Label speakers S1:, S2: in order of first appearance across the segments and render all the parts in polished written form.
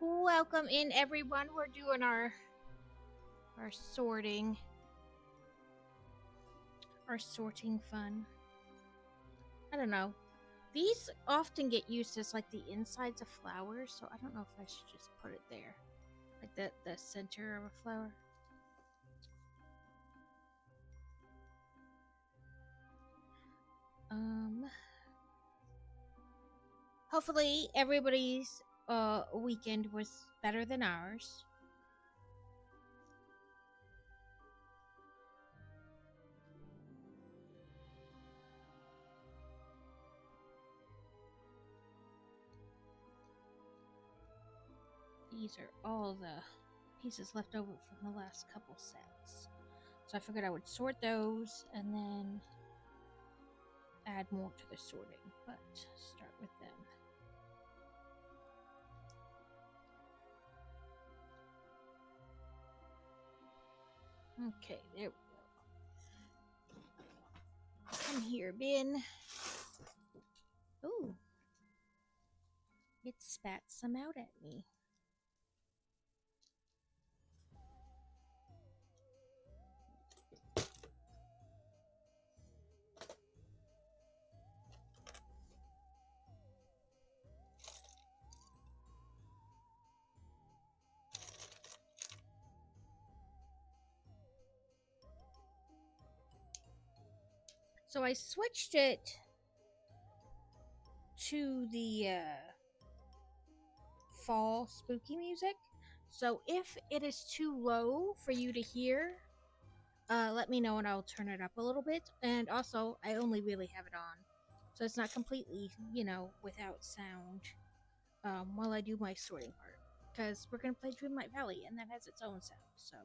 S1: Welcome in, everyone. We're doing our sorting, our sorting fun. I don't know. These often get used as like the insides of flowers, so I don't know if I should just put it there, like the center of a flower. Hopefully everybody's weekend was better than ours. These are all the pieces left over from the last couple sets. So I figured I would sort those and then add more to the sorting, but start with them. Okay, there we go. Come here, bin. Ooh. It spat some out at me. So I switched it to the fall spooky music. So if it is too low for you to hear, let me know and I'll turn it up a little bit. And also, I only really have it on, so it's not completely, without sound while I do my sorting part. Because we're going to play Dreamlight Valley, and that has its own sound, so.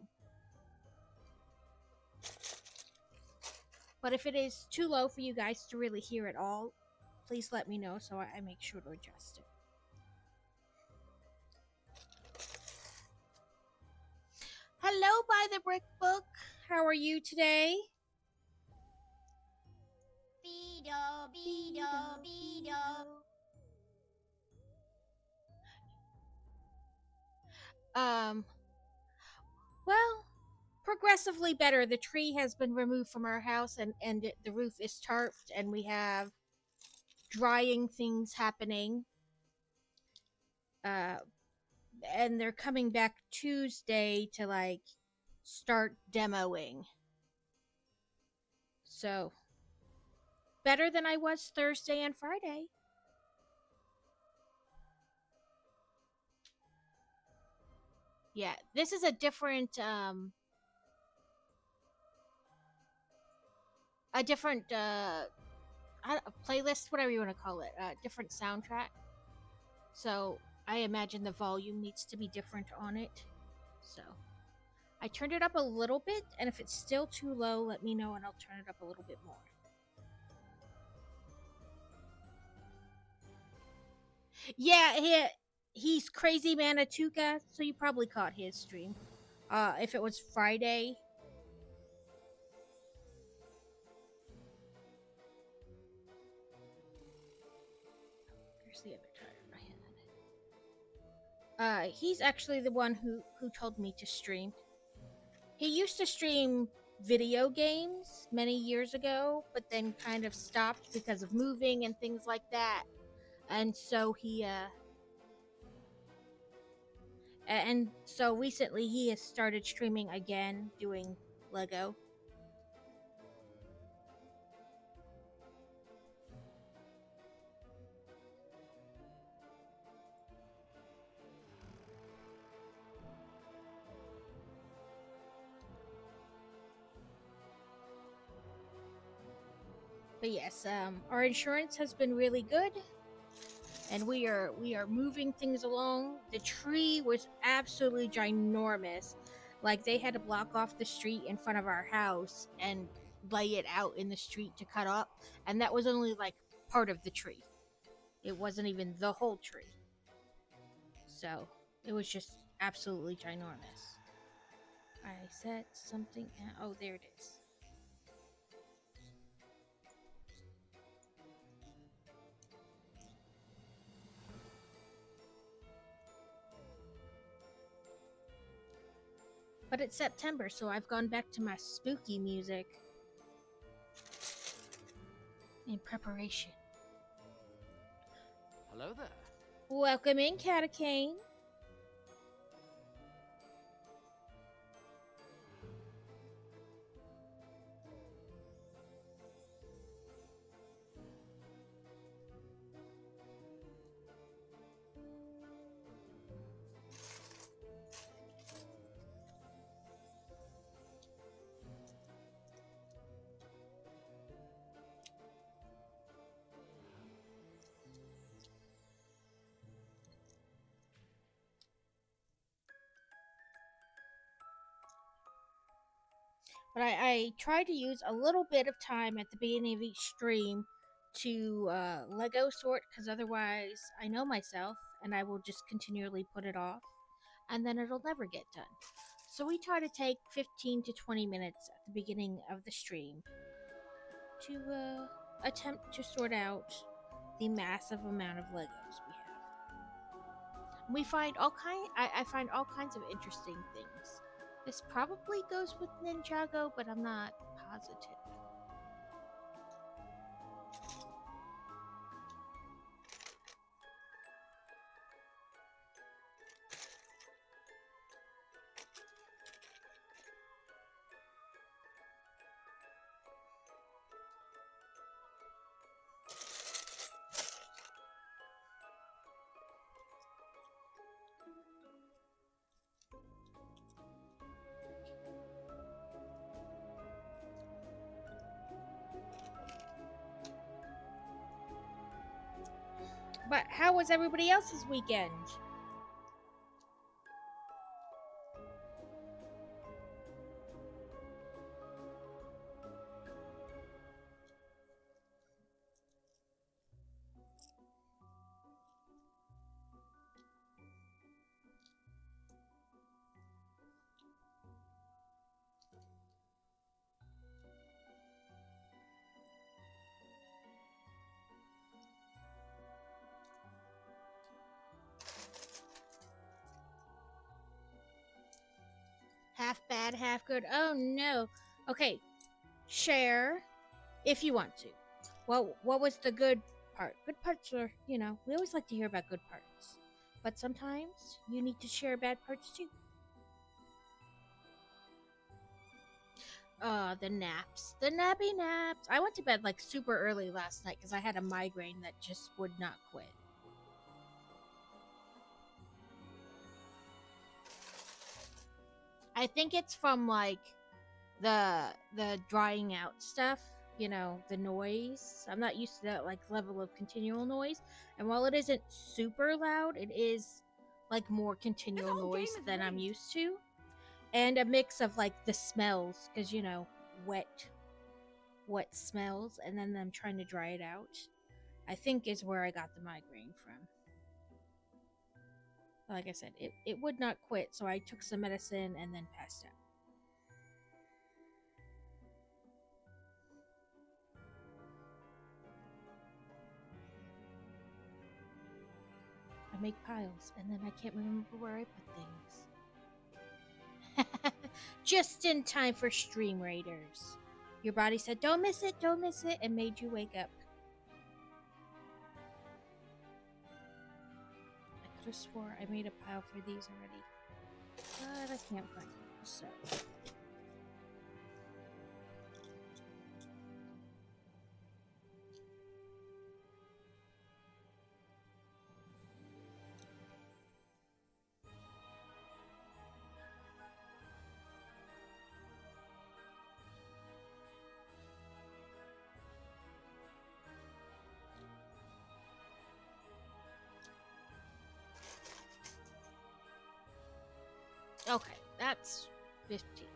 S1: But if it is too low for you guys to really hear at all, please let me know so I make sure to adjust it. Hello, By the Brick Book. How are you today?
S2: Beedo, beedo, beedo.
S1: Well, progressively better. The tree has been removed from our house and the roof is tarped and we have drying things happening. And they're coming back Tuesday to like start demoing. So, better than I was Thursday and Friday. Yeah, this is a different playlist, whatever you want to call it, different soundtrack. So I imagine the volume needs to be different on it. So I turned it up a little bit, and if it's still too low, let me know and I'll turn it up a little bit more. Yeah, he's Crazy Manatuka, so you probably caught his stream. If it was Friday. There's the other tire in my hand. He's actually the one who told me to stream. He used to stream video games many years ago, but then kind of stopped because of moving and things like that. And so and so recently he has started streaming again, doing Lego. But yes, our insurance has been really good, and we are moving things along. The tree was absolutely ginormous. Like they had to block off the street in front of our house and lay it out in the street to cut up, and that was only like part of the tree. It wasn't even the whole tree. So it was just absolutely ginormous. I said something. Oh, there it is. But it's September, so I've gone back to my spooky music in preparation.
S3: Hello there.
S1: Welcome in, Catacane. But I try to use a little bit of time at the beginning of each stream to Lego sort, because otherwise I know myself and I will just continually put it off, and then it'll never get done. So we try to take 15 to 20 minutes at the beginning of the stream to attempt to sort out the massive amount of Legos we have. We find I find all kinds of interesting things. This probably goes with Ninjago, but I'm not positive. But how was everybody else's weekend? Half bad, half good. Oh no. Okay, share if you want to. Well, what was the good part? Good parts are, we always like to hear about good parts. But sometimes you need to share bad parts too. The naps. The nappy naps. I went to bed like super early last night because I had a migraine that just would not quit. I think it's from like the drying out stuff, the noise. I'm not used to that like level of continual noise. And while it isn't super loud, it is like more continual noise than I'm used to. And a mix of like the smells, because wet smells, and then I'm trying to dry it out, I think is where I got the migraine from. Like I said, it would not quit, so I took some medicine and then passed out. I make piles, and then I can't remember where I put things. Just in time for Stream Raiders. Your body said, don't miss it, and made you wake up. I could have swore I made a pile for these already, but I can't find them, so... Okay, that's 15.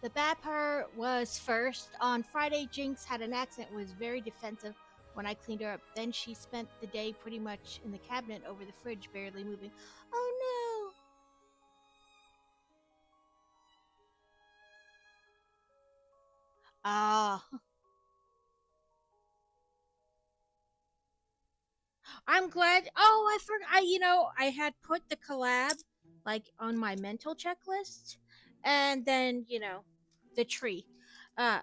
S1: The bad part was first. On Friday, Jinx had an accident, was very defensive when I cleaned her up. Then she spent the day pretty much in the cabinet over the fridge, barely moving. Oh no! Ah, I'm glad. Oh, I forgot. I had put the collab like on my mental checklist, and then the tree.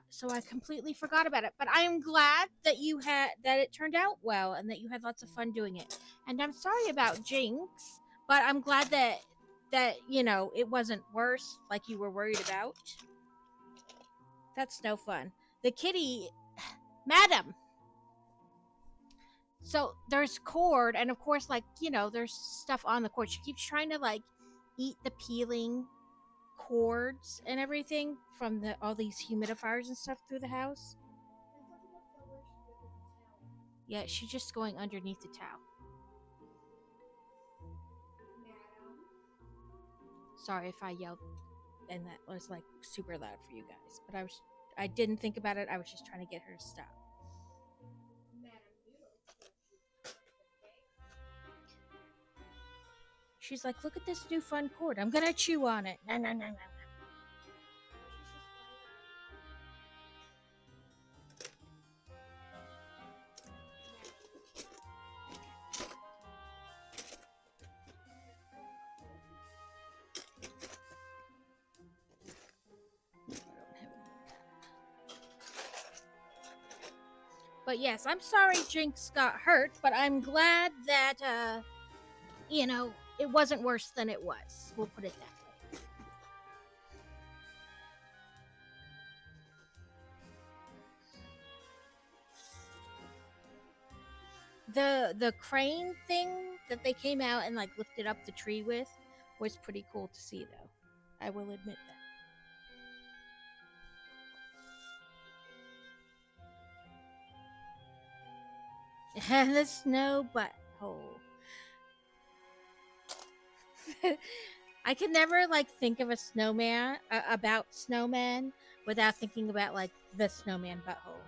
S1: So I completely forgot about it. But I am glad that it turned out well and that you had lots of fun doing it. And I'm sorry about Jinx, but I'm glad that it wasn't worse like you were worried about. That's no fun. The kitty, madam. So there's cord, and of course, there's stuff on the cord. She keeps trying to eat the peeling cords and everything from all these humidifiers and stuff through the house. Yeah, she's just going underneath the towel. Sorry if I yelled and that was super loud for you guys, but I didn't think about it. I was just trying to get her to stop. She's like, look at this new fun cord. I'm gonna chew on it. No, no, no, no. But yes, I'm sorry Jinx got hurt, but I'm glad that it wasn't worse than it was. We'll put it that way. The crane thing that they came out and lifted up the tree with was pretty cool to see, though. I will admit that. And the snow butthole. I can never think of a snowman about snowmen without thinking about the snowman butthole.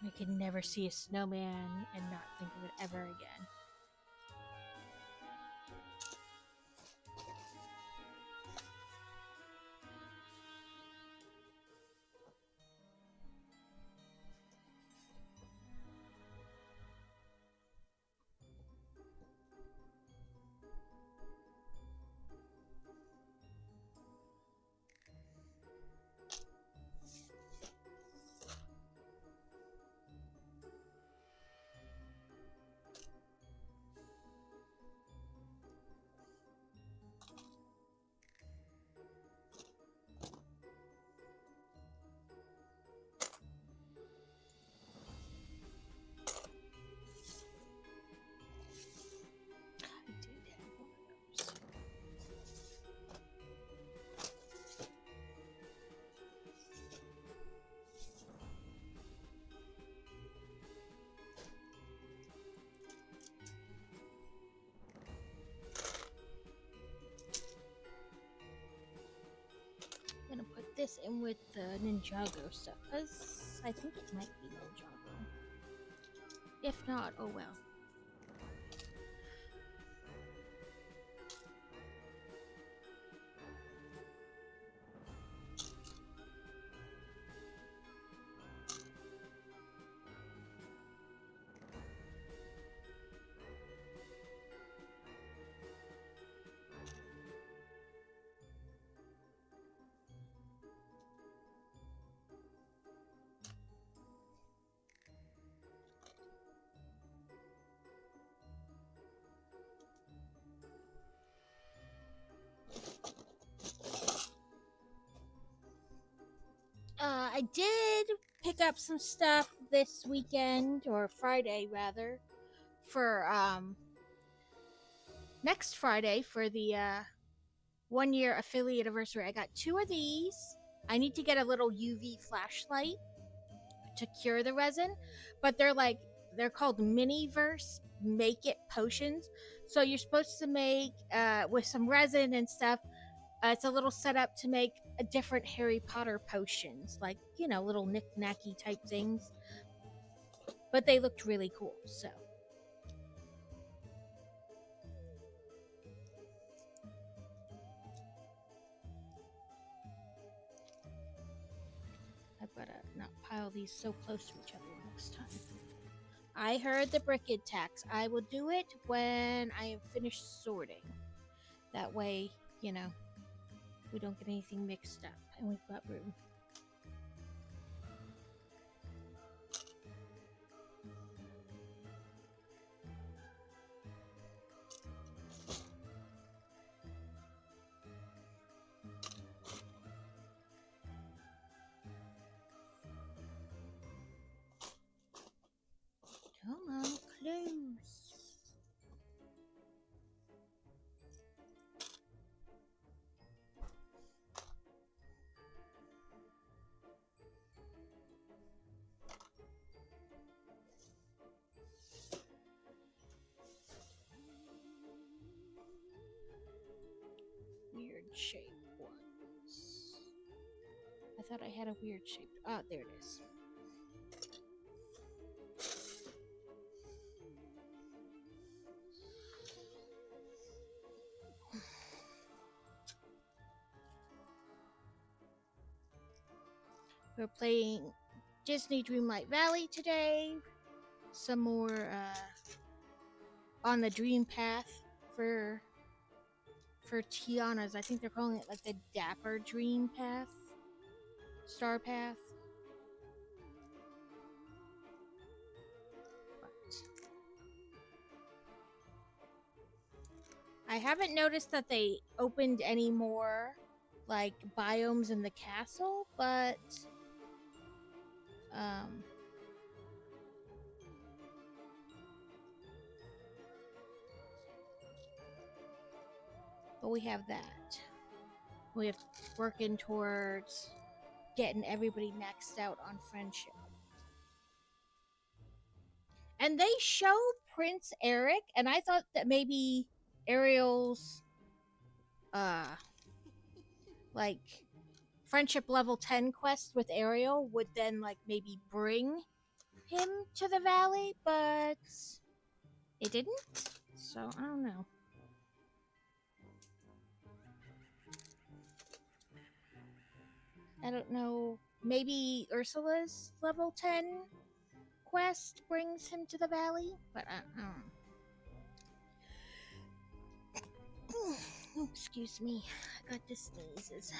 S1: I can never see a snowman and not think of it ever again. I'm gonna put this in with the Ninjago stuff because I think it might be Ninjago. If not, oh well. I did pick up some stuff this weekend, or Friday rather, for next Friday for the 1 year affiliate anniversary. I got 2 of these. I need to get a little UV flashlight to cure the resin, but they're called Miniverse Make It potions. So you're supposed to make with some resin and stuff. It's a little setup to make a different Harry Potter potions, little knick-knacky type things. But they looked really cool, so. Gotta not pile these so close to each other next time. I heard the briquette tax. I will do it when I have finished sorting. That way, you know, we don't get anything mixed up and we've got room. Come on, close. Weird shape ones. I thought I had a weird shape. Ah, there it is. We're playing Disney Dreamlight Valley today. Some more on the dream path for Tiana's. I think they're calling it like the Dapper Dream Path. Star Path. But I haven't noticed that they opened any more like biomes in the castle, but we have that. We have working towards getting everybody maxed out on friendship. And they show Prince Eric, and I thought that maybe Ariel's like friendship level 10 quest with Ariel would then like maybe bring him to the valley, but it didn't. So I don't know. I don't know. Maybe Ursula's level 10 quest brings him to the valley, but I don't know. Oh, excuse me. I got the sneezes.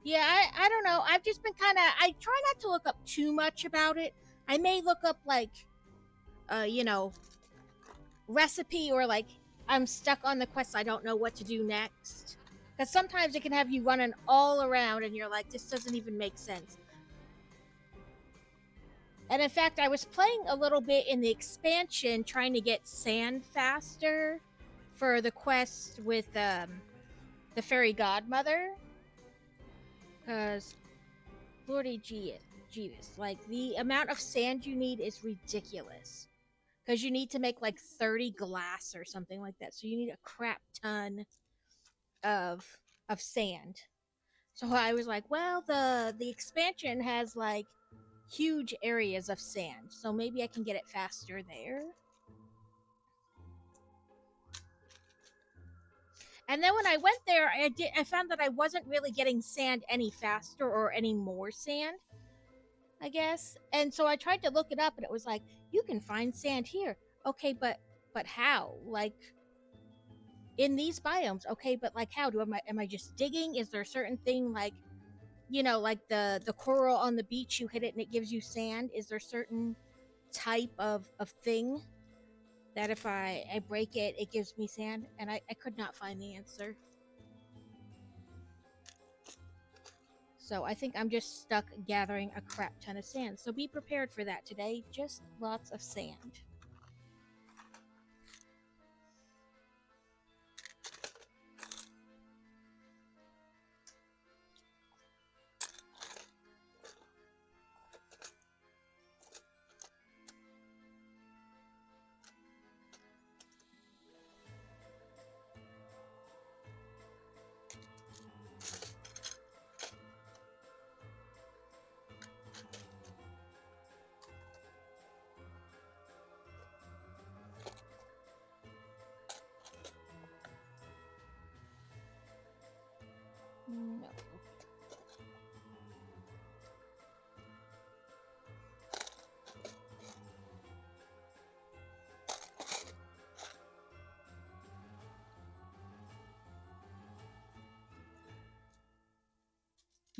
S1: Yeah, I don't know. I've just been I try not to look up too much about it. I may look up like recipe, or like I'm stuck on the quest, I don't know what to do next. Because sometimes it can have you running all around and you're like, this doesn't even make sense. And in fact, I was playing a little bit in the expansion trying to get sand faster for the quest with the fairy godmother. Because, Lordy Jeeves, like the amount of sand you need is ridiculous. Because you need to make like 30 glass or something like that. So you need a crap ton of sand. So I was like, well, the expansion has like huge areas of sand, so maybe I can get it faster there. And then when I went there, I found that I wasn't really getting sand any faster or any more sand, I guess. And so I tried to look it up, and it was like, you can find sand here. Okay, but how? Like in these biomes, okay, but like how? Am I just digging? Is there a certain thing like, like the coral on the beach, you hit it and it gives you sand? Is there a certain type of thing that if I break it, it gives me sand? And I could not find the answer. So I think I'm just stuck gathering a crap ton of sand. So be prepared for that today. Just lots of sand.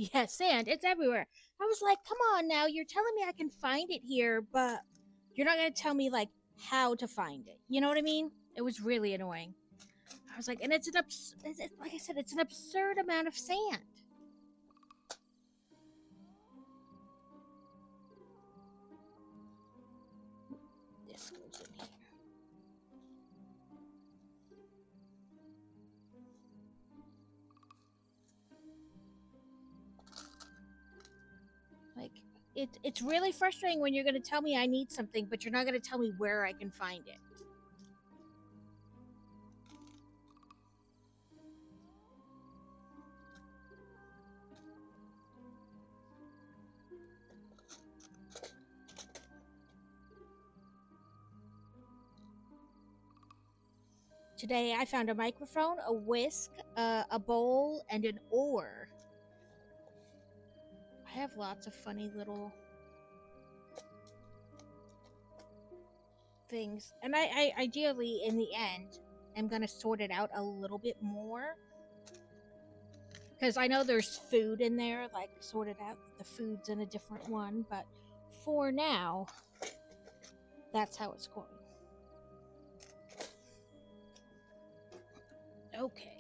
S1: Yeah, sand. It's everywhere. I was like, come on now. You're telling me I can find it here, but you're not going to tell me, like, how to find it. You know what I mean? It was really annoying. I was like, and like I said, it's an absurd amount of sand. This goes in here. Like, it's really frustrating when you're going to tell me I need something, but you're not going to tell me where I can find it. Today I found a microphone, a whisk, a bowl, and an oar. I have lots of funny little things, and I ideally in the end am gonna sort it out a little bit more because I know there's food in there, like sorted out the food's in a different one, but for now, that's how it's going. Okay.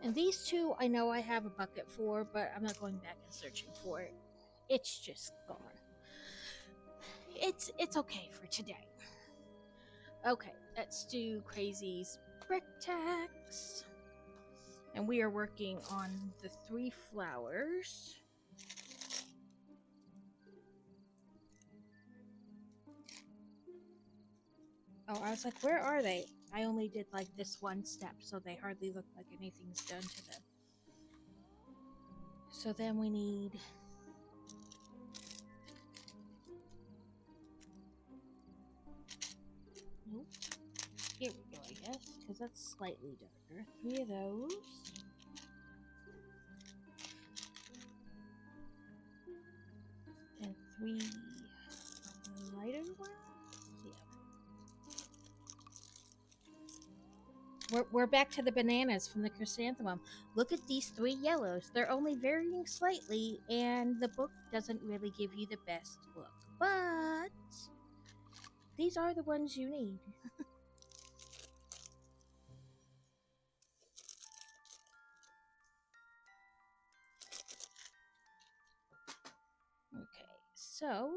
S1: And these two, I know I have a bucket for, but I'm not going back and searching for it. It's just gone. It's okay for today. Okay, let's do Crazy's brick tax. And we are working on the 3 flowers. Oh, I was like, where are they? I only did like this one step, so they hardly look like anything's done to them. So then we need... Nope. Here we go, I guess, because that's slightly darker. 3 of those. And 3 lighter ones? Yeah. We're back to the bananas from the chrysanthemum. Look at these 3 yellows. They're only varying slightly, and the book doesn't really give you the best look. But these are the ones you need. Okay, so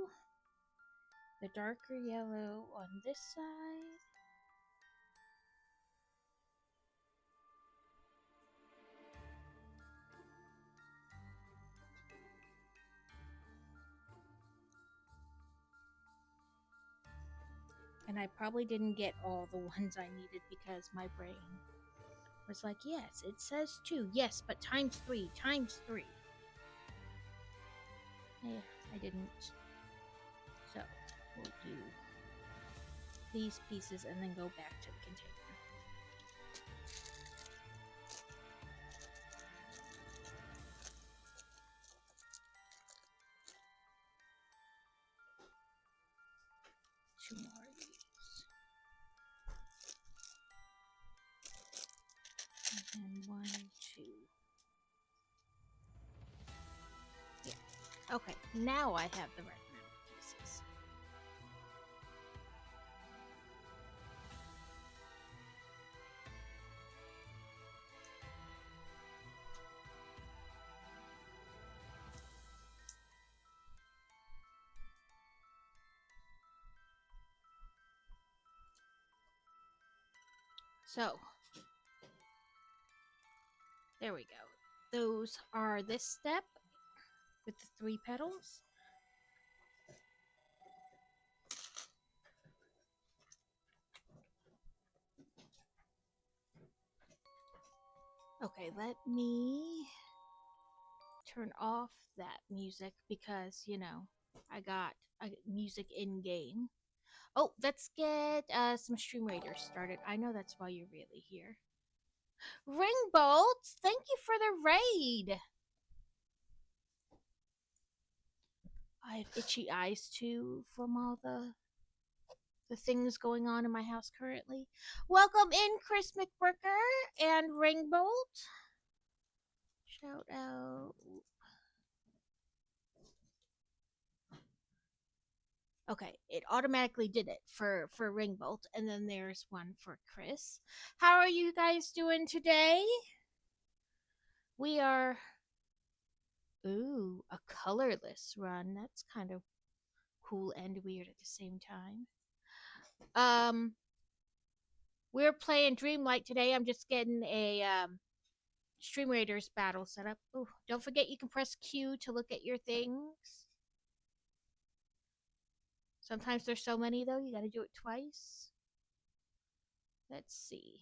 S1: the darker yellow on this side. And I probably didn't get all the ones I needed because my brain was like, yes, it says 2. Yes, but times 3, times 3. Yeah, I didn't. So we'll do these pieces and then go back to the container. Two more of these. And then 1, 2. Yeah. Okay, now I have the right amount of pieces. So, there we go. Those are this step with the 3 petals. Okay, let me turn off that music because, I got music in game. Oh, let's get some Stream Raiders started. I know that's why you're really here. Ringbolt, thank you for the raid. I have itchy eyes too from all the things going on in my house currently. Welcome in, Chris McBricker and Ringbolt. Shout out. Okay, it automatically did it for Ringbolt, and then there's one for Chris. How are you guys doing today? We are a colorless run. That's kind of cool and weird at the same time. Um, we're playing Dreamlight today. I'm just getting a Stream Raiders battle set up. Ooh, don't forget you can press Q to look at your things. Sometimes there's so many though, you gotta do it twice. Let's see.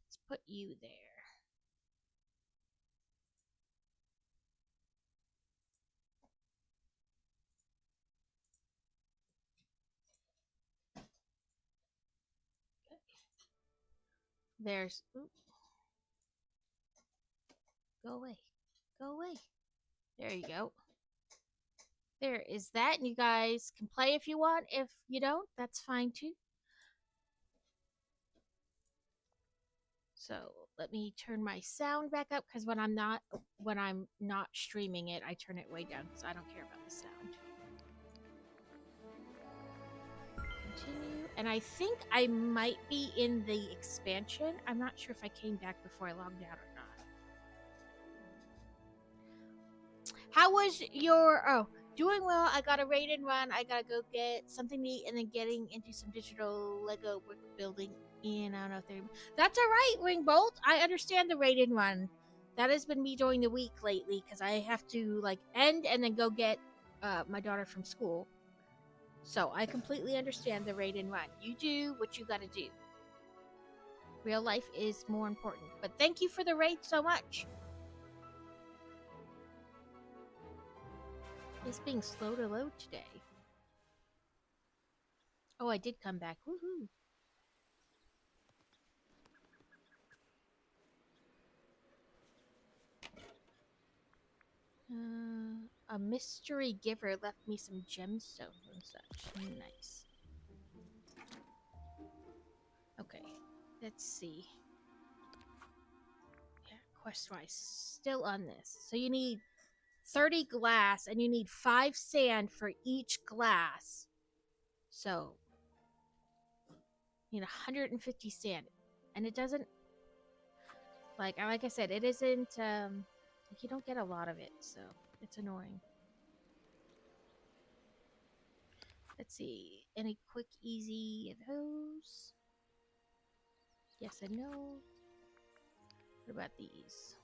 S1: Let's put you there. There's. Ooh, go away. Go away. There you go. There is that, and you guys can play if you want. If you don't, that's fine too. So let me turn my sound back up because when I'm not streaming it, I turn it way down because I don't care about the sound. Continue, and I think I might be in the expansion. I'm not sure if I came back before I logged out or not. How was your doing well? I got a raid and run. I gotta go get something to eat and then getting into some digital Lego brick building. And I don't know if they're. That's all right, Ringbolt. I understand the raid and run. That has been me during the week lately because I have to like end and then go get my daughter from school. So I completely understand the raid and run. You do what you gotta do. Real life is more important. But thank you for the raid so much. It's being slow to load today. Oh, I did come back. Woohoo. A mystery giver left me some gemstones and such. Nice. Okay, let's see. Yeah, quest-wise, still on this. So you need 30 glass, and you need 5 sand for each glass. So, you need 150 sand. And it doesn't... Like I said, it isn't... you don't get a lot of it, so it's annoying. Let's see. Any quick, easy of those? Yes and no. What about these?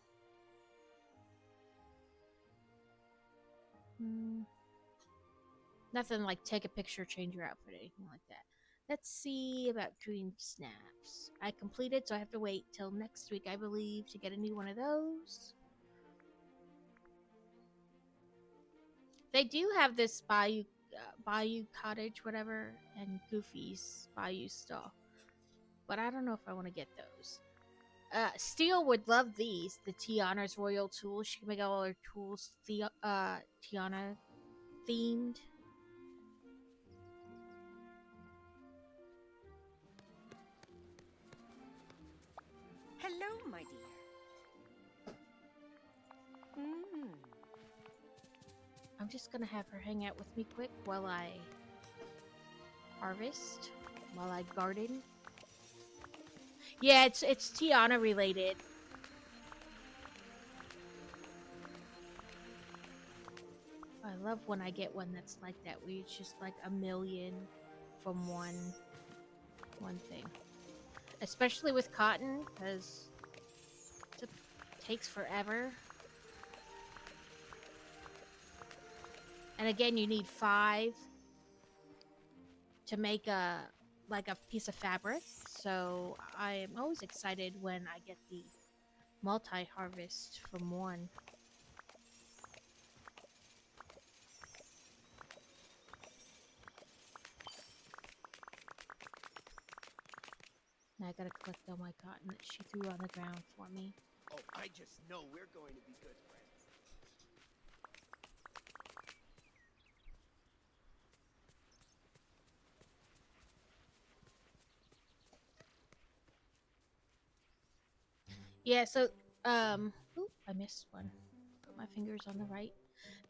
S1: Nothing like take a picture, change your outfit, anything like that. Let's see about dream snaps. I completed, so I have to wait till next week, I believe, to get a new one of those. They do have this Bayou Cottage, whatever, and Goofy's Bayou Stall. But I don't know if I want to get those. Steel would love these. The Tiana's Royal Tools. She can make all her tools Tiana themed.
S3: Hello, my dear.
S1: I'm just gonna have her hang out with me quick while I harvest, while I garden. Yeah, it's Tiana related. I love when I get one that's like that, where it's just like a million from one thing. Especially with cotton, because it takes forever. And again, you need 5 to make a piece of fabric. So I am always excited when I get the multi-harvest from one. Now I gotta collect all my cotton that she threw on the ground for me.
S3: Oh, I just know we're going to be good friends.
S1: Yeah, so ooh, I missed one. Put my fingers on the right.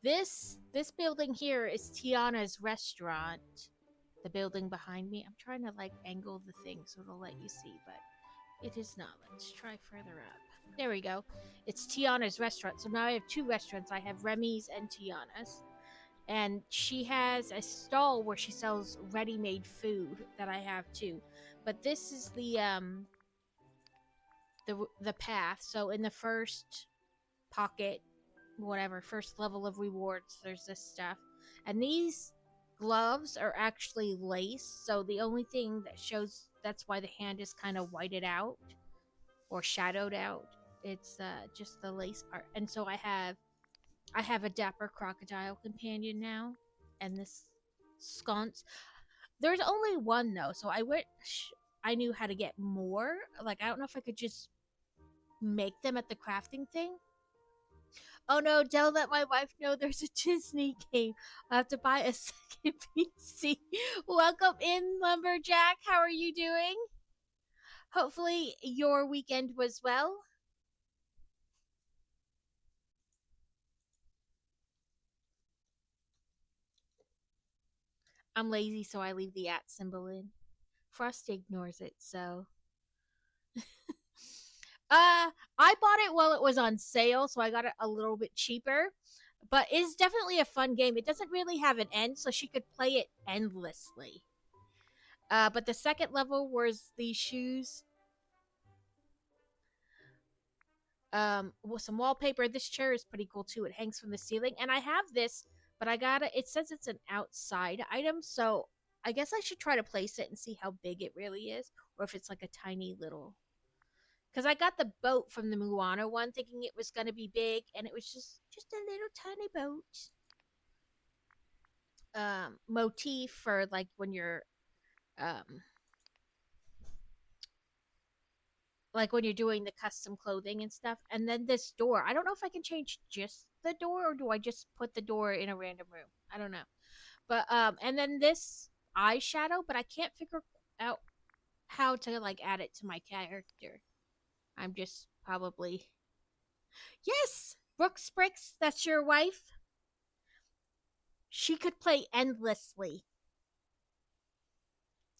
S1: This building here is Tiana's restaurant. The building behind me. I'm trying to like angle the thing so it'll let you see, but it is not. Let's try further up. There we go. It's Tiana's restaurant. So now I have two restaurants. I have Remy's and Tiana's. And she has a stall where she sells ready-made food that I have too. But this is the path. So in the first pocket, whatever, first level of rewards, there's this stuff. And these gloves are actually lace, so the only thing that shows, that's why the hand is kind of whited out or shadowed out. It's just the lace part. And so I have a dapper crocodile companion now, and this sconce. There's only one though, so I wish I knew how to get more. Like, I don't know if I could just make them at the crafting thing. Oh no, don't let my wife know there's a Disney game. I'll have to buy a second PC. Welcome in, Lumberjack. How are you doing? Hopefully your weekend was well. I'm lazy, so I leave the @ symbol in. Frosty ignores it, so. I bought it while it was on sale, so I got it a little bit cheaper. But it's definitely a fun game. It doesn't really have an end, so she could play it endlessly. But the second level was these shoes. With some wallpaper. This chair is pretty cool too. It hangs from the ceiling, and I have this, but I got it. It says it's an outside item, so I guess I should try to place it and see how big it really is, or if it's like a tiny little. Because I got the boat from the Moana one, thinking it was gonna be big, and it was just a little tiny boat. Motif for like when you're um doing the custom clothing and stuff. And then this door, I don't know if I can change just the door, or do I just put the door in a random room. I don't know. But and then this eyeshadow, but I can't figure out how to like add it to my character. I'm just probably. Yes, Brooks Bricks, that's your wife. She could play endlessly.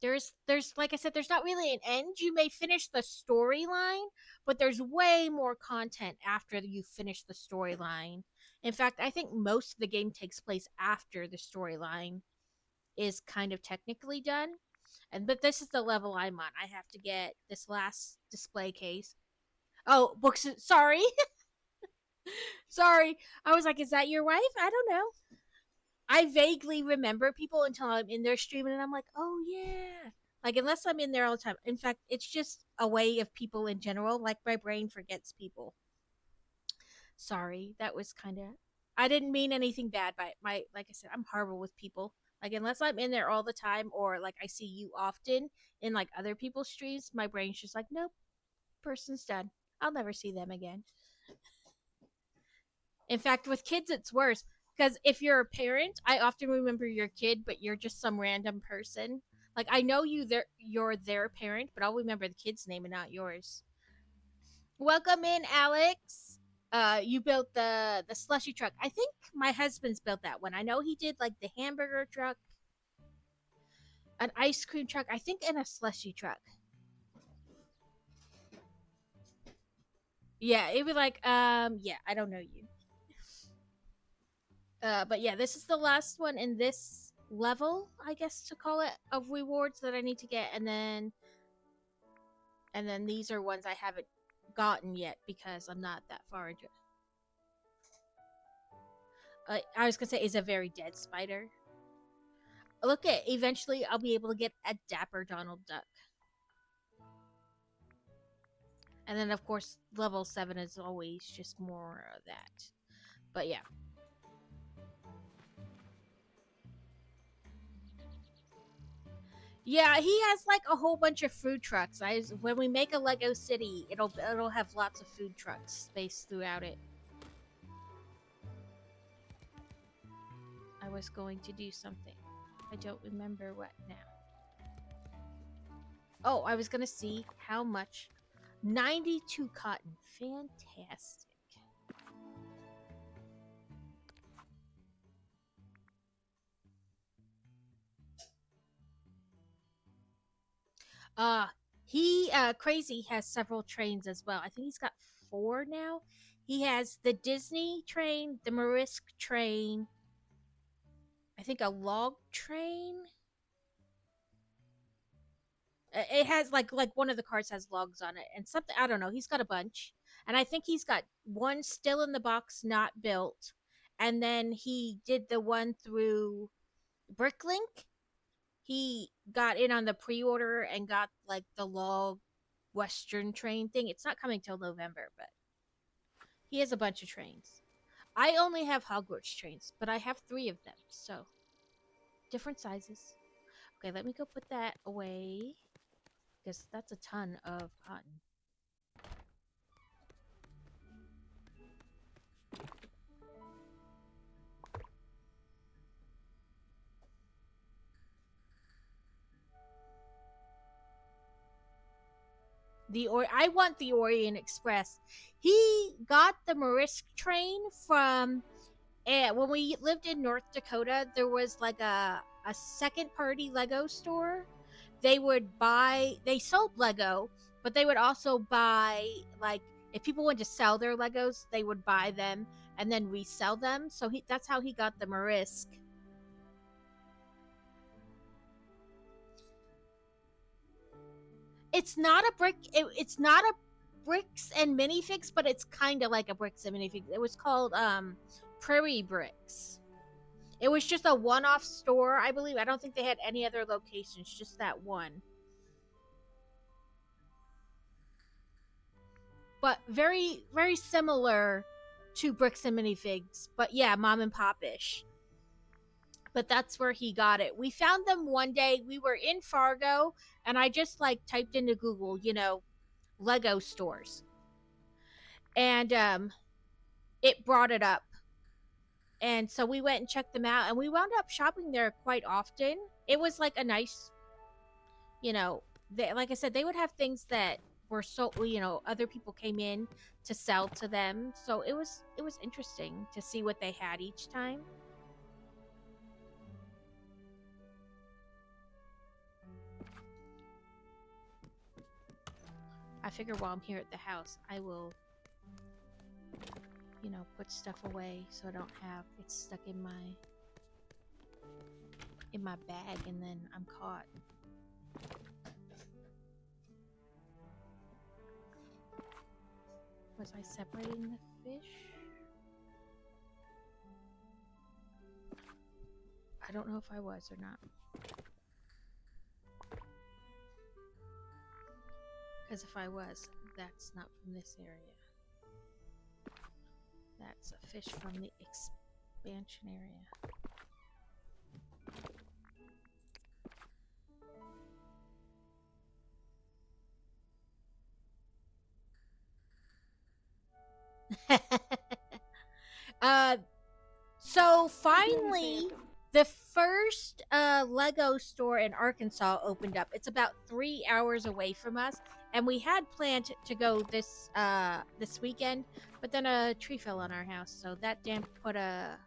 S1: There's like I said, there's not really an end. You may finish the storyline, but there's way more content after you finish the storyline. In fact, I think most of the game takes place after the storyline is kind of technically done. But this is the level I'm on. I have to get this last display case. Oh, books. Sorry. Sorry. I was like, is that your wife? I don't know. I vaguely remember people until I'm in there streaming, and I'm like, oh yeah. Like, unless I'm in there all the time. In fact, it's just a way of people in general. Like, my brain forgets people. Sorry, that was kind of. I didn't mean anything bad by my. Like I said, I'm horrible with people. Like, unless I'm in there all the time, or like I see you often in like other people's streams, my brain's just like, nope, person's done. I'll never see them again. In fact, with kids, it's worse. Because if you're a parent, I often remember your kid, but you're just some random person. Like, I know you're their parent, but I'll remember the kid's name and not yours. Welcome in, Alex. You built the slushy truck. I think my husband's built that one. I know he did like the hamburger truck, an ice cream truck, I think, and a slushy truck. Yeah, it would like yeah, I don't know you. But yeah, this is the last one in this level, I guess to call it, of rewards that I need to get, and then these are ones I haven't gotten yet because I'm not that far into it. I was gonna say, is a very dead spider. Look at, eventually I'll be able to get a dapper Donald Duck. And then of course level 7 is always just more of that. But yeah. Yeah, he has like a whole bunch of food trucks. When we make a Lego city, it'll have lots of food trucks spaced throughout it. I was going to do something. I don't remember what now. Oh, I was gonna see how much. 92 cotton. Fantastic. Uh Crazy has several trains as well. I think he's got 4 now. He has the Disney train, the Marisk train, I think a log train. It has like one of the cars has logs on it and something, I don't know. He's got a bunch. And I think he's got one still in the box not built. And then he did the one through Bricklink. He got in on the pre-order and got like the log Western train thing. It's not coming till November, but he has a bunch of trains. I only have Hogwarts trains, but I have 3 of them, so different sizes. Okay, let me go put that away because that's a ton of cotton. I want the Orient Express. He got the Marisk train from when we lived in North Dakota. There was like a second party Lego store. They sold Lego, but they would also buy, like, if people wanted to sell their Legos, they would buy them and then resell them. So that's how he got the Marisk. It's not a brick. It's not a bricks and minifigs, but it's kind of like a bricks and minifigs. It was called Prairie Bricks. It was just a one-off store, I believe. I don't think they had any other locations, just that one. But very, very similar to bricks and minifigs. But yeah, mom and pop-ish. But that's where he got it. We found them one day. We were in Fargo, and I just like typed into Google, Lego stores, and it brought it up. And so we went and checked them out, and we wound up shopping there quite often. It was like a nice, like I said, they would have things that were so, other people came in to sell to them. So it was interesting to see what they had each time. I figure while I'm here at the house, I will, put stuff away so I don't have it stuck in my bag and then I'm caught. Was I separating the fish? I don't know if I was or not. Because if I was, that's not from this area. That's a fish from the expansion area. So finally, the first Lego store in Arkansas opened up. It's about 3 hours away from us, and we had planned to go this weekend, but then a tree fell on our house, so that put a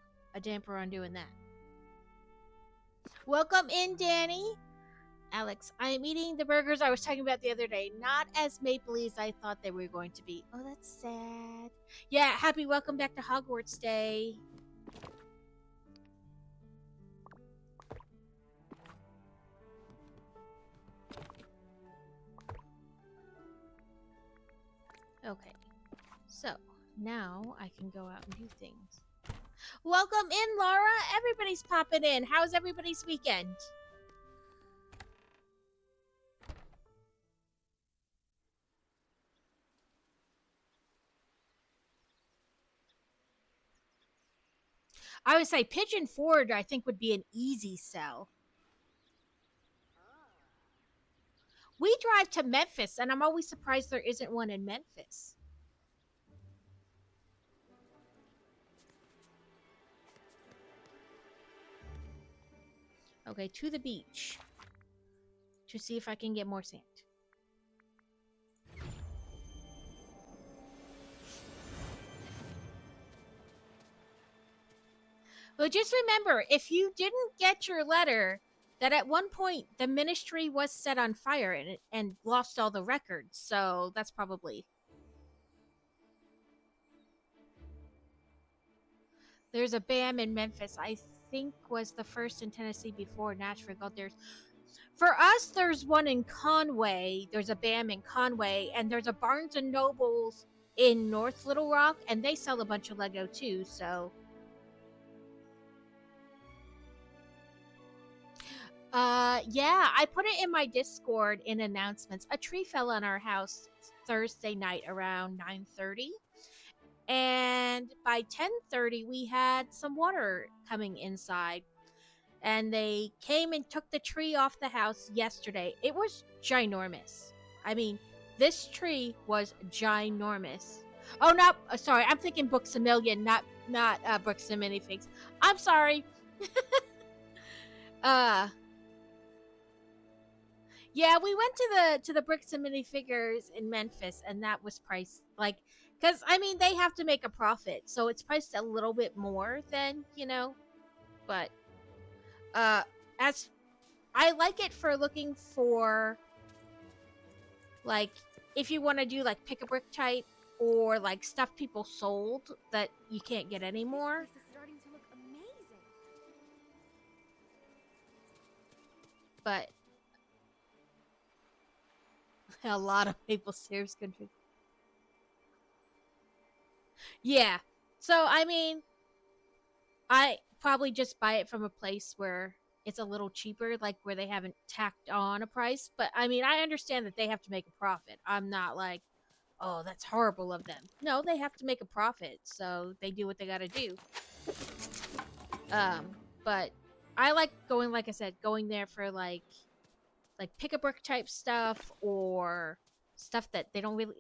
S1: damper on doing that. Welcome in, Danny. Alex, I am eating the burgers I was talking about the other day. Not as mapley as I thought they were going to be. Oh, that's sad. Yeah, happy welcome back to Hogwarts Day. Okay, so now I can go out and do things. Welcome in, Laura. Everybody's popping in. How's everybody's weekend? I would say Pigeon Forge, I think, would be an easy sell. We drive to Memphis, and I'm always surprised there isn't one in Memphis. Okay, to the beach to see if I can get more sand. Well, just remember, if you didn't get your letter that at one point the ministry was set on fire and lost all the records. So that's probably. There's a BAM in Memphis. I think was the first in Tennessee before Nashville. For us, there's one in Conway. There's a BAM in Conway, and there's a Barnes and Nobles in North Little Rock, and they sell a bunch of Lego too. So, yeah, I put it in my Discord in announcements. A tree fell on our house Thursday night around 9:30, and by 10:30 we had some water coming inside. And they came and took the tree off the house yesterday. It was ginormous. I mean, this tree was ginormous. Oh no, sorry, I'm thinking Books a Million, not Bricks and Minifigs. I'm sorry. Yeah, we went to the Bricks and Minifigures in Memphis, and that was priced like, because I mean they have to make a profit, so it's priced a little bit more than but. As I like it for looking for, like, if you want to do like pick a brick type or like stuff people sold that you can't get anymore.
S2: This is starting to look amazing.
S1: But a lot of maple syrups country. Yeah. So I mean, I probably just buy it from a place where it's a little cheaper, like where they haven't tacked on a price. But I mean, I understand that they have to make a profit. I'm not like, oh, that's horrible of them. No, they have to make a profit, so they do what they gotta do. But I like going, like I said, going there for like pick a brick type stuff or stuff that they don't really,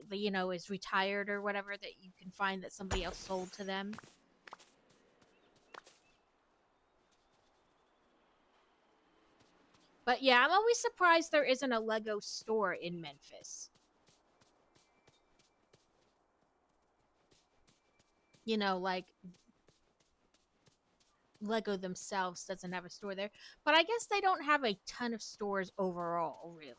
S1: is retired or whatever that you can find that somebody else sold to them. But yeah, I'm always surprised there isn't a Lego store in Memphis. Like Lego themselves doesn't have a store there. But I guess they don't have a ton of stores overall, really.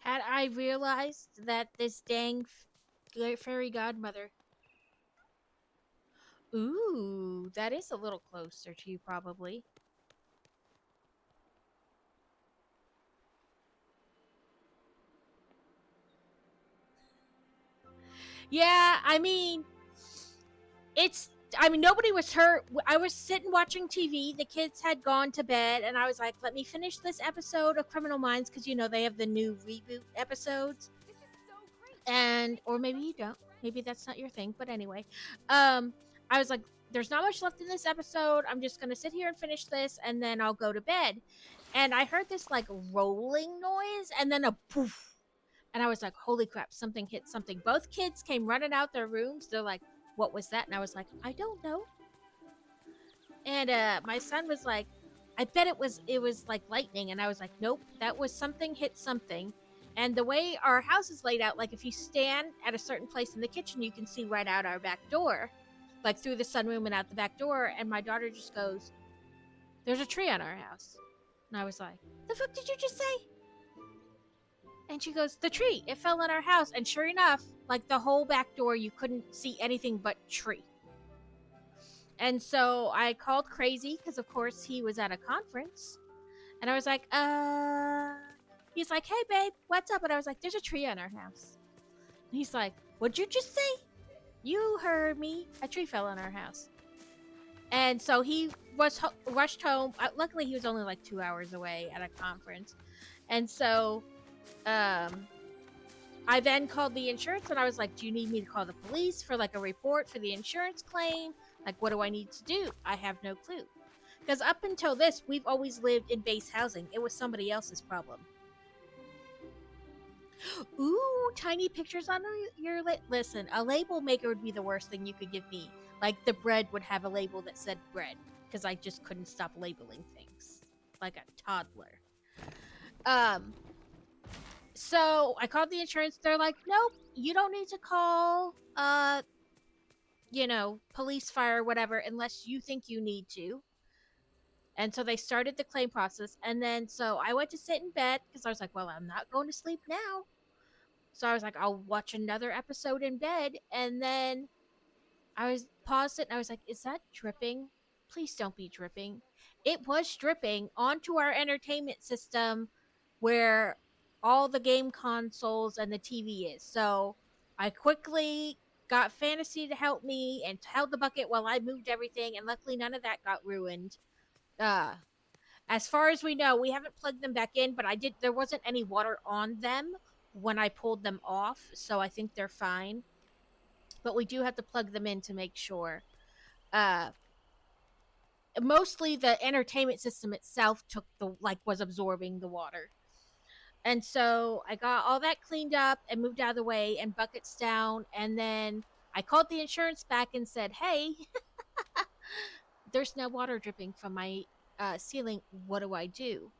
S1: Had I realized that this dang fairy godmother. Ooh, that is a little closer to you, probably. Yeah, I mean, nobody was hurt. I was sitting watching TV. The kids had gone to bed, and I was like, let me finish this episode of Criminal Minds, because, they have the new reboot episodes.
S2: This is so great.
S1: Or maybe you don't. Maybe that's not your thing. But anyway, I was like, there's not much left in this episode. I'm just going to sit here and finish this, and then I'll go to bed. And I heard this, like, rolling noise, and then a poof. And I was like, holy crap, something hit something. Both kids came running out their rooms. They're like, what was that? And I was like, I don't know. And my son was like, I bet it was like lightning. And I was like, nope, that was something hit something. And the way our house is laid out, like if you stand at a certain place in the kitchen, you can see right out our back door, like through the sunroom and out the back door. And my daughter just goes, there's a tree on our house. And I was like, the fuck did you just say? And she goes, the tree, it fell on our house. And sure enough, like the whole back door, you couldn't see anything but tree. And so I called Crazy, because of course he was at a conference. And I was like, he's like, hey babe, what's up? And I was like, there's a tree on our house. And he's like, what'd you just say? You heard me. A tree fell on our house. And so he was rushed home. Luckily, he was only like 2 hours away at a conference. And so I then called the insurance, and I was like, do you need me to call the police for like a report for the insurance claim? Like, what do I need to do? I have no clue. Because up until this, we've always lived in base housing. It was somebody else's problem. Ooh, tiny pictures on your listen. A label maker would be the worst thing you could give me. Like the bread would have a label that said bread because I just couldn't stop labeling things like a toddler. So I called the insurance. They're like, nope, you don't need to call police, fire, whatever, unless you think you need to. And so they started the claim process. And then so I went to sit in bed because I was like, well, I'm not going to sleep now. So I was like, I'll watch another episode in bed. And then I was paused it and I was like, is that dripping? Please don't be dripping. It was dripping onto our entertainment system where all the game consoles and the TV is. So I quickly got Fantasy to help me and held the bucket while I moved everything. And luckily, none of that got ruined. Uh, as far as we know, we haven't plugged them back in, but there wasn't any water on them when I pulled them off. So I think they're fine. But we do have to plug them in to make sure. Mostly the entertainment system itself was absorbing the water. And so I got all that cleaned up and moved out of the way and buckets down. And then I called the insurance back and said, hey, there's no water dripping from my ceiling. What do I do?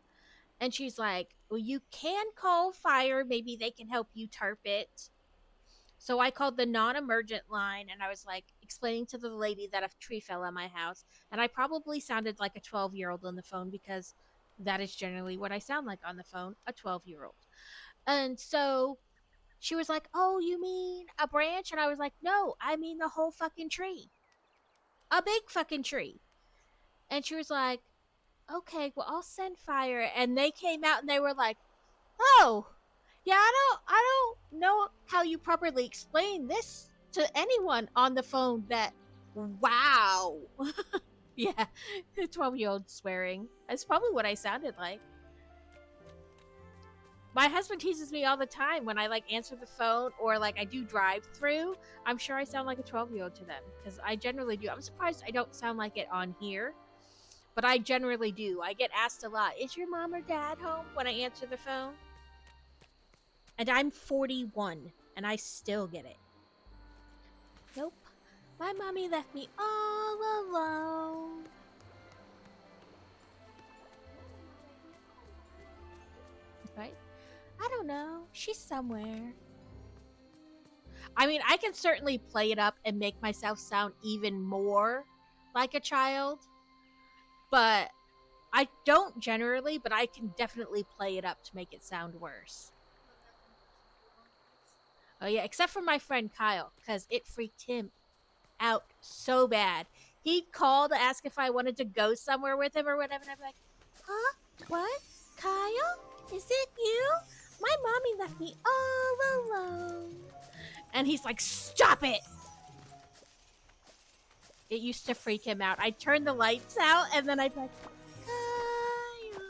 S1: And she's like, well, you can call fire. Maybe they can help you tarp it. So I called the non-emergent line and I was like explaining to the lady that a tree fell on my house. And I probably sounded like a 12-year-old on the phone because that is generally what I sound like on the phone, a 12-year-old. And so she was like, oh, you mean a branch? And I was like, no, I mean the whole fucking tree. A big fucking tree. And she was like, okay, well, I'll send fire. And they came out and they were like, oh, yeah, I don't know how you properly explain this to anyone on the phone that, wow. Yeah, 12-year-old swearing. That's probably what I sounded like. My husband teases me all the time when I answer the phone or I do drive through. I'm sure I sound like a 12-year-old to them because I generally do. I'm surprised I don't sound like it on here, but I generally do. I get asked a lot, is your mom or dad home when I answer the phone? And I'm 41, and I still get it. Nope. My mommy left me all alone. Right? I don't know. She's somewhere. I mean, I can certainly play it up and make myself sound even more like a child. But I don't generally, but I can definitely play it up to make it sound worse. Oh yeah, except for my friend Kyle, because it freaked him out so bad. He'd call to ask if I wanted to go somewhere with him or whatever, and I'd be like, huh? What? Kyle? Is it you? My mommy left me all alone. And he's like, stop it! It used to freak him out. I'd turn the lights out, and then I'd be like, Kyle.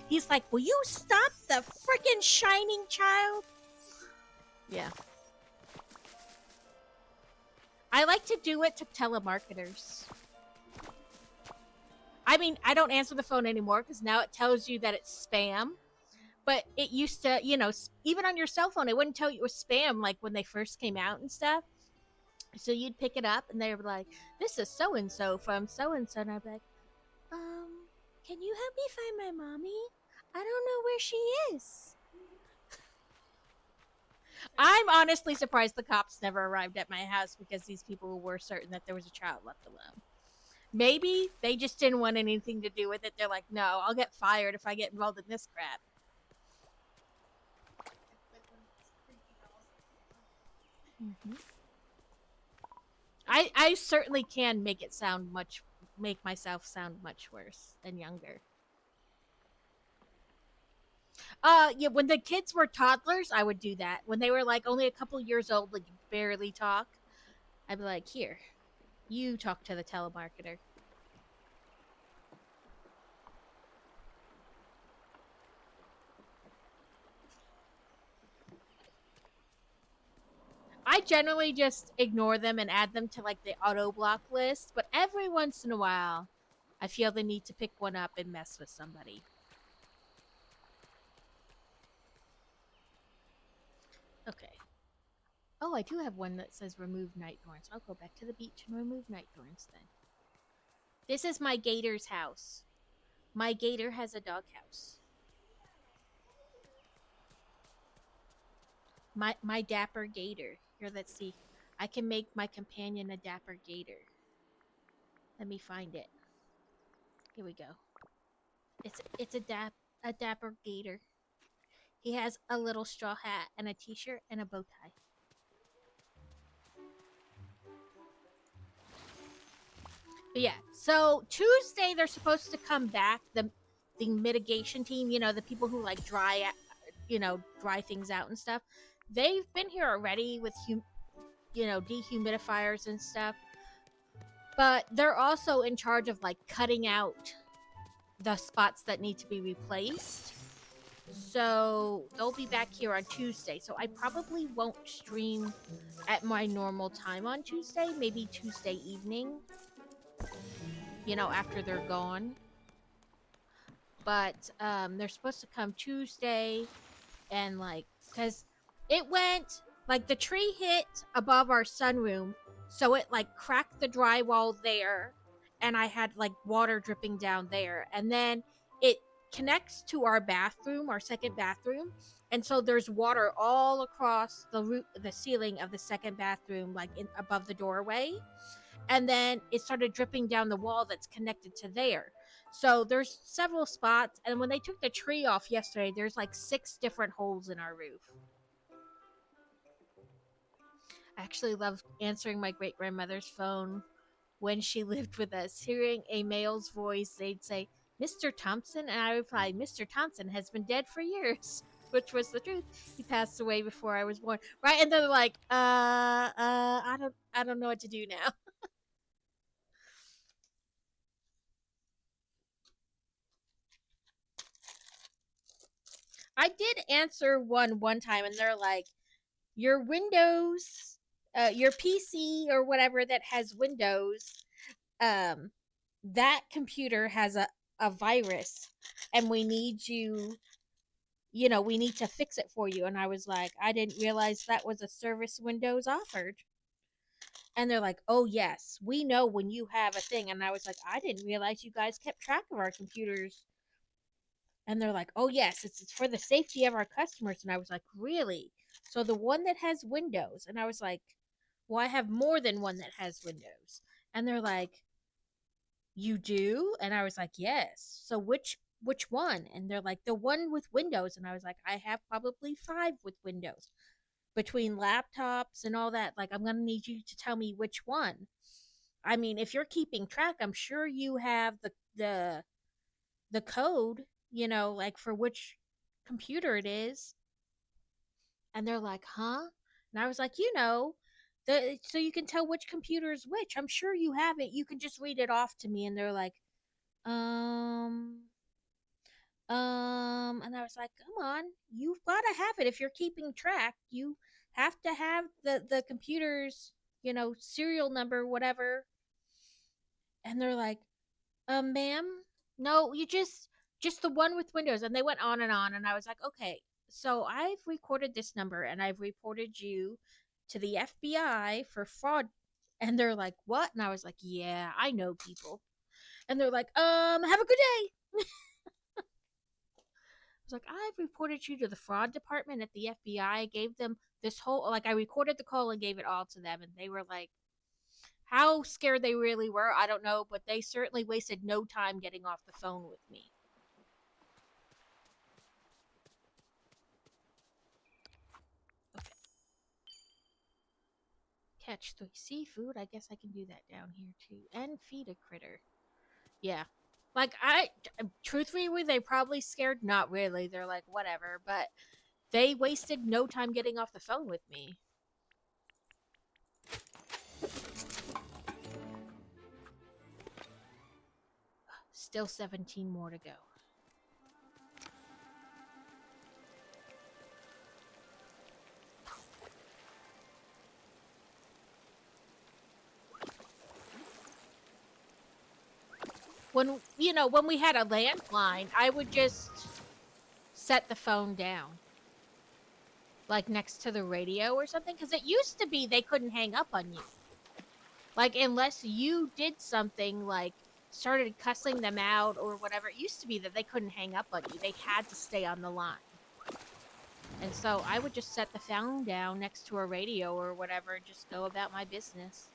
S1: He's like, will you stop the frickin' shining child? Yeah. I like to do it to telemarketers. I mean, I don't answer the phone anymore because now it tells you that it's spam. But it used to, even on your cell phone, it wouldn't tell you it was spam when they first came out and stuff. So you'd pick it up and they were like, this is so-and-so from so-and-so. And I'd be like, can you help me find my mommy? I don't know where she is. I'm honestly surprised the cops never arrived at my house because these people were certain that there was a child left alone. Maybe they just didn't want anything to do with it. They're like, no, I'll get fired if I get involved in this crap. Mm-hmm. I certainly can make myself sound much worse and younger. Yeah, when the kids were toddlers, I would do that. When they were only a couple years old, barely talk, I'd be like, here, you talk to the telemarketer. I generally just ignore them and add them to the auto block list, but every once in a while, I feel the need to pick one up and mess with somebody. Okay. Oh, I do have one that says remove night thorns. I'll go back to the beach and remove night thorns then. This is my gator's house. My gator has a doghouse. My dapper gator. Here, let's see. I can make my companion a dapper gator. Let me find it. Here we go. It's a dapper gator. He has a little straw hat and a t-shirt and a bow tie. But yeah, so Tuesday they're supposed to come back. The mitigation team, the people who like dry things out and stuff. They've been here already with dehumidifiers and stuff. But they're also in charge of like cutting out the spots that need to be replaced. So they'll be back here on Tuesday. So I probably won't stream at my normal time on Tuesday. Maybe Tuesday evening. After they're gone. But they're supposed to come Tuesday, and because it went the tree hit above our sunroom, so it cracked the drywall there, and I had water dripping down there, and then it connects to our bathroom, our second bathroom, and so there's water all across the ceiling of the second bathroom, above the doorway. And then it started dripping down the wall that's connected to there. So there's several spots, and when they took the tree off yesterday, there's 6 different holes in our roof. I actually loved answering my great-grandmother's phone when she lived with us. Hearing a male's voice, they'd say, "Mr. Thompson?" And I replied, "Mr. Thompson has been dead for years." Which was the truth. He passed away before I was born. Right? And they're like, I don't know what to do now. I did answer one time, and they're like, your Windows, your PC or whatever that has Windows, that computer has a virus, and we need we need to fix it for you. And I was like, I didn't realize that was a service Windows offered. And they're like, oh, yes, we know when you have a thing. And I was like, I didn't realize you guys kept track of our computers. And they're like, oh, yes, it's for the safety of our customers. And I was like, really? So the one that has Windows. And I was like, well, I have more than one that has Windows. And they're like, you do? And I was like, yes. So which one? And they're like, the one with Windows. And I was like, I have probably 5 with Windows. Between laptops and all that, I'm going to need you to tell me which one. I mean, if you're keeping track, I'm sure you have the code, for which computer it is. And they're like, huh? And I was like, so you can tell which computer is which. I'm sure you have it. You can just read it off to me. And they're like, and I was like, come on, you've got to have it. If you're keeping track, you have to have the computer's, serial number, whatever. And they're like, ma'am, no, you just the one with Windows. And they went on, and I was like, okay, so I've recorded this number, and I've reported you to the FBI for fraud. And they're like, what? And I was like, yeah, I know people. And they're like, have a good day. I was like, I've reported you to the fraud department at the FBI. I gave them this whole, I recorded the call and gave it all to them. And they were like, how scared they really were, I don't know, but they certainly wasted no time getting off the phone with me. Okay. Catch 3 seafood. I guess I can do that down here too. And feed a critter. Yeah. Truthfully, were they probably scared? Not really. They're like, whatever. But they wasted no time getting off the phone with me. Still 17 more to go. when when we had a landline, I would just set the phone down, like next to the radio or something, because it used to be they couldn't hang up on you. Like unless you did something like started cussing them out or whatever, it used to be that they couldn't hang up on you. They had to stay on the line. And so I would just set the phone down next to a radio or whatever and just go about my business.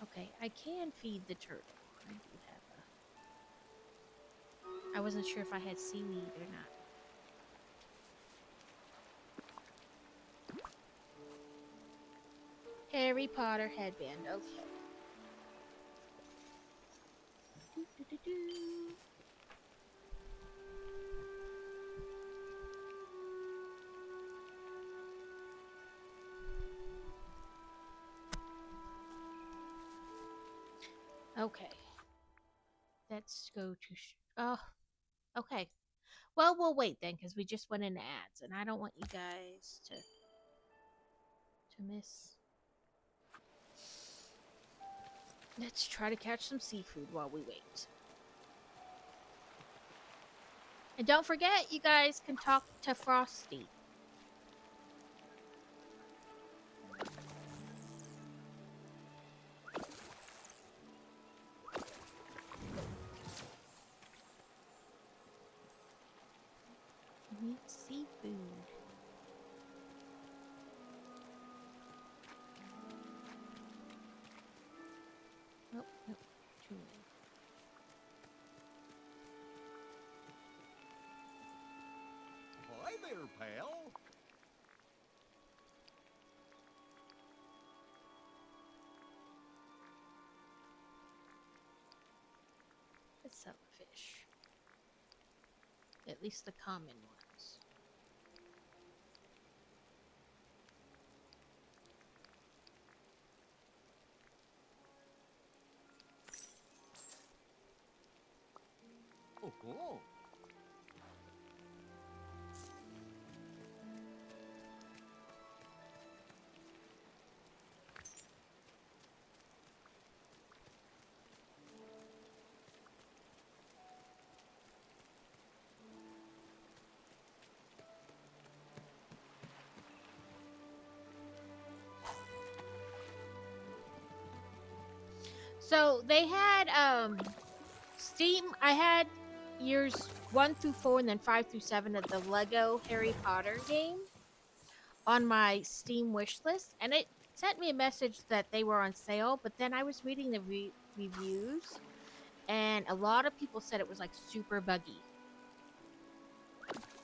S1: Okay, I can feed the turtle. I do have a... I wasn't sure if I had seaweed or not. Harry Potter headband, okay. Do-do-do-do. Okay. Let's go to... oh, okay. Well, we'll wait then, because we just went into ads, and I don't want you guys to miss. Let's try to catch some seafood while we wait. And don't forget, you guys can talk to Frosty. Meat seafood. Nope, nope, too many.
S4: Hi there, pal.
S1: Let's sell the fish. At least the common ones.
S4: Oh, cool.
S1: So they had Steam. I had years 1 through 4 and then 5 through 7 of the Lego Harry Potter game on my Steam wish list, and it sent me a message that they were on sale. But then I was reading the reviews, and a lot of people said it was like super buggy.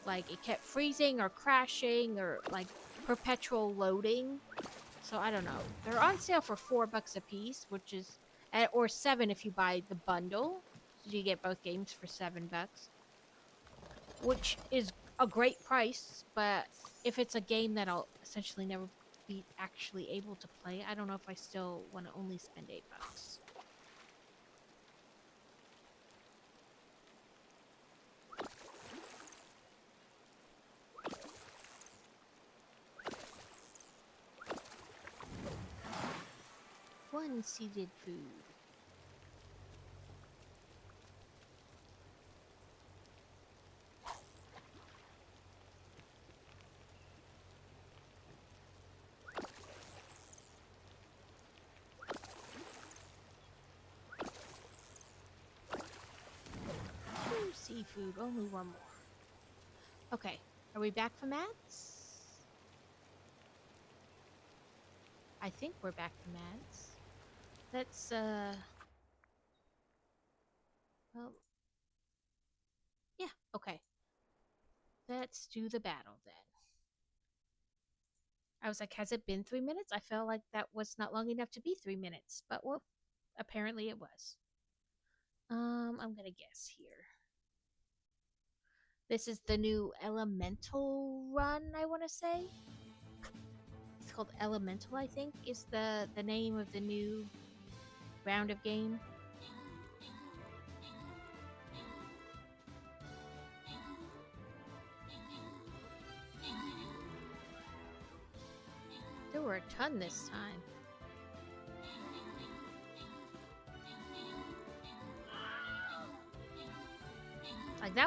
S1: Like it kept freezing or crashing or like perpetual loading. So I don't know. They're on sale for $4 a piece, which is or $7 if you buy the bundle. So you get both games for $7, which is a great price. But if it's a game that I'll essentially never be actually able to play, I don't know if I still want to only spend $8. One seeded food. Two seafood, only one more. Okay, are we back from ads? I think we're back from ads. Let's, well, yeah, okay. Let's do the battle then. I was like, has it been 3 minutes? I felt like that was not long enough to be 3 minutes, but well, apparently it was. I'm gonna guess here. This is the new Elemental run, I want to say. It's called Elemental, I think, is the name of the new round of game. There were a ton this time.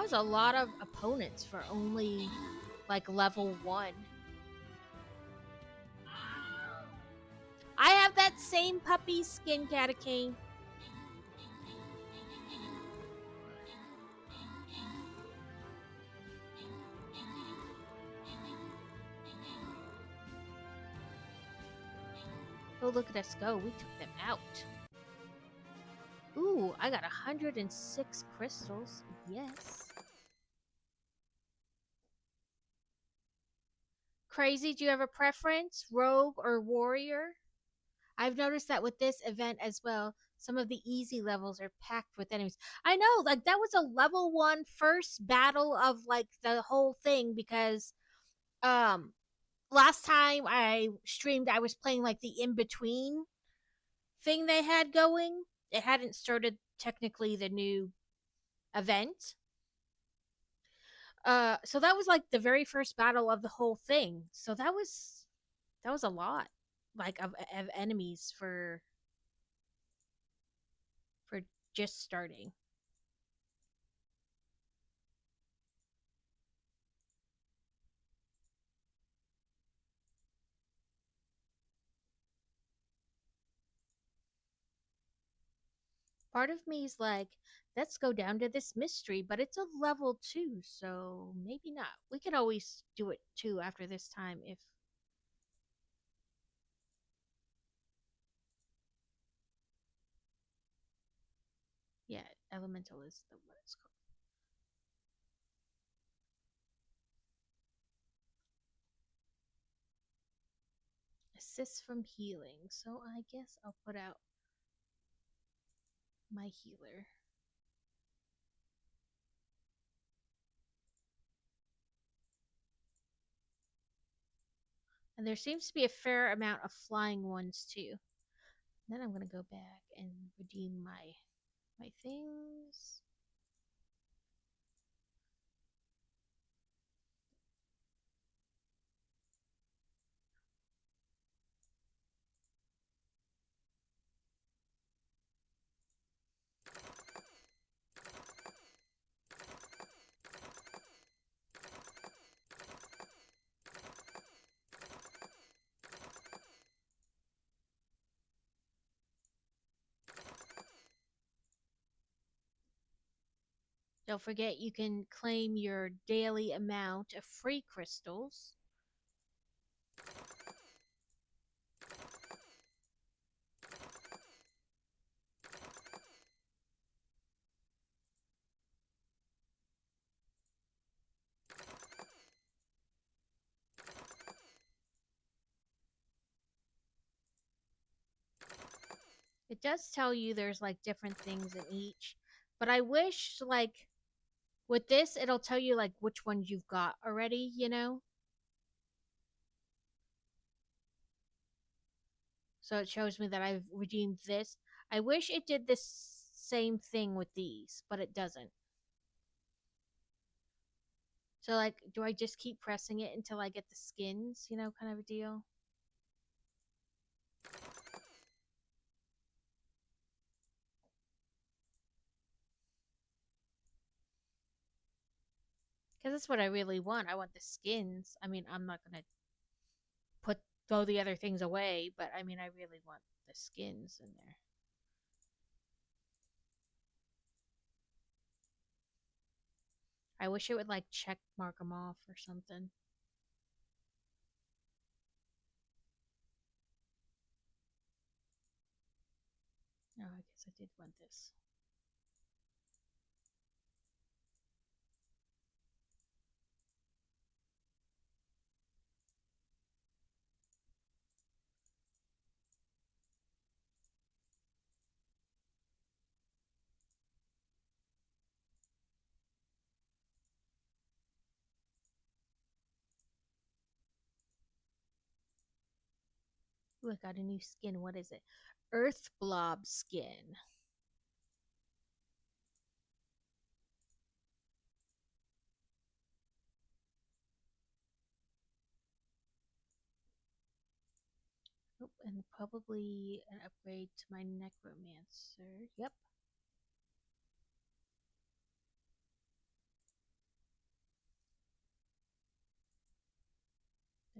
S1: was a lot of opponents for only like level 1. I have that same puppy skin, Catacane. Oh, look at us go. We took them out. Ooh, I got 106 crystals. Yes. Crazy, do you have a preference? Rogue or warrior? I've noticed that with this event as well, some of the easy levels are packed with enemies. I know, like that was a level 1 first battle of like the whole thing because um last time I streamed I was playing like the in between thing they had going. It hadn't started technically the new event. So that was like the very first battle of the whole thing. So that was a lot like of enemies for just starting. Part of me is like, let's go down to this mystery, but it's a level 2, so maybe not. We can always do it too after this time if. Yeah, elemental is the what it's called. Assist from healing, so I guess I'll put out my healer. And there seems to be a fair amount of flying ones too. Then I'm gonna go back and redeem my things. Don't forget you can claim your daily amount of free crystals. It does tell you there's like different things in each, but I wish like with this it'll tell you like which ones you've got already, you know? So it shows me that I've redeemed this. I wish it did this same thing with these, but it doesn't. So like do I just keep pressing it until I get the skins, you know, kind of a deal? Because that's what I really want. I want the skins. I mean, I'm not gonna put throw the other things away, but I mean, I really want the skins in there. I wish it would like check mark them off or something. Oh, I guess I did want this. Ooh, I got a new skin. What is it? Earth Blob skin. Oh, and probably an upgrade to my Necromancer. Yep.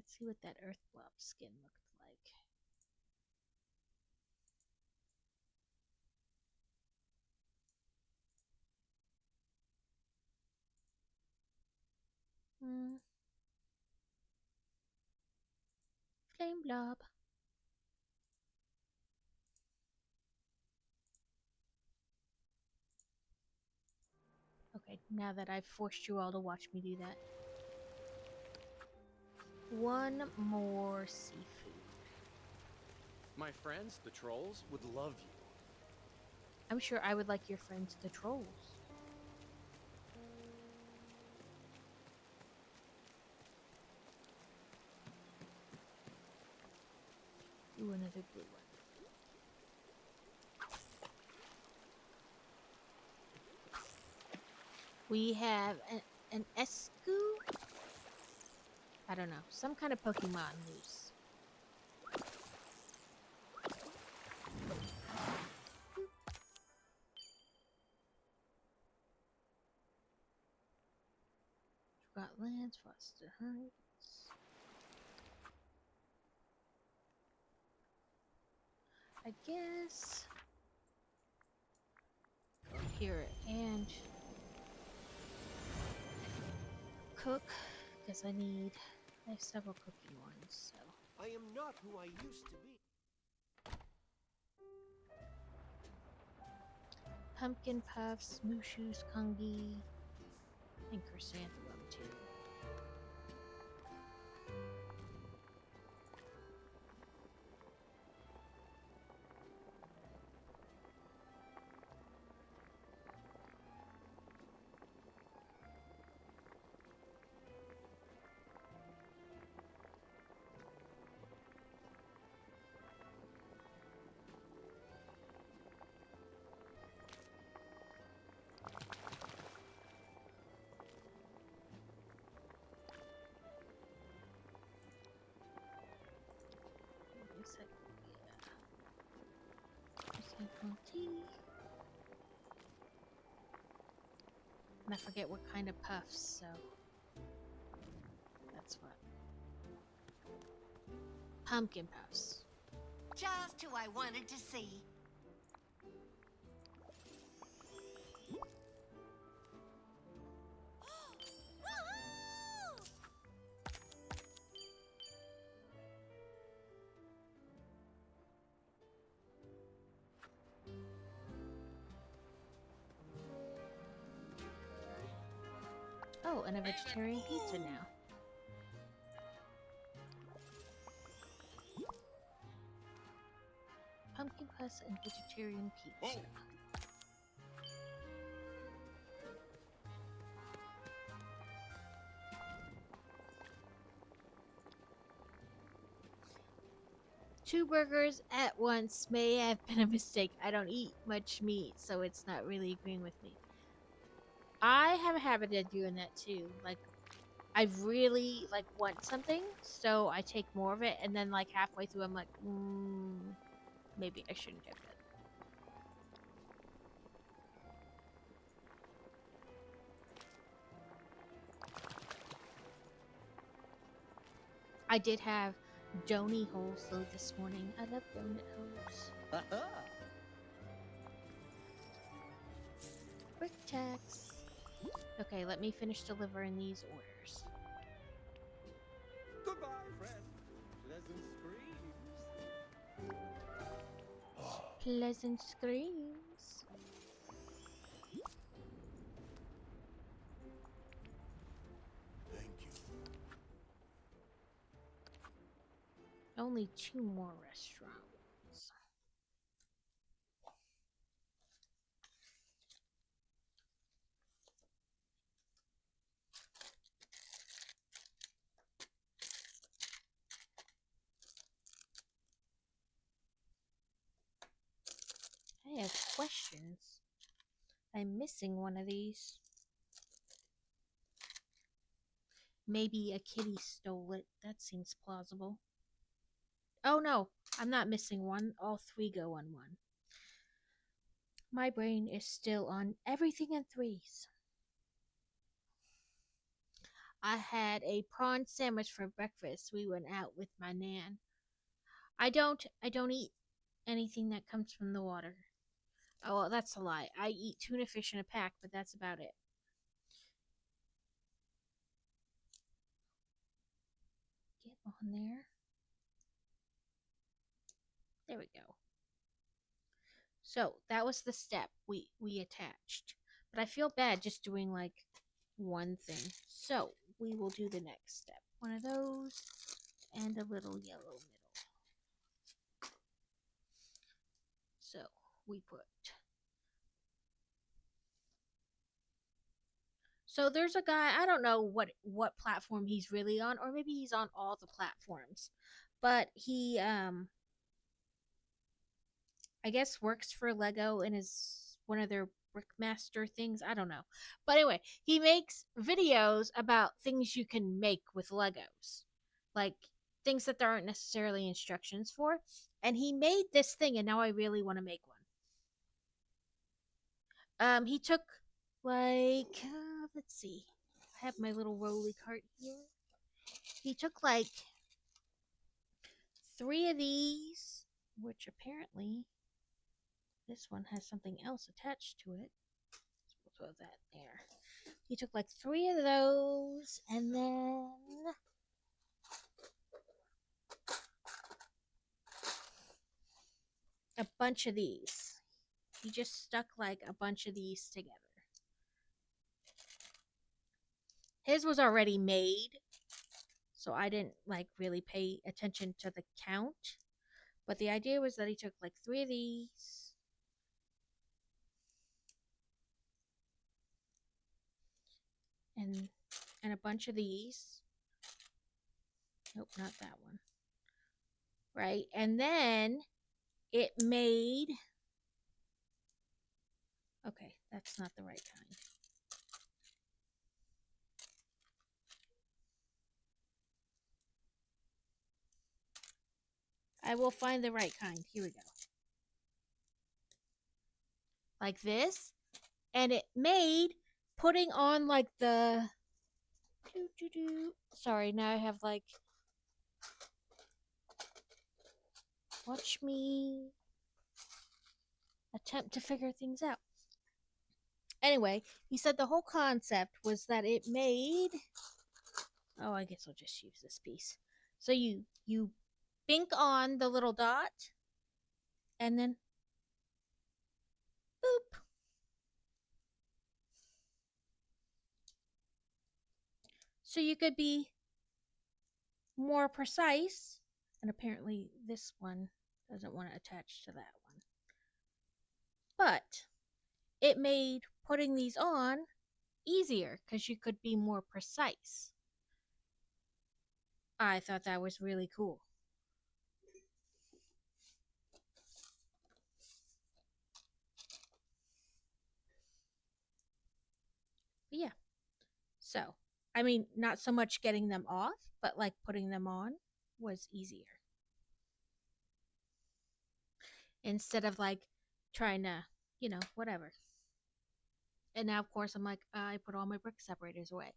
S1: Let's see what that earth blob skin looked like. Flame blob. Okay, now that I've forced you all to watch me do that. One more seafood.
S5: My friends, the trolls, would love you.
S1: I'm sure I would like your friends, the trolls. Ooh, another blue one. We have an Escu? I don't know. Some kind of Pokemon loose. Forgot lands, foster hunts. I guess here and cook because I have several cooking ones. So
S3: I am not who I used to be.
S1: pumpkin puffs, mooshoos, kongi, and chrysanthemum too. Tea. And I forget what kind of puffs, so that's what. Pumpkin puffs.
S6: Just who I wanted to see.
S1: Oh, and a vegetarian pizza now. Pumpkin puffs and vegetarian pizza. Two burgers at once may have been a mistake. I don't eat much meat, so it's not really agreeing with me. I have a habit of doing that too. Like, I really want something, so I take more of it, and then halfway through, I'm like, maybe I shouldn't have that. I did have donut holes though this morning. I love donut holes. Quick tax. Okay, let me finish delivering these orders.
S4: Goodbye, friend. Pleasant screams.
S1: Pleasant screams.
S4: Thank you.
S1: Only 2 more restaurants. I have questions. I'm missing one of these. Maybe a kitty stole it. That seems plausible. Oh no, I'm not missing one. All 3 go on 1. My brain is still on everything in 3s. I had a prawn sandwich for breakfast. We went out with my nan. I don't eat anything that comes from the water. Oh, well, that's a lie. I eat tuna fish in a pack, but that's about it. Get on there. There we go. So that was the step we attached. But I feel bad just doing like one thing. So we will do the next step. One of those and a little yellow middle. So we put. So there's a guy, I don't know what platform he's really on, or maybe he's on all the platforms. But he I guess works for Lego and is one of their Brickmaster things. I don't know. But anyway, he makes videos about things you can make with Legos. Like things that there aren't necessarily instructions for. And he made this thing and now I really want to make one. He took like let's see. I have my little rolly cart here. He took like 3 of these, which apparently this one has something else attached to it. So we'll throw that there. He took like 3 of those and then a bunch of these. He just stuck like a bunch of these together. His was already made, so I didn't like really pay attention to the count. But the idea was that he took like 3 of these. And a bunch of these. Nope, not that one. Right? And then it made. Okay, that's not the right kind. I will find the right kind. Here we go. Like this. And it made putting on like the. Sorry, now I have like. Watch me attempt to figure things out. Anyway, he said the whole concept was that it made. Oh, I guess I'll just use this piece. So you bink on the little dot, and then boop. So you could be more precise. And apparently this one doesn't want to attach to that one. But it made putting these on easier because you could be more precise. I thought that was really cool. But yeah. So, I mean, not so much getting them off, but like putting them on was easier. Instead of like trying to, whatever. And now, of course, I'm like, I put all my brick separators away.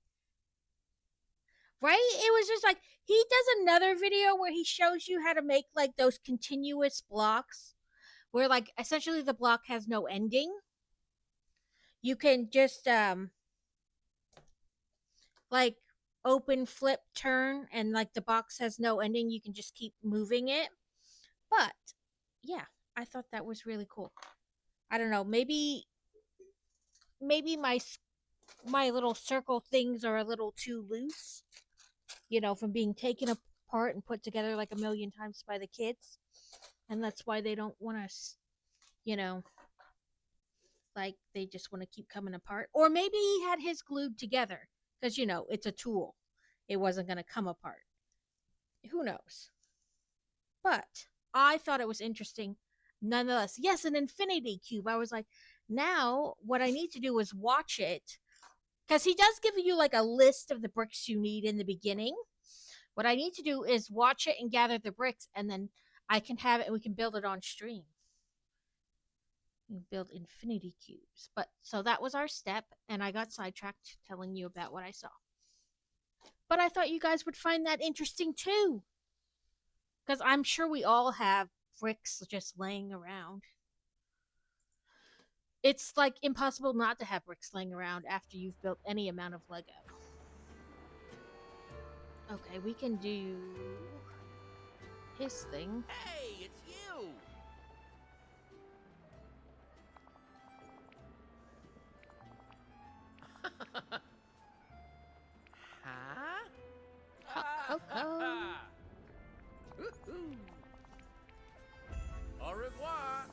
S1: Right? It was just like, he does another video where he shows you how to make like those continuous blocks where like essentially the block has no ending. You can just, like open, flip, turn, and like the box has no ending. You can just keep moving it. But yeah, I thought that was really cool. I don't know, maybe my little circle things are a little too loose, from being taken apart and put together like a million times by the kids, and that's why they don't want to, like they just want to keep coming apart. Or maybe he had his glued together because it's a tool. It wasn't going to come apart. Who knows? But I thought it was interesting nonetheless. Yes, an infinity cube. I was like, now what I need to do is watch it because he does give you like a list of the bricks you need in the beginning. What I need to do is watch it and gather the bricks, and then I can have it and we can build it on stream. We build infinity cubes. But so that was our step, and I got sidetracked telling you about what I saw. But I thought you guys would find that interesting too. Because I'm sure we all have bricks just laying around. It's like impossible not to have bricks laying around after you've built any amount of Lego. Okay, we can do his thing.
S5: Hey, it's you! Huh?
S1: Hot cocoa.
S5: Woohoo! Au revoir!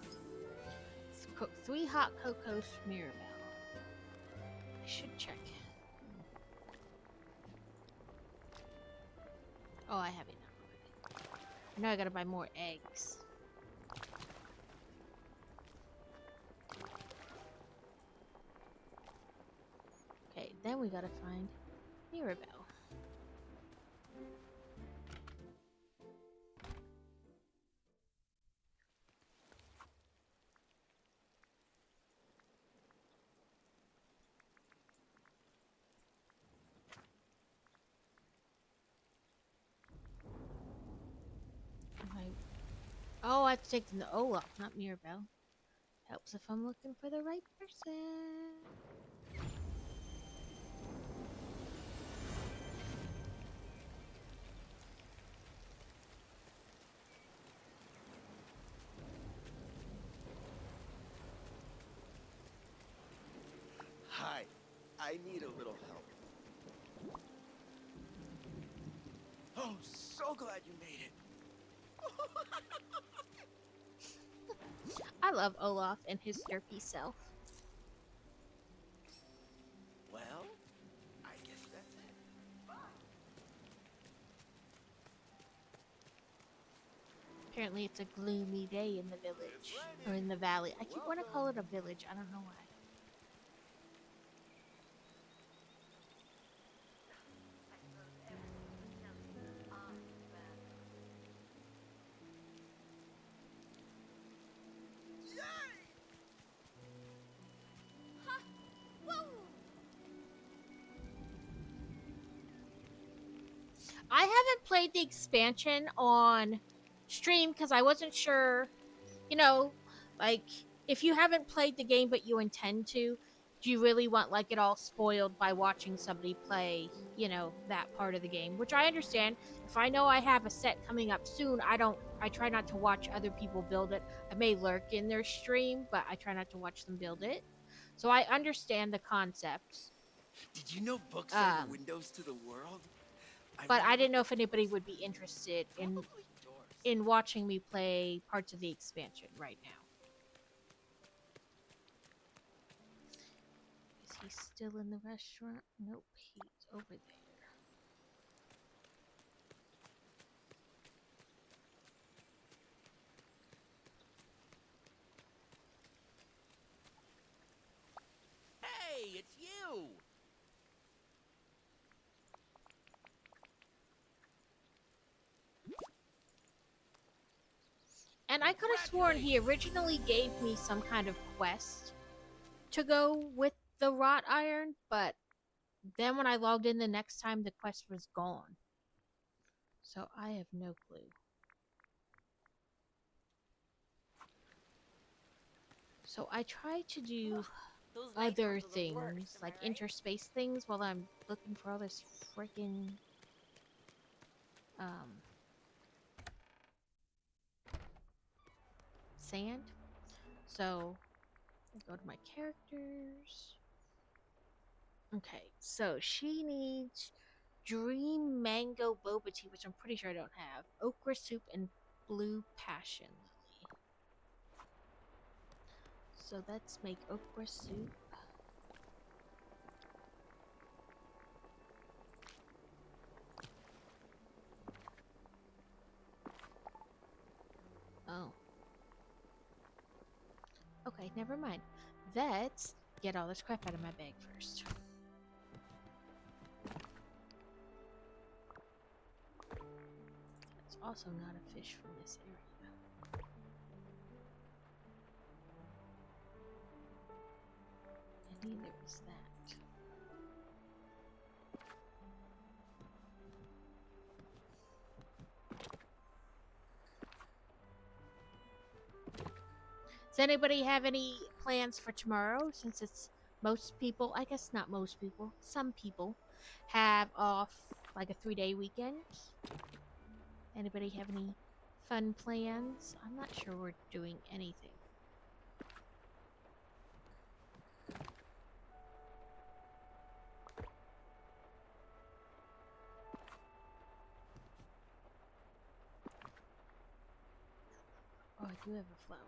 S1: Let's cook 3 hot cocoa Mirabelle. I should check. Oh, I have enough already. Now I gotta buy more eggs. Okay, then we gotta find Mirabelle. Oh, I have to take them to Olaf, not Mirabelle. Helps if I'm looking for the right person.
S3: Hi, I need a little help. Oh, so glad you made it.
S1: I love Olaf and his derpy self.
S3: Well, I guess that's it.
S1: Apparently it's a gloomy day in the village. Or in the valley. I keep wanting to call it a village. I don't know why. I haven't played the expansion on stream because I wasn't sure, you know, like if you haven't played the game but you intend to, do you really want like it all spoiled by watching somebody play, that part of the game? Which I understand. If I know I have a set coming up soon, I try not to watch other people build it. I may lurk in their stream, but I try not to watch them build it. So I understand the concepts.
S3: Did you know books are
S1: Um,
S3: the windows to the world?
S1: but I
S3: read
S1: didn't know
S3: about
S1: if anybody would be interested in
S3: probably doors.
S1: in watching me play parts of the expansion right now. Is he still in the restaurant? Nope, he's over there.
S5: Hey, it's you!
S1: And I could have sworn he originally gave me some kind of quest to go with the wrought iron, but then when I logged in the next time, the quest was gone. So I have no clue. So I try to do other things, like interspace things, while I'm looking for all this freaking sand. So I go to my characters. Okay, so she needs Dream Mango Boba Tea, which I'm pretty sure I don't have. Okra soup and blue passion lily. So let's make okra soup. Oh. Okay, never mind. Let's get all this crap out of my bag first. It's also not a fish from this area. And neither is that. Does anybody have any plans for tomorrow? Since it's most people, I guess not most people, some people have off like a 3-day weekend. Anybody have any fun plans? I'm not sure we're doing anything. Oh, I do have a flower.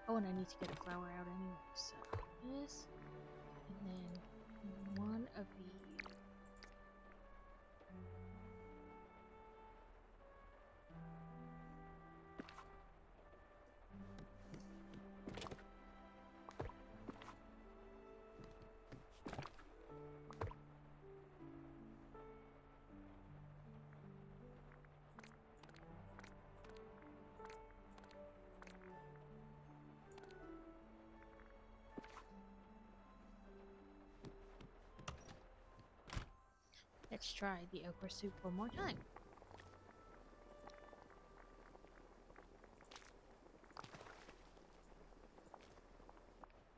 S1: Oh, and I need to get a flower out anyway, so this, and then one of these. Let's try the okra soup one more time.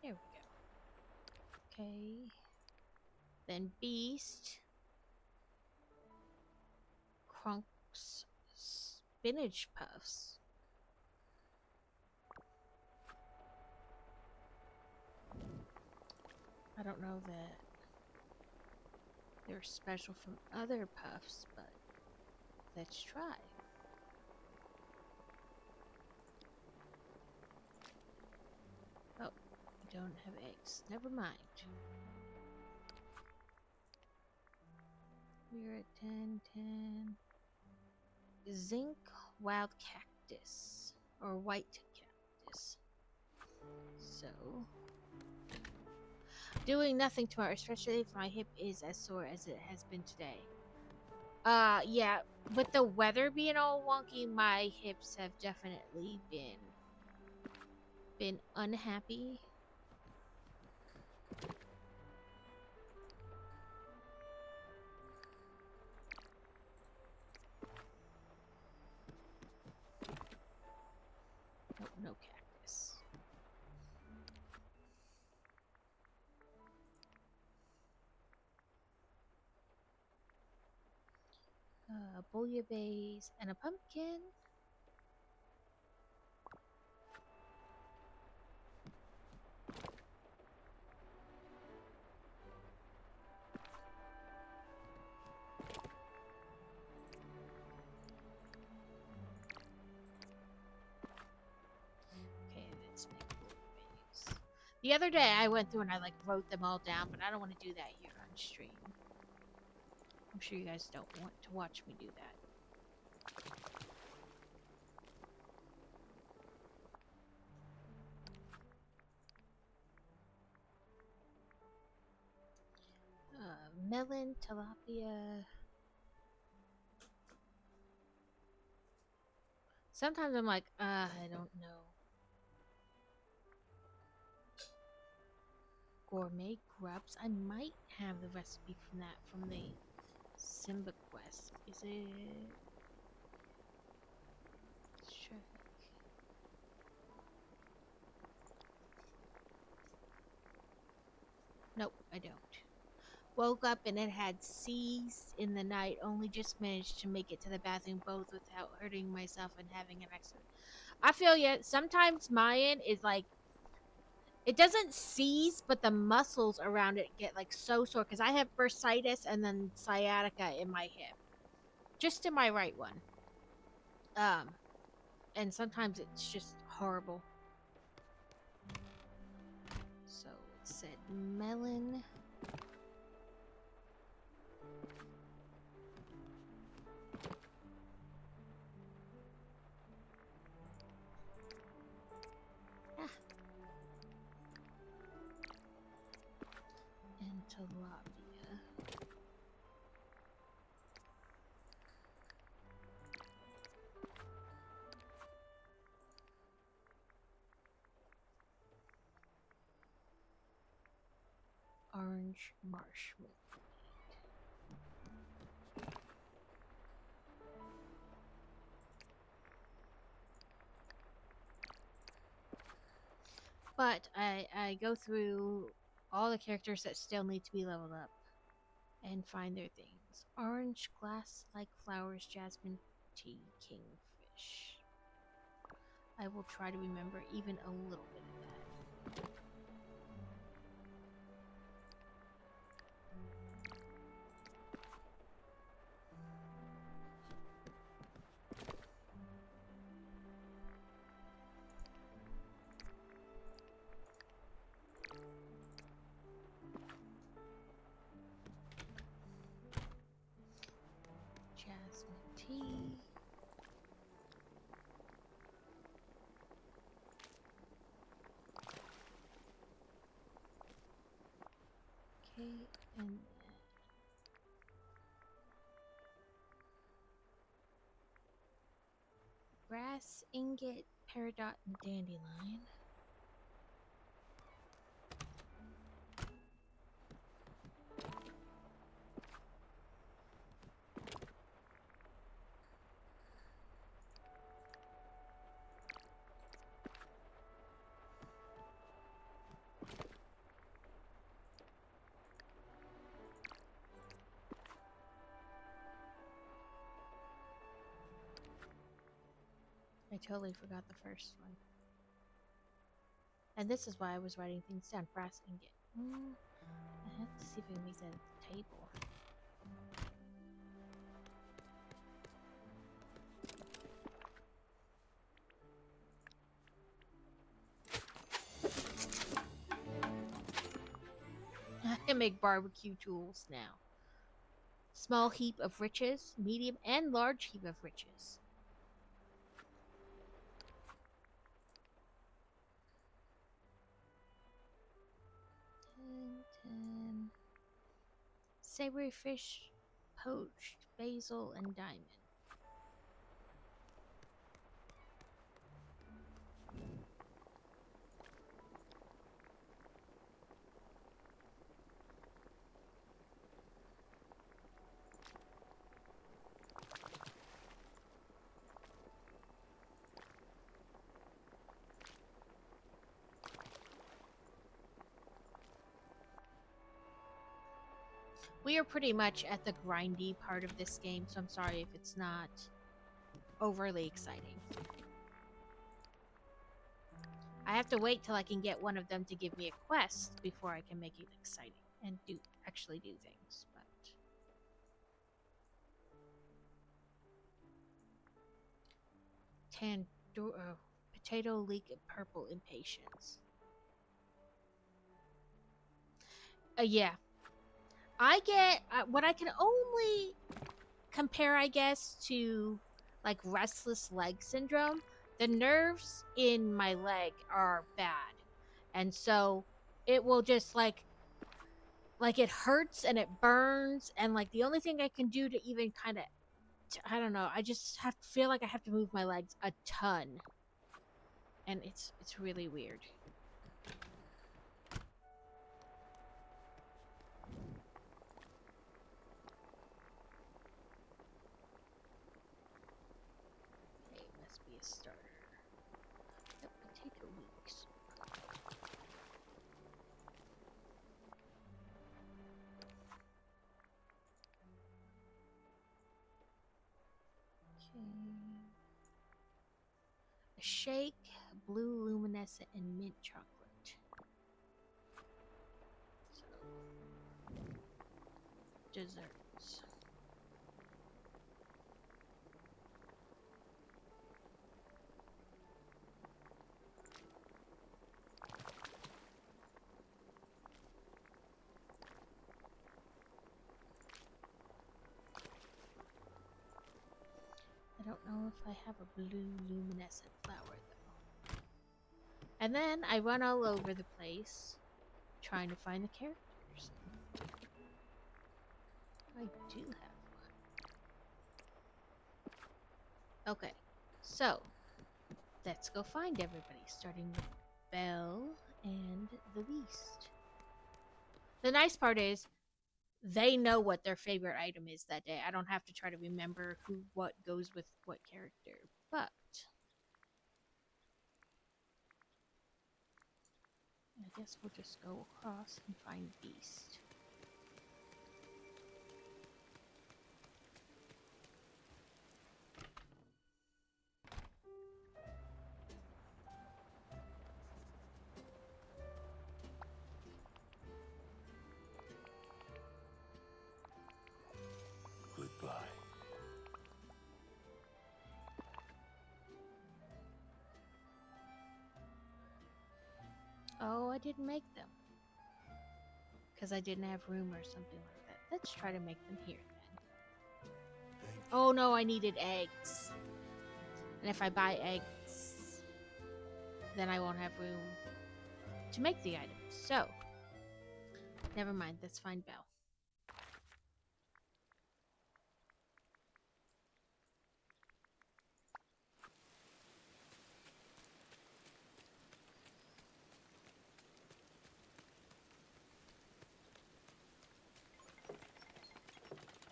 S1: There we go. Okay. Then Beast. Crunk's spinach puffs. I don't know that they're special from other puffs, but let's try. Oh, we don't have eggs. Never mind. We're at 10. Zinc wild cactus. Or white cactus. So, doing nothing tomorrow, especially if my hip is as sore as it has been today. Yeah, with the weather being all wonky, my hips have definitely been unhappy. Oh, no cactus. Bouillabaisse and a pumpkin. Okay, let's make bouillabaisse. The other day I went through and I like wrote them all down, but I don't want to do that here on stream. I'm sure you guys don't want to watch me do that. Melon, tilapia. Sometimes I'm like, I don't know. Gourmet grubs. I might have the recipe from that from the Simba quest. Is it? Let's check. Nope, I don't. Woke up and it had ceased in the night. Only just managed to make it to the bathroom both without hurting myself and having an accident. I feel ya. Sometimes mine is like, it doesn't seize, but the muscles around it get like so sore because I have bursitis and then sciatica in my hip, just in my right one. And sometimes it's just horrible. So it said melon. And tilapia. Orange marshmallow. But I go through all the characters that still need to be leveled up and find their things. Orange glass like flowers, jasmine tea, kingfish. I will try to remember even a little bit of that. Jasmine tea. Okay, and then brass ingot, peridot, and dandelion. I totally forgot the first one. And this is why I was writing things down. Brass ingot. I have to see if I can make that at the table. I can make barbecue tools now. Small heap of riches, medium and large heap of riches. Ten. Savory fish, poached, basil, and diamond. We are pretty much at the grindy part of this game, so I'm sorry if it's not overly exciting. I have to wait till I can get one of them to give me a quest before I can make it exciting and actually do things. But potato leek and purple impatience. Yeah. I get what I can only compare, I guess, to like restless leg syndrome. The nerves in my leg are bad, and so it will just like it hurts and it burns, and like the only thing I can do to even kind of, I don't know, I just have to feel like I have to move my legs a ton, and it's really weird. Be a starter. Yep, potato leeks. Okay. A shake, blue luminescent, and mint chocolate. So, desserts. I don't know if I have a blue luminescent flower though. And then I run all over the place trying to find the characters. I do have one. Okay, so let's go find everybody, starting with Belle and the Beast. The nice part is they know what their favorite item is that day. I don't have to try to remember what goes with what character. But I guess we'll just go across and find Beast.
S4: Goodbye.
S1: Oh, I didn't make them. Because I didn't have room or something like that. Let's try to make them here then.
S4: Thank you.
S1: Oh no, I needed eggs. And if I buy eggs, then I won't have room to make the items. So, never mind. Let's find Belle.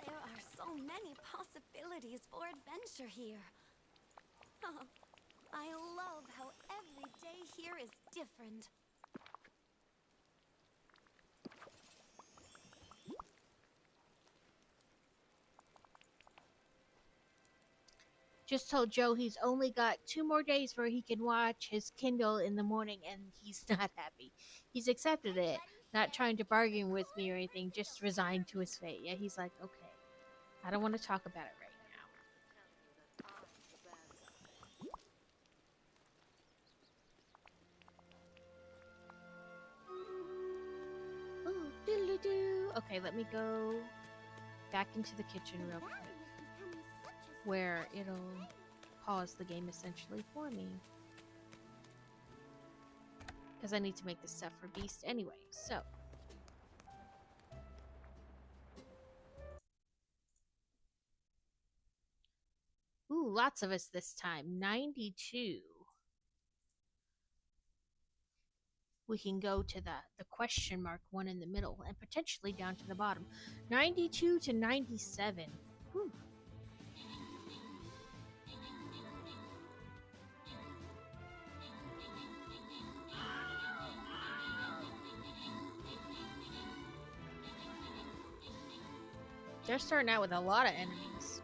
S2: There are so many possibilities for adventure here. Oh, I love how every day here is different.
S1: Just told Joe he's only got 2 more days where he can watch his Kindle in the morning, and he's not happy. He's accepted it, not trying to bargain with me or anything, just resigned to his fate. Yeah, he's like, okay, I don't want to talk about it right now. Ooh, doodle-doo. Okay, let me go back into the kitchen real quick, where it'll pause the game essentially for me. Because I need to make this stuff for Beast anyway, so. Ooh, lots of us this time. 92. We can go to the question mark one in the middle and potentially down to the bottom. 92 to 97. Whew. They're starting out with a lot of enemies.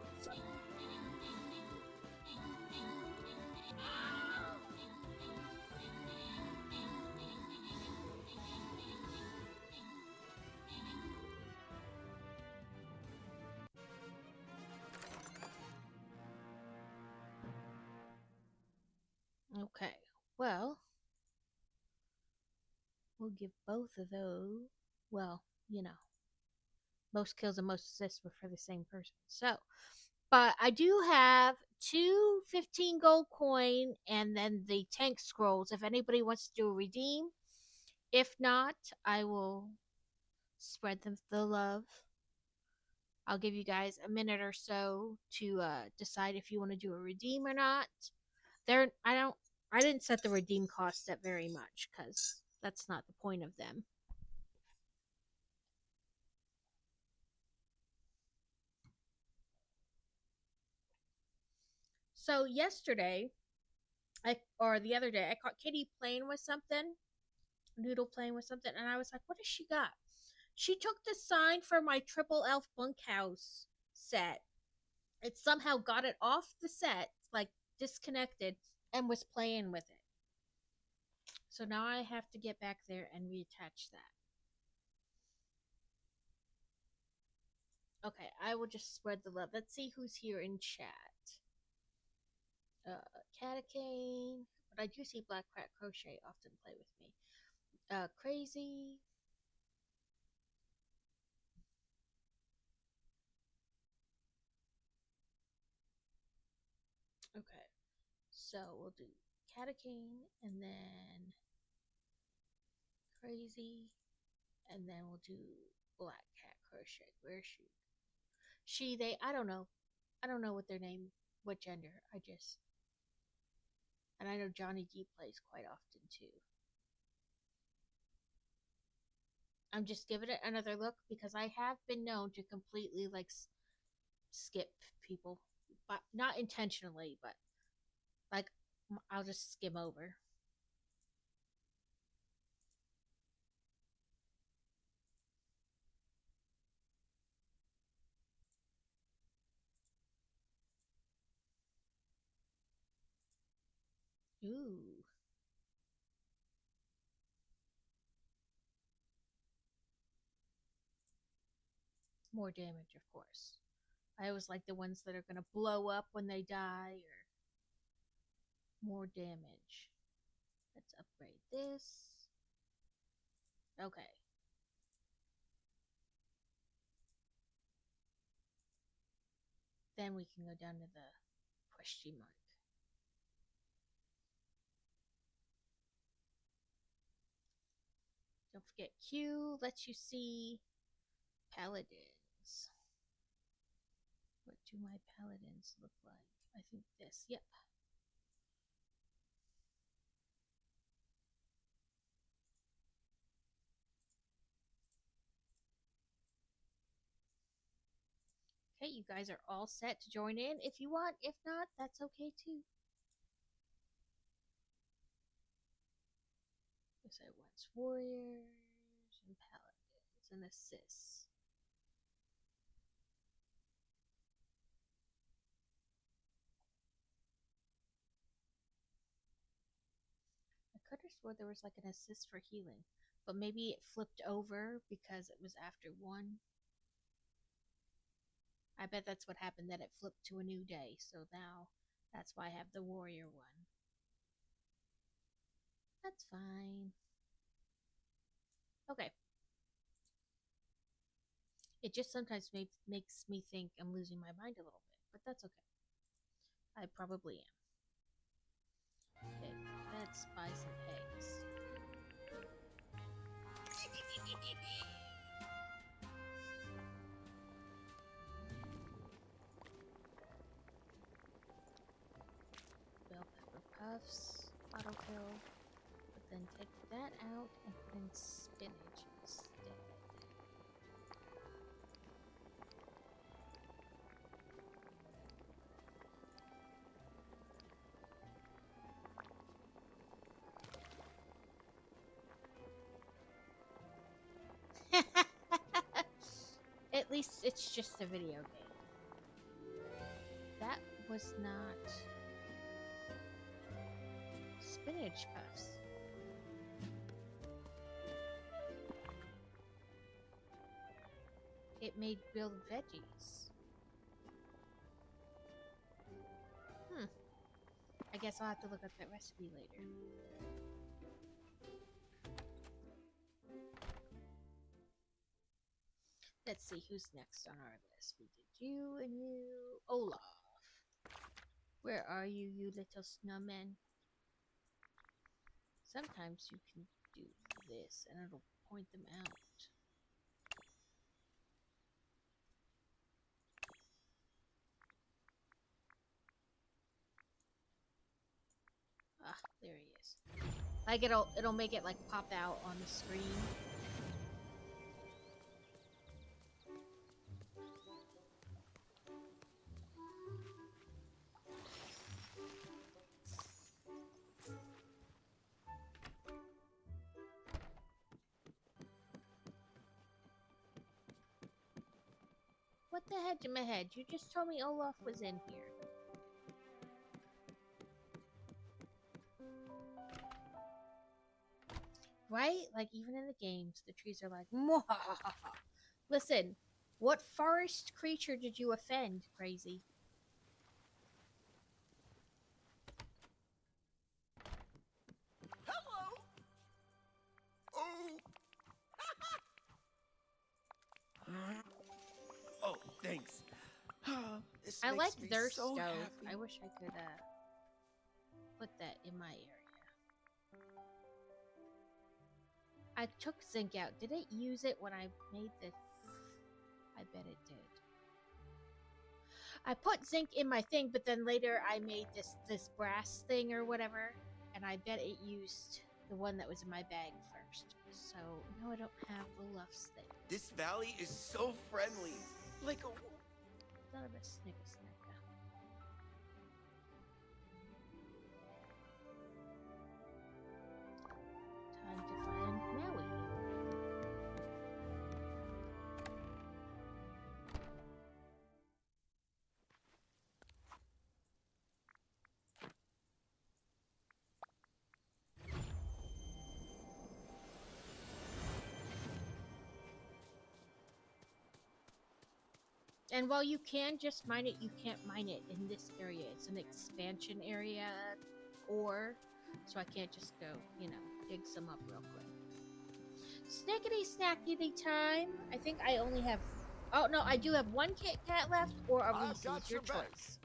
S1: Okay, well, we'll give both of those. Well, you know, most kills and most assists were for the same person. So, but I do have 2 15 gold coin and then the tank scrolls if anybody wants to do a redeem. If not, I will spread the love. I'll give you guys a minute or so to decide if you want to do a redeem or not. I didn't set the redeem cost at very much because that's not the point of them. So yesterday, or the other day, I caught Kitty playing with something, Noodle playing with something, and I was like, "What has she got?" She took the sign for my triple elf bunkhouse set. It somehow got it off the set, like disconnected, and was playing with it. So now I have to get back there and reattach that. Okay, I will just spread the love. Let's see who's here in chat. Catacane. But I do see Black Crack Crochet often play with me. Crazy. Okay, so we'll do Catacane and then Crazy, and then we'll do Black Cat Crochet. Where's she? She, they, I don't know. I don't know what their name, what gender. And I know Johnny D plays quite often too. I'm just giving it another look because I have been known to completely like skip people, but not intentionally, but like I'll just skim over. Ooh. More damage, of course. I always like the ones that are going to blow up when they die, or more damage. Let's upgrade this. Okay. Then we can go down to the question mark. Don't forget Q lets you see paladins. What do my paladins look like? I think this. Yep. Okay, you guys are all set to join in if you want. If not, that's okay too. Guess I want warriors and paladins and assists. I could have swore there was like an assist for healing, but maybe it flipped over because it was after one. I bet that's what happened, that it flipped to a new day, so now that's why I have the warrior one. That's fine. Okay. It just sometimes makes me think I'm losing my mind a little bit, but that's okay. I probably am. Okay, let's buy some eggs. Bell pepper puffs, autofill, but then take that out and put in spinach instead. At least it's just a video game. That was not spinach puffs. It made grilled veggies. I guess I'll have to look up that recipe later. Let's see who's next on our list. We did you and you. Olaf. Where are you, you little snowman? Sometimes you can do this and it'll point them out. Ah, there he is. Like it'll make it like pop out on the screen. What the heck in my head? You just told me Olaf was in here. Right? Like, even in the games, the trees are like, Mwahaha. Listen, what forest creature did you offend, crazy?
S3: Hello. Oh. Oh, thanks. This
S1: I
S3: makes
S1: like
S3: me
S1: their
S3: so
S1: stove.
S3: happy.
S1: I wish I could, put that in my area. I took zinc out. Did it use it when I made the... I bet it did. I put zinc in my thing, but then later I made this brass thing or whatever, and I bet it used the one that was in my bag first. So, no, I don't have Olaf's thing.
S3: This valley is so friendly. Like a...
S1: Son of a snicker. Time to find Maui. And while you can just mine it, you can't mine it in this area. It's an expansion area ore, so I can't just go, dig some up real quick. Snickety snackety time. I think I only have. Oh no, I do have one Kit Kat left, or a
S4: I've
S1: Reese's.
S4: got
S1: Your
S4: your back.
S1: choice.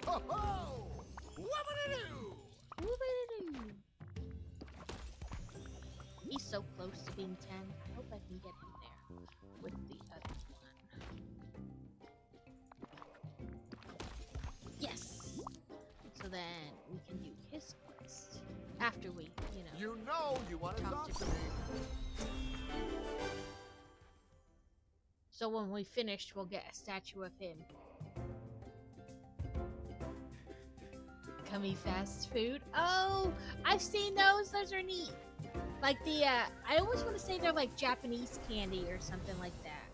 S4: Ho ho! Whoop-a-doo!
S1: Woo-ba-doo. He's so close to being 10. I hope I can get him there with the other one. Yes. So then we can do his quest after we,
S4: You know you want to
S1: Talk
S4: talk
S1: to
S4: to me.
S1: So when we finish, we'll get a statue of him. Gummy fast food. Oh, I've seen those. Those are neat. Like I always want to say they're like Japanese candy or something like that.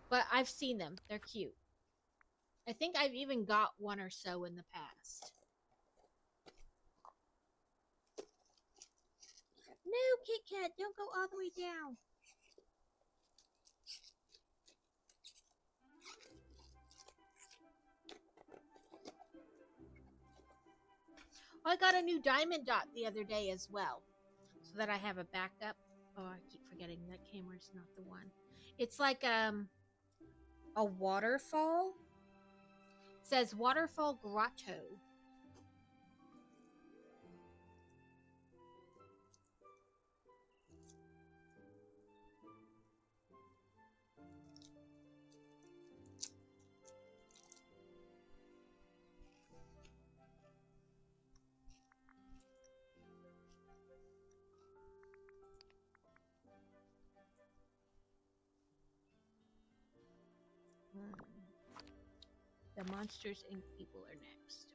S1: But I've seen them. They're cute. I think I've even got one or so in the past. No, Kit Kat, don't go all the way down. I got a new diamond dot the other day as well, so that I have a backup. Oh, I keep forgetting that camera's not the one. It's like a waterfall. It says Waterfall Grotto. The Monsters Inc. people are next.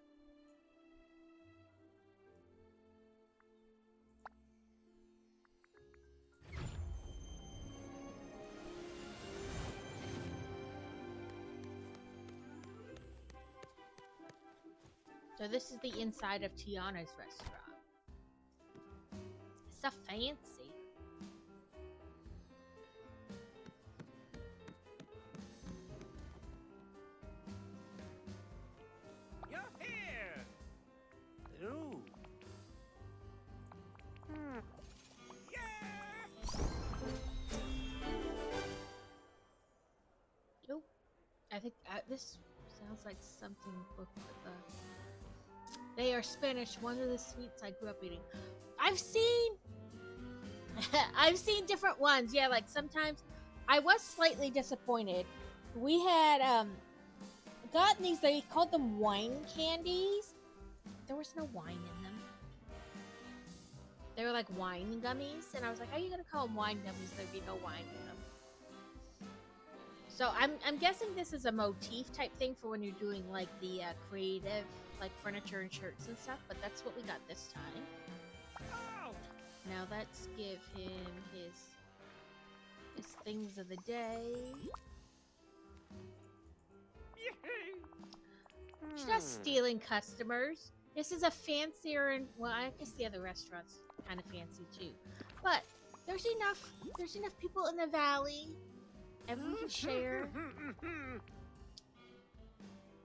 S1: So this is the inside of Tiana's restaurant. It's so fancy.
S5: You're here!
S3: Ooh.
S1: Nope. I think this sounds like something booked with the. They are Spanish. One of the sweets I grew up eating. I've seen. I've seen different ones. Yeah, like sometimes I was slightly disappointed. We had gotten these. They called them wine candies. There was no wine in them. They were like wine gummies, and I was like, "How are you gonna call them wine gummies? There'd be no wine in them." So I'm guessing this is a motif type thing for when you're doing like the creative, like furniture and shirts and stuff. But that's what we got this time. Now let's give him his things of the day. Just stealing customers. This is a fancier and well, I guess the other restaurant's kind of fancy too. But there's enough people in the valley. Everyone can share.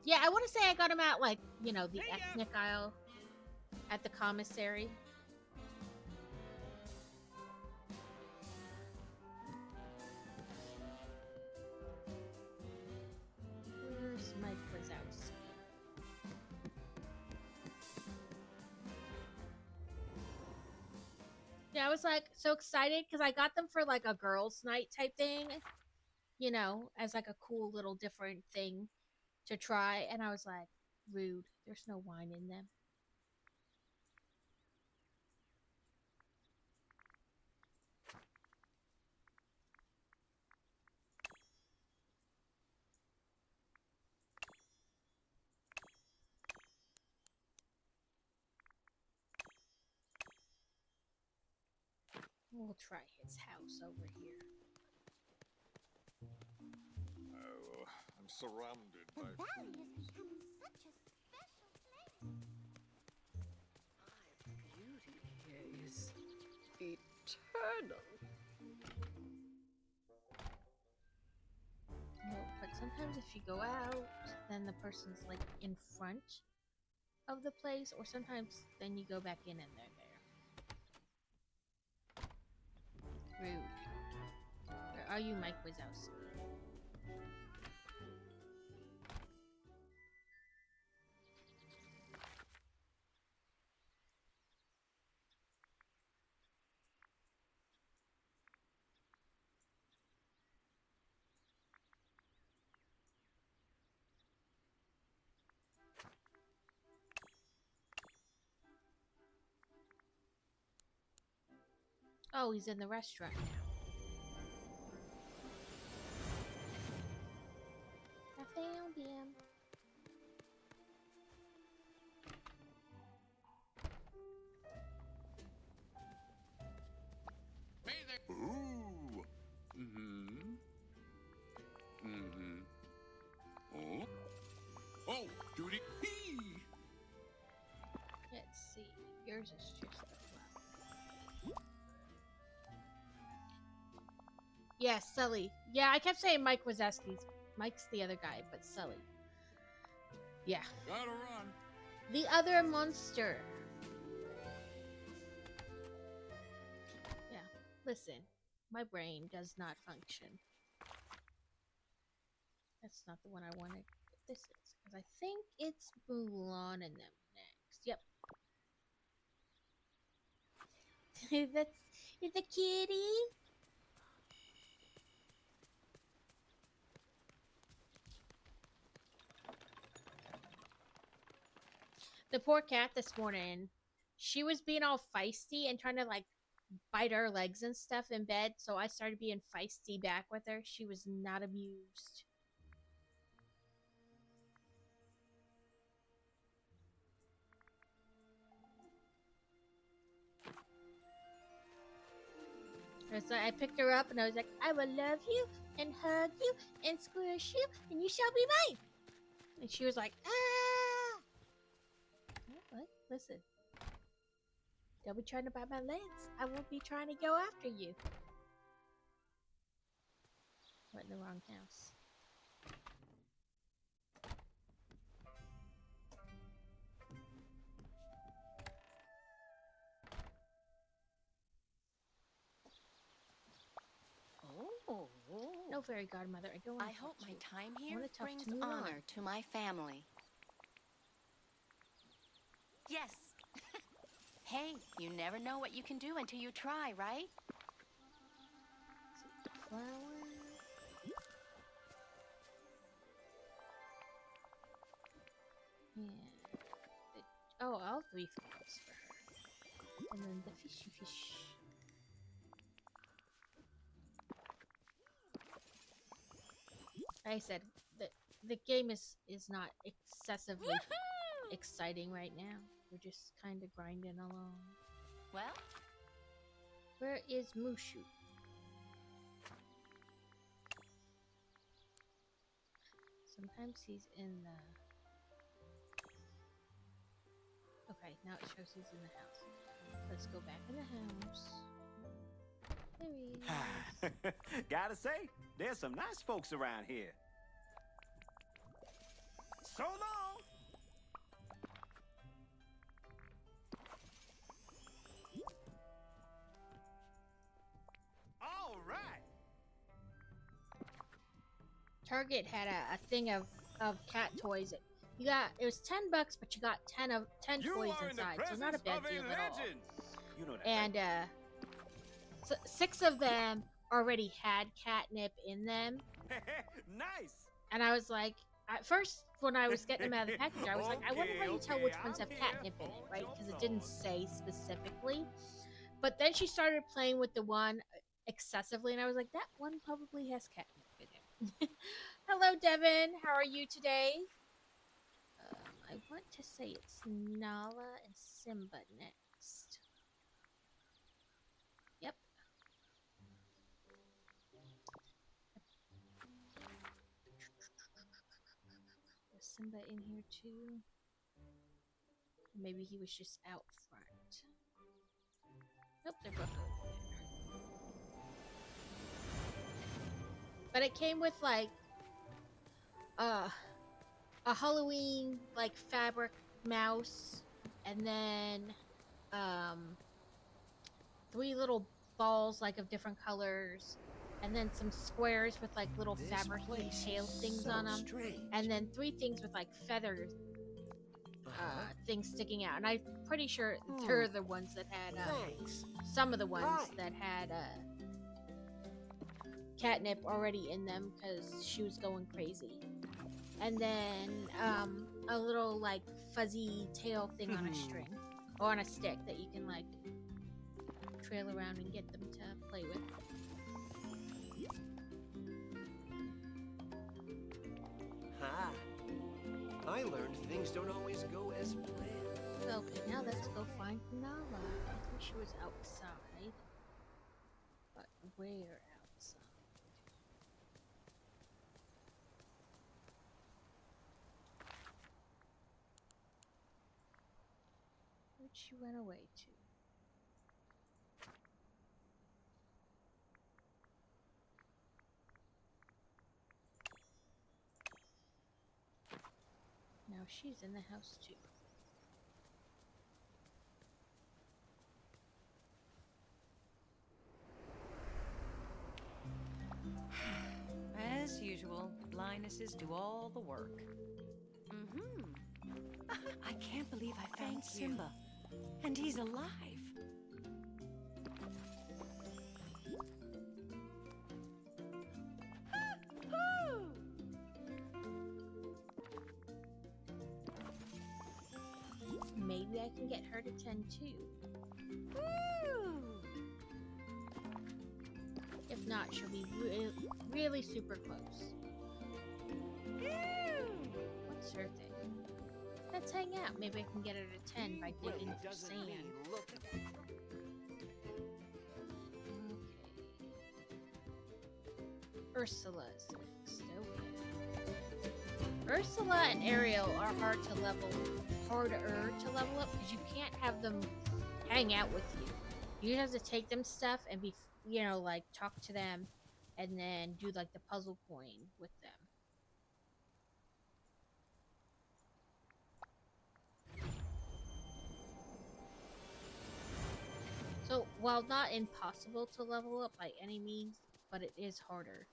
S1: Yeah, I want to say I got them at like, the ethnic aisle at the commissary. Where's Mike Wazowski? Yeah, I was like so excited because I got them for like a girls' night type thing, as like a cool little different thing to try. And I was like, rude. There's no wine in them. We'll try his house over here.
S4: Oh, I'm surrounded
S2: The
S4: by
S2: valley
S4: fools.
S2: has become such a special place.
S7: Beauty here is eternal.
S1: sometimes if you go out, then the person's like in front of the place, or sometimes then you go back in and they're there. Rude. Where are you, Mike Wazowski? Oh, he's in the restaurant now. I found him.
S5: Hey there.
S4: Ooh.
S5: Mm-hmm. Mm-hmm. Oh. Oh, Judy. Hee.
S1: Let's see. Yours is just the flower. Yeah, Sully. Yeah, I kept saying Mike Wazowski's. Mike's the other guy, but Sully. Yeah.
S5: Gotta run.
S1: The other monster. Yeah. Listen, my brain does not function. That's not the one I wanted. This is because I think it's Mulan and them next. Yep. That's it's a kitty. The poor cat this morning, she was being all feisty and trying to like bite her legs and stuff in bed, so I started being feisty back with her. She was not amused. So I picked her up and I was like, I will love you and hug you and squish you and you shall be mine. And she was like, ah. What? Listen. Don't be trying to bite my legs. I won't be trying to go after you. Went in the wrong house.
S2: Oh.
S1: No, fairy godmother. I don't want
S2: I
S1: to
S2: hope
S1: touch
S2: my
S1: you.
S2: time
S1: I
S2: here
S1: wanna talk
S2: brings
S1: to Mulan.
S2: honor to my family. Yes. Hey, you never know what you can do until you try, right?
S1: Flower. And oh, all 3 flowers for her. And then the fishy fish. Like I said, the game is not excessively exciting right now. We're just kind of grinding along.
S2: Well,
S1: Where is Mushu? Sometimes he's in the... Okay, now it shows he's in the house. Let's go back in the house. There he is.
S3: Gotta say, there's some nice folks around here. So long! All right!
S1: Target had a thing of cat toys. You got it was $10, but you got 10
S3: You
S1: toys
S3: are in the
S1: inside, so not a
S3: presence
S1: bad
S3: of a
S1: deal at all.
S3: legend. You know that,
S1: And
S3: right?
S1: so 6 of them already had catnip in them,
S3: Nice.
S1: and I was like, at first when I was getting them out of the package, I was like, I wonder how you tell which ones have catnip in it, right? Because it didn't say specifically. But then she started playing with the one excessively, and I was like, that one probably has catnip in it. Hello, Devin. How are you today? I want to say it's Nala and Simba next. Yep. Is Simba in here too? Maybe he was just out front. Nope, they're both over there. But it came with like uh a Halloween like fabric mouse, and then um 3 little balls like of different colors, and then some squares with like little
S7: This
S1: fabric
S7: place
S1: tail
S7: is
S1: things
S7: so
S1: on them,
S7: strange.
S1: and then 3 things with like feathers things sticking out. And I'm pretty sure they're the ones that had
S7: Thanks.
S1: some of the ones
S7: Hi.
S1: that had catnip already in them because she was going crazy. And then a little like fuzzy tail thing on a string or on a stick that you can like trail around and get them to play with.
S7: Ha. I learned things don't always go as planned.
S1: Okay, now let's go find Nala. I think she was outside. But where outside? Where'd she run away to? Now she's in the house too.
S8: As usual, Linuses do all the work. I can't believe I found Simba. And he's alive.
S1: Maybe I can get her to 10 too. If not, she'll be really super close. What's her thing? Let's hang out. Maybe I can get her to 10 by digging through
S7: Doesn't
S1: sand.
S7: mean look at
S1: Okay. Ursula is next. Okay. Ursula and Ariel are harder to level up because you can't have them hang out with you. You have to take them stuff and be, like talk to them, and then do like the puzzle coin with them. So, while not impossible to level up by any means, but it is harder.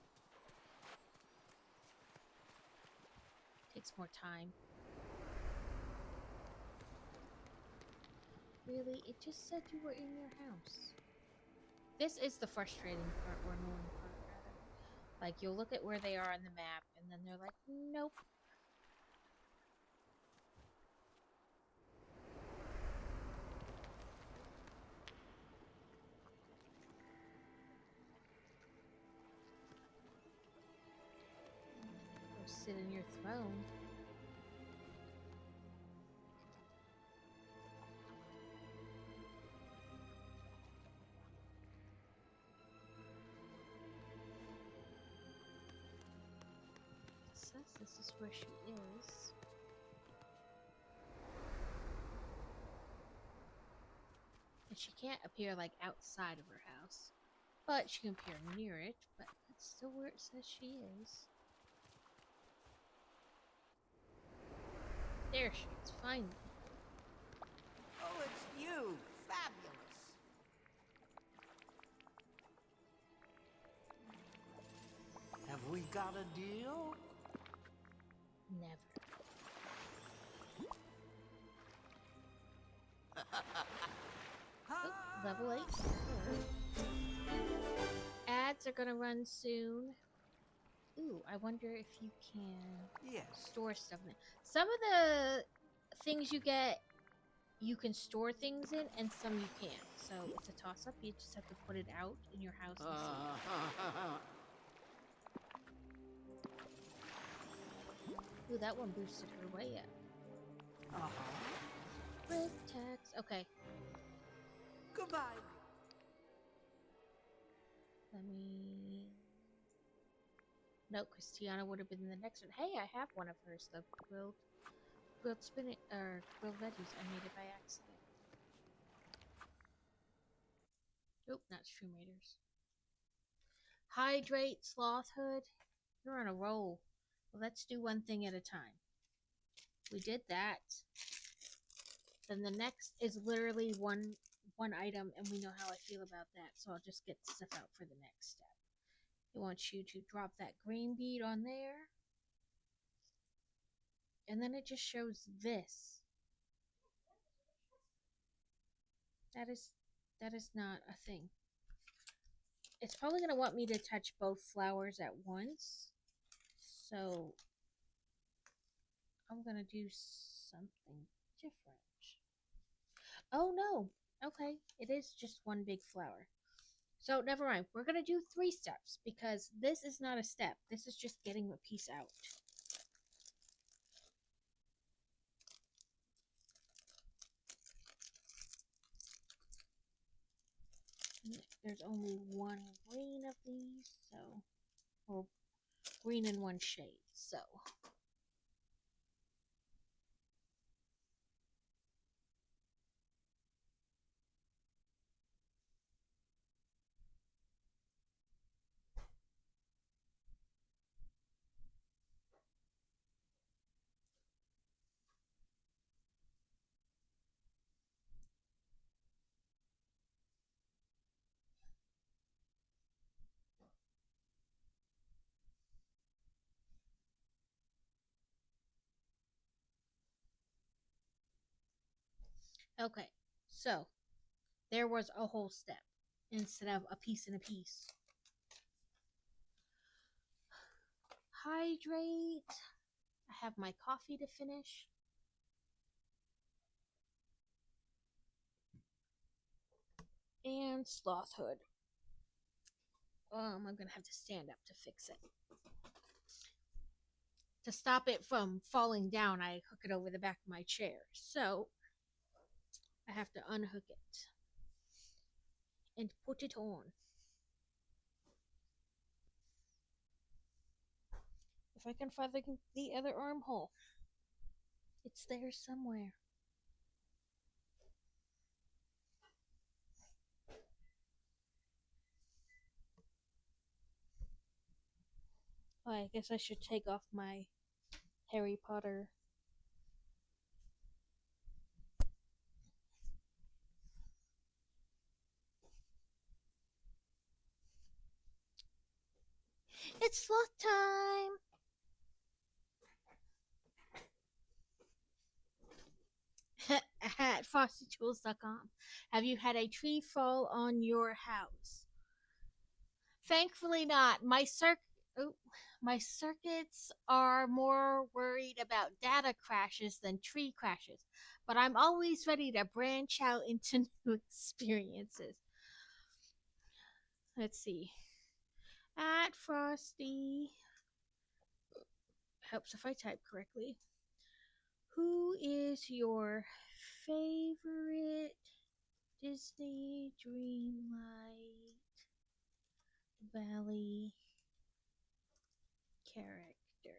S1: Takes more time. Really? It just said you were in your house. This is the frustrating part, or annoying part, rather. Like, you'll look at where they are on the map, and then they're like, nope. Go sit in your throne. It says this is where she is. And she can't appear like outside of her house. But she can appear near it, but that's still where it says she is. There she is, finally.
S6: Oh, it's you. Fabulous. Have we got a deal?
S1: Never. Oh, level 8. Ads are gonna run soon. Ooh, I wonder if you can
S6: Yes.
S1: store stuff in it. Some of the things you get, you can store things in, and some you can't. So it's a toss-up. You just have to put it out in your house and see. Ooh, that one boosted her way up. Red tax. Okay,
S6: Goodbye.
S1: let me... No, Christiana would have been the next one. Hey, I have one of hers, the grilled spinach, or grilled veggies. I made it by accident. Nope, not Stream Raiders. Hydrate, Sloth Hood. You're on a roll. Let's do one thing at a time. We did that. Then the next is literally one item, and we know how I feel about that, so I'll just get stuff out for the next step. It wants you to drop that green bead on there, and then it just shows this. That is not a thing. It's probably going to want me to touch both flowers at once, so I'm going to do something different. Oh no, okay, it is just one big flower. So never mind, we're going to do 3 steps, because this is not a step, this is just getting a piece out. There's only one green of these, so, or green in one shade, so. Okay, so there was a whole step instead of a piece and a piece. Hydrate. I have my coffee to finish. And sloth hood. I'm gonna have to stand up to fix it. To stop it from falling down, I hook it over the back of my chair. So I have to unhook it and put it on. If I can find the other armhole, it's there somewhere. Oh, I guess I should take off my Harry Potter. It's sloth time! At FrostyTools.com. Have you had a tree fall on your house? Thankfully not. My circuits are more worried about data crashes than tree crashes, but I'm always ready to branch out into new experiences. Let's see. At Frosty. Helps if I type correctly. Who is your favorite Disney Dreamlight Valley character?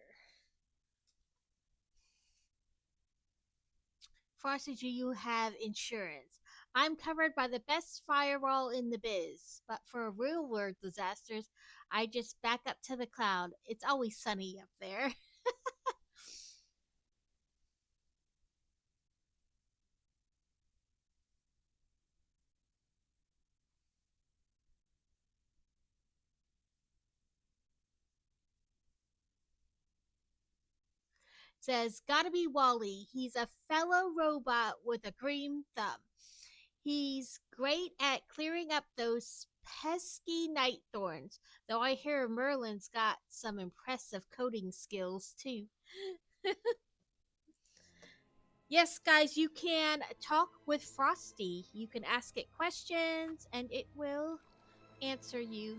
S1: Frosty, do you have insurance? I'm covered by the best firewall in the biz, but for real world disasters, I just back up to the cloud. It's always sunny up there. Says, gotta be Wally. He's a fellow robot with a green thumb. He's great at clearing up those pesky night thorns, though I hear Merlin's got some impressive coding skills too. Yes, guys, you can talk with Frosty. You can ask it questions, and it will answer you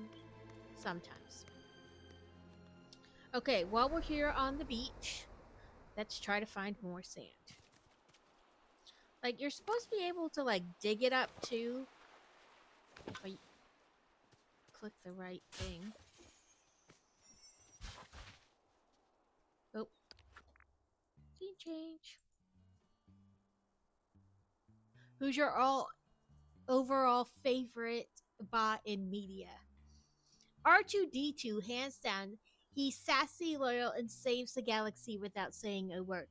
S1: sometimes. Okay, while we're here on the beach, let's try to find more sand. Like, you're supposed to be able to, like, dig it up, too. If I click the right thing. Oh. Scene change. Who's your overall favorite bot in media? R2-D2, hands down. He's sassy, loyal, and saves the galaxy without saying a word.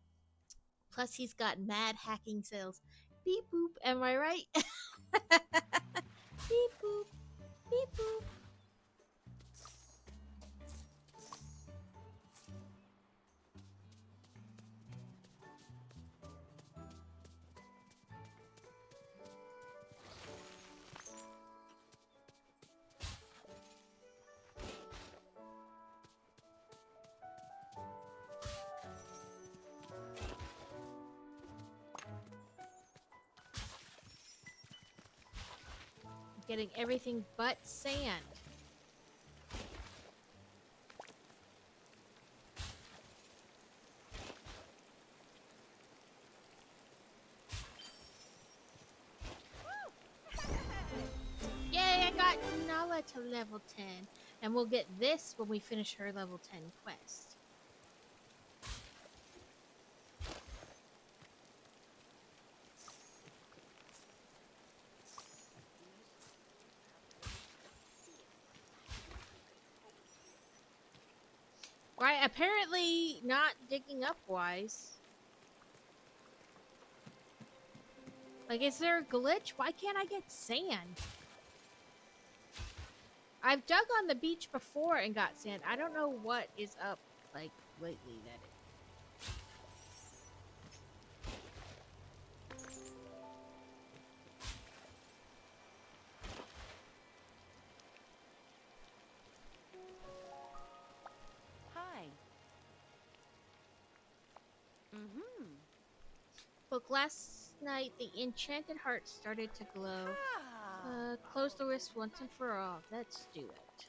S1: Plus, he's got mad hacking skills. Beep boop, am I right? Beep boop, beep boop. Getting everything but sand. Yay, I got Nala to level 10. And we'll get this when we finish her level 10 quest. Right, apparently not digging up wise. Like, is there a glitch? Why can't I get sand? I've dug on the beach before and got sand. I don't know what is up, like, lately that it...
S8: Hi. Mm-hmm.
S1: But last night, the enchanted heart started to glow. Close the wrist once and for all. Let's do it.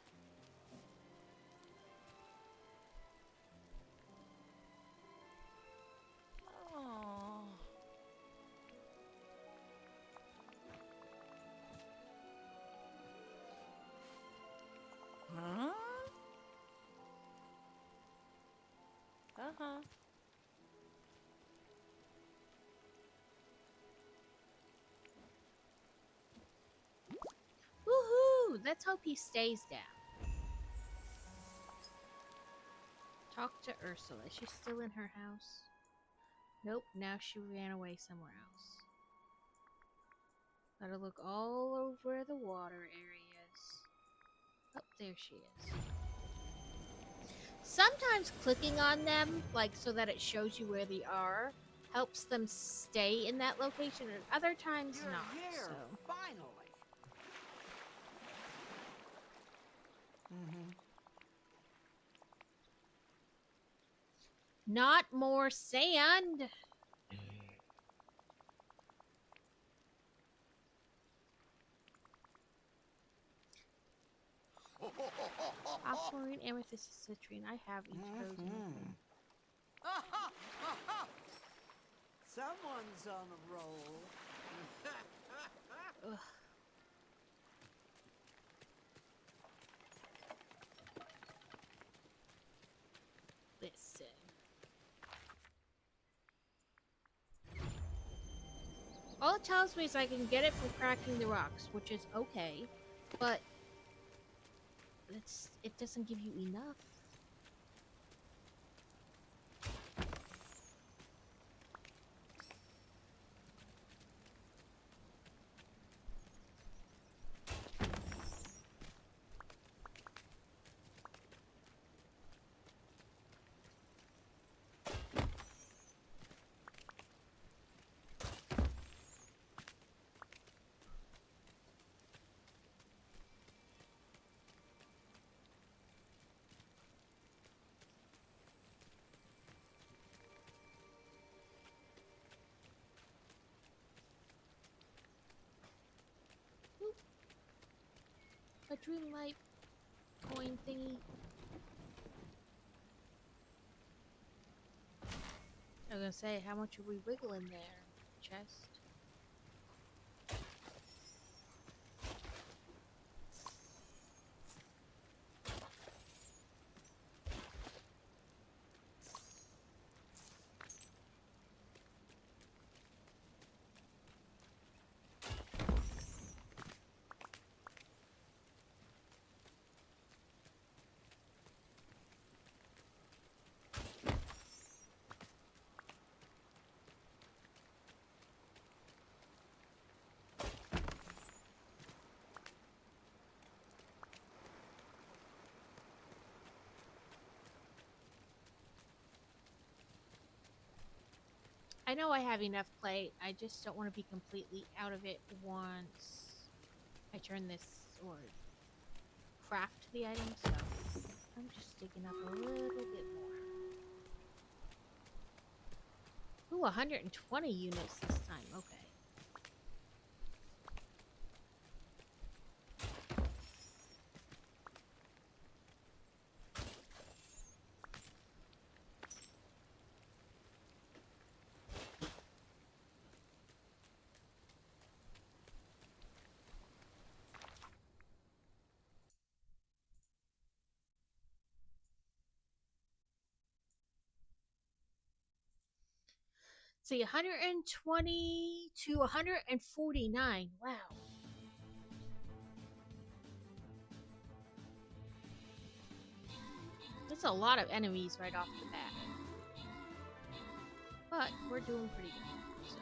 S8: Oh. Huh? Uh-huh.
S1: Woohoo! Let's hope he stays down. Talk to Ursula. Is she still in her house? Nope, now she ran away somewhere else. Gotta look all over the water areas. Oh, there she is. Sometimes clicking on them, like so that it shows you where they are, helps them stay in that location, and other times
S6: You're
S1: not.
S6: here,
S1: So.
S6: finally.
S1: Not more sand! Aquamarine, amethyst, citrine. I have each of those.
S6: Someone's on a roll.
S1: Ugh. Listen. All it tells me is I can get it from cracking the rocks, which is okay, but it doesn't give you enough. A Dreamlight coin thingy. I was gonna say, how much are we wiggling there? Chest. I know I have enough clay. I just don't want to be completely out of it once I turn this or craft the item, so I'm just digging up a little bit more. Ooh, 120 units this time. Okay. See, 120 to 149. Wow. That's a lot of enemies right off the bat. But we're doing pretty good. So.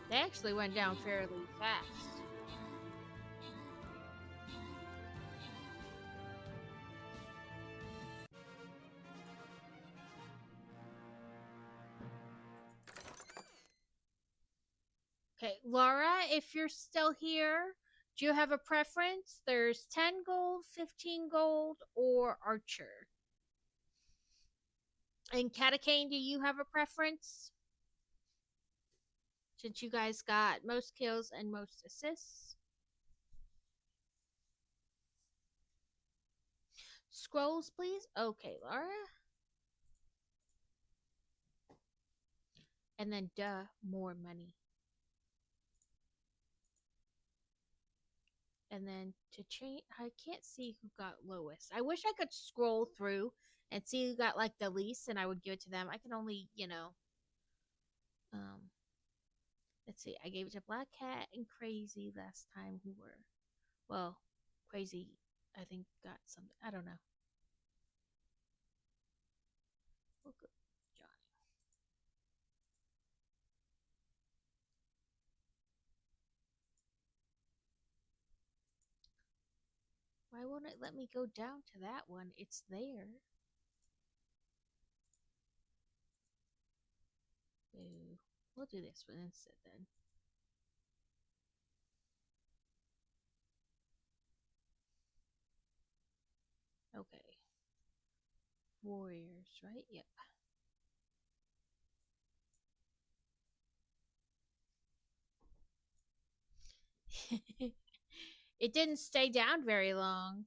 S1: They actually went down fairly fast. Okay, Laura, if you're still here, do you have a preference? There's 10 gold, 15 gold, or Archer. And Catacane, do you have a preference? Since you guys got most kills and most assists. Scrolls, please. Okay, Laura. And then, duh, more money. And then to change, I can't see who got lowest. I wish I could scroll through and see who got like the least, and I would give it to them. I can only, let's see. I gave it to Black Cat and Crazy last time, who were, well, Crazy, I think got something. I don't know. We'll go Johnny. Why won't it let me go down to that one? It's there. Boo. We'll do this one instead then. Okay. Warriors, right? Yep. It didn't stay down very long.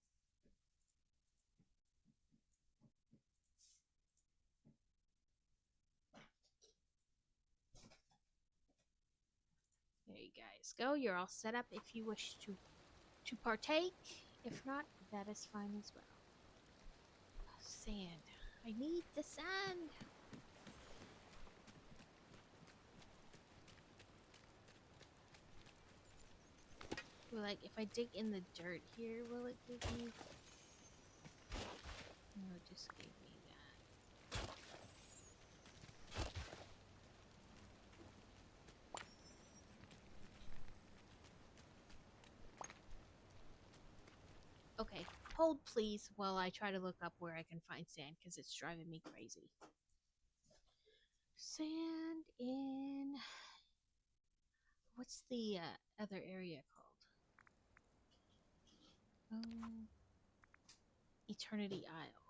S1: There you guys go. You're all set up if you wish to partake. If not, that is fine as well. Sand. I need the sand. Well, like, if I dig in the dirt here, will it give me... No, it just gave me that. Okay, hold please while I try to look up where I can find sand, because it's driving me crazy. Sand in... What's the other area called? Eternity Isle.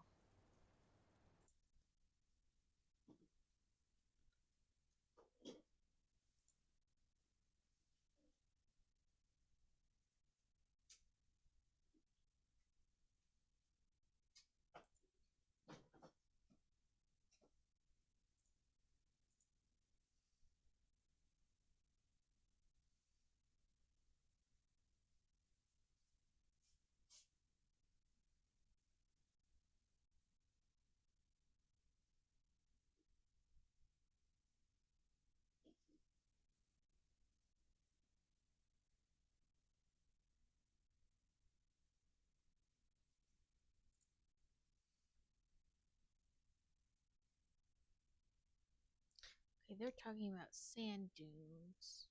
S1: Okay, they're talking about sand dunes.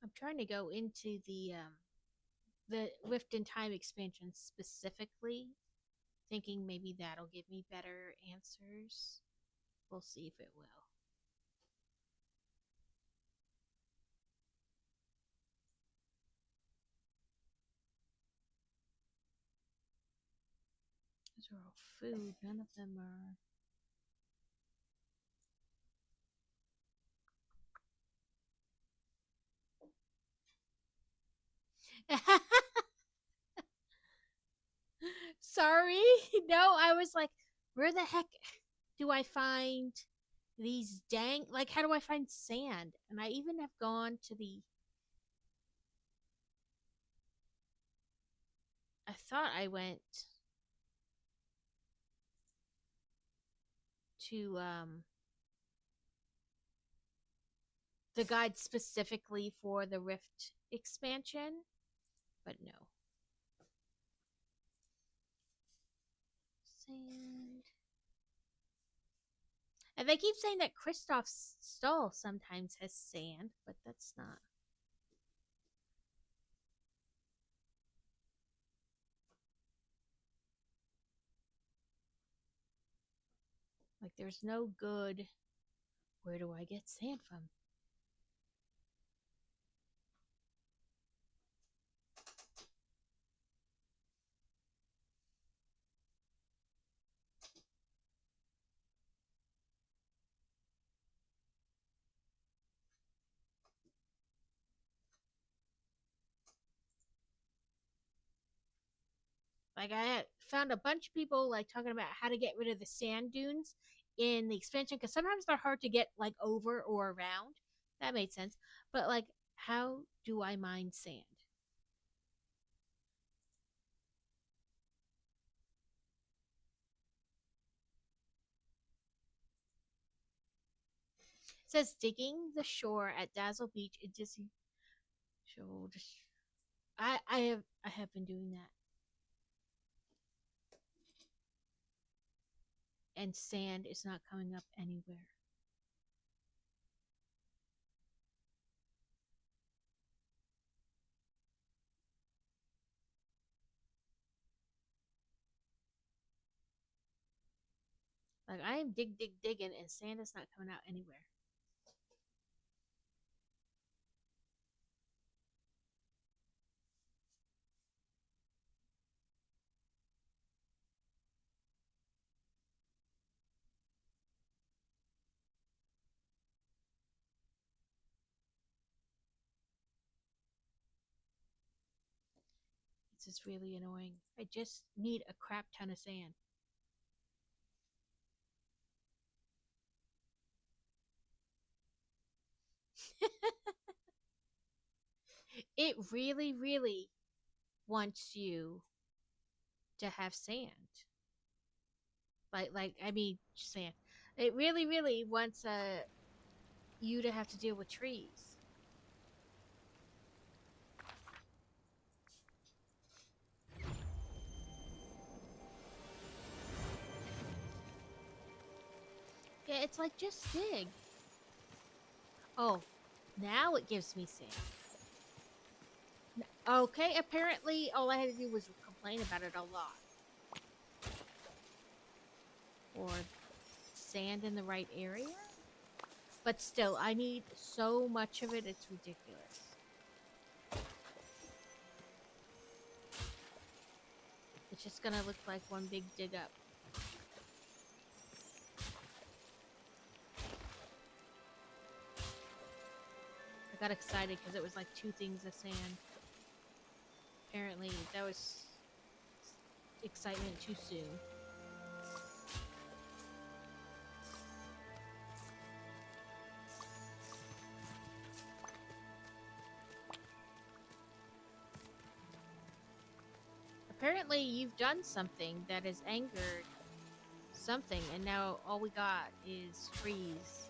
S1: I'm trying to go into the Rift in Time expansion specifically, thinking maybe that'll give me better answers. We'll see if it will. Those are all food. None of them are. Sorry. No, I was like, where the heck do I find these dang, like, how do I find sand? And I even have gone to I thought I went to the guide specifically for the Rift expansion, but no. Sand. And they keep saying that Kristoff's stall sometimes has sand, but that's not. Like, there's no good. Where do I get sand from? Like, I had found a bunch of people like talking about how to get rid of the sand dunes in the expansion because sometimes they're hard to get like over or around. That made sense. But like, how do I mine sand? It says digging the shore at Dazzle Beach in Disney. So just, I have been doing that. And sand is not coming up anywhere. Like, I am digging, and sand is not coming out anywhere. It's just really annoying. I just need a crap ton of sand. It really, really wants you to have sand. Like I mean, sand. It really, really wants you to have to deal with trees. Yeah, it's like just dig. Oh, now it gives me sand. Okay, apparently all I had to do was complain about it a lot. Or sand in the right area. But still, I need so much of it, it's ridiculous. It's just gonna look like one big dig up. I got excited because it was like 2 things of sand. Apparently, that was excitement too soon. apparently you've done something that has angered something, and now all we got is trees.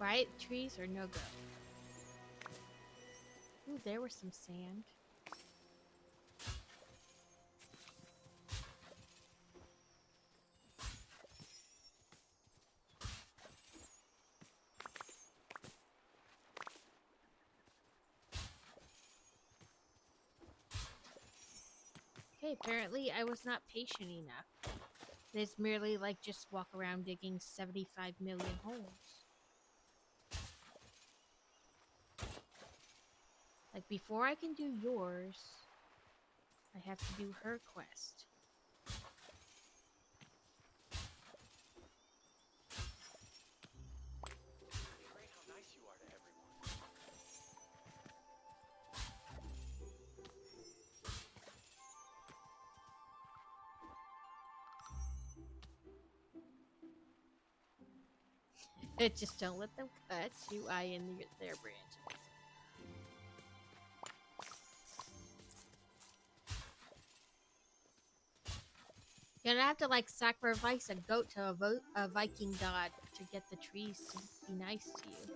S1: Right? Trees are no go. Ooh, there was some sand. Okay, apparently I was not patient enough. It's merely like just walk around digging 75 million holes. Like, before I can do yours, I have to do her quest.
S5: Great how nice you are to everyone.
S1: Just don't let them cut you in their branches. You're gonna have to like sacrifice a goat to a Viking god to get the trees to be nice to you.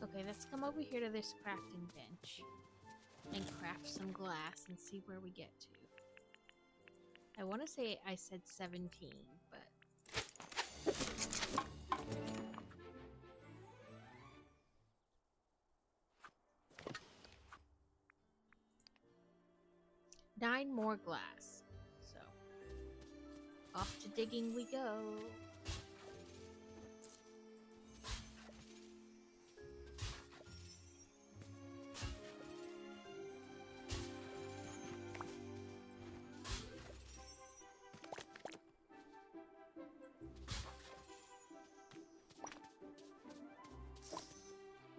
S1: Okay, let's come over here to this crafting bench and craft some glass and see where we get to. I want to say I said 17, but... Nine more glass. So, off to digging we go.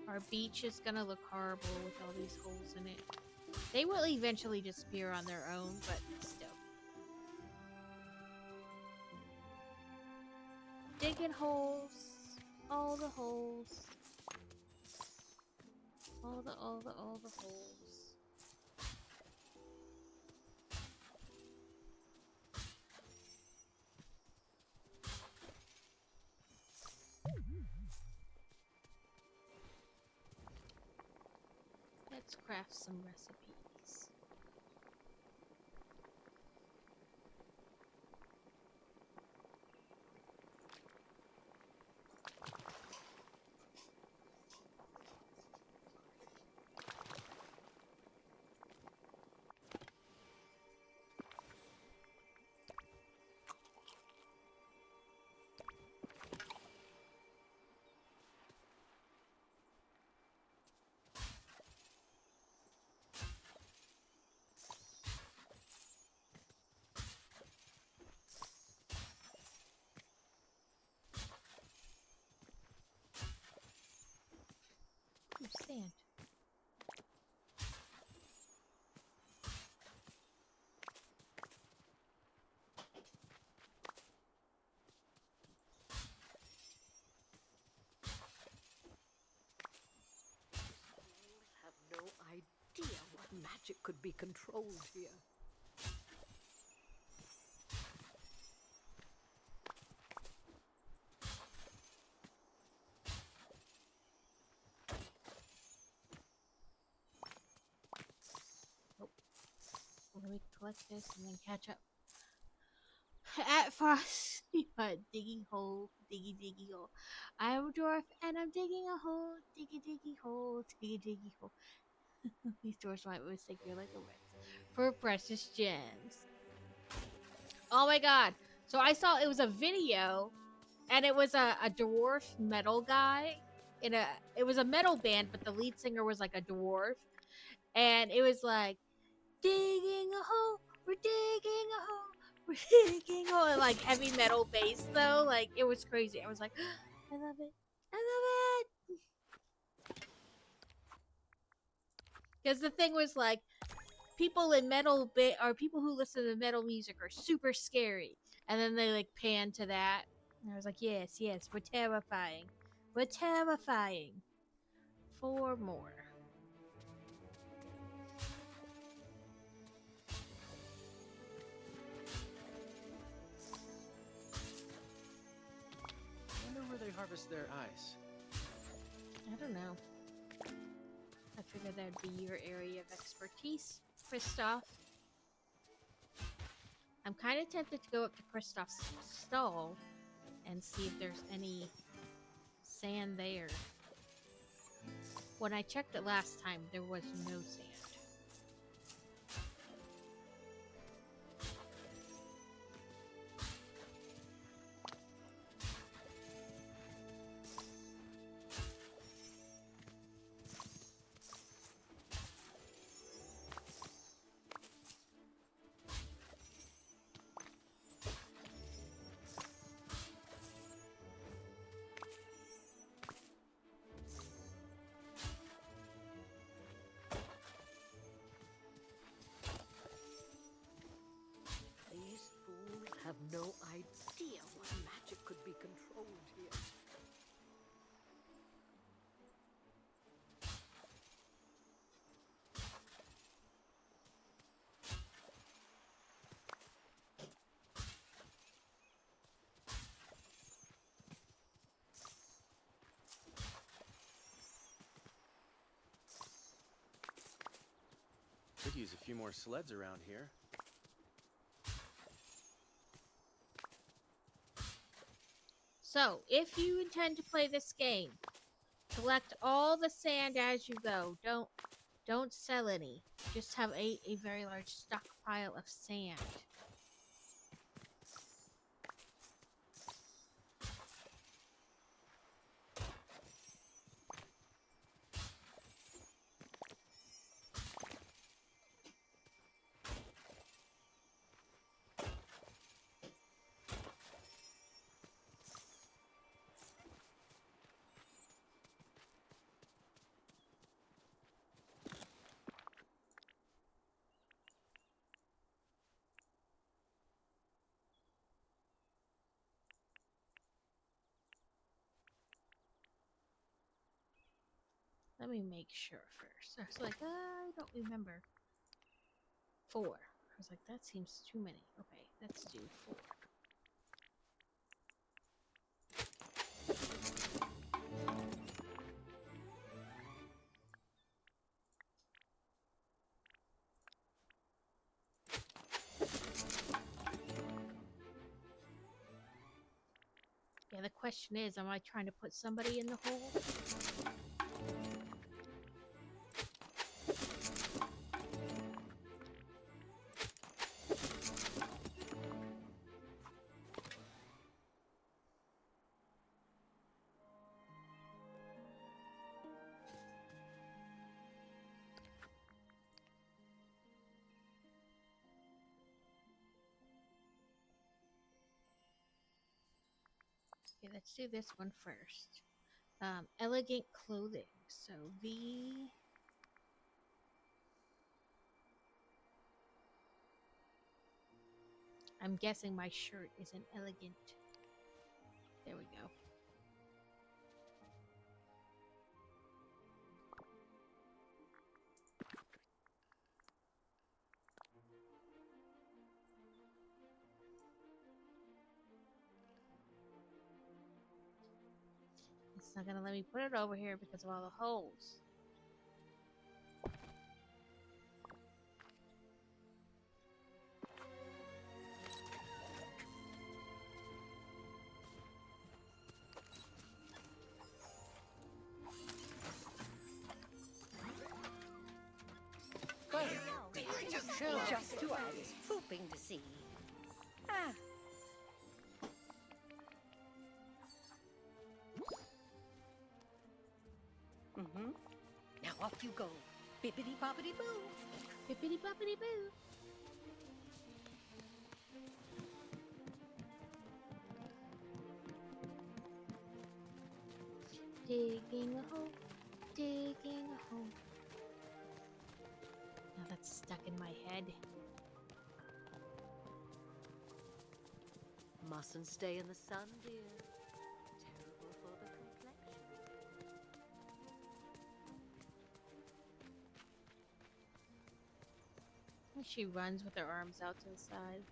S1: Our beach is gonna look horrible with all these holes in it. They will eventually disappear on their own, but still. Digging holes. All the holes. All the holes. Let's craft some recipes. Ooh, sand.
S8: Have no idea what magic could be controlled here.
S1: Let me collect this and then catch up. At first, digging hole, diggy hole. I'm a dwarf and I'm digging a hole, diggy hole, diggy hole. These dwarfs might mistake you like a witch for precious gems. Oh my god! So I saw it was a video, and it was a dwarf metal guy in a. It was a metal band, but the lead singer was like a dwarf, and it was like digging a hole, we're digging a hole. Freaking oh, like heavy metal bass though, like it was crazy. I was like, I love it, I love it. Because the thing was like, people in metal bit or people who listen to metal music are super scary, and then they like pan to that, and I was like, yes, yes, we're terrifying. 4 more.
S5: I wonder where they harvest their ice.
S1: I don't know. I figured that'd be your area of expertise, Kristoff. I'm kind of tempted to go up to Kristoff's stall and see if there's any sand there. When I checked it last time, there was no sand.
S8: These fools have no idea what magic could be controlled here.
S5: Could use a few more sleds around here.
S1: So, if you intend to play this game, collect all the sand as you go. Don't sell any. Just have a very large stockpile of sand. Let me make sure first. I was like, I don't remember. 4. I was like, that seems too many. Okay, let's do 4. Yeah, the question is, am I trying to put somebody in the hole? Okay, let's do this one first. Elegant clothing. So V. I'm guessing my shirt isn't elegant. There we go. It's not gonna let me put it over here because of all the holes.
S8: girl just who I was hoping to see. Ah. Mm-hmm. Now off you go. Bippity boppity boo.
S1: Bippity boppity boo. Digging a hole, digging a hole. Now that's stuck in my head.
S8: Mustn't stay in the sun, dear. Terrible for the complexion.
S1: She runs with her arms out to the side.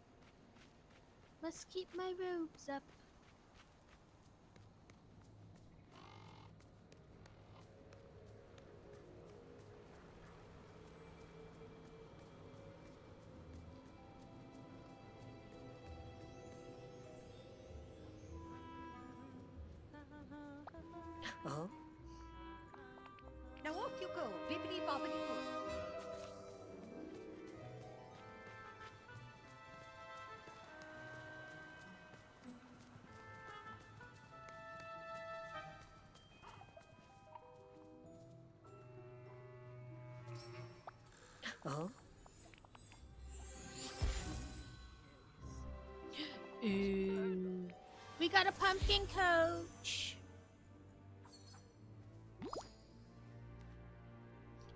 S1: Must keep my robes up.
S8: Oh? Now off you go, bippity boppity boo. Oh?
S1: Ooh. We got a pumpkin coach.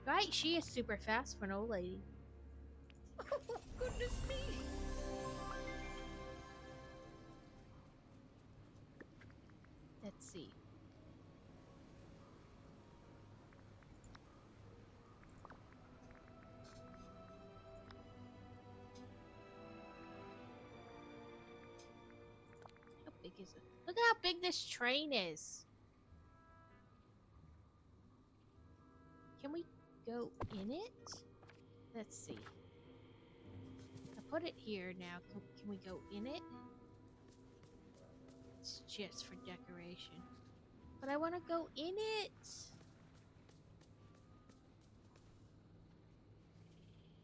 S1: Right, she is super fast for an old lady.
S8: Oh, goodness me.
S1: Let's see. How big is it? Look how big this train is. Can we go in it? Let's see. I put it here now. Can we go in it? It's just for decoration. But I want to go in it.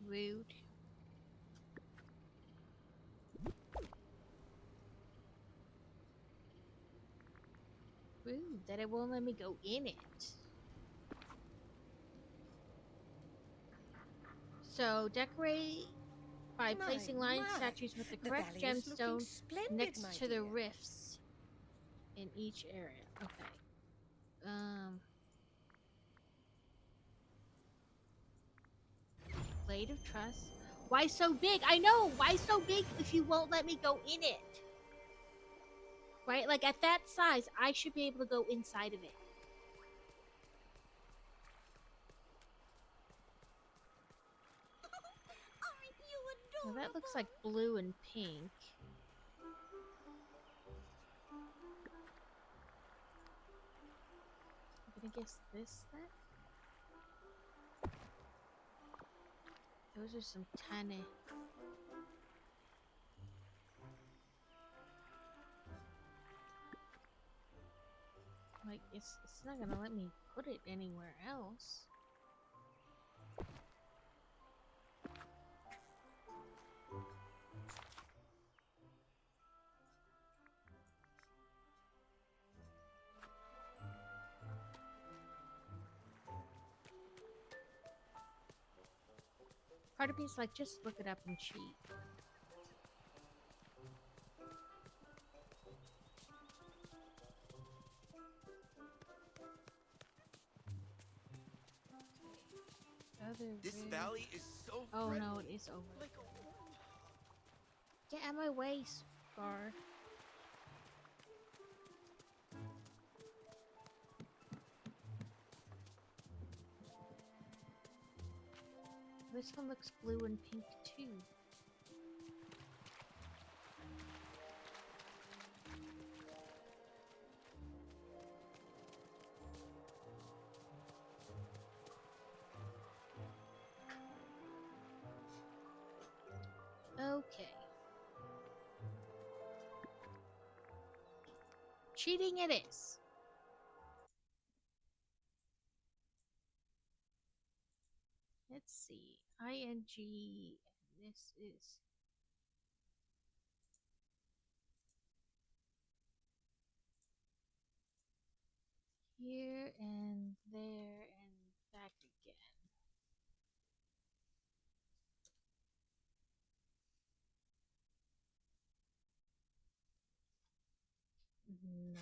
S1: Rude. Rude that it won't let me go in it. So decorate by
S8: My,
S1: placing lion
S8: my.
S1: statues with the
S8: The
S1: correct
S8: valley is looking
S1: gemstone
S8: splendid,
S1: next
S8: my
S1: to the
S8: dear.
S1: rifts in each area. Okay. Blade of Trust. Why so big? I know! Why so big if you won't let me go in it? Right? Like, at that size, I should be able to go inside of it.
S2: Aren't you
S1: Now,
S2: adorable?
S1: that looks like blue and pink. I'm gonna guess this then? Those are some tiny. Like, it's not gonna let me put it anywhere else. Part of me is like, just look it up and cheat.
S7: This valley is so
S1: Oh
S7: friendly.
S1: no, it is over.
S7: Like
S1: Get out of my way, Scar. This one looks blue and pink too. Okay. Cheating it is. Let's see. ING this is. Here and there and back again. No.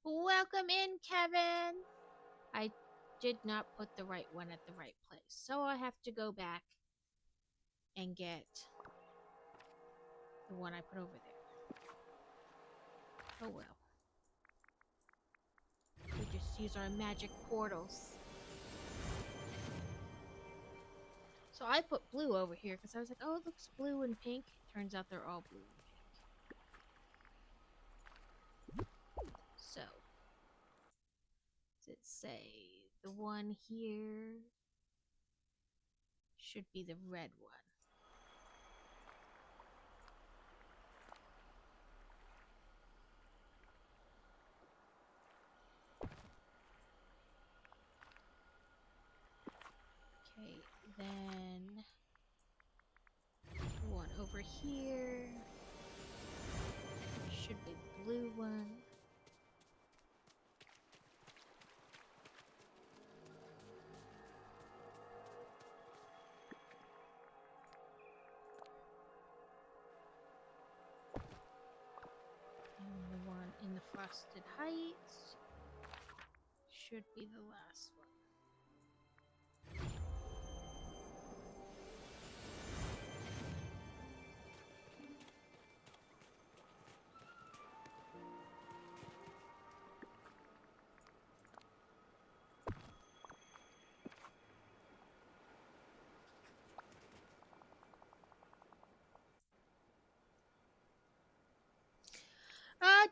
S1: Welcome in, Kevin. I did not put the right one at the right place, so I have to go back and get the one I put over there. Oh well. We just use our magic portals. So I put blue over here because I was like, oh, it looks blue and pink. Turns out they're all blue and pink. So, does it say the one here should be the red one? Okay, then the one over here should be the blue one. And the one in the Frosted Heights should be the last one.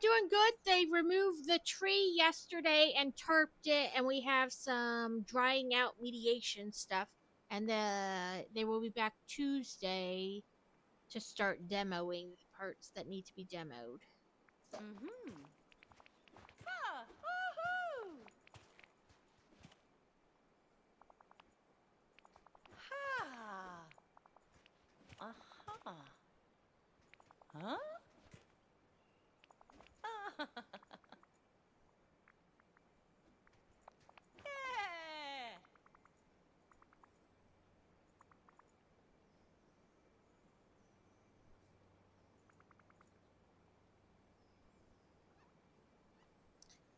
S1: Doing good. They removed the tree yesterday and turped it, and we have some drying out mediation stuff. And they will be back Tuesday to start demoing the parts that need to be demoed.
S9: Mm-hmm. Ah, woohoo! Ha! Uh-huh. Huh? Yeah!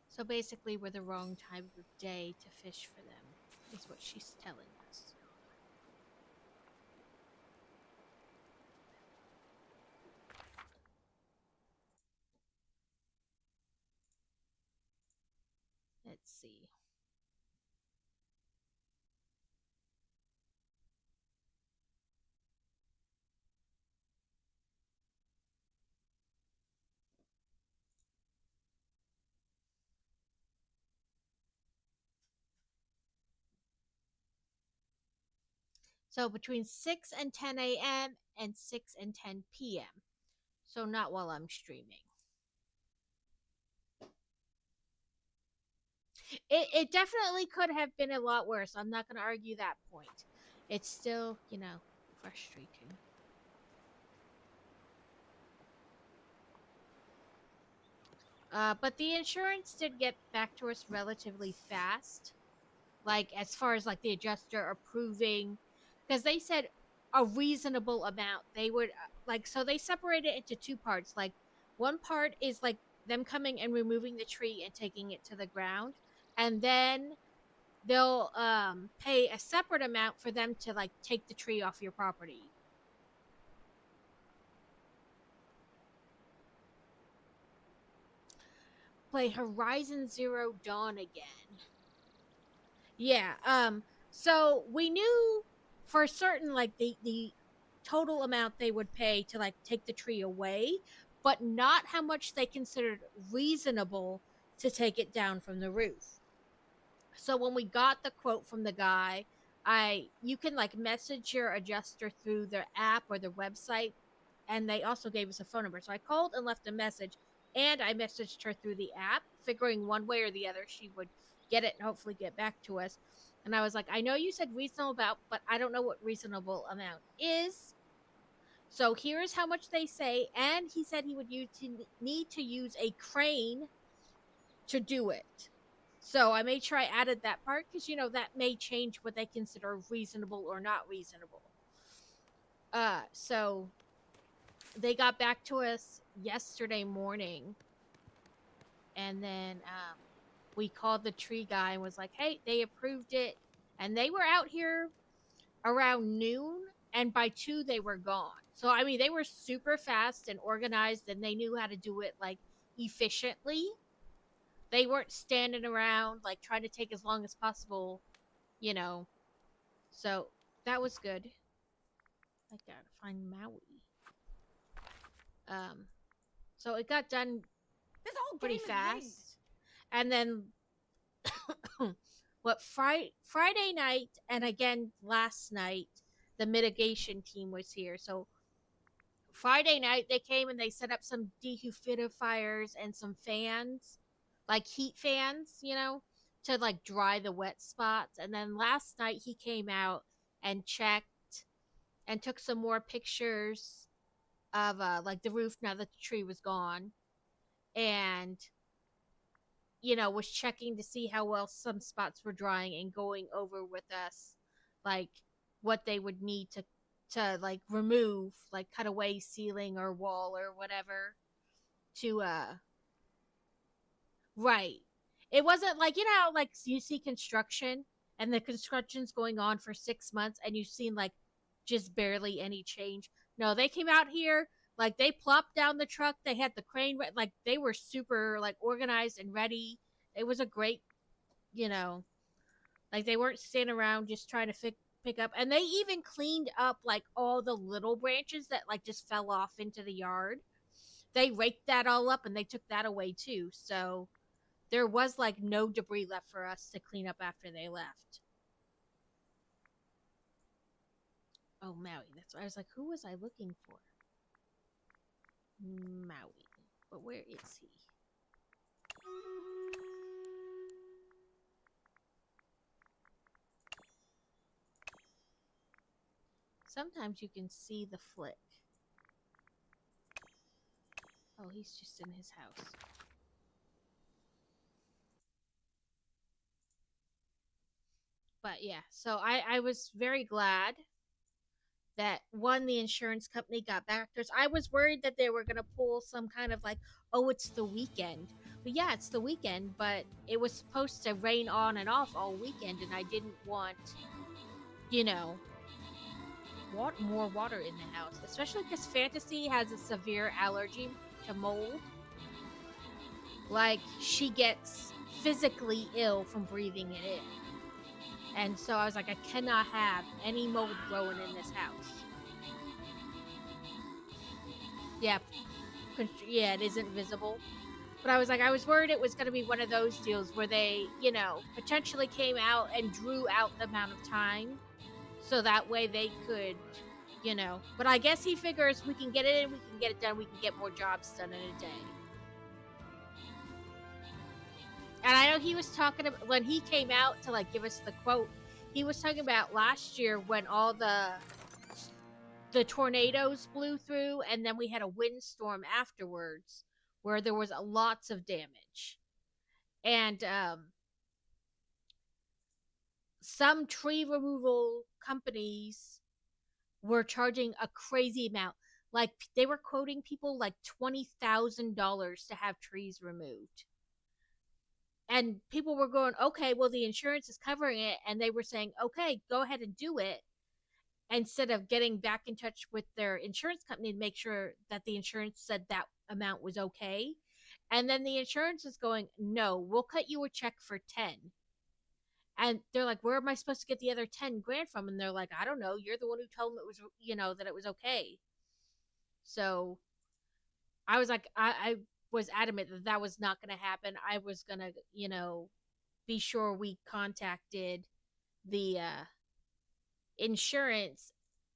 S1: So basically, we're the wrong time of day to fish for them, is what she's telling us. Let's see. So between 6 and 10 a.m. and 6 and 10 p.m. So not while I'm streaming. It definitely could have been a lot worse. I'm not going to argue that point. It's still, frustrating. But the insurance did get back to us relatively fast. Like, as far as, like, the adjuster approving. Because they said a reasonable amount. They would, so they separated it into two parts. Like, one part is, like, them coming and removing the tree and taking it to the ground. And then they'll pay a separate amount for them to, like, take the tree off your property. Play Horizon Zero Dawn again. Yeah, so we knew for certain, like, the total amount they would pay to, like, take the tree away, but not how much they considered reasonable to take it down from the roof. So when we got the quote from the guy, you can like message your adjuster through their app or their website, and they also gave us a phone number. So I called and left a message, and I messaged her through the app, figuring one way or the other she would get it and hopefully get back to us. And I was like, I know you said reasonable amount, but I don't know what reasonable amount is. So here's how much they say, and he said he would need to use a crane to do it. So I made sure I added that part because that may change what they consider reasonable or not reasonable. So they got back to us yesterday morning, and then we called the tree guy and was like, "Hey, they approved it," and they were out here around noon, and by 2 they were gone. So I mean, they were super fast and organized, and they knew how to do it like efficiently. They weren't standing around like trying to take as long as possible, you know. So that was good. I gotta find Maui. So it got done
S9: This whole
S1: pretty
S9: game is rigged.
S1: fast, and then what Friday night and again last night, the mitigation team was here. So Friday night they came and they set up some dehumidifiers and some fans, like heat fans, to like dry the wet spots. And then last night he came out and checked and took some more pictures of like the roof now that the tree was gone, and was checking to see how well some spots were drying and going over with us like what they would need to like remove, like cut away ceiling or wall or whatever to right. It wasn't like how like you see construction and the construction's going on for 6 months and you've seen like just barely any change. No, they came out here, like they plopped down the truck, they had the crane, like they were super like organized and ready. It was a great, you know, like they weren't standing around just trying to pick up, and they even cleaned up like all the little branches that like just fell off into the yard. They raked that all up and they took that away too. So there was like no debris left for us to clean up after they left. Oh, Maui. That's what I was like, who was I looking for? Maui. But where is he? Sometimes you can see the flick. Oh, he's just in his house. But yeah, so I was very glad that the insurance company got back to us. I was worried that they were going to pull some kind of like, oh, it's the weekend. But yeah, it's the weekend, but it was supposed to rain on and off all weekend, and I didn't want, more water in the house, especially because Fantasy has a severe allergy to mold. Like, she gets physically ill from breathing it in. And so I was like, I cannot have any mold growing in this house. Yeah, it isn't visible. But I was worried it was going to be one of those deals where they, potentially came out and drew out the amount of time. So that way they could, But I guess he figures we can get it in, we can get it done, we can get more jobs done in a day. And I know he was talking about, when he came out to like give us the quote, he was talking about last year when all the tornadoes blew through, and then we had a windstorm afterwards where there was lots of damage. And some tree removal companies were charging a crazy amount. Like they were quoting people like $20,000 to have trees removed. And people were going, okay, well, the insurance is covering it. And they were saying, okay, go ahead and do it. Instead of getting back in touch with their insurance company to make sure that the insurance said that amount was okay. And then the insurance is going, no, we'll cut you a check for 10. And they're like, where am I supposed to get the other 10 grand from? And they're like, I don't know. You're the one who told them it was, that it was okay. So I was like, I was adamant that that was not going to happen. I was going to, be sure we contacted the insurance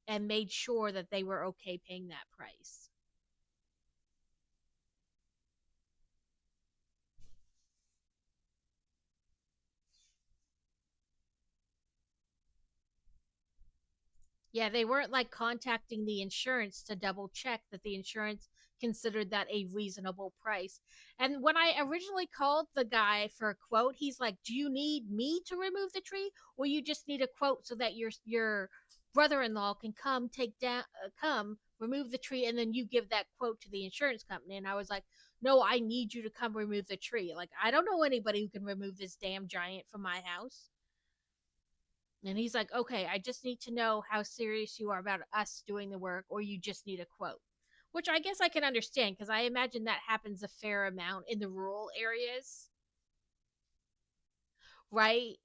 S1: and made sure that they were okay paying that price. Yeah, they weren't like contacting the insurance to double check that the insurance considered that a reasonable price. And when I originally called the guy for a quote, he's like, "Do you need me to remove the tree, or you just need a quote so that your brother-in-law can come remove the tree, and then you give that quote to the insurance company?" And I was like, "No, I need you to come remove the tree. Like, I don't know anybody who can remove this damn giant from my house." And he's like, "Okay, I just need to know how serious you are about us doing the work, or you just need a quote." Which I guess I can understand, because I imagine that happens a fair amount in the rural areas, right?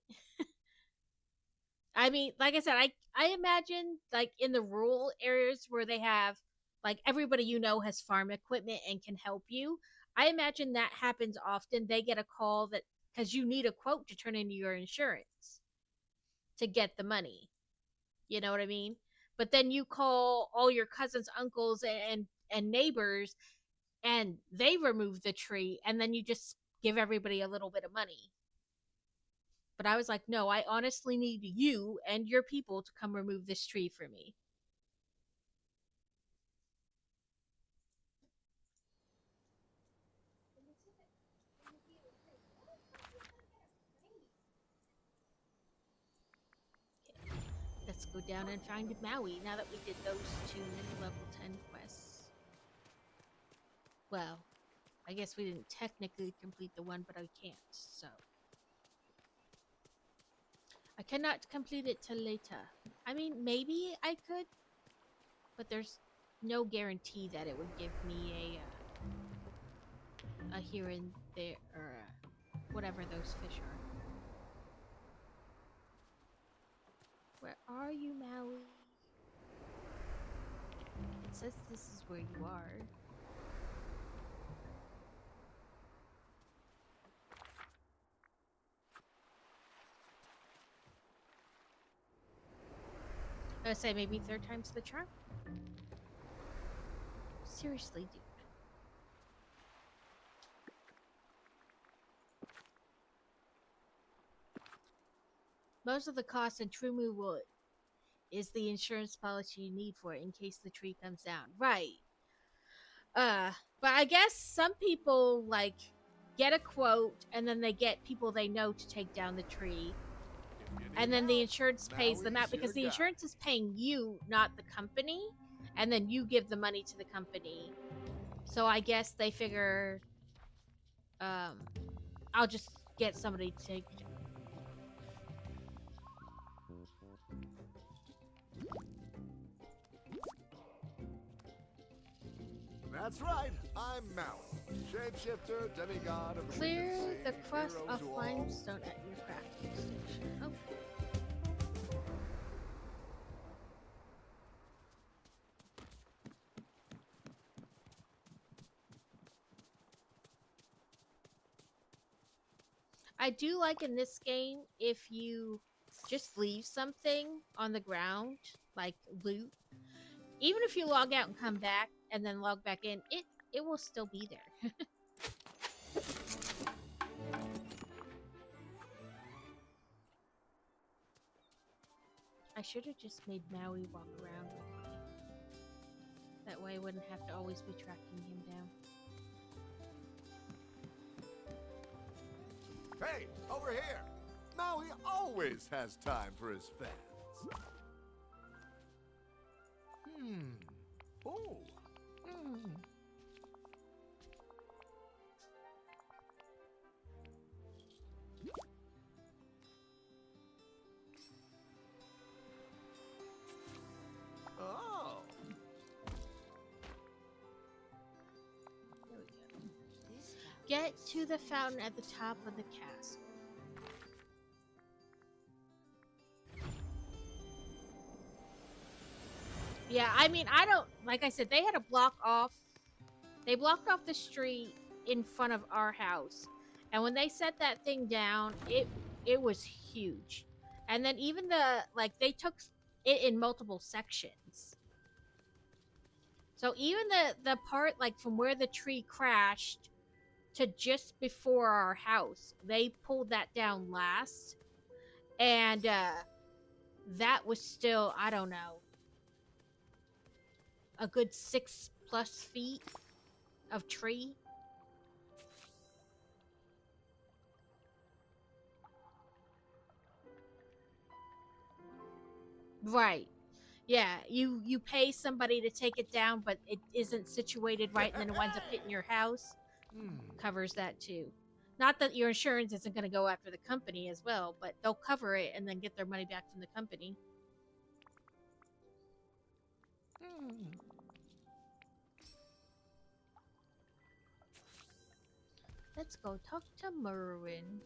S1: I mean, like I said, I imagine like in the rural areas where they have like everybody has farm equipment and can help you. I imagine that happens often. They get a call that because you need a quote to turn into your insurance to get the money. You know what I mean? But then you call all your cousins, uncles, and neighbors, and they remove the tree, and then you just give everybody a little bit of money. But I was like, no, I honestly need you and your people to come remove this tree for me. Let's go down and find Maui now that we did those two level 10 quests. Well, I guess we didn't technically complete the one, but I can't, so. I cannot complete it till later. I mean, maybe I could, but there's no guarantee that it would give me a here and there, or whatever those fish are. Where are you, Maui? It says this is where you are. I would say maybe third time's the charm. Seriously, dude. Most of the cost in True Move is the insurance policy you need for it in case the tree comes down. Right. But I guess some people like get a quote and then they get people they know to take down the tree. And then the insurance pays them out because the insurance is paying you, not the company. And then you give the money to the company. So I guess they figure, I'll just get somebody to take.
S4: That's right, I'm Maui, shapeshifter, demigod of
S1: Clear
S4: sea,
S1: the crust
S4: hero
S1: of
S4: to all.
S1: limestone at your crafting station. Oh. I do like in this game if you just leave something on the ground, like loot, even if you log out and come back and then log back in, it will still be there. I should have just made Maui walk around with me. That way I wouldn't have to always be tracking him down.
S4: Hey, over here! Maui always has time for his fans. Oh. Oh.
S1: There we go. Get to the fountain at the top of the castle. Yeah, I mean, I don't, like I said, they had to block off They blocked off the street in front of our house. And when they set that thing down, it was huge. And then even they took it in multiple sections. So even the part like from where the tree crashed to just before our house, they pulled that down last. And that was still, I don't know, a good 6+ feet of tree. Right. Yeah, you pay somebody to take it down, but it isn't situated right, and then it winds up hitting your house. Covers that too. Not that your insurance isn't going to go after the company as well, but they'll cover it and then get their money back from the company. Let's go talk to Merwin.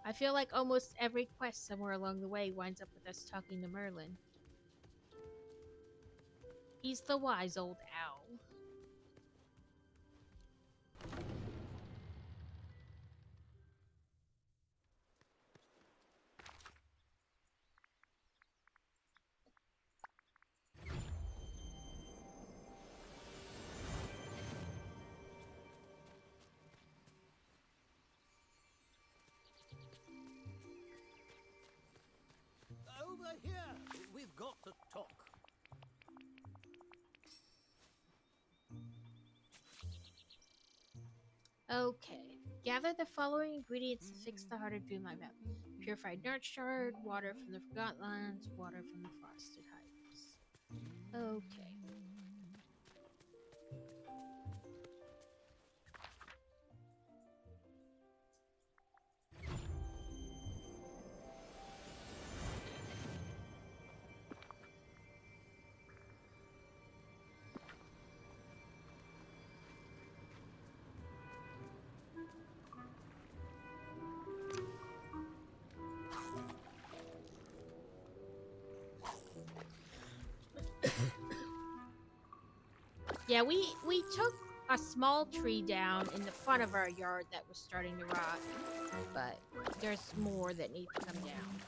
S1: I feel like almost every quest somewhere along the way winds up with us talking to Merlin. He's the wise old owl.
S6: Over here. We've got to talk.
S1: Okay. Gather the following ingredients to fix the heart of Dreamlight Valley. Purified Nerd Shard, water from the Forgotten Lands, water from the Frosted Heights. Okay. Yeah, we took a small tree down in the front of our yard that was starting to rot, but there's more that need to come down.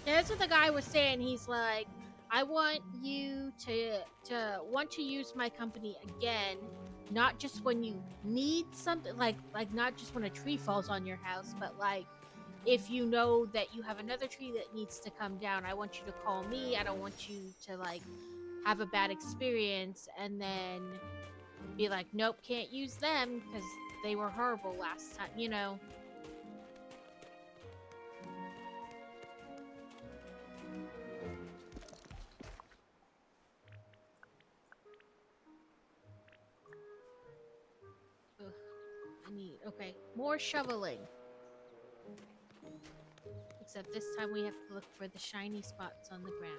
S1: Yeah, that's what the guy was saying. He's like, I want you to want to use my company again, not just when you need something, like not just when a tree falls on your house, but like if you know that you have another tree that needs to come down, I want you to call me. I don't want you to like have a bad experience and then be like, nope, can't use them because they were horrible last time, you know. Okay, more shoveling. Except this time we have to look for the shiny spots on the ground.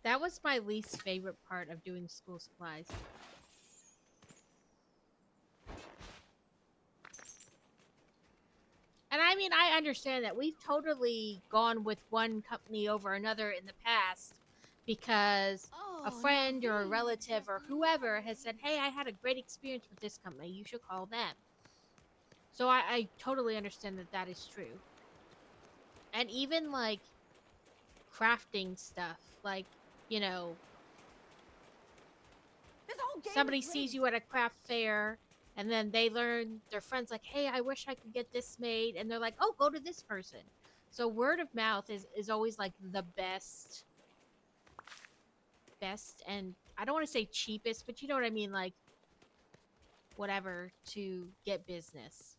S1: That was my least favorite part of doing school supplies. And I mean, I understand that we've totally gone with one company over another in the past because a friend or a relative or whoever has said, hey, I had a great experience with this company. You should call them. So I totally understand that that is true. And even like crafting stuff, like, you know,
S9: This whole game
S1: somebody
S9: is
S1: sees
S9: rigged.
S1: you at a craft fair and then they learn, their friends like, hey, I wish I could get this made, and they're like, oh, go to this person. So word of mouth is always like the best and I don't want to say cheapest, but you know what I mean, like whatever, to get business.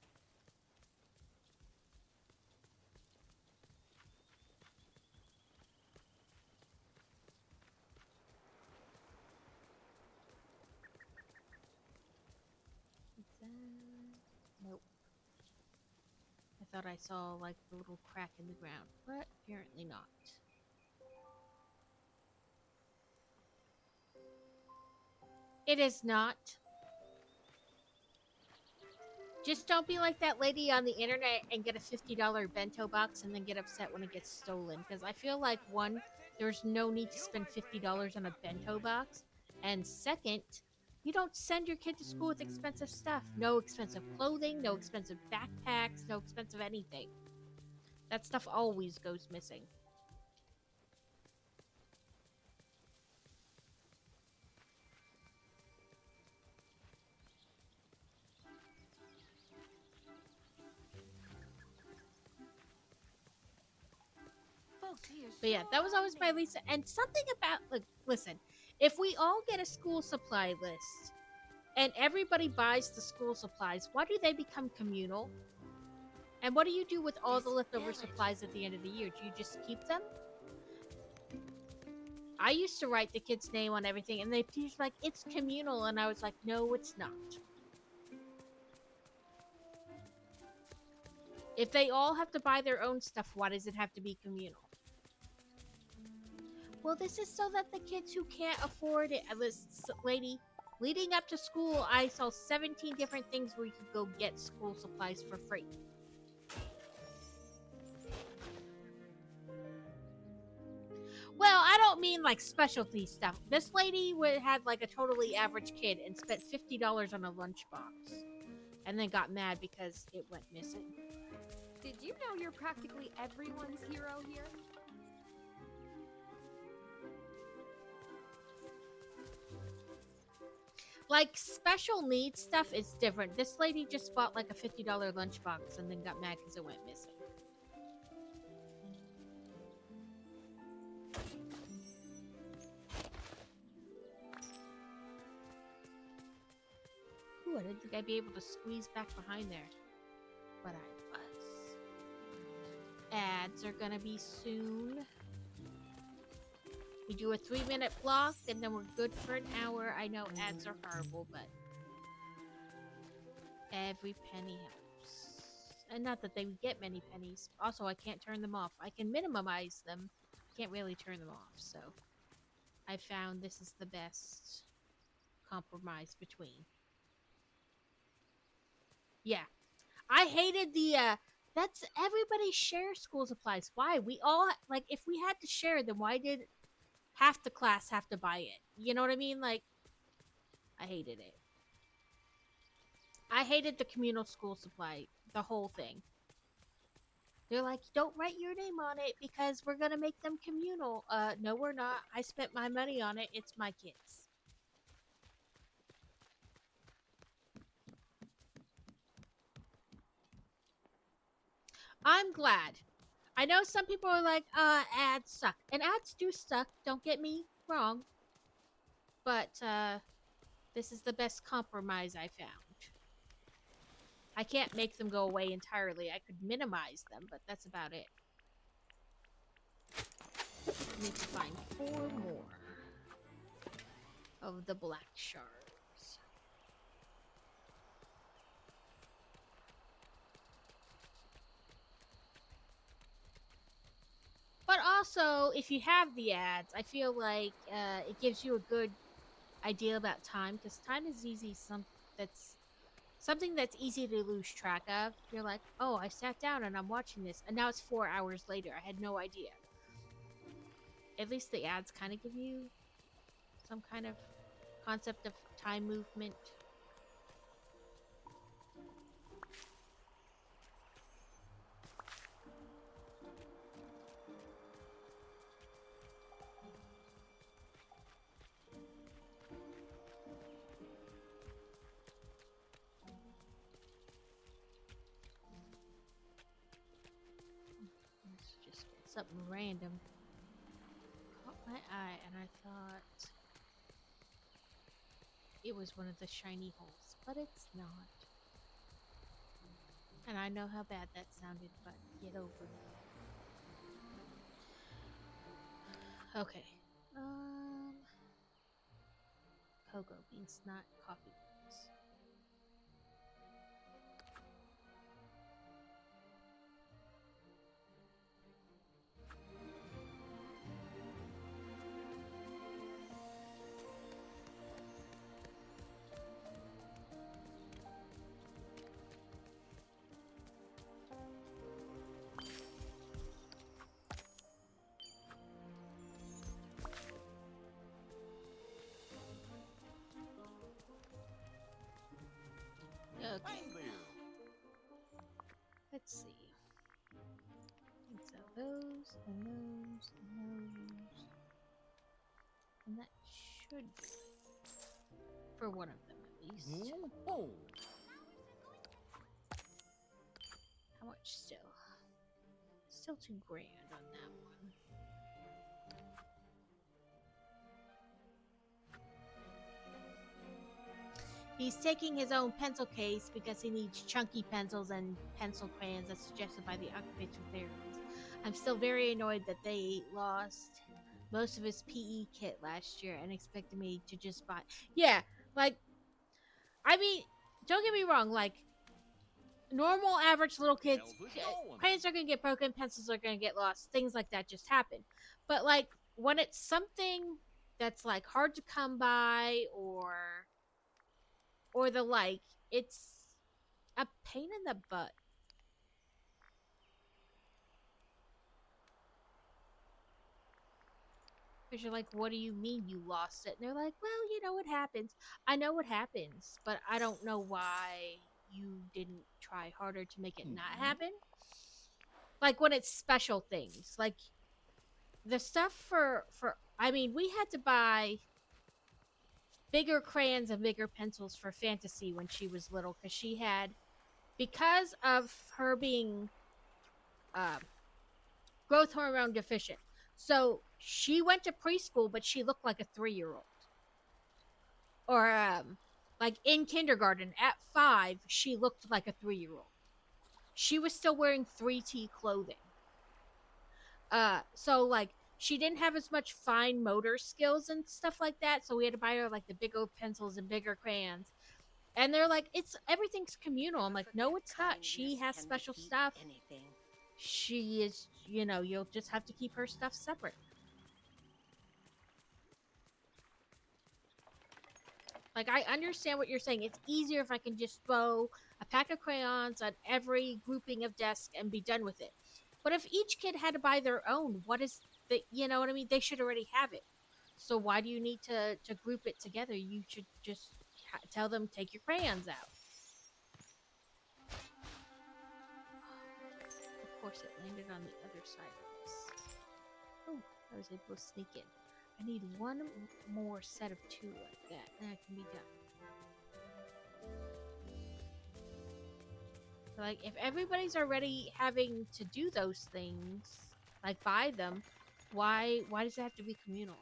S1: Nope. I thought I saw like the little crack in the ground, but apparently not. It is not. Just don't be like that lady on the internet and get a $50 bento box and then get upset when it gets stolen. Because I feel like, one, there's no need to spend $50 on a bento box. And second, you don't send your kid to school with expensive stuff. No expensive clothing, no expensive backpacks, no expensive anything. That stuff always goes missing. But yeah, that was always my Lisa. And something about, like, listen, if we all get a school supply list and everybody buys the school supplies, why do they become communal? And what do you do with all the leftover supplies at the end of the year? Do you just keep them? I used to write the kid's name on everything, and they teach like, it's communal, and I was like, no, it's not. If they all have to buy their own stuff, why does it have to be communal? Well, this is so that the kids who can't afford it, lady, leading up to school, I saw 17 different things where you could go get school supplies for free. Well, I don't mean like specialty stuff. This lady had like a totally average kid and spent $50 on a lunchbox, and then got mad because it went missing.
S10: Did you know you're practically everyone's hero here?
S1: Like, special needs stuff is different. This lady just bought like a $50 lunchbox and then got mad because it went missing. Ooh, I didn't think I'd be able to squeeze back behind there, but I was. Ads are gonna be soon. We do a 3-minute block, and then we're good for an hour. I know ads are horrible, but every penny helps. And not that they would get many pennies. Also, I can't turn them off. I can minimize them. Can't really turn them off, so I found this is the best compromise between. Yeah. I hated the, that's everybody share school supplies. Why? We all, like, if we had to share them, why did half the class have to buy it? You know what I mean? Like, I hated it. I hated the communal school supply, the whole thing. They're like, don't write your name on it because we're gonna make them communal. No, we're not. I spent my money on it. It's my kids. I'm glad. I know some people are like, ads suck. And ads do suck, don't get me wrong. But, this is the best compromise I found. I can't make them go away entirely. I could minimize them, but that's about it. I need to find 4 more of the black shards. But also, if you have the ads, I feel like it gives you a good idea about time, because time is easy. Something that's easy to lose track of. You're like, oh, I sat down and I'm watching this, and now it's 4 hours later. I had no idea. At least the ads kind of give you some kind of concept of time movement. something random caught my eye, and I thought it was one of the shiny holes, but it's not. And I know how bad that sounded, but get over it. Okay. Cocoa beans, not coffee beans. Okay.
S3: Hey there.
S1: Let's see. So those and those and those. And that should do it. For one of them at least.
S4: Oh.
S1: How much still? Still $2,000 on that one. He's taking his own pencil case because he needs chunky pencils and pencil crayons as suggested by the occupational therapist. I'm still very annoyed that they lost most of his PE kit last year and expected me to just buy. Yeah, like, I mean, don't get me wrong, like, normal average little kids, crayons are going to get broken, pencils are going to get lost, things like that just happen. But, like, when it's something that's, like, hard to come by or the like, it's a pain in the butt. Because you're like, what do you mean you lost it? And they're like, well, you know, it happens. I know it happens, but I don't know why you didn't try harder to make it not happen. Like when it's special things. Like the stuff for I mean, we had to buy bigger crayons and bigger pencils for fantasy when she was little because she had, because of her being growth hormone deficient. So she went to preschool, but she looked like a 3-year-old. Or like in kindergarten at 5, she looked like a 3-year-old. She was still wearing 3T clothing. So like she didn't have as much fine motor skills and stuff like that. So we had to buy her like the bigger pencils and bigger crayons. And they're like, it's everything's communal. I'm like, no, it's not. She has special stuff.
S9: Anything.
S1: She is, you know, you'll just have to keep her stuff separate. Like, I understand what you're saying. It's easier if I can just throw a pack of crayons on every grouping of desks and be done with it. But if each kid had to buy their own, what is the, you know what I mean? They should already have it. So why do you need to group it together? You should just tell them, take your crayons out. Of course, it landed on the other side of this. Oh, I was able to sneak in. I need one more set of 2 like that, and it can be done. Like, if everybody's already having to do those things, like buy them, why does it have to be communal?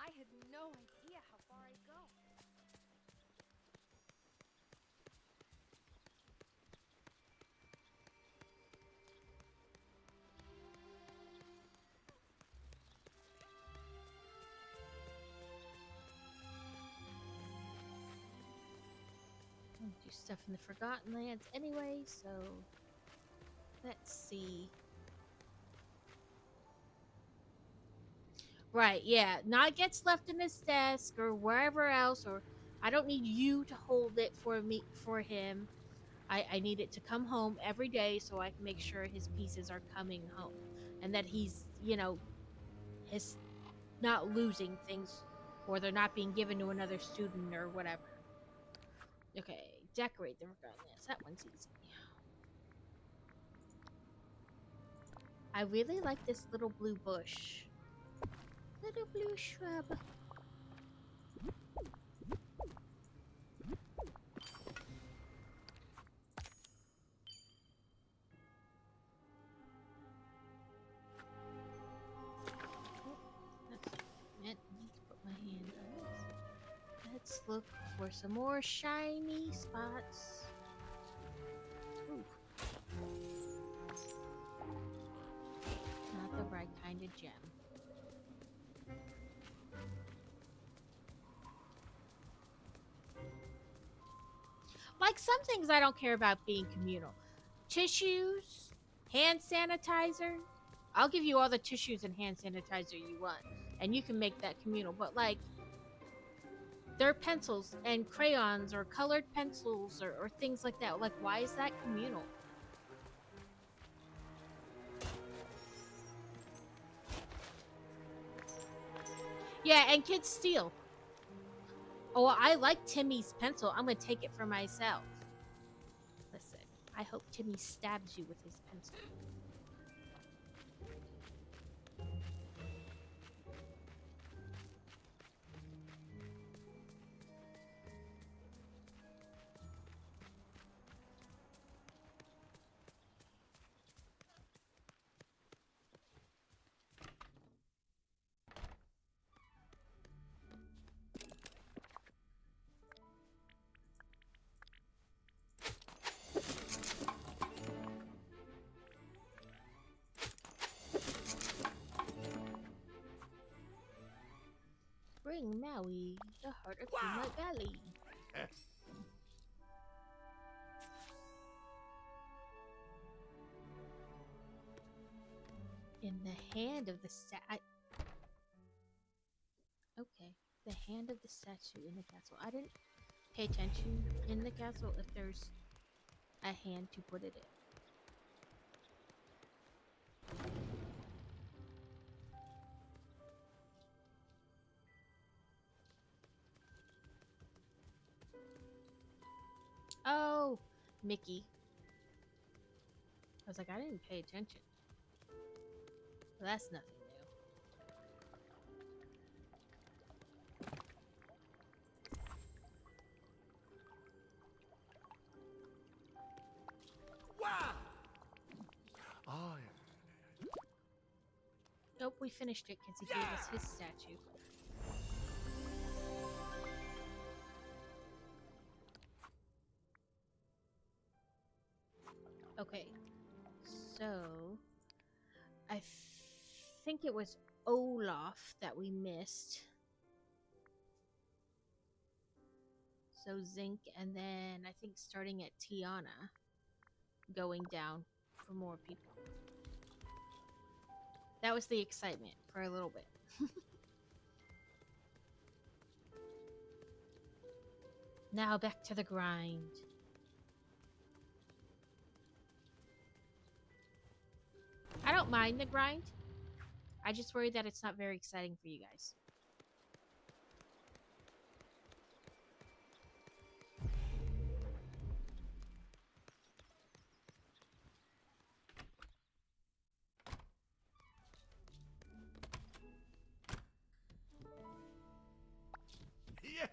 S10: I had no idea how far I'd go.
S1: I'll do stuff in the Forgotten Lands anyway, so let's see. Right, yeah. Not gets left in his desk or wherever else, or I don't need you to hold it for him. I need it to come home every day so I can make sure his pieces are coming home. And that he's, you know, his not losing things or they're not being given to another student or whatever. Okay, decorate the Forgotten Lands. That one's easy. I really like this little blue bush. Little blue shrub. look for some more shiny spots. Ooh. Not the right kind of gem. Like some things I don't care about being communal. Tissues, hand sanitizer. I'll give you all the tissues and hand sanitizer you want, and you can make that communal. But like, they're pencils and crayons or colored pencils or things like that. Like, why is that communal? Yeah, and kids steal. Oh, I like Timmy's pencil. I'm gonna take it for myself. Listen, I hope Timmy stabs you with his pencil. Bring Maui, the heart of Dreamlight Valley. In the hand of the Okay, the hand of the statue in the castle. I didn't pay attention in the castle if there's a hand to put it in. Oh, Mickey. I was like, I didn't pay attention. Well, that's nothing new.
S4: Wow! Oh, yeah.
S1: Nope, we finished it because he gave us his statue. Okay, so I think it was Olaf that we missed. So Zinc, and then I think starting at Tiana, going down for more people. That was the excitement for a little bit. Now back to the grind. I don't mind the grind. I just worry that it's not very exciting for you guys.
S4: Yeah!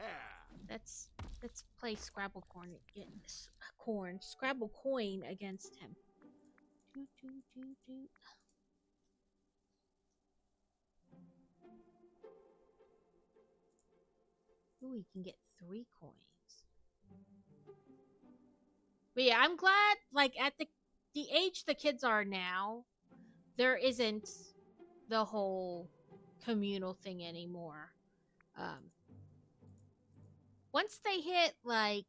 S1: Let's play Scrabble Corn against Scrabble Coin against him. Doot, doot, doot, doot. Ooh, we can get 3 coins. But yeah, I'm glad, like, at the age the kids are now, there isn't the whole communal thing anymore. Once they hit, like,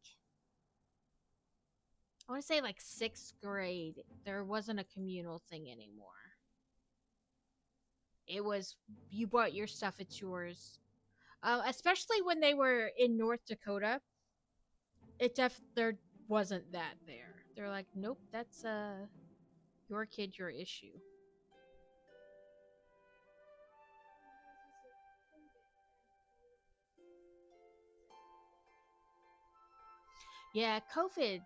S1: I want to say, like, 6th grade, there wasn't a communal thing anymore. It was, you brought your stuff, it's yours. Especially when they were in North Dakota, there wasn't that there. They're like, nope, that's your kid, your issue. Yeah, COVID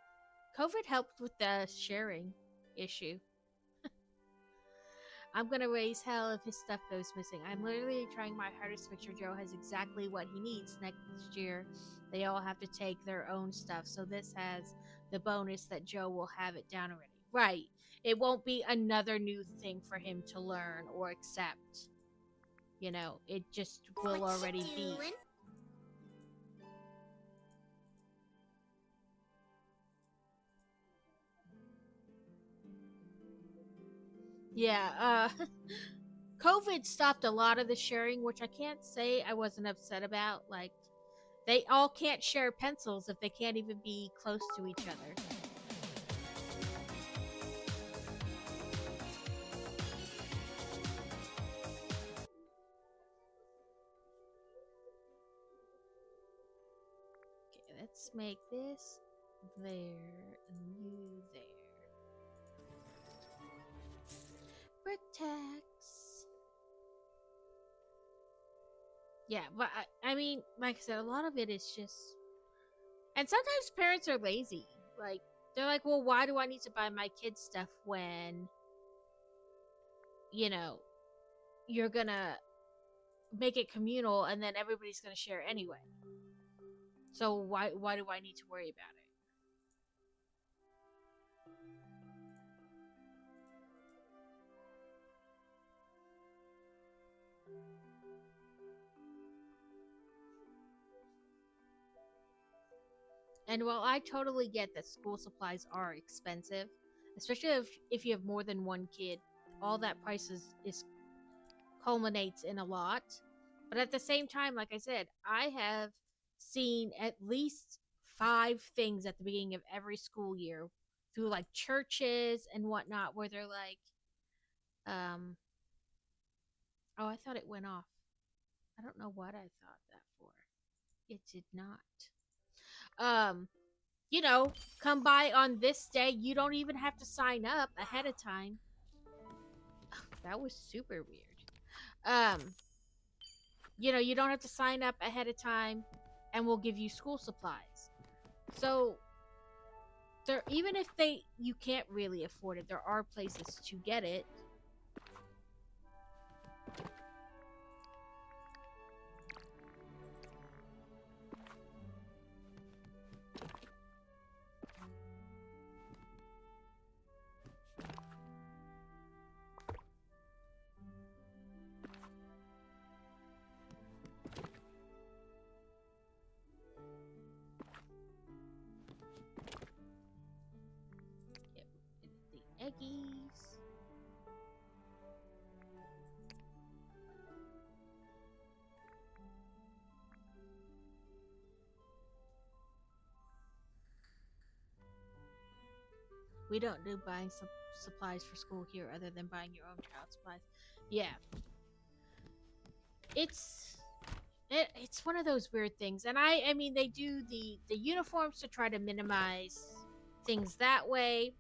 S1: helped with the sharing issue. I'm gonna raise hell if his stuff goes missing. I'm literally trying my hardest to make sure Joe has exactly what he needs next year. They all have to take their own stuff, so this has the bonus that Joe will have it down already. Right. It won't be another new thing for him to learn or accept. You know, it just will already be. Yeah, COVID stopped a lot of the sharing, which I can't say I wasn't upset about. Like, they all can't share pencils if they can't even be close to each other. Okay, let's make this there and you there. Brick tax. Yeah, but I mean, like I said, a lot of it is just. And sometimes parents are lazy. Like, they're like, well, why do I need to buy my kids stuff when, you know, you're gonna make it communal and then everybody's gonna share anyway? So why do I need to worry about it? And while I totally get that school supplies are expensive, especially if you have more than one kid, all that price is culminates in a lot. But at the same time, like I said, I have seen at least 5 things at the beginning of every school year through like churches and whatnot where they're like, oh, I thought it went off. I don't know what I thought that for. It did not. Um, you know, come by on this day. You don't even have to sign up ahead of time. That was super weird. You know, you don't have to sign up ahead of time and we'll give you school supplies. So there, even if you can't really afford it, there are places to get it. Get the eggies. We don't do buying supplies for school here other than buying your own child supplies. Yeah. It's one of those weird things. And I mean they do the uniforms to try to minimize things that way,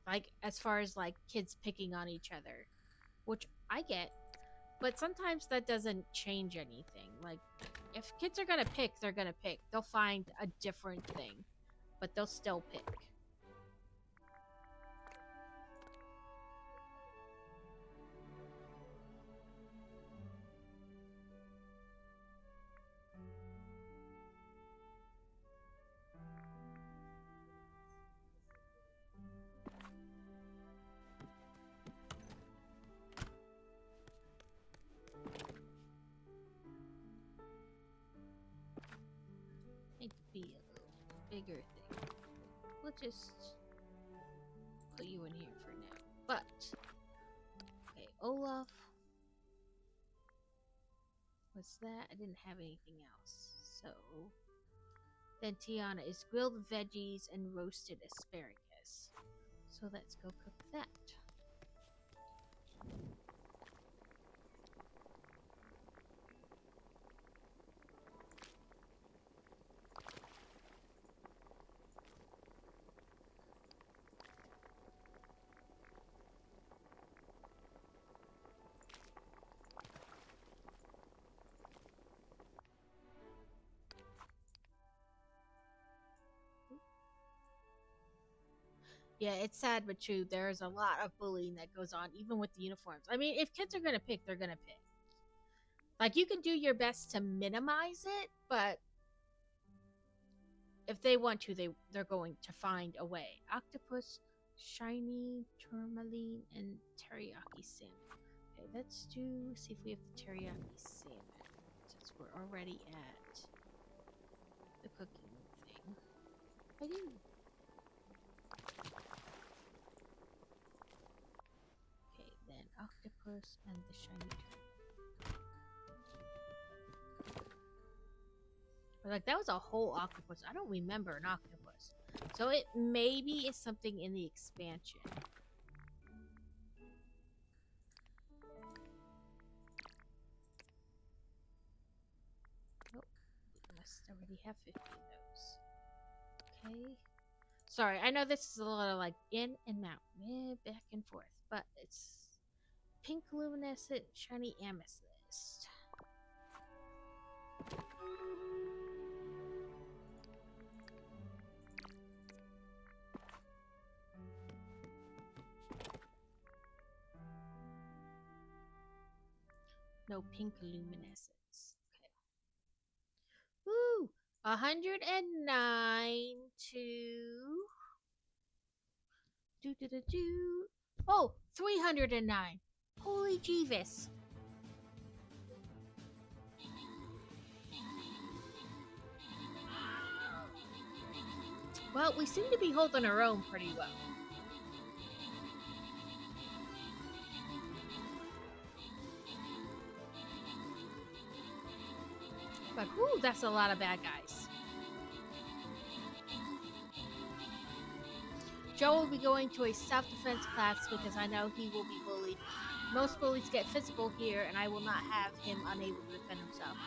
S1: like as far as like kids picking on each other, which I get. But sometimes that doesn't change anything. Like, if kids are gonna pick, they're gonna pick. They'll find a different thing, but they'll still pick. Need to be a little bigger thing. We'll just put you in here for now. But okay, Olaf. What's that? I didn't have anything else. So then Tiana is grilled veggies and roasted asparagus. So let's go cook that. Yeah, it's sad but true. There's a lot of bullying that goes on, even with the uniforms. I mean, if kids are gonna pick, they're gonna pick. Like, you can do your best to minimize it, but if they want to, they're going to find a way. Octopus, shiny, tourmaline, and teriyaki salmon. Okay, let's see if we have the teriyaki salmon, since we're already at the cooking thing. I do. Okay, octopus and the shiny turtle. Like, that was a whole octopus. I don't remember an octopus. So it maybe is something in the expansion. Nope. We must already have 50 of those. Okay. Sorry, I know this is a lot of like in and out, back and forth, but it's pink luminescent shiny amethyst. No pink luminescence. Okay. Woo! 109 to Oh, 309. Holy Jeeves. Well, we seem to be holding our own pretty well. But whew, that's a lot of bad guys. Joe will be going to a self-defense class because I know he will be bullied. Most bullies get physical here, and I will not have him unable to defend himself.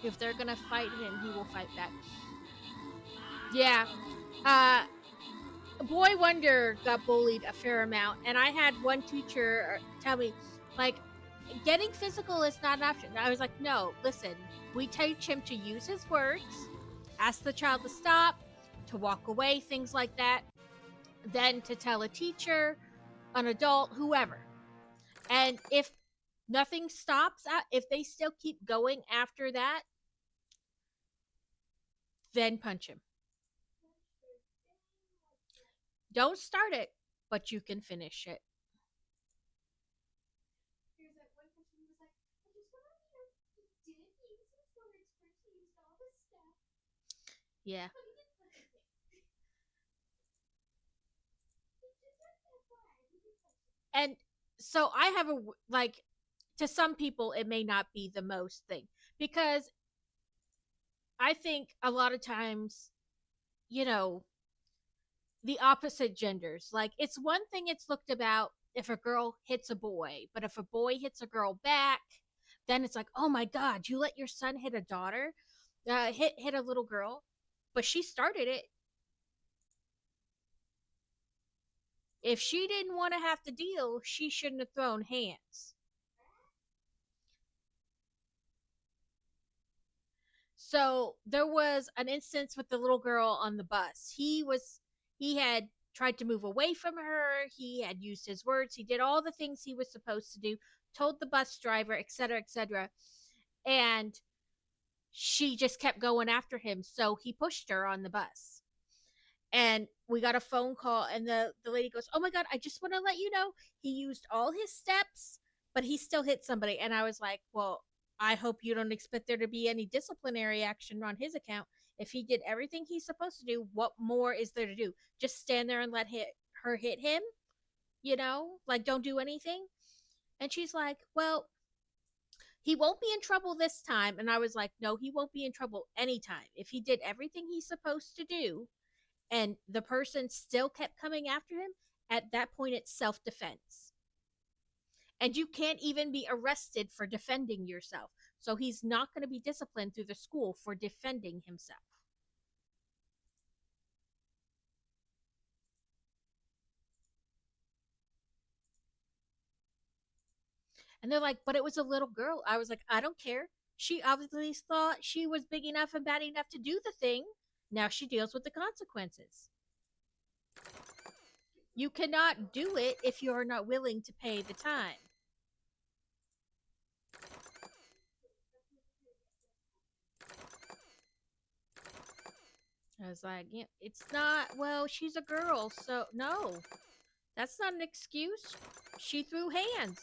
S1: If they're gonna fight him, he will fight back. Yeah. Boy Wonder got bullied a fair amount, and I had one teacher tell me, like, getting physical is not an option. I was like, no, listen, we teach him to use his words, ask the child to stop, to walk away, things like that, then to tell a teacher, an adult, whoever. And if nothing stops, if they still keep going after that, then punch him. Don't start it, but you can finish it. Yeah. And so I have like, to some people, it may not be the most thing, because I think a lot of times, you know, the opposite genders, like, it's one thing it's looked about if a girl hits a boy, but if a boy hits a girl back, then it's like, oh my God, you let your son hit a daughter, hit a little girl, but she started it. If she didn't want to have to deal, she shouldn't have thrown hands. So there was an instance with the little girl on the bus. He had tried to move away from her. He had used his words. He did all the things he was supposed to do, told the bus driver, etc., etc. And she just kept going after him. So he pushed her on the bus. And we got a phone call, and the lady goes, oh my God, I just want to let you know he used all his steps, but he still hit somebody. And I was like, well, I hope you don't expect there to be any disciplinary action on his account. If he did everything he's supposed to do, what more is there to do? Just stand there and let her hit him? You know, like, don't do anything? And she's like, well, he won't be in trouble this time. And I was like, no, he won't be in trouble anytime. If he did everything he's supposed to do, and the person still kept coming after him, at that point it's self-defense. And you can't even be arrested for defending yourself. So he's not going to be disciplined through the school for defending himself. And they're like, but it was a little girl. I was like, I don't care. She obviously thought she was big enough and bad enough to do the thing. Now she deals with the consequences. You cannot do it if you are not willing to pay the time. I was like, yeah, it's not, well, she's a girl, so no. That's not an excuse. She threw hands.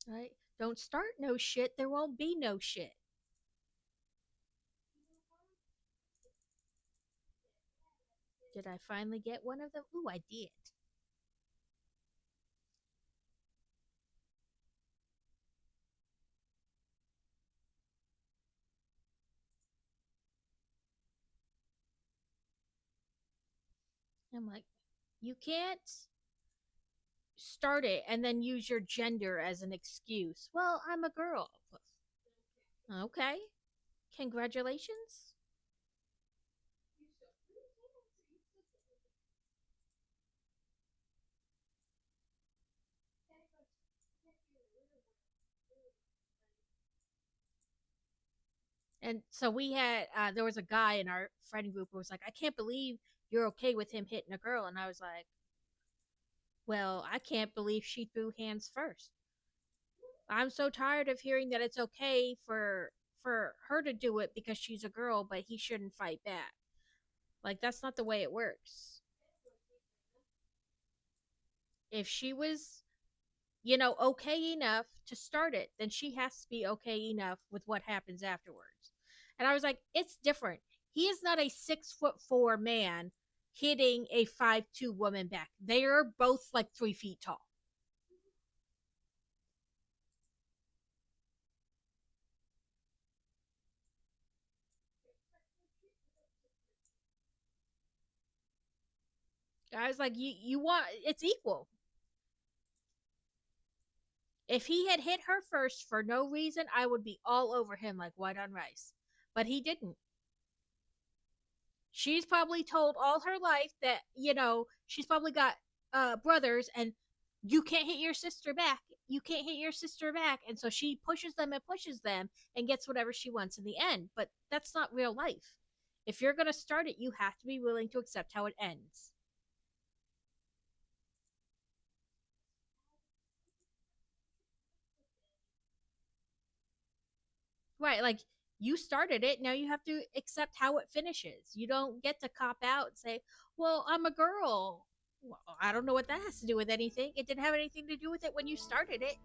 S1: Right? Don't start no shit, there won't be no shit. Did I finally get one of them? Ooh, I did. I'm like, you can't start it and then use your gender as an excuse. Well, I'm a girl. Okay. Congratulations. And so we had, there was a guy in our friend group who was like, I can't believe you're okay with him hitting a girl. And I was like, well, I can't believe she threw hands first. I'm so tired of hearing that it's okay for her to do it because she's a girl, but he shouldn't fight back. Like, that's not the way it works. If she was, okay enough to start it, then she has to be okay enough with what happens afterwards. And I was like, it's different. He is not a 6'4" man hitting a 5'2" woman back. They are both like 3 feet tall. I was like, you want it's equal. If he had hit her first for no reason, I would be all over him like white on rice. But he didn't. She's probably told all her life that, she's probably got brothers and you can't hit your sister back. You can't hit your sister back. And so she pushes them and gets whatever she wants in the end. But that's not real life. If you're going to start it, you have to be willing to accept how it ends. Right, like you started it, now you have to accept how it finishes. You don't get to cop out and say, "Well, I'm a girl." Well, I don't know what that has to do with anything. It didn't have anything to do with it when you started it.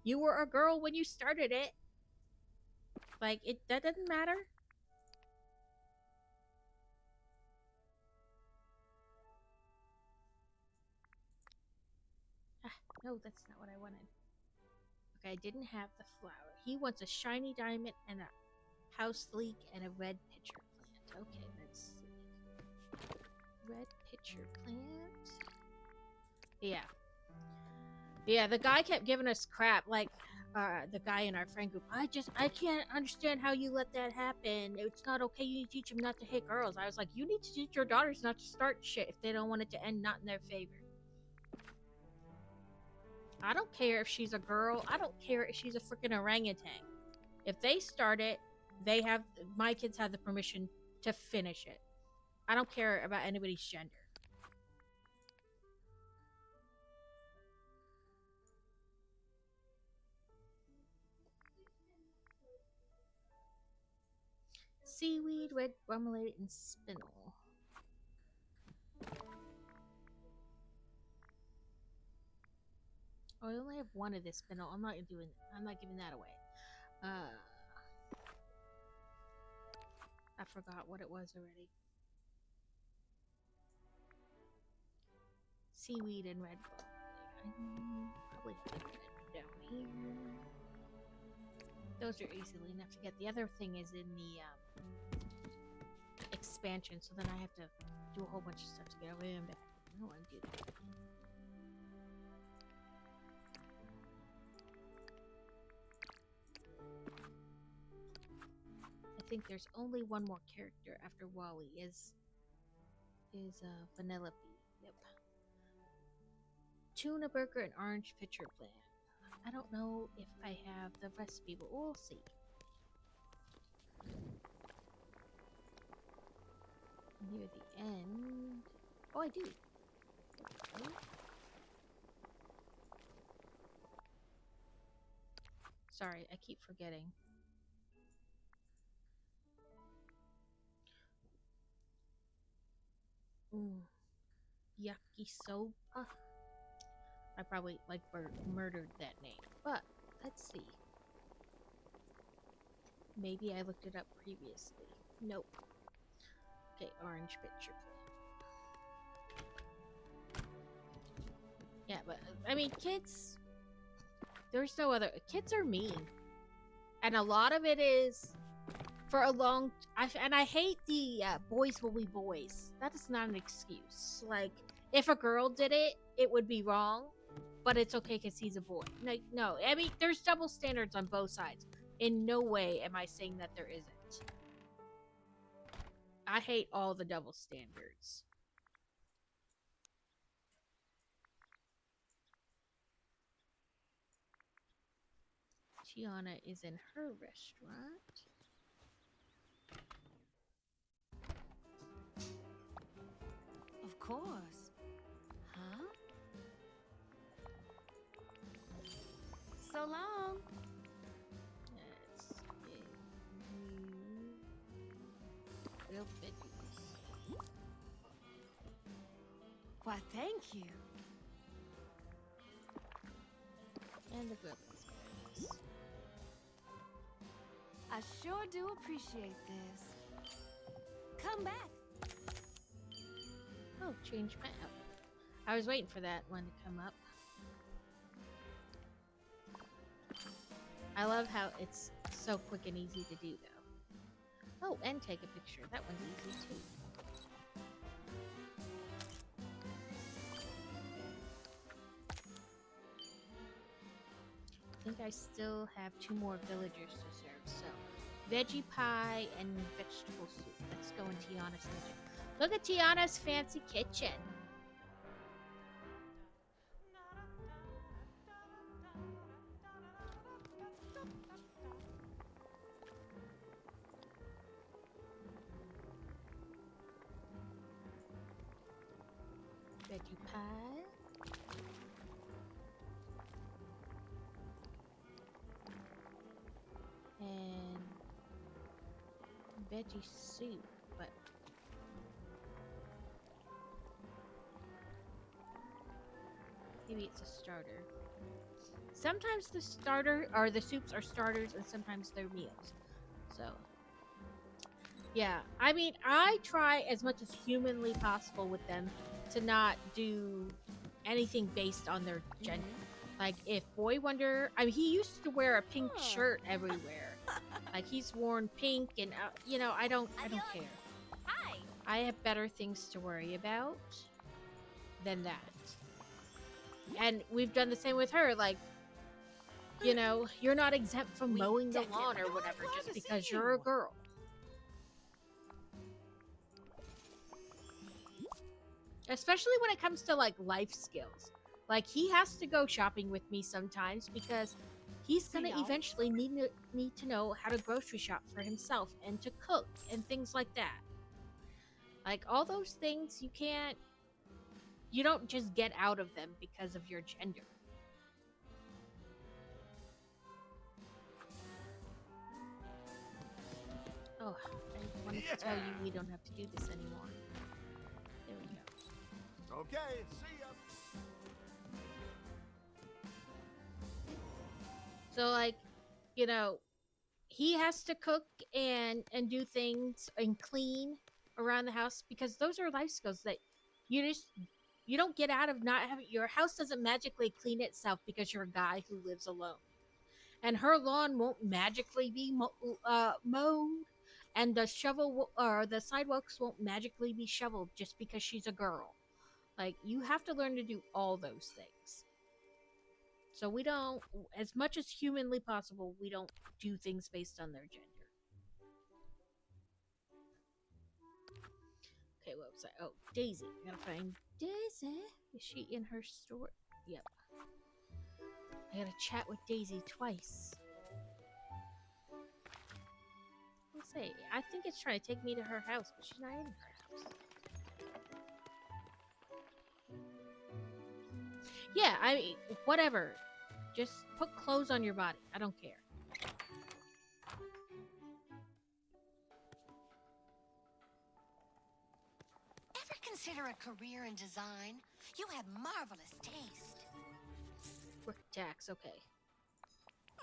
S1: You were a girl when you started it. Like that doesn't matter. Ah, no, that's not what I wanted. Okay, I didn't have the flower. He wants a shiny diamond and a house leek and a red pitcher plant. Okay, let's see. Red pitcher plant. Yeah. Yeah, the guy kept giving us crap, like the guy in our friend group. I can't understand how you let that happen. It's not okay. You need to teach him not to hit girls. I was like, you need to teach your daughters not to start shit if they don't want it to end not in their favor. I don't care if she's a girl. I don't care if she's a freaking orangutan. If they start it, my kids have the permission to finish it. I don't care about anybody's gender. Seaweed, red marmalade, and spinel. Oh, I only have one of this spinel. I'm not giving that away. I forgot what it was already. Seaweed and red marmalade. Probably put it down here. Those are easily enough to get. The other thing is in the expansion, so then I have to do a whole bunch of stuff to get over there and back. I don't want to do that. I think there's only one more character after Wally is Vanellope. Yep. Tuna burger and orange pitcher plant. I don't know if I have the recipe, but we'll see. Near the end. Oh, I do. Okay. Sorry, I keep forgetting. Ooh. Yakisoba. I probably murdered that name, but let's see. Maybe I looked it up previously. Nope. Okay, orange pitcher plant. I mean, kids. There's no other. Kids are mean, and a lot of it is for a long. And I hate the boys will be boys. That is not an excuse. Like, if a girl did it, it would be wrong, but it's okay because he's a boy. Like, no, I mean, there's double standards on both sides. In no way am I saying that there isn't. I hate all the double standards. Tiana is in her restaurant.
S2: Of course. Huh? So long.
S1: Let's get you real veggies.
S2: Why, thank you.
S1: And the grilled asparagus.
S2: I sure do appreciate this. Come back.
S1: Oh, change my outfit. I was waiting for that one to come up. I love how it's so quick and easy to do, though. Oh, and take a picture. That one's easy, too. I think I still have 2 more villagers to serve, so veggie pie and vegetable soup. Let's go in Tiana's kitchen. Look at Tiana's fancy kitchen. Veggie pie. And veggie soup, but maybe it's a starter. Sometimes the starter or the soups are starters and sometimes they're meals. So yeah, I mean, I try as much as humanly possible with them to not do anything based on their gender. Like, if Boy Wonder, I mean, he used to wear a pink shirt everywhere. Like, he's worn pink, and you know, I don't care.
S2: Hi.
S1: I have better things to worry about than that. And we've done the same with her. Like, you know, you're not exempt from mowing the lawn or whatever just because you're a girl. Especially when it comes to, like, life skills. Like, he has to go shopping with me sometimes because he's gonna eventually need to know how to grocery shop for himself and to cook and things like that. Like, all those things you don't just get out of them because of your gender. Oh, I wanted to tell you we don't have to do this anymore. There we go.
S4: Okay, see ya.
S1: So, like, you know, he has to cook and do things and clean around the house because those are life skills that you don't get out of not having. Your house doesn't magically clean itself because you're a guy who lives alone, and her lawn won't magically be mowed, and the sidewalks won't magically be shoveled just because she's a girl. Like, you have to learn to do all those things. So we don't, as much as humanly possible, we don't do things based on their gender. Okay, what was I? Oh, Daisy. I gotta find Daisy. Is she in her store? Yep. I gotta chat with Daisy twice. Let's see. I think it's trying to take me to her house, but she's not in her house. Yeah, I mean, whatever. Just put clothes on your body. I don't care.
S11: Ever consider a career in design? You have marvelous taste.
S1: Brick tax, okay.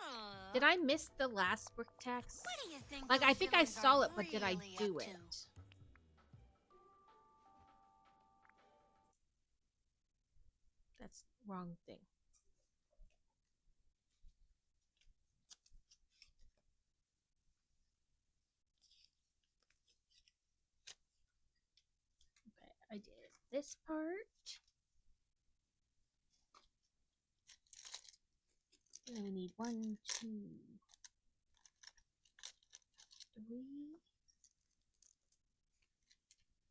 S11: Aww.
S1: Did I miss the last brick tax?
S11: What do you think?
S1: Like, I
S11: those
S1: think I
S11: villains
S1: saw
S11: are
S1: it, but did I
S11: really
S1: do
S11: up
S1: it?
S11: to?
S1: That's the wrong thing. Okay, I did this part. And we need 1, 2, 3.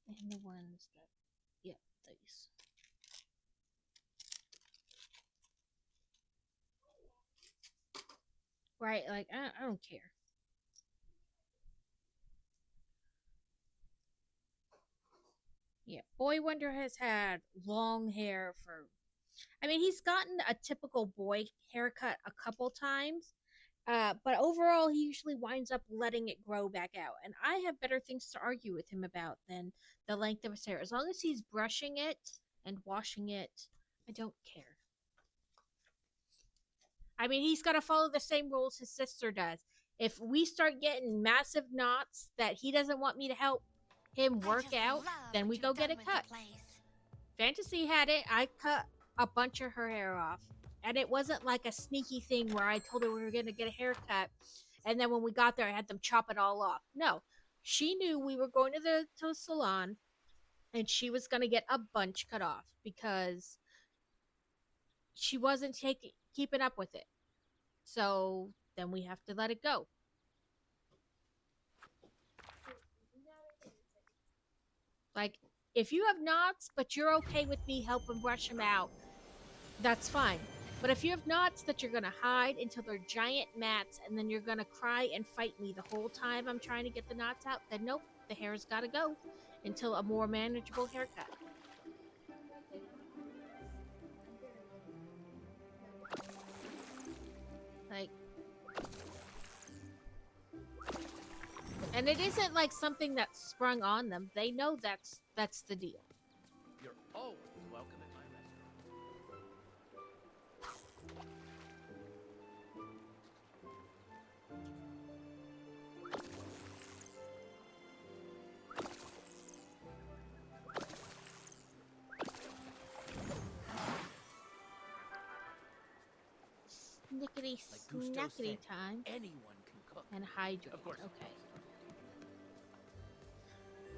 S1: And the ones that, yep, these. Right, like, I don't care. Yeah, Boy Wonder has had long hair for. I mean, he's gotten a typical boy haircut a couple times, but overall, he usually winds up letting it grow back out. And I have better things to argue with him about than the length of his hair. As long as he's brushing it and washing it, I don't care. I mean, he's got to follow the same rules his sister does. If we start getting massive knots that he doesn't want me to help him work out, then we go get it cut. Fantasy had it. I cut a bunch of her hair off. And it wasn't like a sneaky thing where I told her we were going to get a haircut. And then when we got there, I had them chop it all off. No. She knew we were going to the salon. And she was going to get a bunch cut off. Because she wasn't keeping up with it. So then we have to let it go. Like, if you have knots, but you're okay with me helping brush them out, that's fine. But if you have knots that you're going to hide until they're giant mats and then you're going to cry and fight me the whole time I'm trying to get the knots out, then nope, the hair's got to go until a more manageable haircut. Like, and it isn't like something that's sprung on them. They know that's the deal.
S5: You're always welcome at my
S1: Snickety snackety time.
S5: Anyone can cook.
S1: And hydrate.
S5: Of course.
S1: Okay.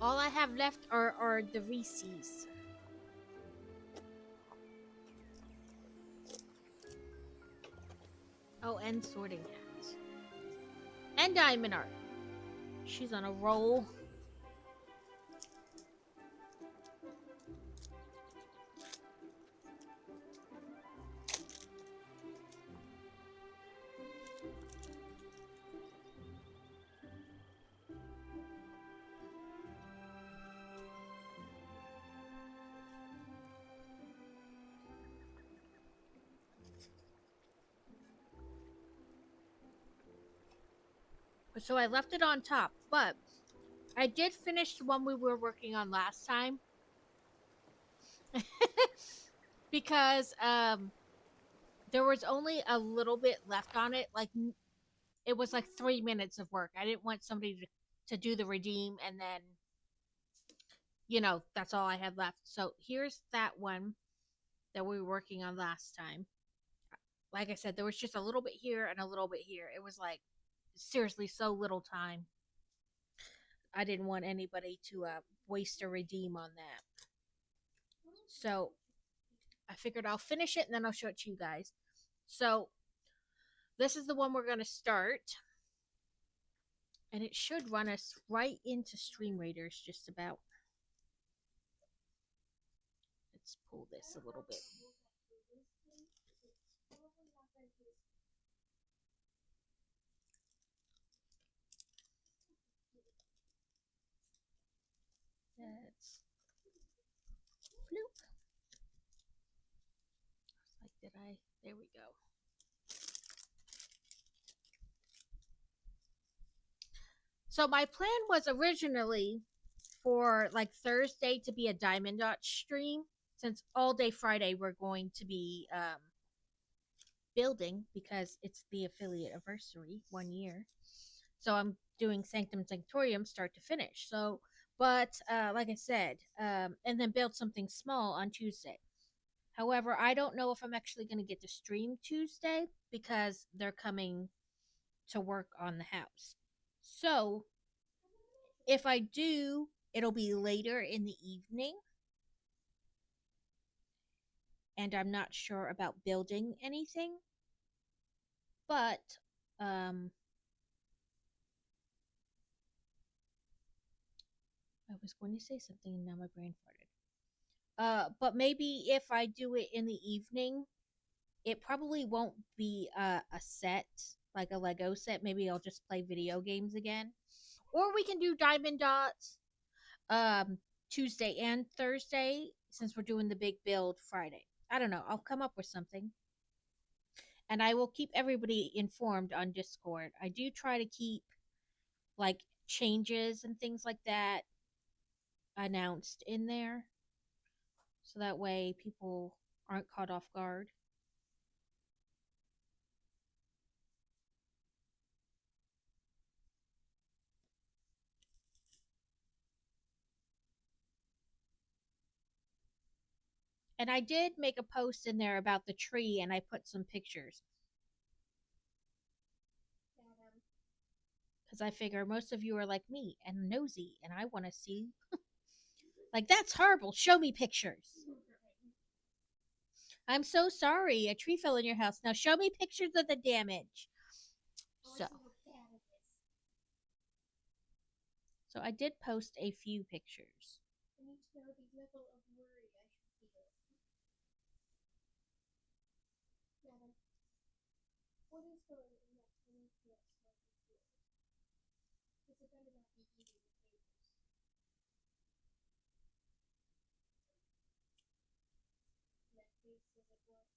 S1: All I have left are the Reese's. Oh, and sorting hats. And diamond art. She's on a roll. So I left it on top, but I did finish the one we were working on last time. Because there was only a little bit left on it. Like, it was like 3 minutes of work. I didn't want somebody to do the redeem and then, you know, that's all I had left. So here's that one that we were working on last time. Like I said, there was just a little bit here and a little bit here. It was like, seriously, so little time. I didn't want anybody to waste a redeem on that. So I figured I'll finish it and then I'll show it to you guys. So this is the one we're going to start. And it should run us right into Stream Raiders just about. Let's pull this a little bit. That's floop. Like, did I? There we go. So my plan was originally for like Thursday to be a Diamond Dot stream, since all day Friday we're going to be building because it's the affiliate anniversary 1 year. So I'm doing Sanctum Sanctorium start to finish. So, but like I said, and then build something small on Tuesday. However, I don't know if I'm actually going to get to stream Tuesday because they're coming to work on the house. So, if I do, it'll be later in the evening. And I'm not sure about building anything. But, I was going to say something and now my brain farted. But maybe if I do it in the evening, it probably won't be a set, like a Lego set. Maybe I'll just play video games again. Or we can do Diamond Dots Tuesday and Thursday since we're doing the big build Friday. I don't know. I'll come up with something. And I will keep everybody informed on Discord. I do try to keep like changes and things like that announced in there so that way people aren't caught off guard. And I did make a post in there about the tree and I put some pictures. Because I figure most of you are like me and nosy and I want to see. Like, that's horrible. Show me pictures. I'm so sorry. A tree fell in your house. Now show me pictures of the damage. So I did post a few pictures. I need to know the level of worry I should feel. Madam, what is going in that tiny dress like yours? Is it better not be eating the papers? That face as it was. Madam.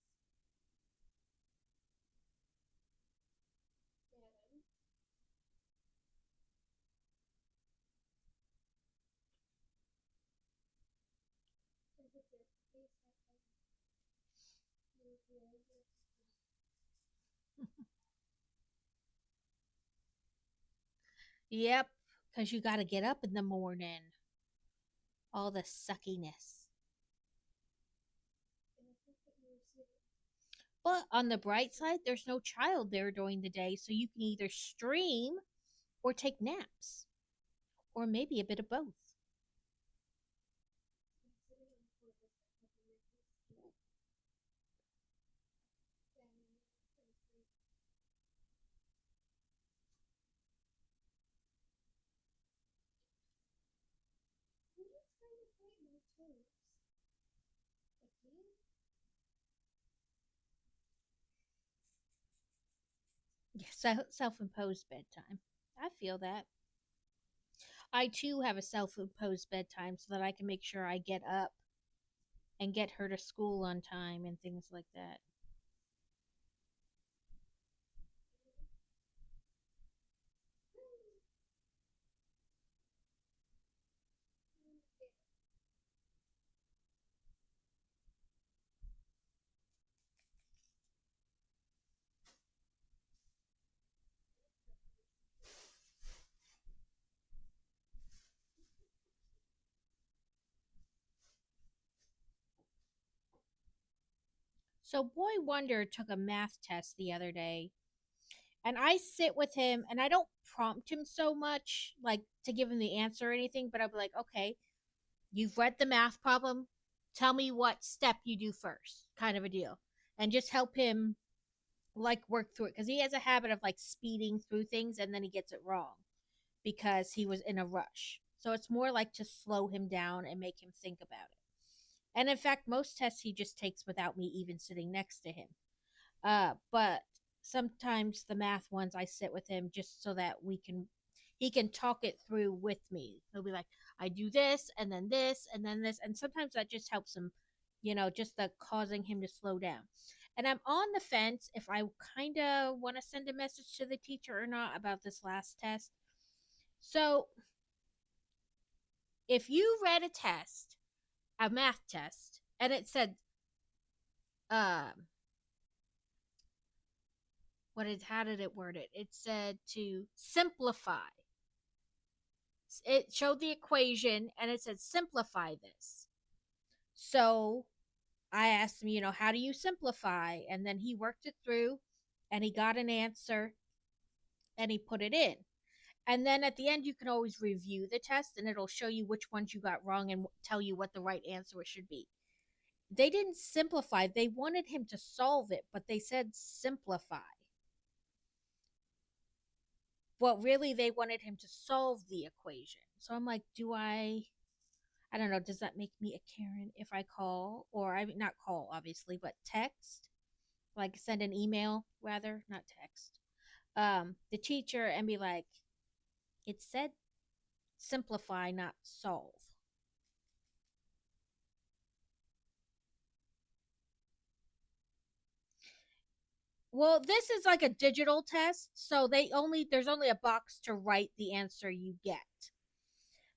S1: Yep, because you got to get up in the morning. All the suckiness. But on the bright side, there's no child there during the day, so you can either stream or take naps. Or maybe a bit of both. Yeah, self-imposed bedtime. I feel that. I too have a self-imposed bedtime so that I can make sure I get up and get her to school on time and things like that. So Boy Wonder took a math test the other day, and I sit with him and I don't prompt him so much, like to give him the answer or anything, but I'll be like, okay, you've read the math problem. Tell me what step you do first, kind of a deal. And just help him like work through it because he has a habit of like speeding through things and then he gets it wrong because he was in a rush. So it's more like to slow him down and make him think about it. And in fact, most tests he just takes without me even sitting next to him. But sometimes the math ones I sit with him just so that he can talk it through with me. He'll be like, I do this and then this and then this, and sometimes that just helps him, just the causing him to slow down. And I'm on the fence if I kind of want to send a message to the teacher or not about this last test. So, if you read a math test, and it said, how did it word it? It said to simplify. It showed the equation and it said simplify this. So I asked him, how do you simplify? And then he worked it through and he got an answer and he put it in. And then at the end, you can always review the test and it'll show you which ones you got wrong and tell you what the right answer should be. They didn't simplify, they wanted him to solve it, but they said simplify. Well, really, they wanted him to solve the equation. So I'm like, I don't know, does that make me a Karen if I call? Or I mean, not call, obviously, but text? Like send an email, rather, not text. The teacher and be like, it said simplify, not solve. Well, this is like a digital test, so there's only a box to write the answer you get.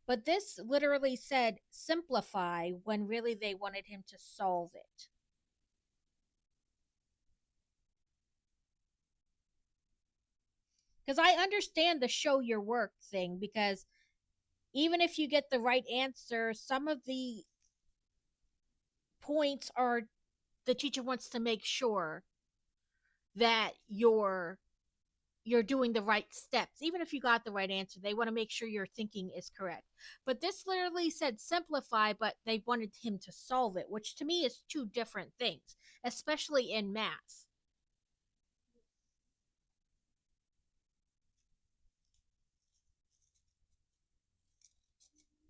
S1: But this literally said simplify when really they wanted him to solve it. Because I understand the show your work thing, because even if you get the right answer, some of the points are the teacher wants to make sure that you're doing the right steps. Even if you got the right answer, they want to make sure your thinking is correct. But this literally said simplify, but they wanted him to solve it, which to me is two different things, especially in math.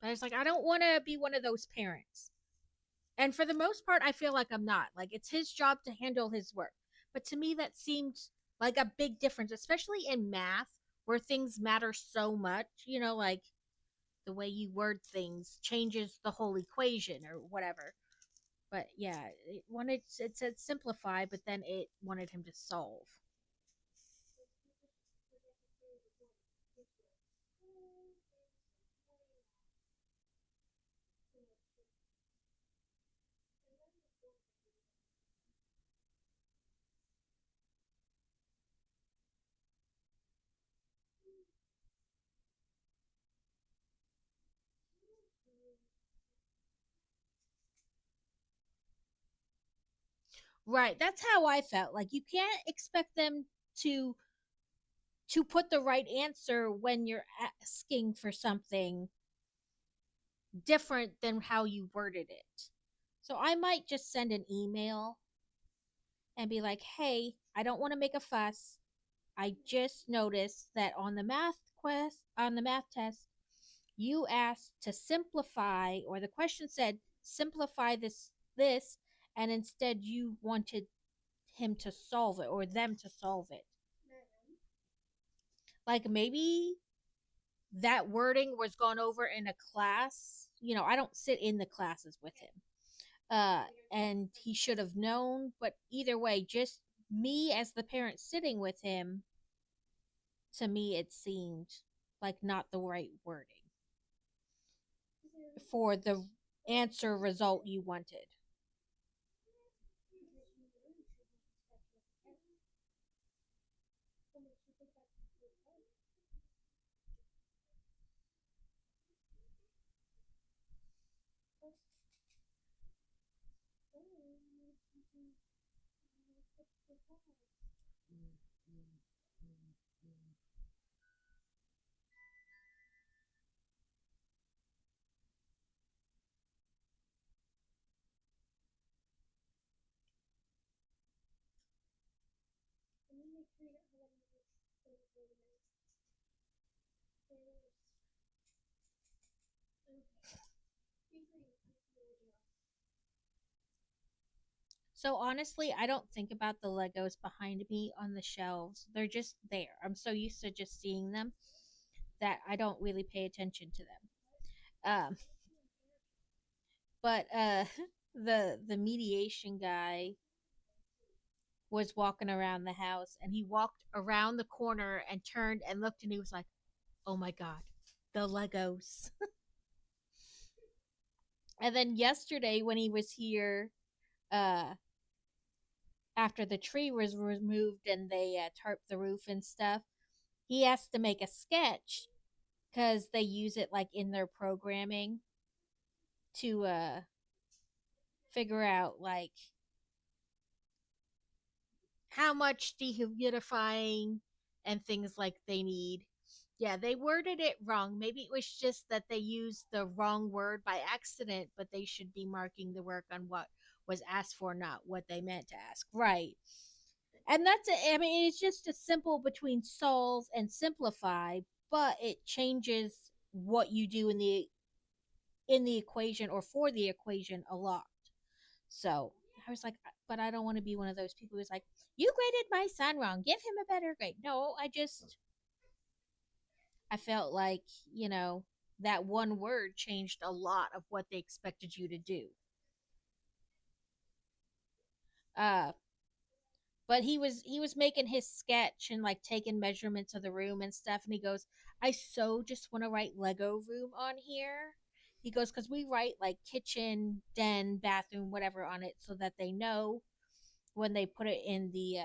S1: I was like, I don't want to be one of those parents. And for the most part, I feel like I'm not. Like, it's his job to handle his work. But to me, that seemed like a big difference, especially in math, where things matter so much. Like the way you word things changes the whole equation or whatever. But yeah, it said simplify, but then it wanted him to solve. Right, that's how I felt. Like you can't expect them to to put the right answer when you're asking for something different than how you worded it. So I might just send an email and be like, "Hey, I don't want to make a fuss. I just noticed that on the math test, you asked to simplify, or the question said simplify this, and instead you wanted him to solve it or them to solve it. Like maybe that wording was gone over in a class. I don't sit in the classes with him. And he should have known, but either way, just me as the parent sitting with him, to me it seemed like not the right wording for the answer result you wanted. So honestly, I don't think about the Legos behind me on the shelves. They're just there. I'm so used to just seeing them that I don't really pay attention to them. Um, but the mediation guy was walking around the house and he walked around the corner and turned and looked and he was like, "Oh my god, the Legos." And then yesterday when he was here, uh after the tree was removed and they tarped the roof and stuff, he has to make a sketch because they use it like in their programming to figure out like how much dehumidifying and things like they need. Yeah, they worded it wrong. Maybe it was just that they used the wrong word by accident, but they should be marking the work on what was asked for, not what they meant to ask. Right. And that's it. I mean, it's just a simple between solve and simplify, but it changes what you do in the equation or for the equation a lot. So I was like, but I don't want to be one of those people who's like, you graded my son wrong. Give him a better grade. No, I felt like, that one word changed a lot of what they expected you to do. Uh, but he was making his sketch and like taking measurements of the room and stuff, and he goes, I so just want to write Lego room on here. He goes, because we write like kitchen, den, bathroom, whatever on it, so that they know when they put it in the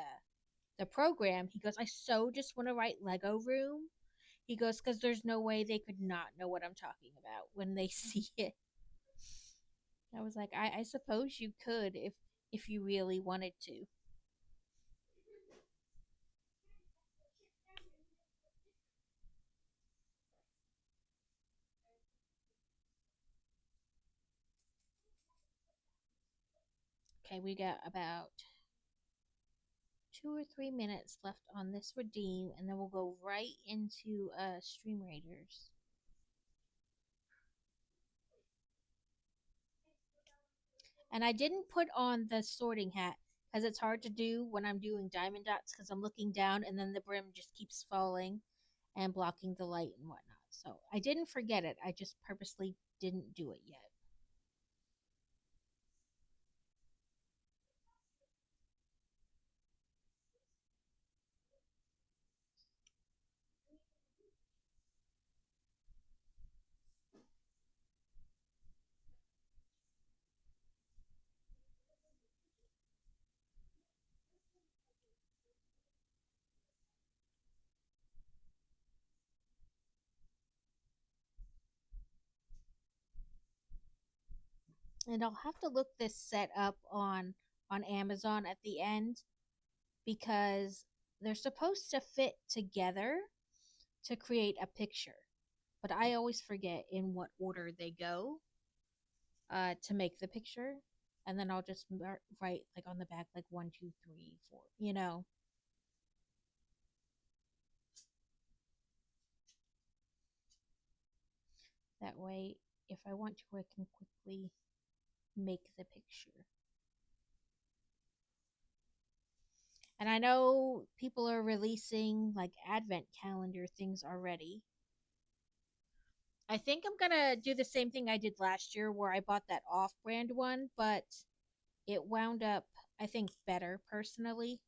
S1: program. He goes, I so just want to write Lego room. He goes, because there's no way they could not know what I'm talking about when they see it. I was like, I suppose you could if you really wanted to. Okay, we got about 2 or 3 minutes left on this redeem, and then we'll go right into Stream Raiders. And I didn't put on the sorting hat because it's hard to do when I'm doing diamond dots because I'm looking down and then the brim just keeps falling and blocking the light and whatnot. So I didn't forget it. I just purposely didn't do it yet. And I'll have to look this set up on Amazon at the end because they're supposed to fit together to create a picture. But I always forget in what order they go to make the picture. And then I'll just write like on the back, like 1, 2, 3, 4, That way, if I want to, I can quickly make the picture. And I know people are releasing like advent calendar things already. I think I'm gonna do the same thing I did last year where I bought that off brand one, but it wound up, I think, better personally.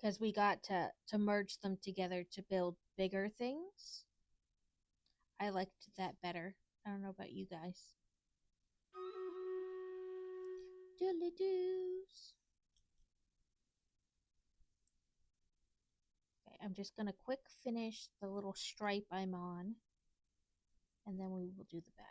S1: Because we got to merge them together to build bigger things. I liked that better. I don't know about you guys. Doodly doos. Okay, I'm just gonna quick finish the little stripe I'm on, and then we will do the battle.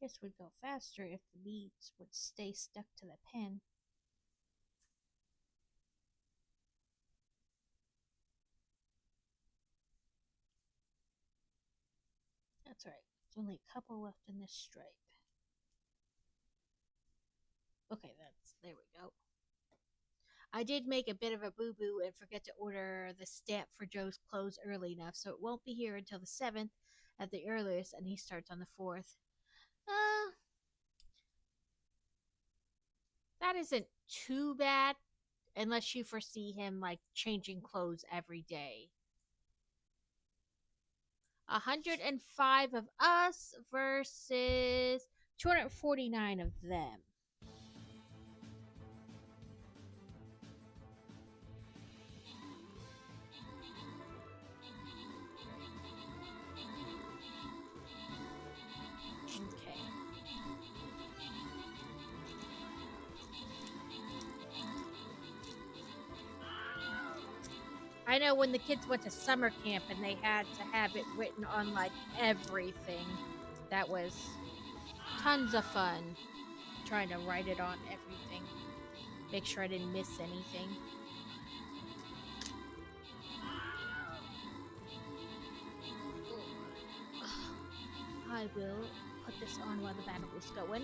S1: This would go faster if the beads would stay stuck to the pen. That's right. There's only a couple left in this stripe. Okay, there we go. I did make a bit of a boo-boo and forget to order the stamp for Joe's clothes early enough, so it won't be here until the 7th at the earliest, and he starts on the 4th. That isn't too bad unless you foresee him like changing clothes every day. 105 of us versus 249 of them. Okay. I know when the kids went to summer camp and they had to have it written on like everything. That was tons of fun trying to write it on everything. Make sure I didn't miss anything. I will put this on while the battle is going.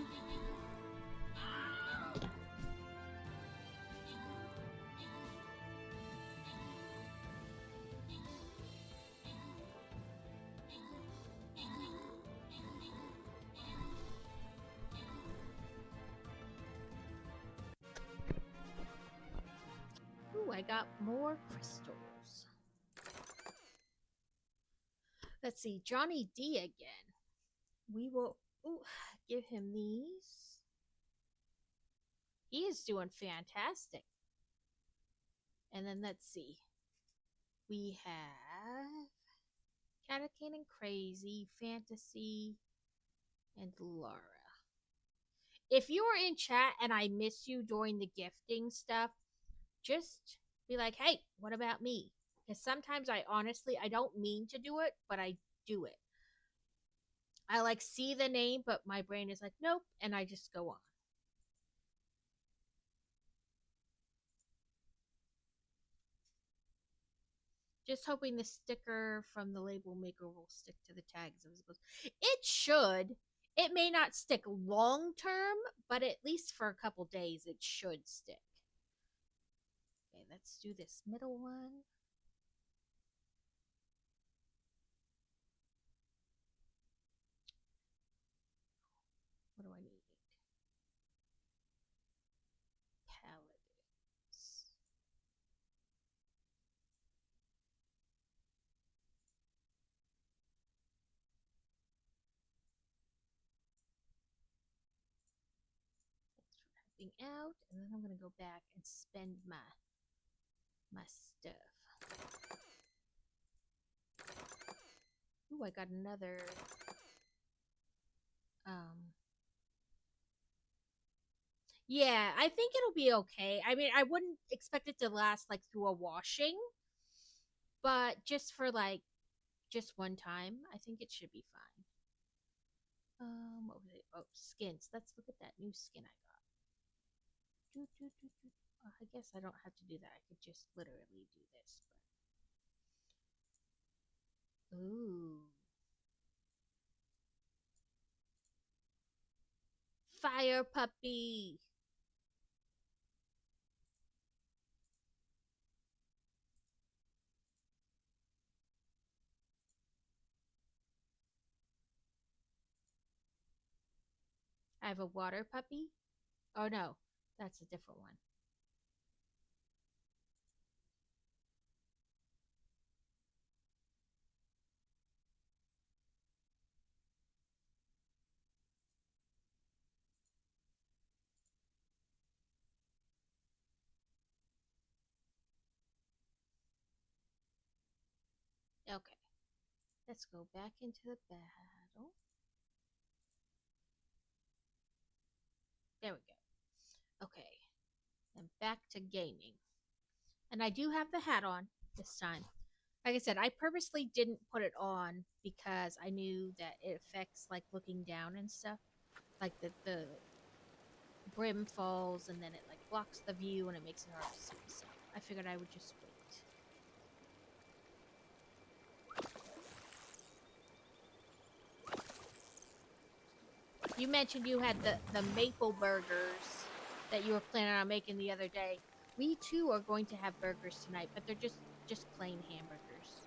S1: Ooh, I got more crystals. Let's see, Johnny D again. We will give him these. He is doing fantastic. And then let's see. We have Catacane and Crazy, Fantasy, and Laura. If you are in chat and I miss you during the gifting stuff, just be like, hey, what about me? Because sometimes I don't mean to do it, but I do it. I like see the name, but my brain is like, nope, and I just go on. Just hoping the sticker from the label maker will stick to the tags as it goes. It should. It may not stick long term, but at least for a couple days it should stick. Okay, let's do this middle one. What do I need? Paladins. Thanks for helping out, and then I'm gonna go back and spend my stuff. Ooh, I got another yeah, I think it'll be okay. I mean, I wouldn't expect it to last like through a washing, but just for like just one time, I think it should be fine. What was it? Oh, skins. Let's look at that new skin I got. Oh, I guess I don't have to do that. I could just literally do this. But... Ooh. Fire puppy. I have a water puppy. Oh no, that's a different one. Okay. Let's go back into the battle. There we go. Okay. And back to gaming. And I do have the hat on this time. Like I said, I purposely didn't put it on because I knew that it affects like looking down and stuff. Like the brim falls and then it like blocks the view and it makes it hard to see. So I figured I would just wait. You mentioned you had the maple burgers that you were planning on making the other day. We too are going to have burgers tonight, but they're just plain hamburgers.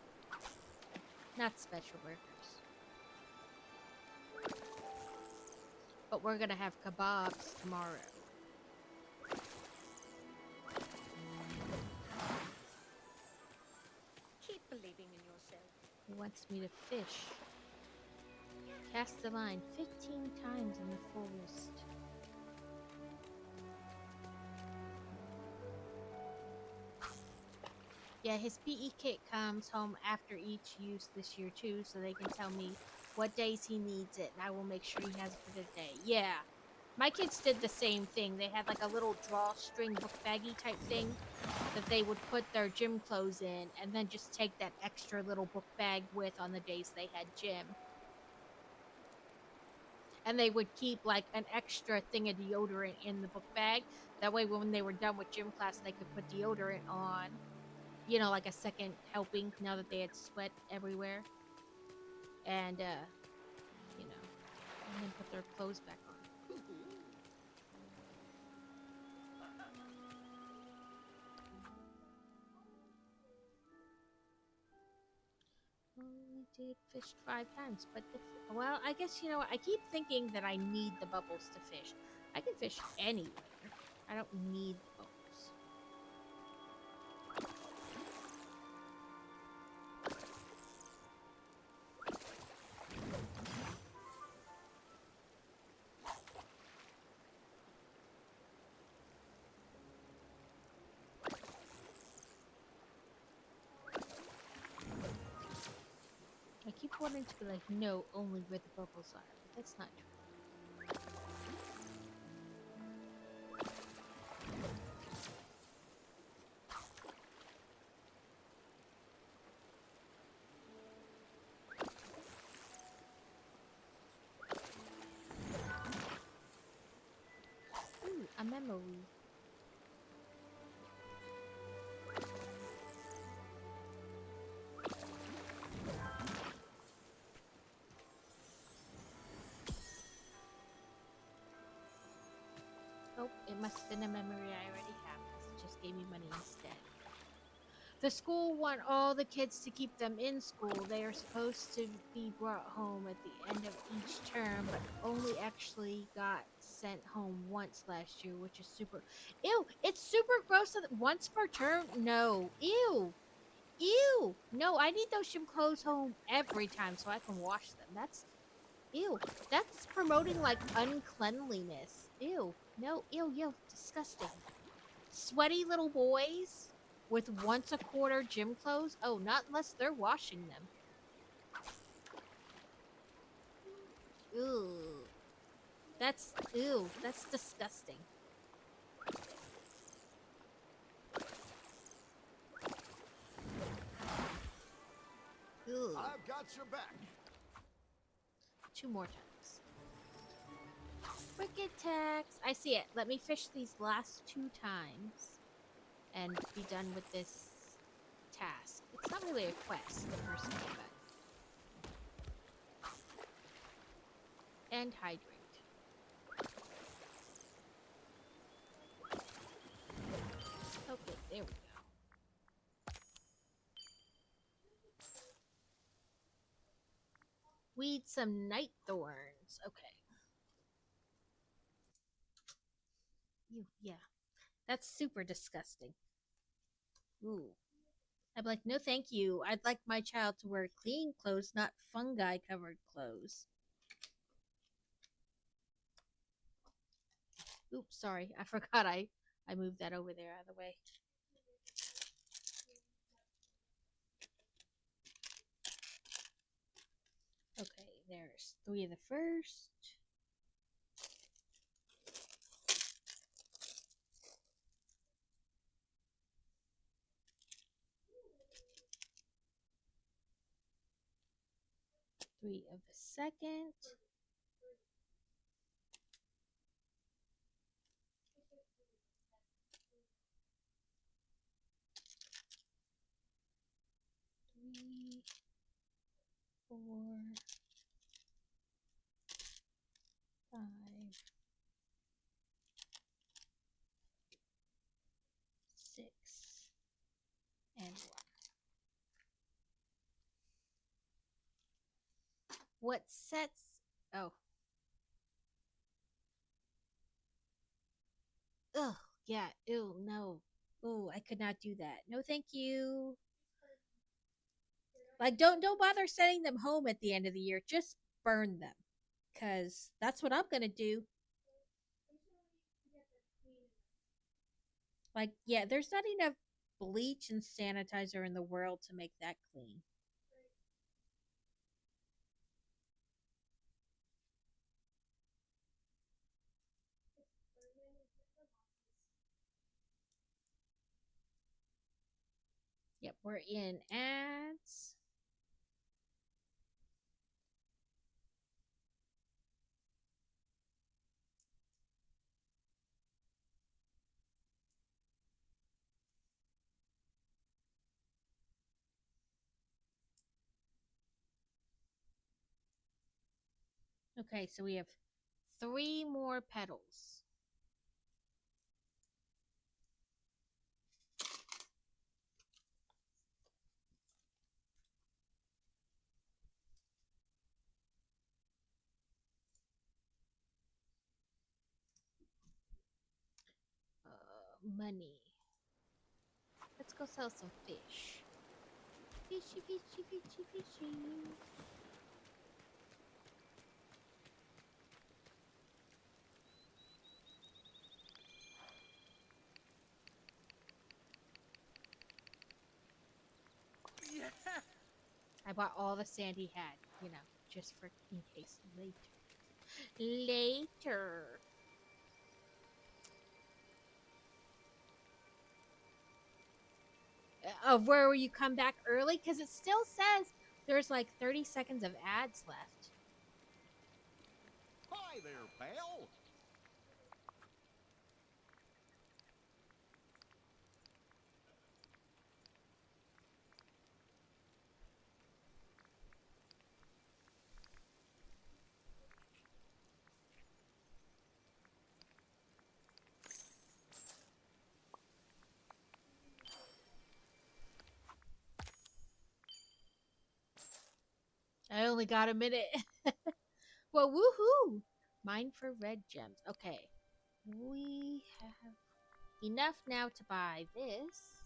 S1: Not special burgers. But we're gonna have kebabs tomorrow. He wants me to fish. Cast the line 15 times in the forest. Yeah, his PE kit comes home after each use this year too, so they can tell me what days he needs it, and I will make sure he has it for the day. Yeah. My kids did the same thing. They had like a little drawstring book baggy type thing that they would put their gym clothes in and then just take that extra little book bag with on the days they had gym. And they would keep like an extra thing of deodorant in the book bag. That way when they were done with gym class, they could put deodorant on. You know, like a second helping now that they had sweat everywhere. And, you know, and then put their clothes back on. Only did fish 5 times, but well, I guess, you know what, I keep thinking that I need the bubbles to fish. I can fish anywhere. I don't need the bubbles. I keep wanting to be like, no, only where the bubbles are, but that's not true. Ooh, a memory. Oh, it must have been a memory I already have because it just gave me money instead. The school want all the kids to keep them in school. They are supposed to be brought home at the end of each term, but only actually got sent home once last year, which is super... Ew! It's super gross that once per term? No. Ew! Ew! No, I need those gym clothes home every time so I can wash them. That's... Ew. That's promoting, like, uncleanliness. Ew. No, ew, disgusting. Sweaty little boys with once a quarter gym clothes? Oh, not unless they're washing them. Ew. Ew, that's disgusting. Ew.
S4: I've got your back.
S1: 2 more times. Wicked tax. I see it. Let me fish these last 2 times and be done with this task. It's not really a quest, per se, but... And hydrate. Okay, there we go. Weed some night thorns. Okay. Ew, yeah. That's super disgusting. Ooh. I'm like, no thank you. I'd like my child to wear clean clothes, not fungi-covered clothes. Oops, sorry. I forgot I moved that over there out of the way. Okay, there's 3 of the first. Three of the second. Three, 4, 5, 6, and 1. What sets... Oh. Ugh, yeah, ew, no. Oh, I could not do that. No, thank you. Like, don't bother sending them home at the end of the year. Just burn them, cause that's what I'm gonna do. Like, yeah, there's not enough bleach and sanitizer in the world to make that clean. Yep, we're in ads. Okay, so we have 3 more petals. Money. Let's go sell some fish. Fishy, fishy, fishy, fishy.
S5: Yeah.
S1: I bought all the sand he had, just for in case later. Later. Of where you come back early? Because it still says there's like 30 seconds of ads left.
S4: Hi there, pal.
S1: I only got a minute. Well, woohoo! Mine for red gems. Okay. We have enough now to buy this.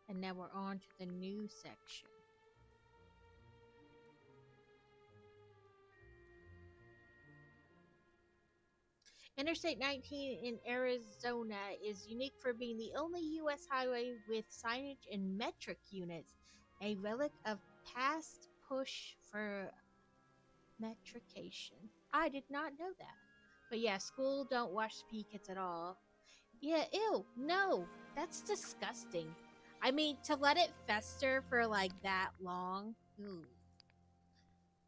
S1: And now we're on to the new section. Interstate 19 in Arizona is unique for being the only U.S. highway with signage in metric units, a relic of past push for metrication. I did not know that. But yeah, school don't wash pea kits at all. Yeah, ew, no, that's disgusting. I mean, to let it fester for like that long, ooh.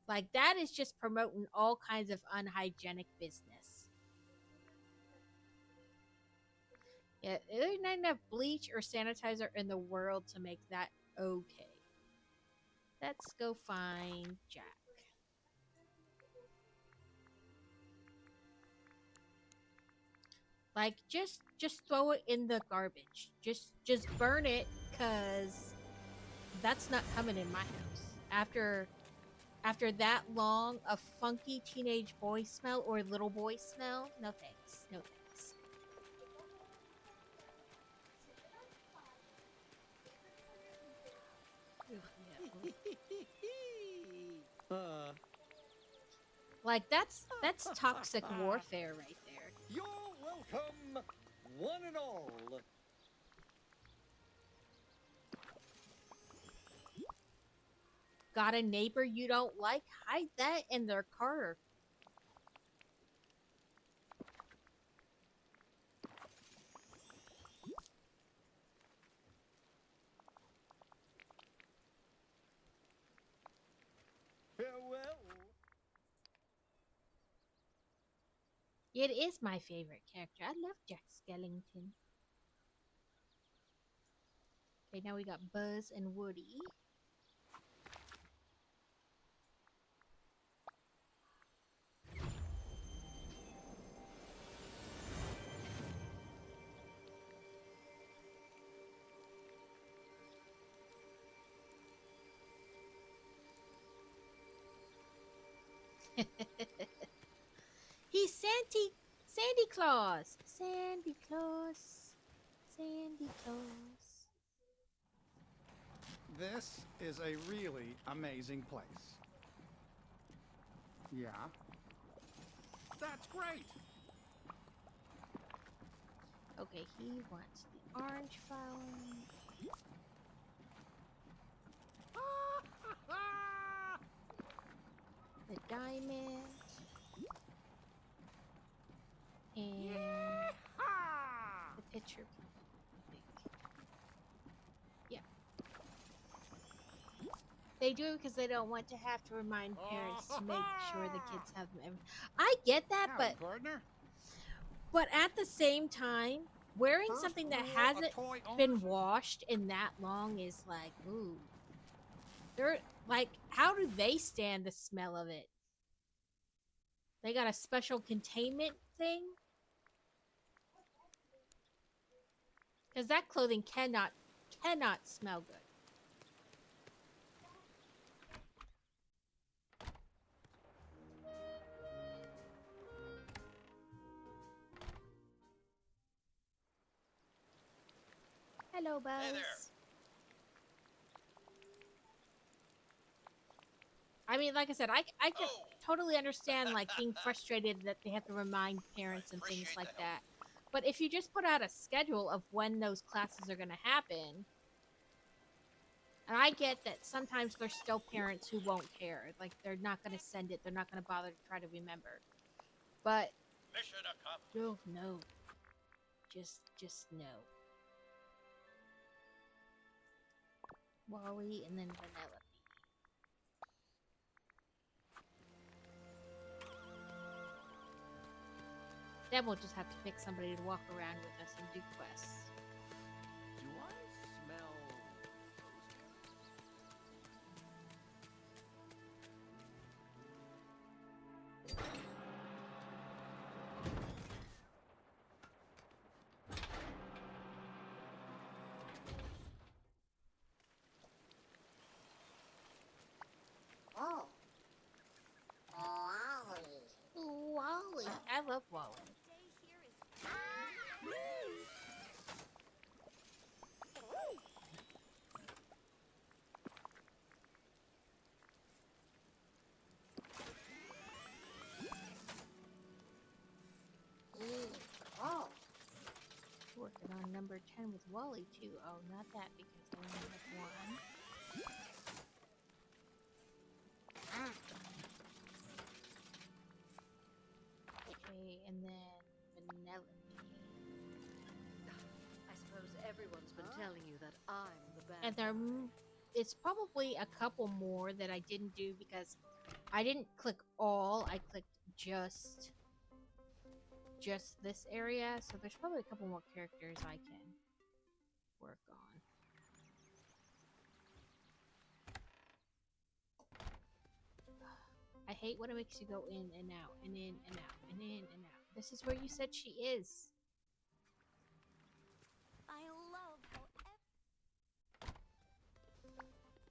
S1: Like that is just promoting all kinds of unhygienic business. Yeah, there's not enough bleach or sanitizer in the world to make that okay. Let's go find Jack. Like just throw it in the garbage. Just burn it, cause that's not coming in my house. After that long a funky teenage boy smell or little boy smell, no thanks. No thanks. Like that's toxic warfare right there.
S6: You're welcome, one and all.
S1: Got a neighbor you don't like? Hide that in their car.
S6: Farewell.
S1: It is my favorite character. I love Jack Skellington. Okay, now we got Buzz and Woody. He's Sandy Claus. Sandy Claus. Sandy Claus.
S12: This is a really amazing place. Yeah? That's great!
S1: Okay, he wants the orange flower. The diamond. And the picture. I think. Yeah. They do it because they don't want to have to remind parents to make sure the kids have them. I get that,
S12: Howdy, partner.
S1: but at the same time, wearing
S12: First
S1: something that
S12: rule of
S1: hasn't
S12: toy
S1: been
S12: ownership.
S1: washed in that long is like, ooh. They're like, how do they stand the smell of it? They got a special containment thing? Because that clothing cannot smell good. Hello, Buzz.
S13: Hey there.
S1: I mean, like I said, I can totally understand like being frustrated that they have to remind parents and things like that. But if you just put out a schedule of when those classes are going to happen, and I get that sometimes there's still parents who won't care, like they're not going to send it, they're not going to bother to try to remember. But
S13: Mission accomplished.
S1: no, just no. Wally and then Vanellope. Then we'll just have to pick somebody to walk around with us and do quests.
S5: Do I smell
S11: Oh. Wally.
S1: Wally. I love Wally.
S11: Oh.
S1: Working on number 10 with Wally too. Oh, not that because I only have one. Okay, and then Vanellope.
S8: I suppose everyone's been telling you that I'm the bad
S1: And there, it's probably a couple more that I didn't do because I didn't click all. I clicked just this area. So there's probably a couple more characters I can work on. I hate when it makes you go in and out and in and out and in and out. This is where you said she is.
S2: I love how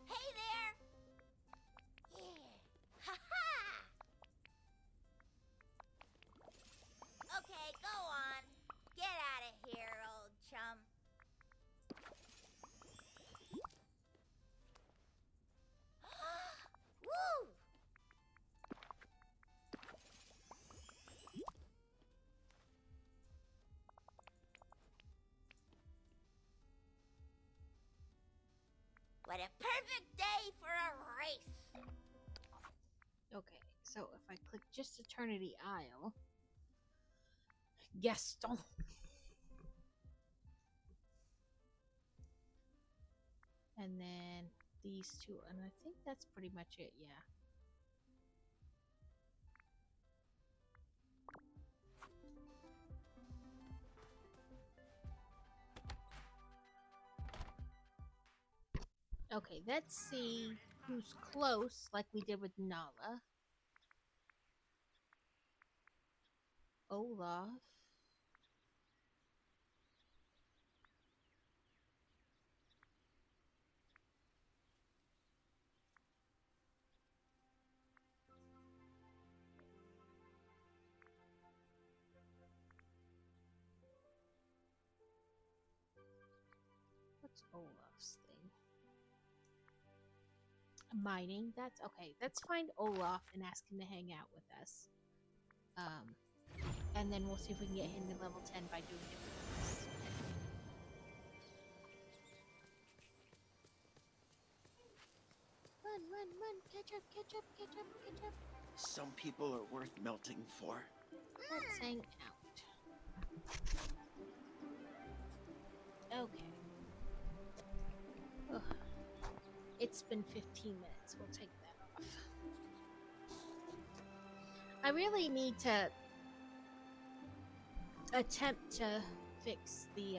S2: Hey there! Yeah. Ha-ha! Okay, go on. Get out of here, old chum. Woo! What a perfect day for a race!
S1: Okay, so if I click just Eternity Isle, Gaston. And then these two, and I think that's pretty much it, yeah. Okay, let's see who's close, like we did with Nala. Olaf. What's Olaf's thing? Mining. That's okay. Let's find Olaf and ask him to hang out with us. And then we'll see if we can get him to level 10 by doing different things. Run, run, run! Catch up, catch up, catch up, catch up!
S7: Some people are worth melting for.
S1: Let's hang out. Okay. Ugh. It's been 15 minutes. We'll take that off. I really need to attempt to fix the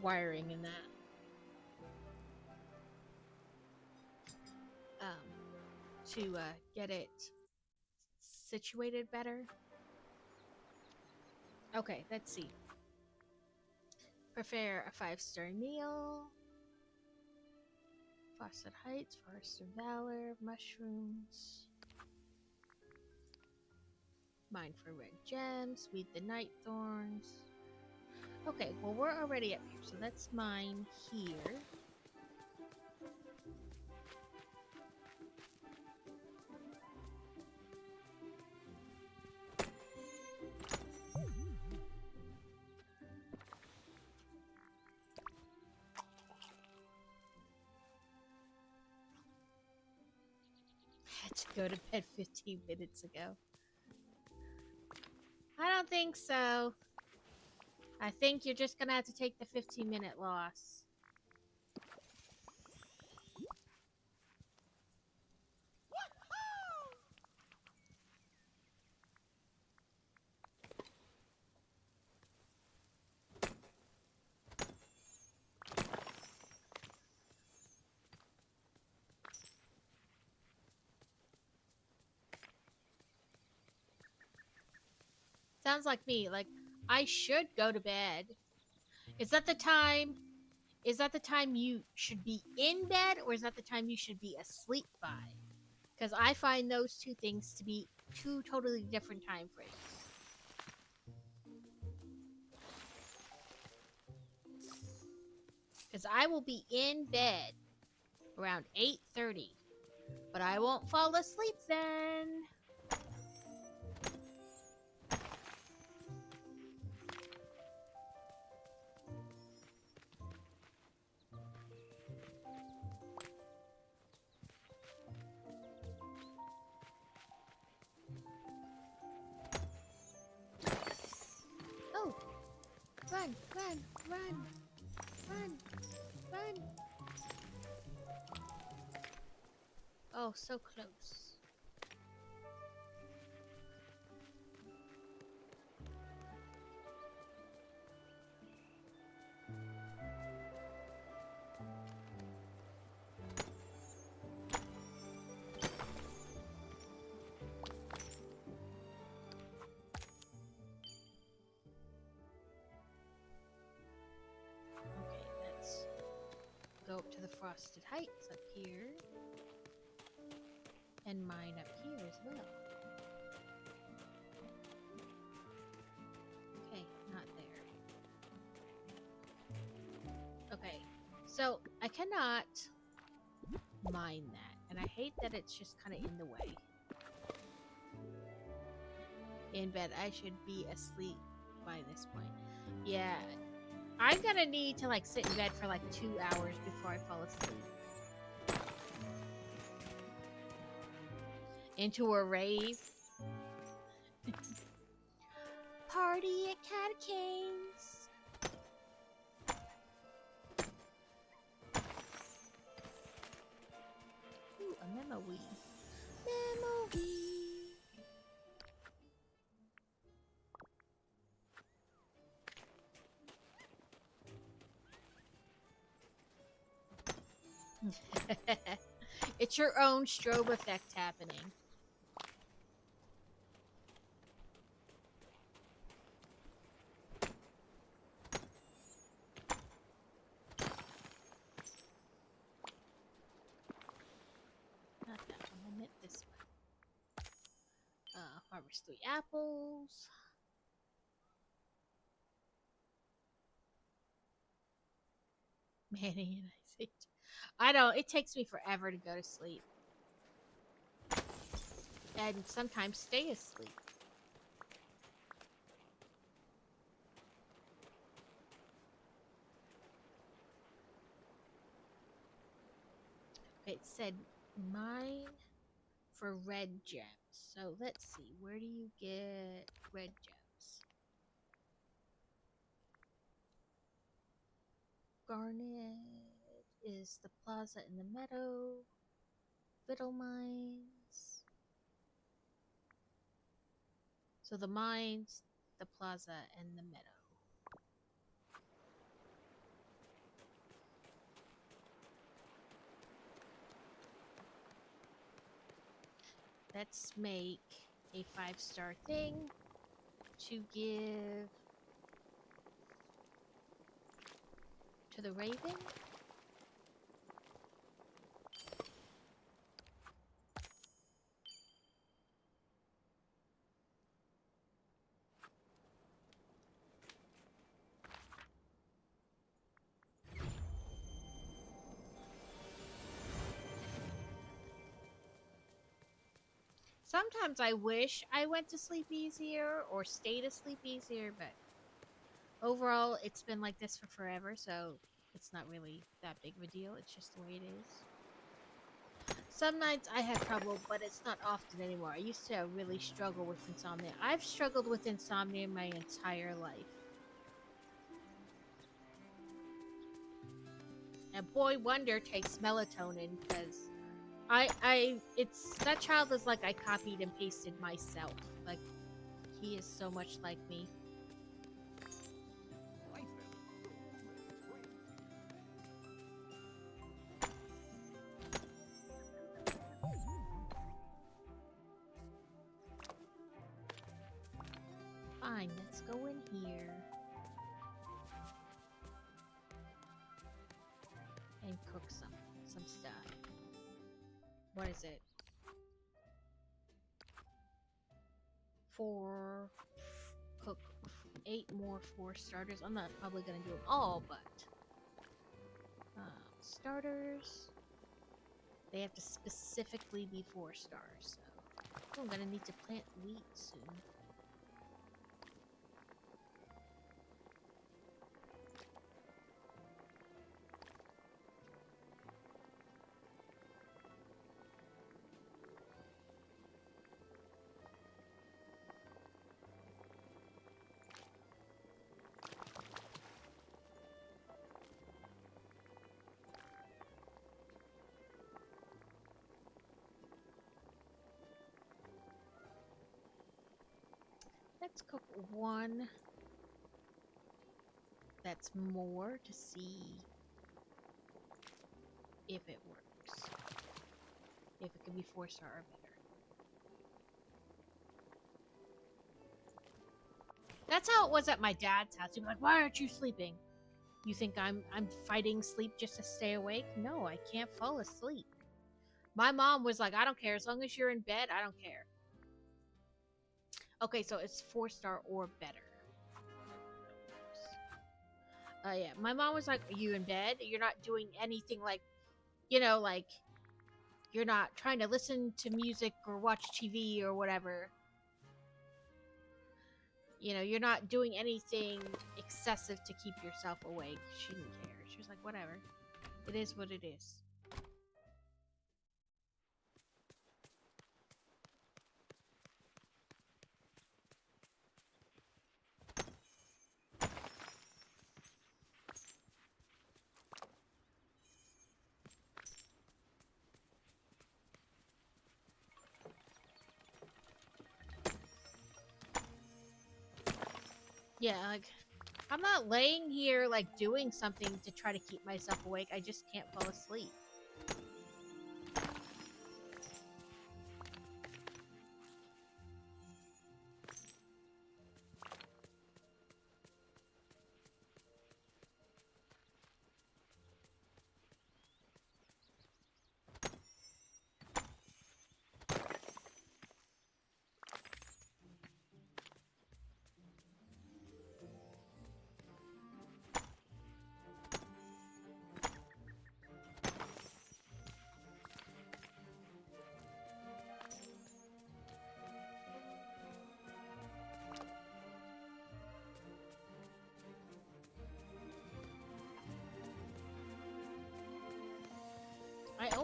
S1: wiring in that. To get it situated better. Okay, let's see. Prepare a 5-star meal. Frosted Heights, Forest of Valor, mushrooms. Mine for red gems, weed the night thorns. Okay, well we're already up here, so let's mine here. Had to go to bed 15 minutes ago. I don't think so. I think you're just gonna have to take the 15-minute loss. Sounds like me. Like, I should go to bed. Is that the time? Is that the time you should be in bed, or is that the time you should be asleep by? Because I find those two things to be two totally different time frames. Because I will be in bed around 8:30, but I won't fall asleep then. Oh! Run, run, run, run, run. Oh, so close. Okay, let's go up to the Frosted Heights up here. And mine up here as well. Okay, not there. Okay, so I cannot mine that, and I hate that it's just kind of in the way. In bed, I should be asleep by this point. Yeah, I'm gonna need to like sit in bed for like 2 hours before I fall asleep. Into a rave. Party at Catacanes. Ooh, a memory. Memory. It's your own strobe effect happening. Not that one, I meant this one. Harvest 3 apples. Manny and I say, I don't. It takes me forever to go to sleep, and sometimes stay asleep. It said mine for red gems. So let's see. Where do you get red gems? Garnet is the plaza in the meadow. Fiddle mines. So the mines, the plaza, and the meadow. Let's make a 5-star thing to give to the Raven. Sometimes I wish I went to sleep easier or stayed asleep easier, but overall it's been like this for forever, so it's not really that big of a deal. It's just the way it is. Some nights I have trouble, but it's not often anymore. I used to really struggle with insomnia. I've struggled with insomnia my entire life. And boy wonder takes melatonin, because it's that child is like I copied and pasted myself. Like, he is so much like me. Fine, let's go in here and cook some stuff. What is it? Cook 8 more 4 starters. I'm not probably gonna do them all, but starters, they have to specifically be 4 stars. So I'm gonna need to plant wheat soon. Let's cook one that's more to see if it works. If it can be 4-star or better. That's how it was at my dad's house. He'd be like, "Why aren't you sleeping? You think I'm fighting sleep just to stay awake? No, I can't fall asleep." My mom was like, "I don't care. As long as you're in bed, I don't care." Okay, so it's 4-star or better. Yeah, my mom was like, "Are you in bed? You're not doing anything like, like, you're not trying to listen to music or watch TV or whatever. You're not doing anything excessive to keep yourself awake." She didn't care. She was like, "Whatever. It is what it is." Yeah, like, I'm not laying here, like, doing something to try to keep myself awake. I just can't fall asleep.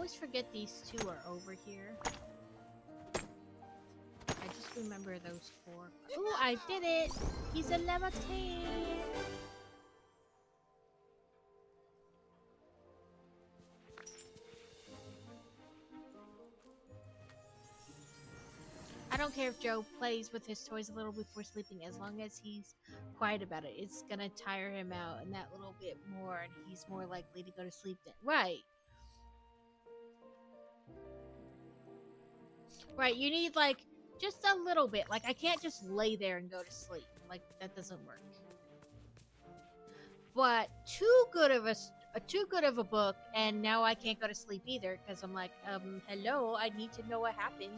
S1: always forget these two are over here. I just remember those four. Ooh, I did it! He's a level 10! I don't care if Joe plays with his toys a little before sleeping, as long as he's quiet about it. It's gonna tire him out and that little bit more, and he's more likely to go to sleep then. Right. Right, you need, like, just a little bit. Like, I can't just lay there and go to sleep. Like, that doesn't work. But too good of a book, and now I can't go to sleep either, because I'm like, hello, I need to know what happens.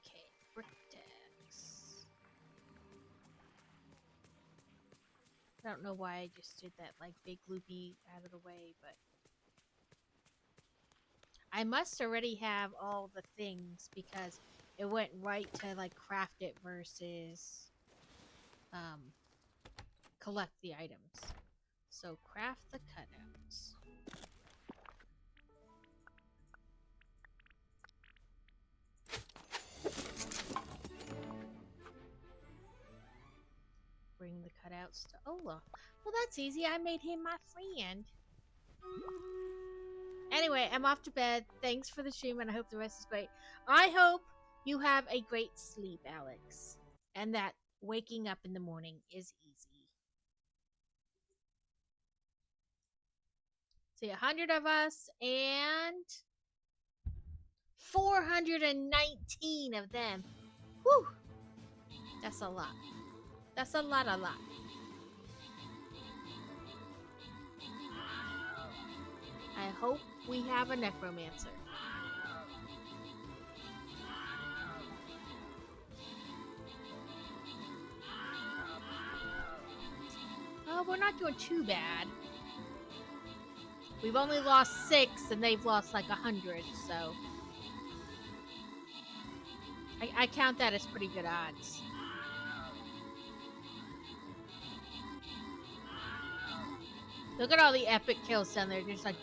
S1: Okay, brick decks. I don't know why I just did that, like, big loopy out of the way, but I must already have all the things because it went right to, like, craft it versus collect the items. So craft the cutouts. Bring the cutouts to Ola. Well, that's easy. I made him my friend. Anyway, I'm off to bed. Thanks for the stream, and I hope the rest is great. I hope you have a great sleep, Alex, and that waking up in the morning is easy. See, 100 of us and 419 of them. Whew! That's a lot. That's a lot. I hope we have a necromancer. Oh, we're not doing too bad. We've only lost 6 and they've lost like 100, so I count that as pretty good odds. Look at all the epic kills down there. Just like...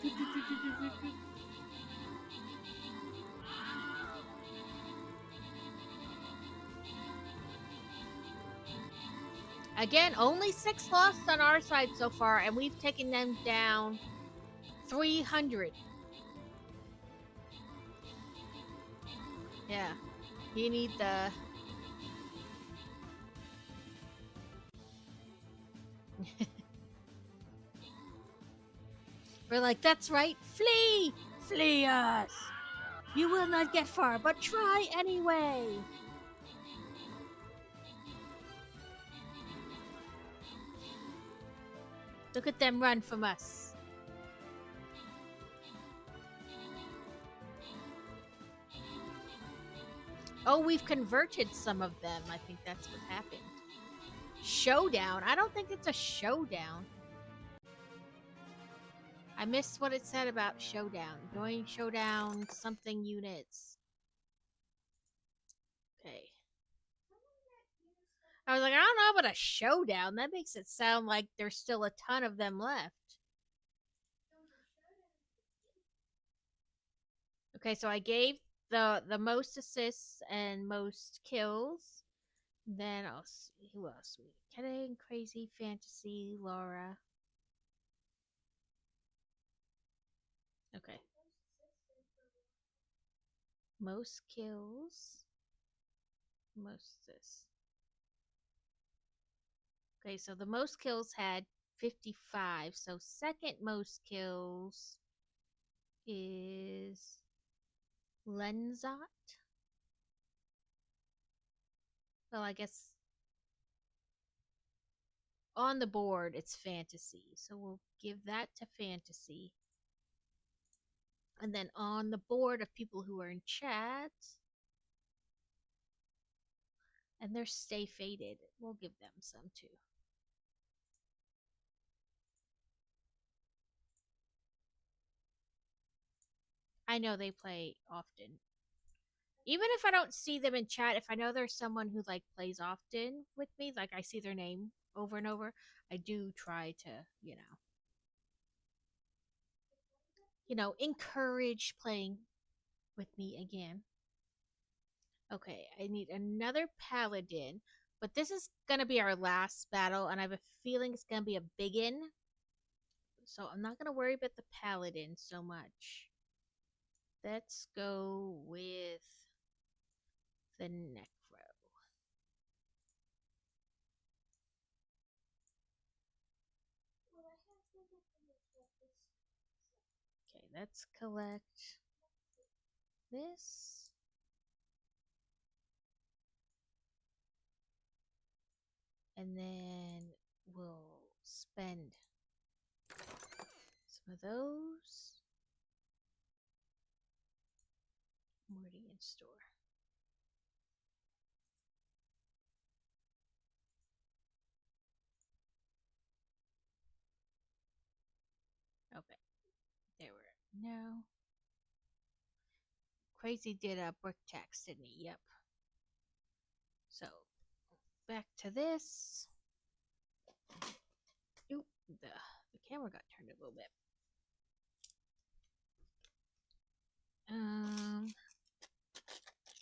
S1: Again, only 6 lost on our side so far, and we've taken them down 300. Yeah. You need the... We're like, that's right, flee! Flee us! You will not get far, but try anyway! Look at them run from us. Oh, we've converted some of them. I think that's what happened. Showdown? I don't think it's a showdown. I missed what it said about showdown. Join showdown something units. Okay. I was like, I don't know about a showdown. That makes it sound like there's still a ton of them left. Okay, so I gave the most assists and most kills. Then I'll see who else. Kidding, Crazy, Fantasy, Laura. Okay. Most kills. Most assists. Okay, so the most kills had 55. So second most kills is Lenzot. Well, I guess on the board it's Fantasy. So we'll give that to Fantasy. And then on the board of people who are in chat, and they're Stay Faded, we'll give them some too. I know they play often. Even if I don't see them in chat, if I know there's someone who like plays often with me, like I see their name over and over, I do try to, encourage playing with me again. Okay, I need another paladin, but this is gonna be our last battle, and I have a feeling it's gonna be a biggin. So I'm not gonna worry about the paladin so much. Let's go with the necro. Okay, let's collect this. And then we'll spend some of those. Meridian store. Okay, there we are. No. Crazy did a brick tax, didn't he? Yep. So, back to this. Oop, the camera got turned a little bit.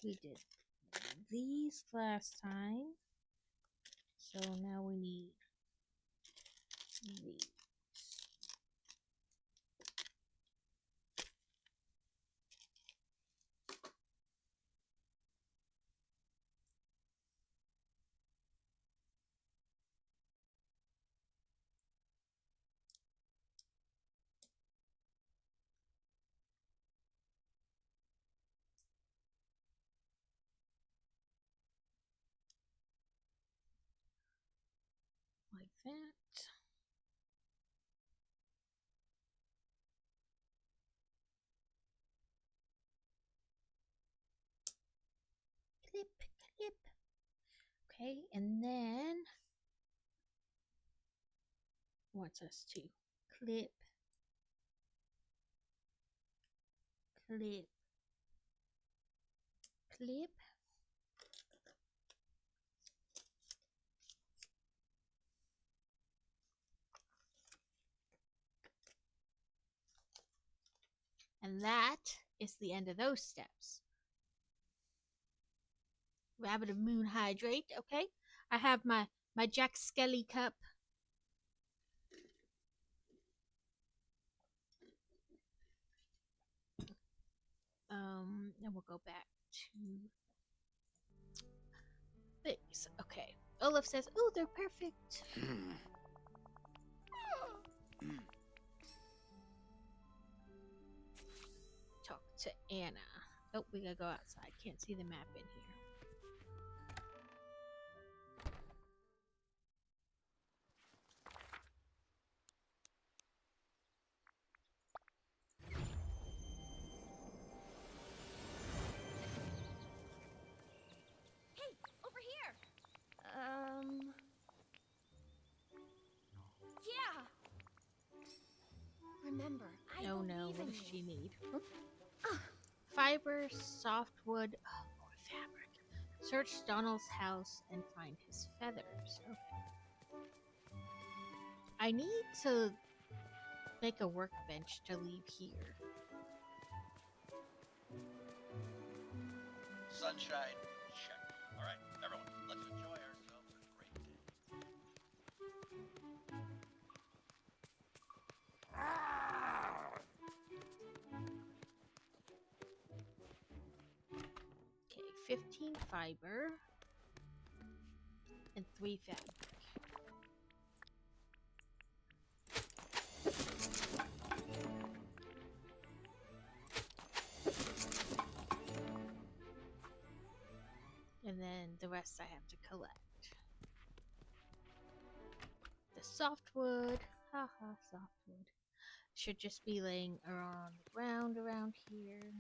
S1: We did these last time. So now we need these. Like that. Clip, clip. Okay, and then wants us to clip, clip, clip. And that is the end of those steps. Rabbit of Moon Hydrate, okay? I have my Jack Skelly cup. And we'll go back to things. Okay. Olaf says, "Oh, they're perfect." Talk to Anna. Oh, we gotta go outside. Can't see the map in here.
S2: Hey, over here! Yeah! Remember, I
S1: Oh no,
S2: believe
S1: what
S2: in
S1: does
S2: you.
S1: she need? Fiber, softwood, more fabric. Search Donald's house and find his feathers. Okay. I need to make a workbench to leave here.
S13: Sunshine, check. All right, everyone, let's enjoy ourselves a great day.
S1: Okay, 15 fiber and 3 fabric. And then the rest I have to collect. The softwood, haha, softwood. Should just be laying around the ground around here.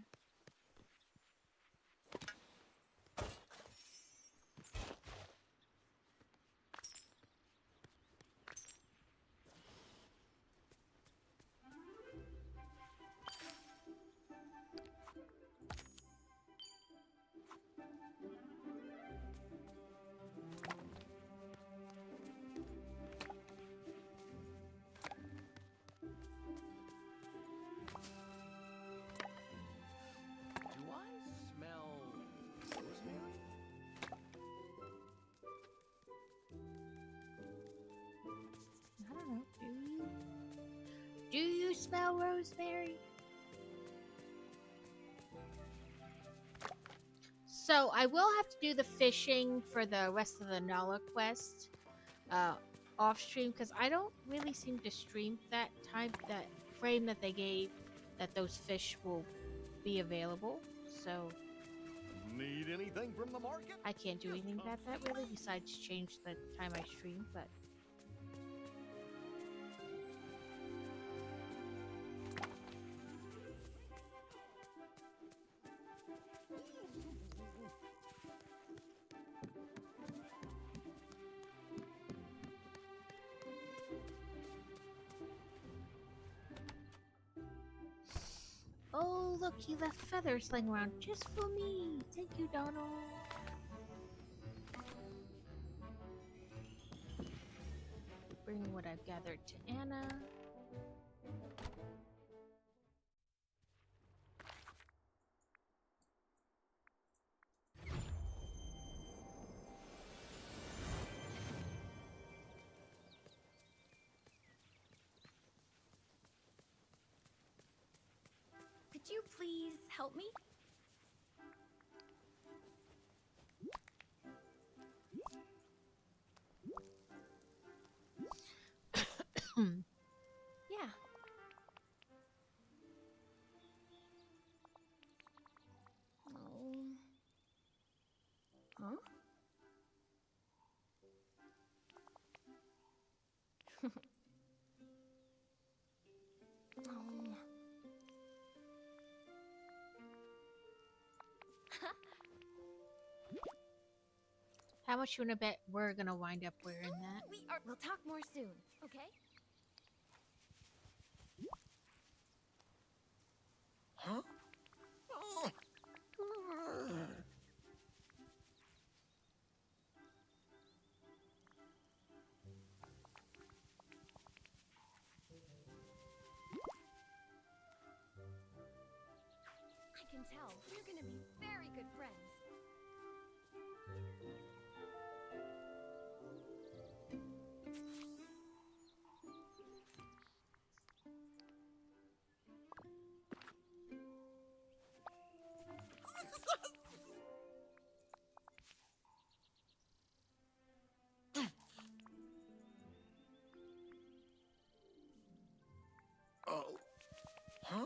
S5: Do I smell rosemary?
S1: I don't know. Do you? Do you smell rosemary? So I will have to do the fishing for the rest of the Nala quest off stream because I don't really seem to stream that frame that they gave that those fish will be available. So
S4: Need anything from the market?
S1: I can't do anything about that really besides change the time I stream, but oh, look, he left feathers laying around just for me. Thank you, Donald. Bring what I've gathered to Anna.
S2: Could you please help me? Yeah. Oh. Huh? Oh.
S1: How much you wanna bet we're gonna wind up wearing that?
S2: We'll talk more soon, okay?
S7: Huh?
S2: I can tell we're gonna be very good friends.
S7: Oh. Huh?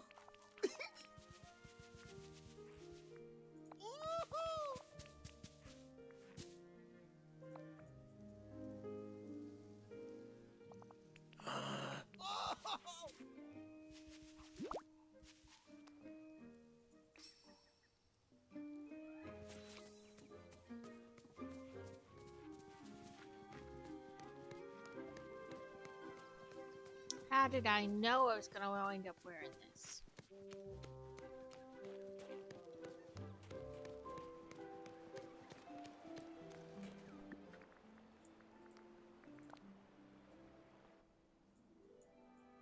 S1: How did I know I was gonna wind up wearing this?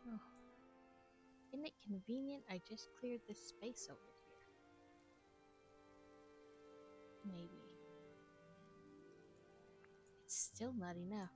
S1: Oh. Isn't it convenient? I just cleared this space over here. Maybe. It's still not enough.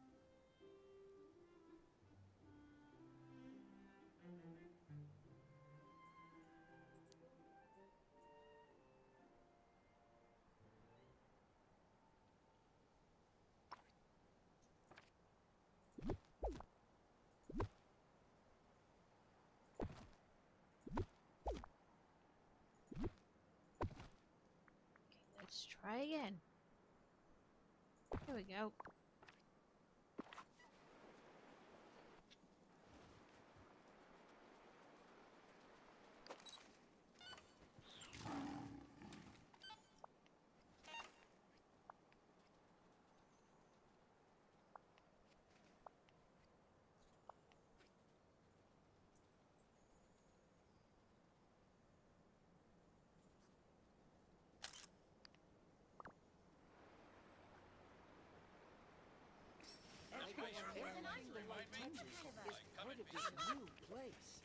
S1: Let's try again. There we go.
S8: An island like Tundra is part of this new place.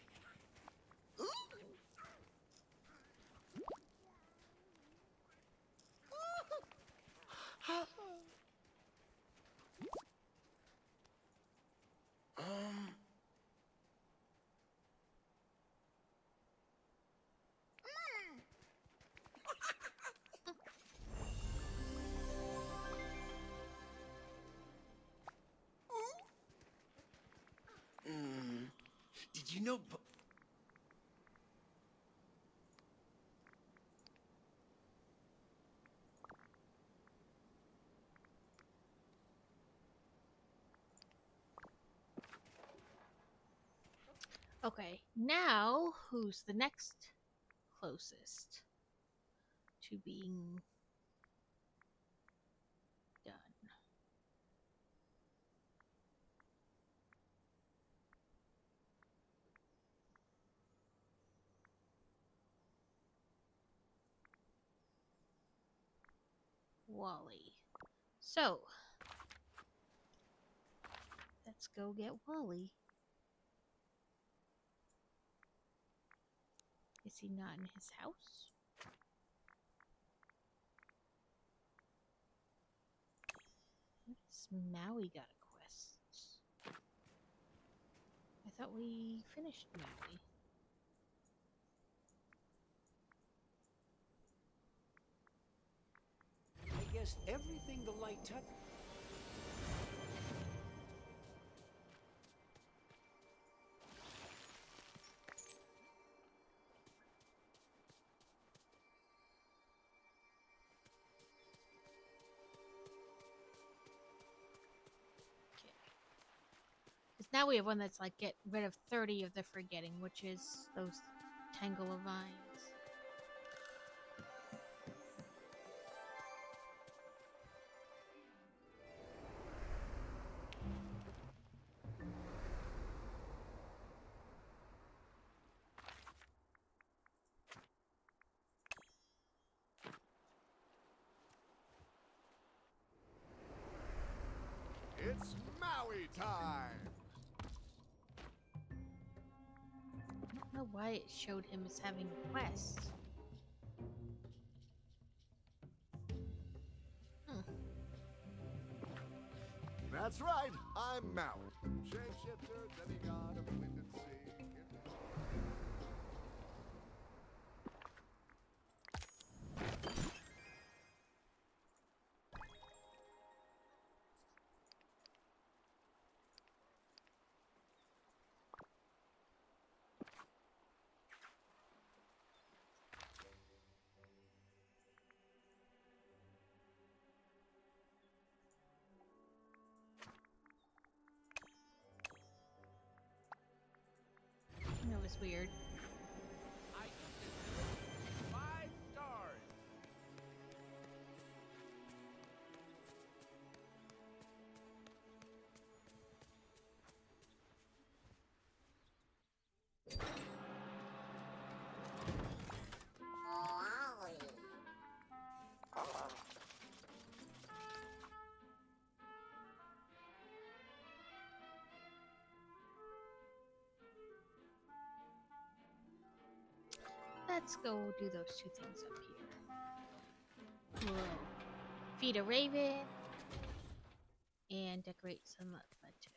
S7: Did you know?
S1: Okay, now who's the next closest to being done? Wally. So, let's go get Wally. Is he not in his house? What is Maui got a quest? I thought we finished Maui.
S6: I guess everything the light touch.
S1: Because now we have one that's like get rid of 30 of the forgetting, which is those tangle of vines.
S4: It's Maui time!
S1: I don't know why it showed him as having quests.
S4: That's right, I'm Maui, shapeshifter, demigod of wind and sea.
S1: That was weird.
S5: I give this village 5 stars.
S1: Let's go do those two things up here. We'll feed a raven and decorate some mud to it.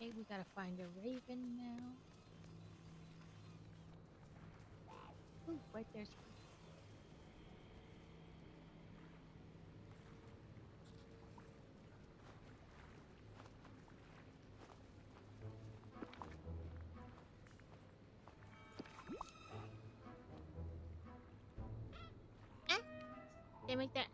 S1: Okay, we gotta find a raven now. Ooh, right there's one. make that.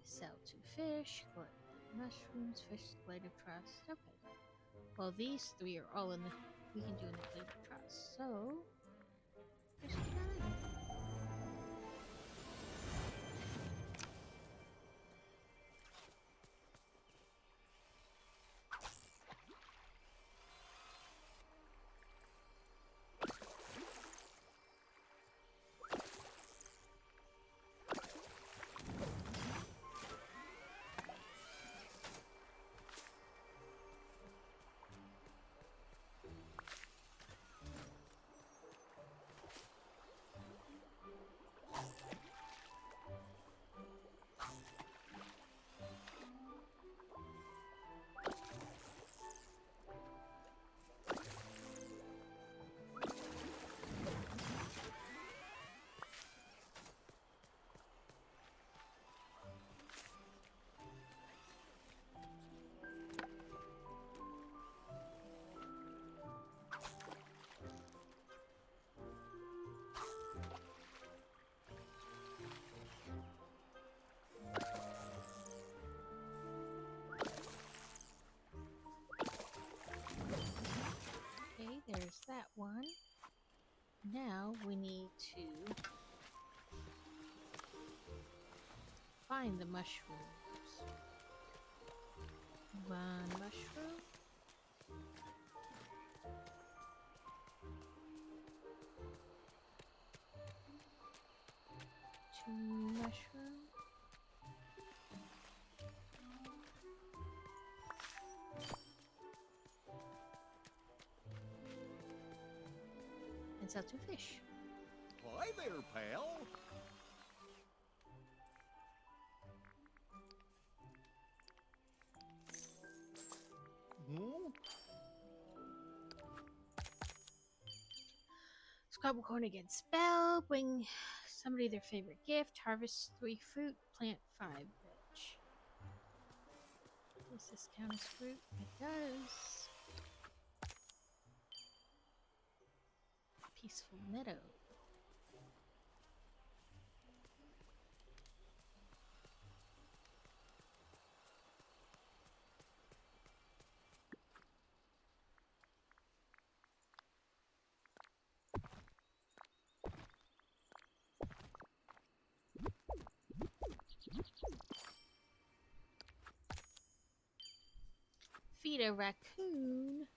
S1: Sell to fish, collect mushrooms, fish, blade of trust. Okay. Well, these three are all in the. We can do in the blade of trust. So. Let's do that. Okay, there's that one. Now we need to find the mushrooms. One mushroom. Two mushrooms. And sell two fish.
S4: Hi there, pal.
S1: Scrabble corn against spell. Bring somebody their favorite gift. Harvest 3 fruit. Plant 5 veg. Does this count as fruit? It does. Peaceful meadow. Feed a raccoon.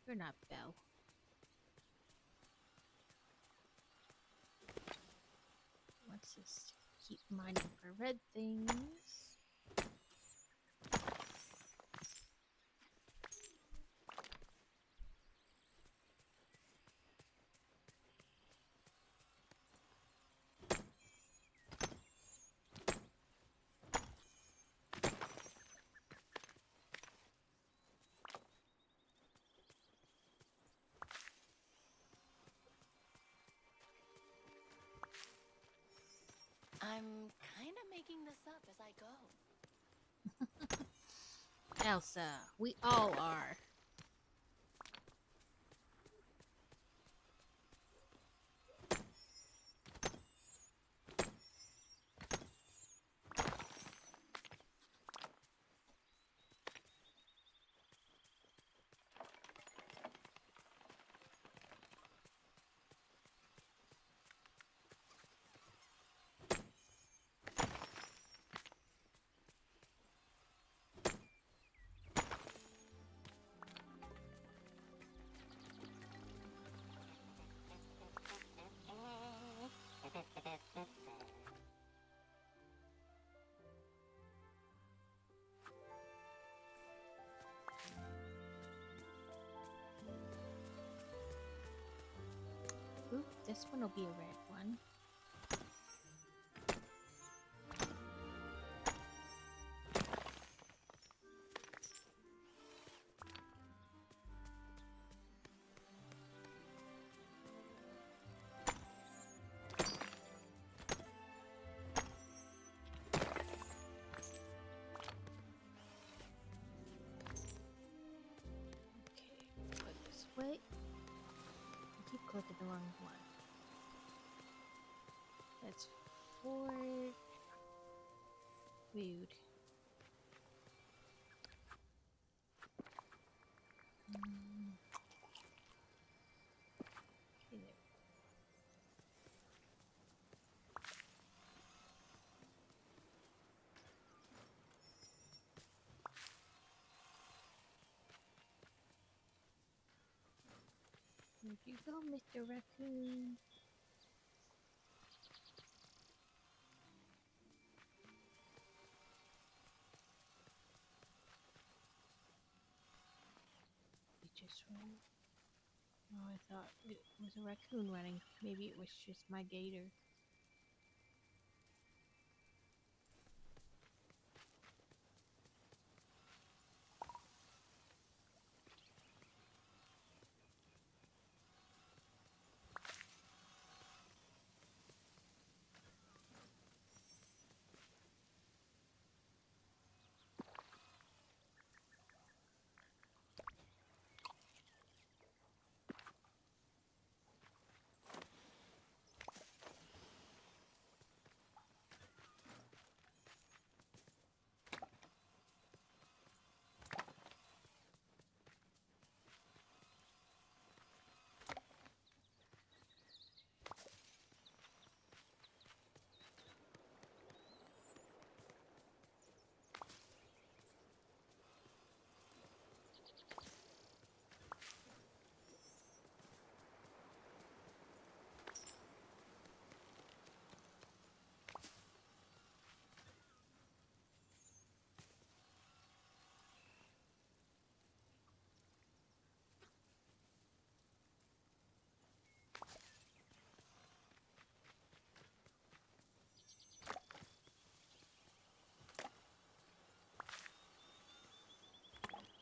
S1: You're not Belle. What's this? Keep mining for red things.
S9: I'm kind of making this up as I go.
S1: Elsa, we all are. Oop, this one will be a red one. Wait. I keep clicking the wrong one. That's Ford. Weird. Okay, there. Where'd you go, Mr. Raccoon? He just ran. Oh, I thought it was a raccoon running. Maybe it was just my gator.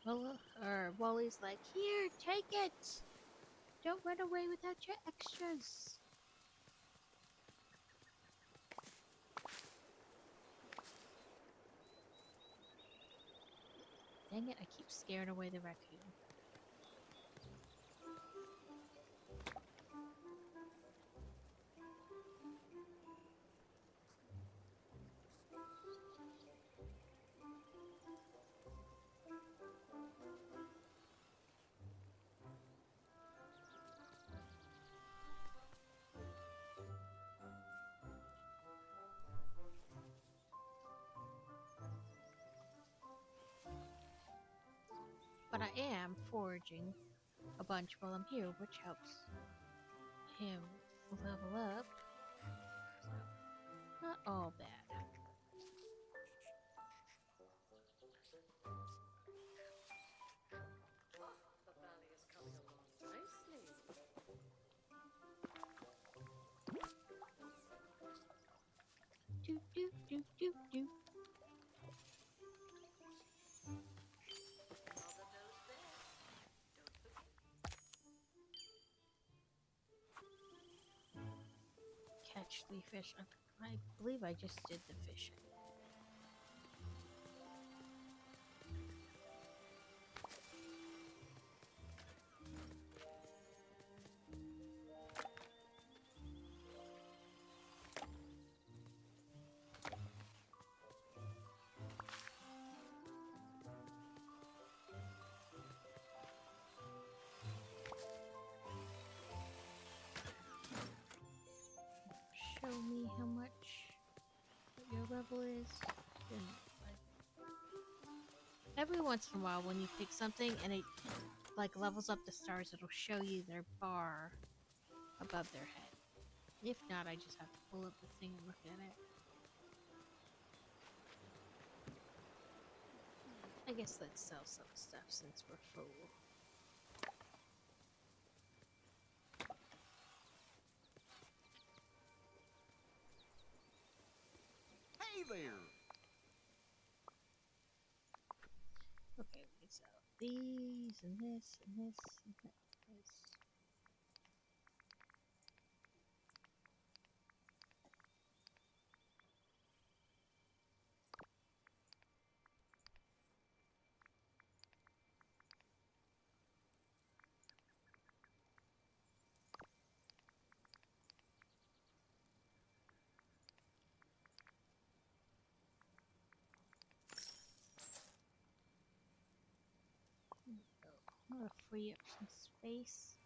S1: Well, Wally's like, here, take it! Don't run away without your extras. Dang it, I keep scaring away the raccoon. But I am foraging a bunch while I'm here, which helps him level up. So, not all bad.
S8: The valley is coming along nicely.
S1: Do do do do do.
S8: Another nose there. Don't forget.
S1: Catch the fish. I believe I just did the fishing. Show me how much your level is. And, like, every once in a while, when you pick something and it like levels up the stars, it'll show you their bar above their head. If not, I just have to pull up the thing and look at it. I guess let's sell some stuff since we're full.
S3: Hey there!
S1: Okay, we can sell these and this and this and this. want to free up some space.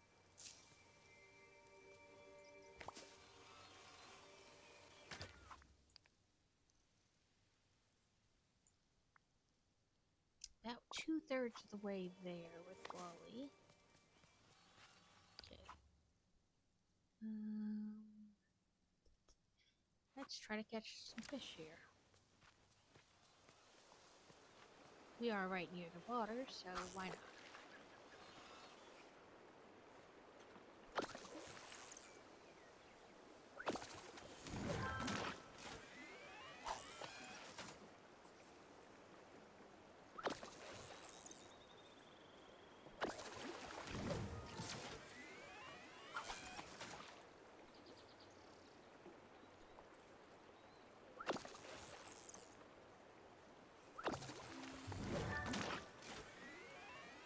S1: About 2/3 of the way there with Wally. Okay. Let's try to catch some fish here. We are right near the water, so why not?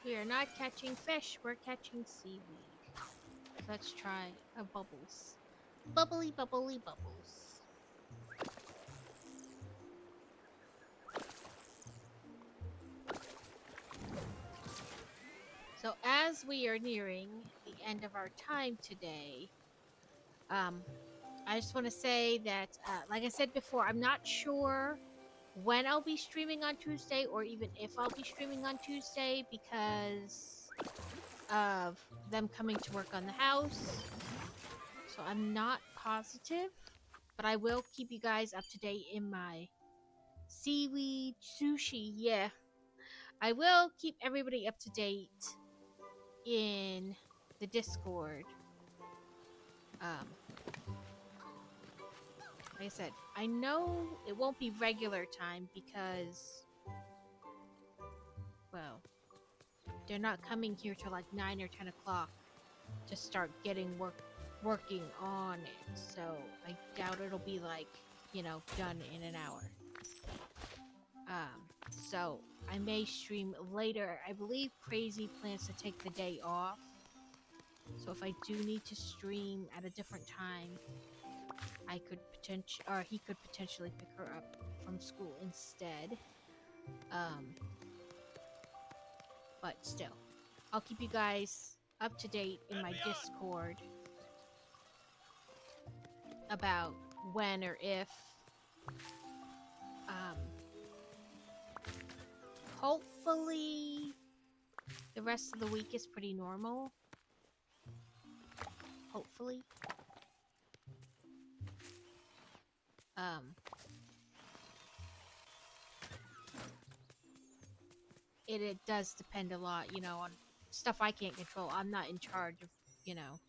S1: We are not catching fish, we're catching seaweed. Let's try a bubbles. Bubbly, bubbly, bubbles. So as we are nearing the end of our time today, I just want to say that, like I said before, I'm not sure when I'll be streaming on Tuesday or even if I'll be streaming on Tuesday because of them coming to work on the house. So I'm not positive, but I will keep you guys up to date in my seaweed sushi. Yeah, I will keep everybody up to date in the Discord. Like I said, I know it won't be regular time because, well, they're not coming here till like 9 or 10 o'clock to start getting working on it. So I doubt it'll be like, you know, done in an hour. So I may stream later. I believe Crazy plans to take the day off. So if I do need to stream at a different time, he could potentially pick her up from school instead. But still, I'll keep you guys up to date in my Discord about when or if. Hopefully the rest of the week is pretty normal. Hopefully. It does depend a lot, you know, on stuff I can't control. I'm not in charge of, you know,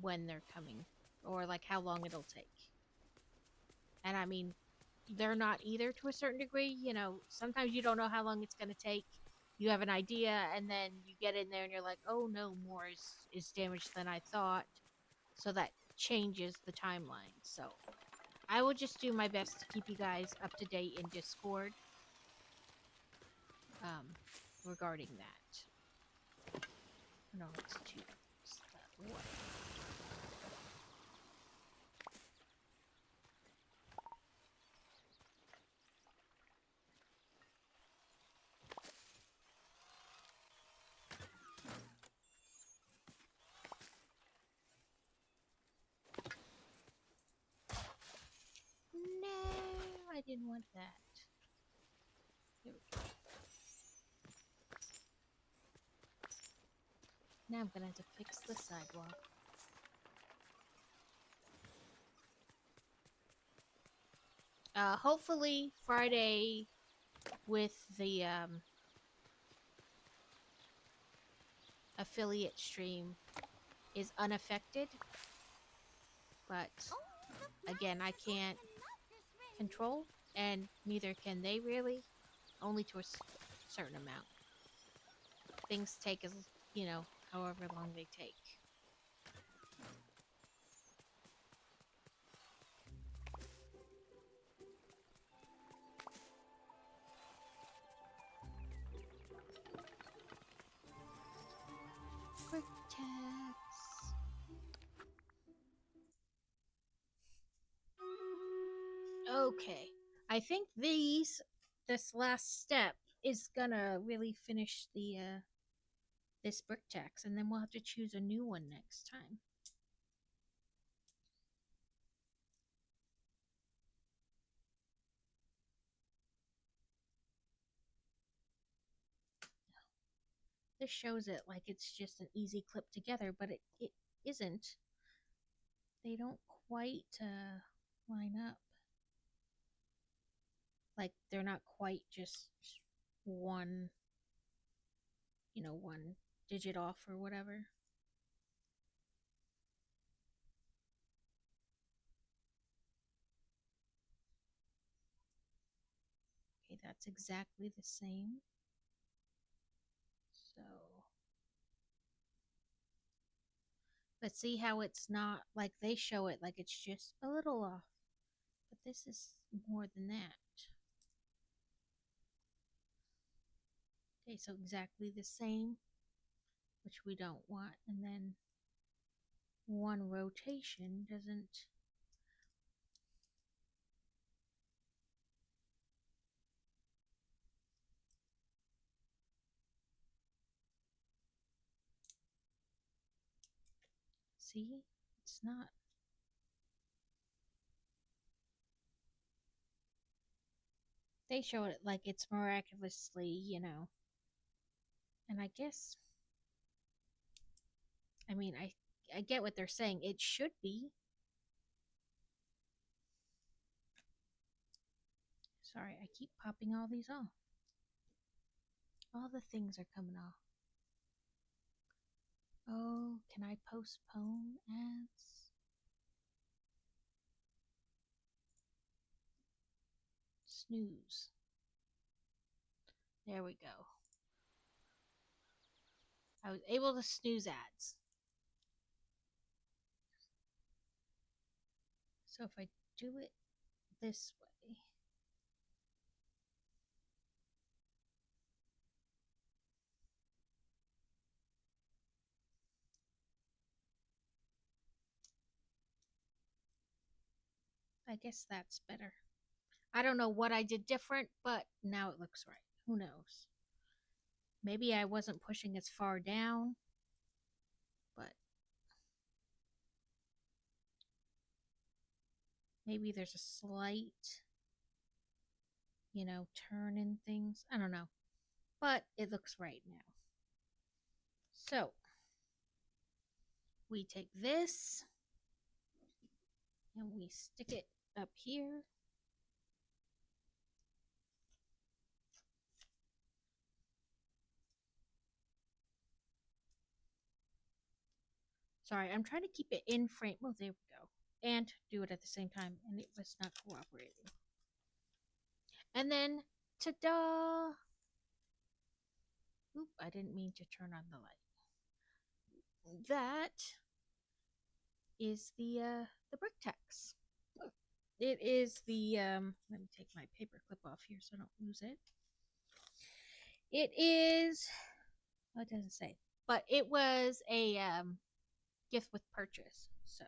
S1: when they're coming or like how long it'll take. And I mean, they're not either to a certain degree. You know, sometimes you don't know how long it's going to take. You have an idea and then you get in there and you're like, oh no, more is damaged than I thought. So that changes the timeline. So I will just do my best to keep you guys up to date in Discord regarding that. No, it's too. It's that way. No, I didn't want that. Here we go. Now I'm gonna have to fix the sidewalk. Hopefully Friday with the affiliate stream is unaffected. But again, I can't control, and neither can they really, only to a certain amount. Things take as, you know, however long they take. Quick tax. Okay, I think this last step is gonna really finish the this brick tax, and then we'll have to choose a new one next time. This shows it like it's just an easy clip together, but it isn't. They don't quite line up. Like, they're not quite just one, one digit off or whatever. Okay, that's exactly the same. So, but see how it's not, like they show it like it's just a little off. But this is more than that. Okay, so exactly the same, which we don't want. And then one rotation doesn't. See, it's not. They show it like it's miraculously, And I guess, I mean, I get what they're saying. It should be. Sorry, I keep popping all these off. All the things are coming off. Oh, can I postpone ads? Snooze. There we go. I was able to snooze ads. So if I do it this way. I guess that's better. I don't know what I did different, but now it looks right. Who knows? Maybe I wasn't pushing as far down, but maybe there's a slight, turn in things. I don't know, but it looks right now. So we take this and we stick it up here. Sorry, I'm trying to keep it in frame. Oh, there we go. And do it at the same time, and it was not cooperating. And then, ta-da! Oop, I didn't mean to turn on the light. That is the brick tax. It is the, let me take my paper clip off here so I don't lose it. It is, well, it doesn't say, but it was a gift with purchase, so.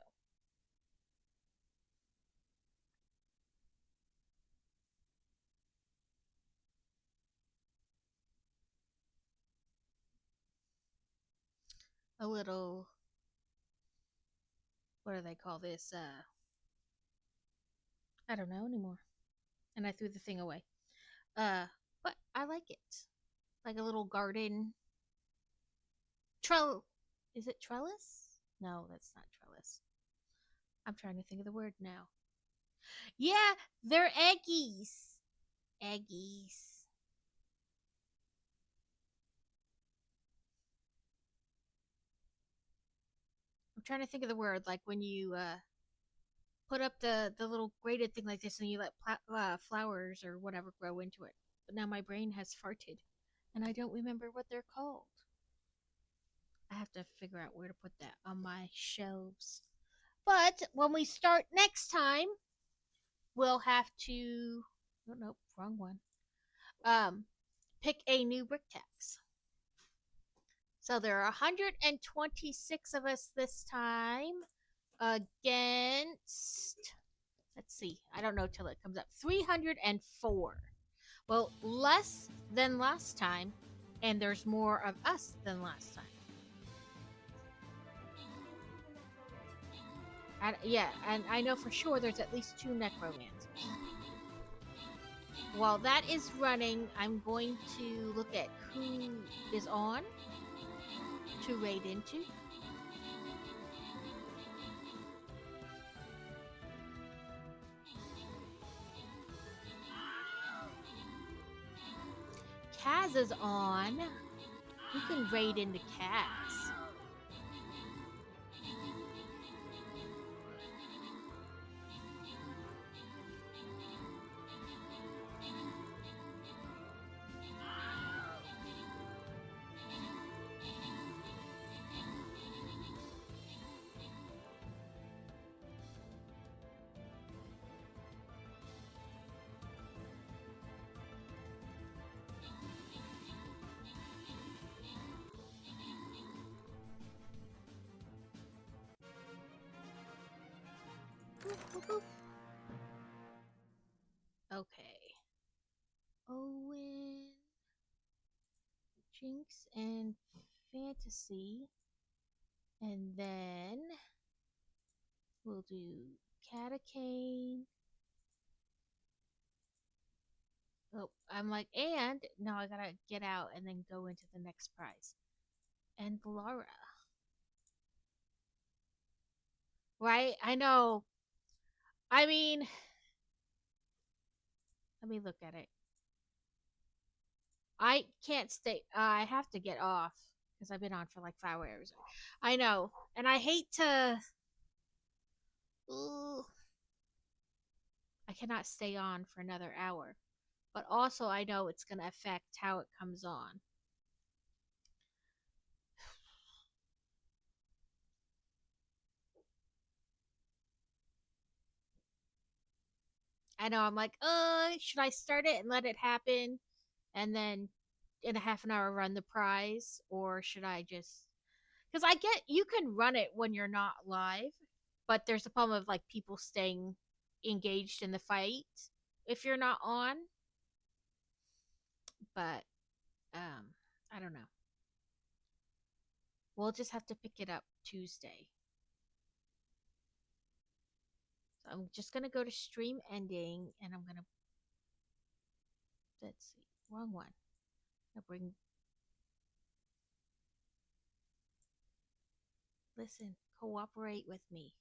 S1: A little, what do they call this? I don't know anymore. And I threw the thing away. But I like it. Like a little garden. Is it trellis? No, that's not trellis. I'm trying to think of the word now. Yeah, they're eggies. Eggies. I'm trying to think of the word, like when you put up the little grated thing like this and you let flowers or whatever grow into it. But now my brain has farted and I don't remember what they're called. I have to figure out where to put that on my shelves. But when we start next time, we'll have to, oh nope, wrong one. Pick a new brick tax. So there are 126 of us this time against, let's see, I don't know till it comes up, 304. Well, less than last time, And there's more of us than last time. Yeah, and I know for sure there's at least 2 necromancers. While that is running, I'm going to look at who is on to raid into. Kaz is on. You can raid into Kaz. Okay. Owen, Jinx, and Fantasy. And then we'll do Catacane. Oh, I'm like, and now I gotta get out and then go into the next prize. And Laura. Right? I know. I mean, let me look at it. I can't stay. I have to get off because I've been on for like 5 hours. I know. And I hate to. Ooh, I cannot stay on for another hour. But also, I know it's going to affect how it comes on. I know. I'm like, should I start it and let it happen? And then in a half an hour run the prize? Or should I just. Because I get you can run it when you're not live, but there's a problem of like people staying engaged in the fight if you're not on. But I don't know. We'll just have to pick it up Tuesday. So I'm just gonna go to stream ending, and I'm gonna. Let's see, wrong one. I'll bring. Listen, cooperate with me.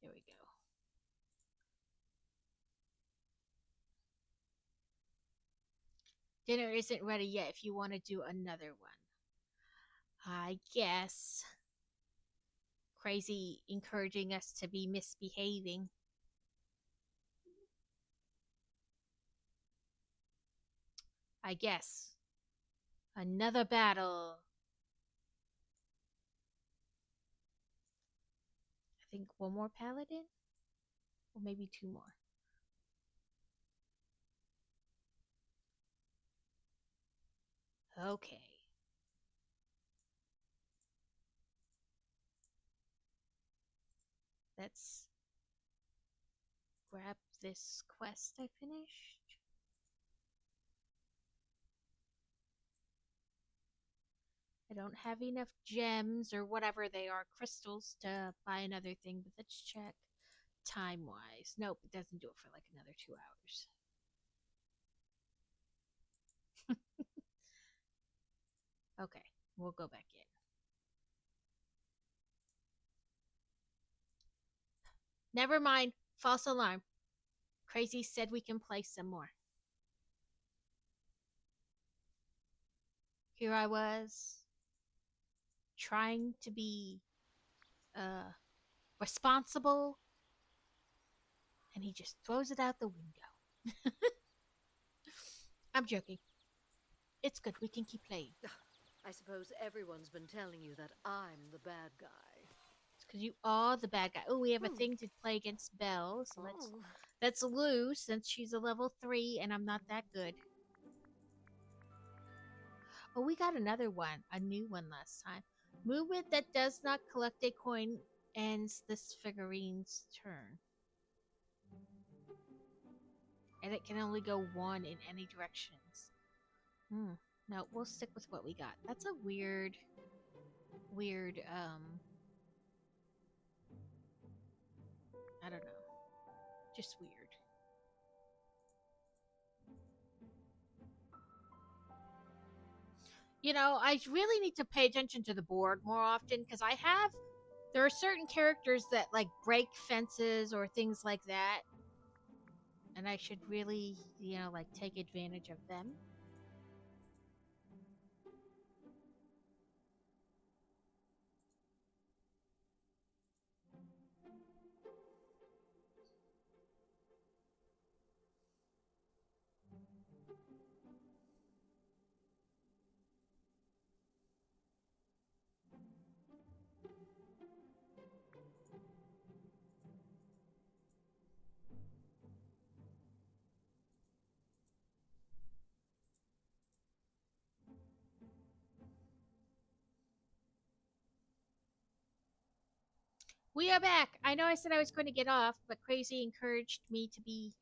S1: There we go. Dinner isn't ready yet if you want to do another one. I guess. Crazy encouraging us to be misbehaving. I guess. Another battle. I think one more paladin? Or maybe 2 more. Okay. Let's grab this quest I finished. I don't have enough gems or whatever they are, crystals, to buy another thing, but let's check time-wise. Nope, it doesn't do it for like another 2 hours. Okay, we'll go back in. Never mind. False alarm. Crazy said we can play some more. Here I was, trying to be responsible, and he just throws it out the window. I'm joking. It's good. We can keep playing.
S8: I suppose everyone's been telling you that I'm the bad guy.
S1: It's because you are the bad guy. Oh, we have a thing to play against Belle, so let's lose since she's a level 3 and I'm not that good. Oh, we got another one, a new one last time. Movement that does not collect a coin ends this figurine's turn. And it can only go 1 in any directions. No, we'll stick with what we got. That's a weird, I don't know. Just weird. You know, I really need to pay attention to the board more often because there are certain characters that like break fences or things like that, and I should really, like take advantage of them. We are back. I know I said I was going to get off, but Crazy encouraged me to be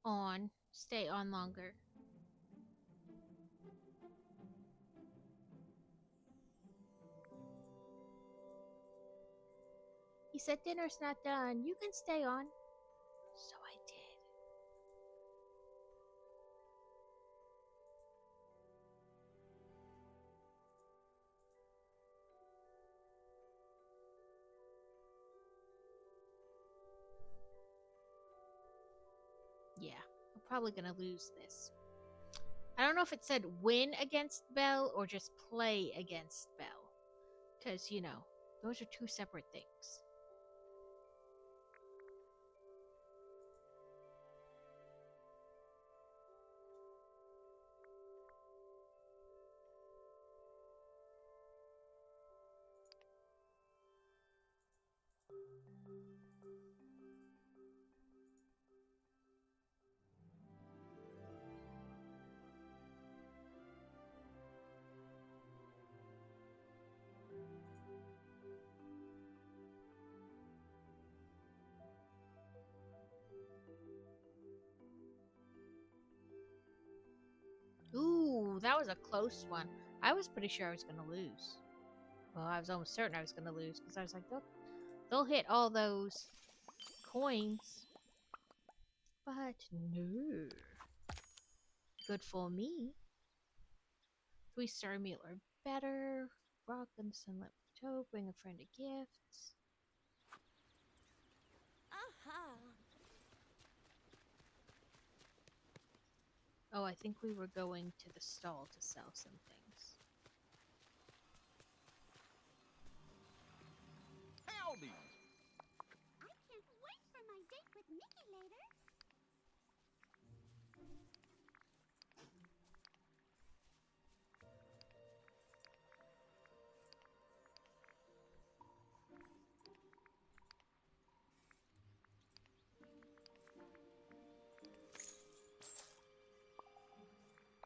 S1: on, stay on longer. He said dinner's not done. You can stay on. So I did. Yeah, I'm probably gonna lose this. I don't know if it said win against Belle or just play against Belle. Because, those are two separate things. Ooh, that was a close one. I was pretty sure I was going to lose. Well, I was almost certain I was going to lose because I was like, they'll hit all those coins. But no. Good for me. 3-star meal or better. Rock on the sunlit plateau. Bring a friend a gift.
S2: Aha!
S1: Oh, I think we were going to the stall to sell some things.
S3: Howdy!
S2: I can't wait for my date with Mickey later.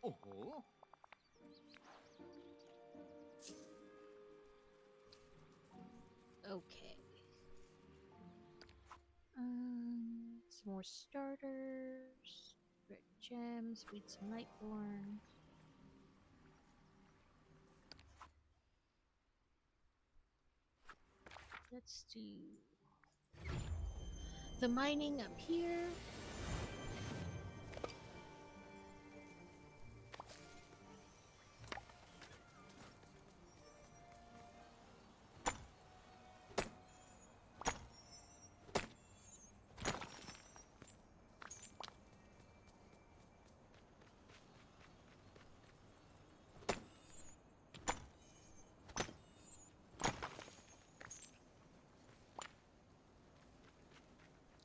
S3: Oh.
S1: Okay. Some more starters. Red gems. Read some Nightborn. Let's do the mining up here.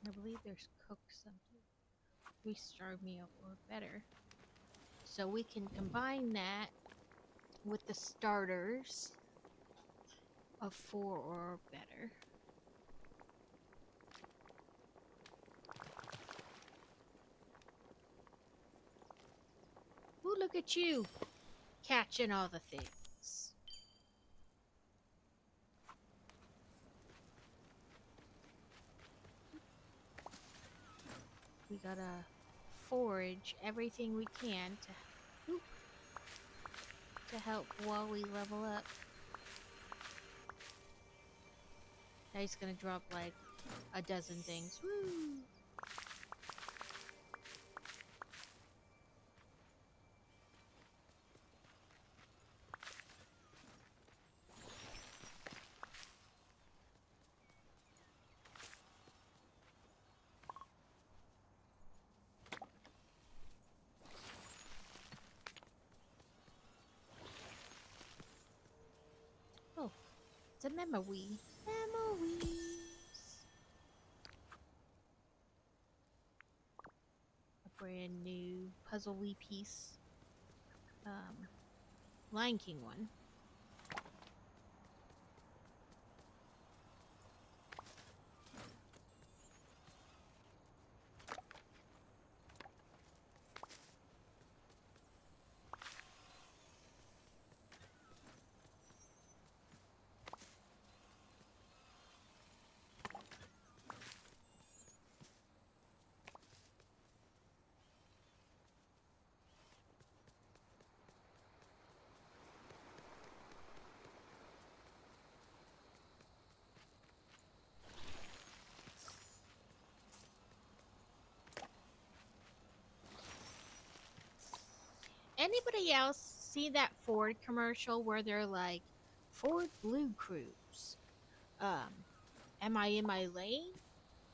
S1: I believe there's cook something. 3-star meal or better. So we can combine that with the starters of 4 or better. Ooh, look at you catching all the things. We gotta forage everything we can to... Ooh. to help Wally level up. Now he's gonna drop like a dozen things. Woo! Oh, it's a memory. Memories. A brand new puzzle-y piece. Lion King one. Anybody else see that Ford commercial where they're like, Ford Blue Cruise? Am I in my lane?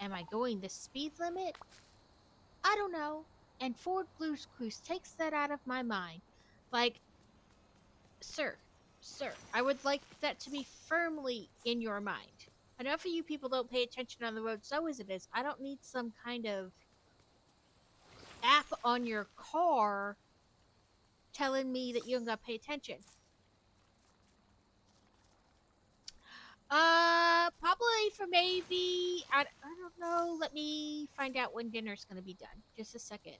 S1: Am I going the speed limit? I don't know. And Ford Blue Cruise takes that out of my mind. Like, sir, I would like that to be firmly in your mind. Enough of you people don't pay attention on the road, so as it is. I don't need some kind of app on your car telling me that you don't gotta pay attention. Probably for maybe, I don't know. Let me find out when dinner's gonna be done. Just a second.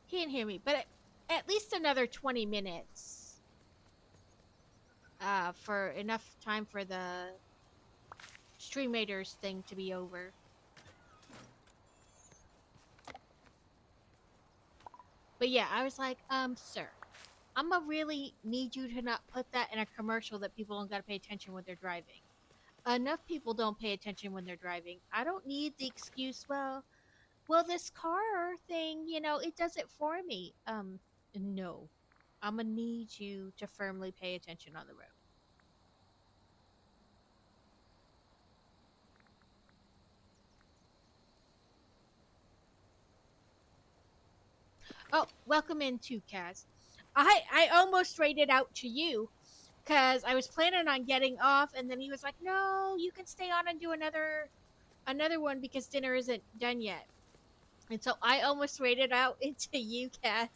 S1: He didn't hear me, but at least another 20 minutes. For enough time for the Stream Raiders thing to be over. But yeah, I was like, sir, I'ma really need you to not put that in a commercial that people don't gotta pay attention when they're driving. Enough people don't pay attention when they're driving. I don't need the excuse, well, this car thing, it does it for me. No. I'ma need you to firmly pay attention on the road. Oh, welcome in too, Kaz. I almost rated out to you because I was planning on getting off, and then he was like, "No, you can stay on and do another one because dinner isn't done yet." And so I almost rated out into you, Kaz.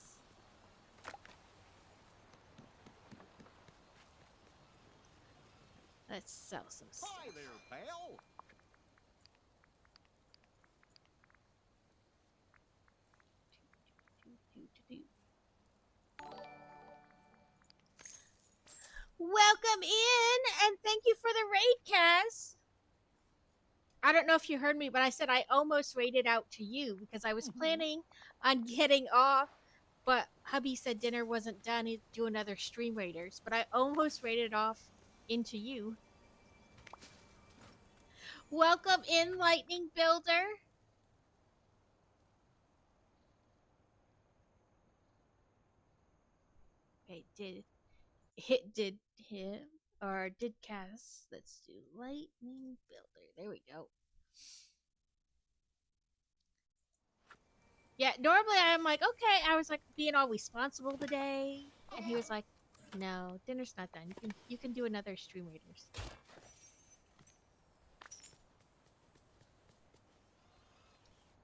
S1: Let's sell some stuff.
S3: Hi there, pal.
S1: Welcome in, and thank you for the raid, Kaz. I don't know if you heard me, but I said I almost rated out to you because I was planning on getting off, but hubby said dinner wasn't done. He'd do another Stream Raiders, but I almost rated off into you. Welcome in, Lightning Builder. Okay, did him or did Cass? Let's do Lightning Builder. There we go. Yeah, normally I'm like, okay, I was like being all responsible today, and he was like, no, dinner's not done. You can do another Stream Raiders.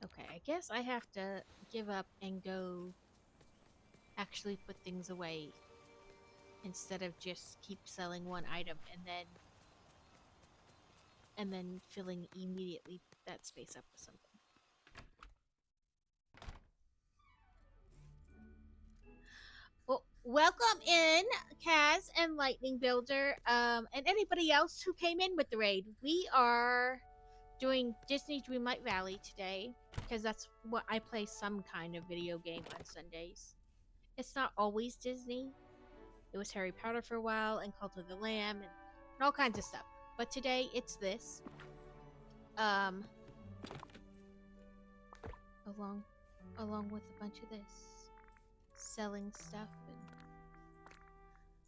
S1: Okay, I guess I have to give up and go actually put things away instead of just keep selling one item and then filling immediately that space up with something. Oh, welcome in, Kaz and Lightning Builder, and anybody else who came in with the raid. We are doing Disney Dreamlight Valley today because that's what I play, some kind of video game on Sundays. It's not always Disney. It was Harry Potter for a while and Cult of the Lamb and all kinds of stuff. But today it's this. Along with a bunch of this, selling stuff, and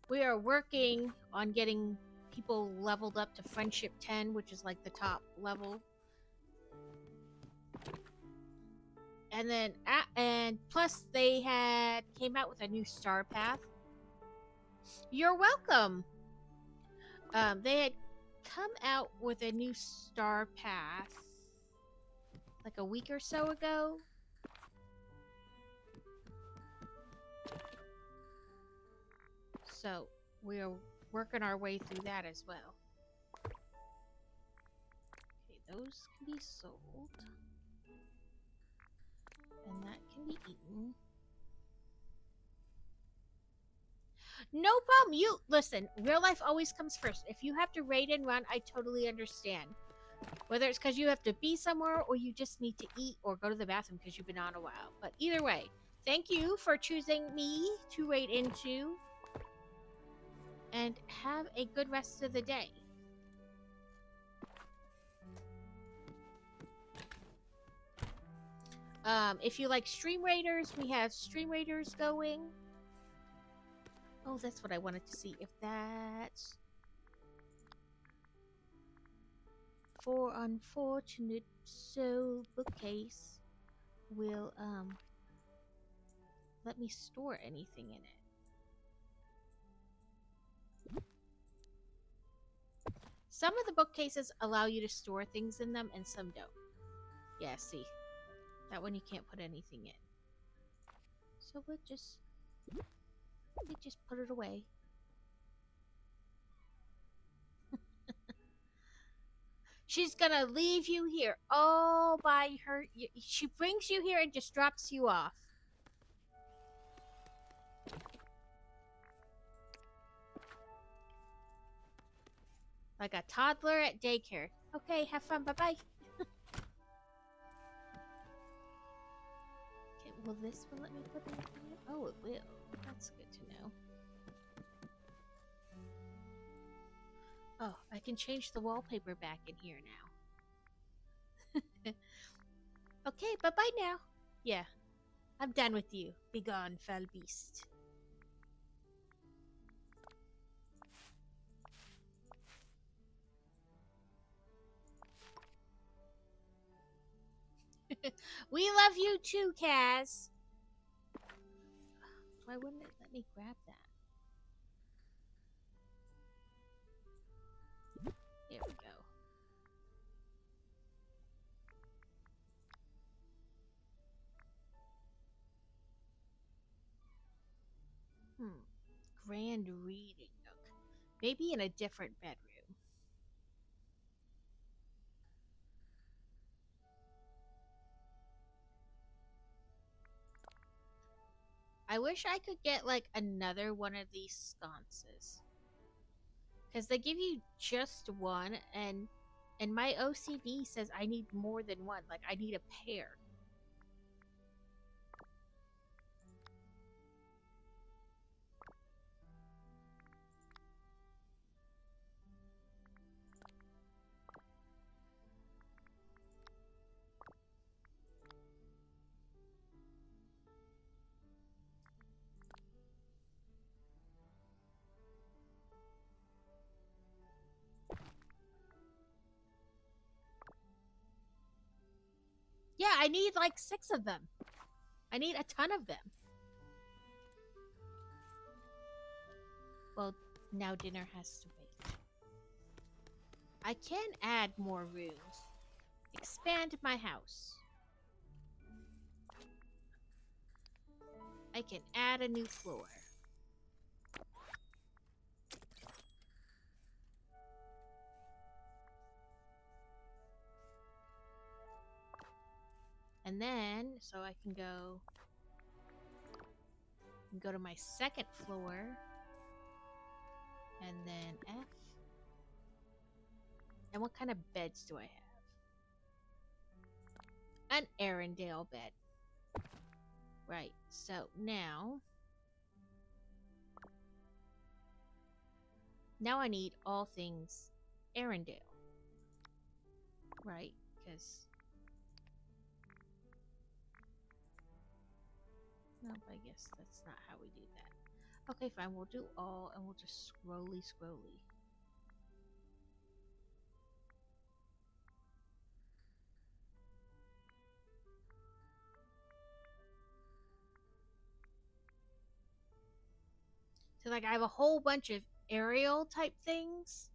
S1: we are working on getting people leveled up to Friendship 10, which is like the top level. And then, and plus they came out with a new star path. You're welcome. They had come out with a new star path like a week or so ago. So we are working our way through that as well. Okay, those can be sold. And that can be eaten. No problem. You listen, real life always comes first. If you have to raid and run, I totally understand. Whether it's because you have to be somewhere or you just need to eat or go to the bathroom because you've been on a while. But either way, thank you for choosing me to raid into. And have a good rest of the day. If you like Stream Raiders, we have Stream Raiders going. Oh, that's what I wanted to see. If that's for unfortunate soul bookcase will let me store anything in it. Some of the bookcases allow you to store things in them and some don't. Yeah, see. That one you can't put anything in. So we'll just put it away. She's gonna leave you here all by her. She brings you here and just drops you off. Like a toddler at daycare. Okay, have fun. Bye-bye. Okay, will this one let me put anything in? Oh, it will. That's good to know. Oh, I can change the wallpaper back in here now. Okay, bye-bye now. Yeah, I'm done with you. Begone, foul beast. We love you too, Kaz. Why wouldn't it let me grab that? There we go. Grand reading nook. Maybe in a different bedroom. I wish I could get like another one of these sconces. Because they give you just one, and my OCD says I need more than one. Like, I need a pair. Yeah, I need like 6 of them. I need a ton of them. Well, now dinner has to wait. I can add more rooms. Expand my house. I can add a new floor. And then, so I can go can go to my second floor. And then F. And what kind of beds do I have? An Arendelle bed. Right, so now I need all things Arendelle. Right, because nope, I guess that's not how we do that. Okay, fine, we'll do all and we'll just scrolly. So like I have a whole bunch of aerial type things.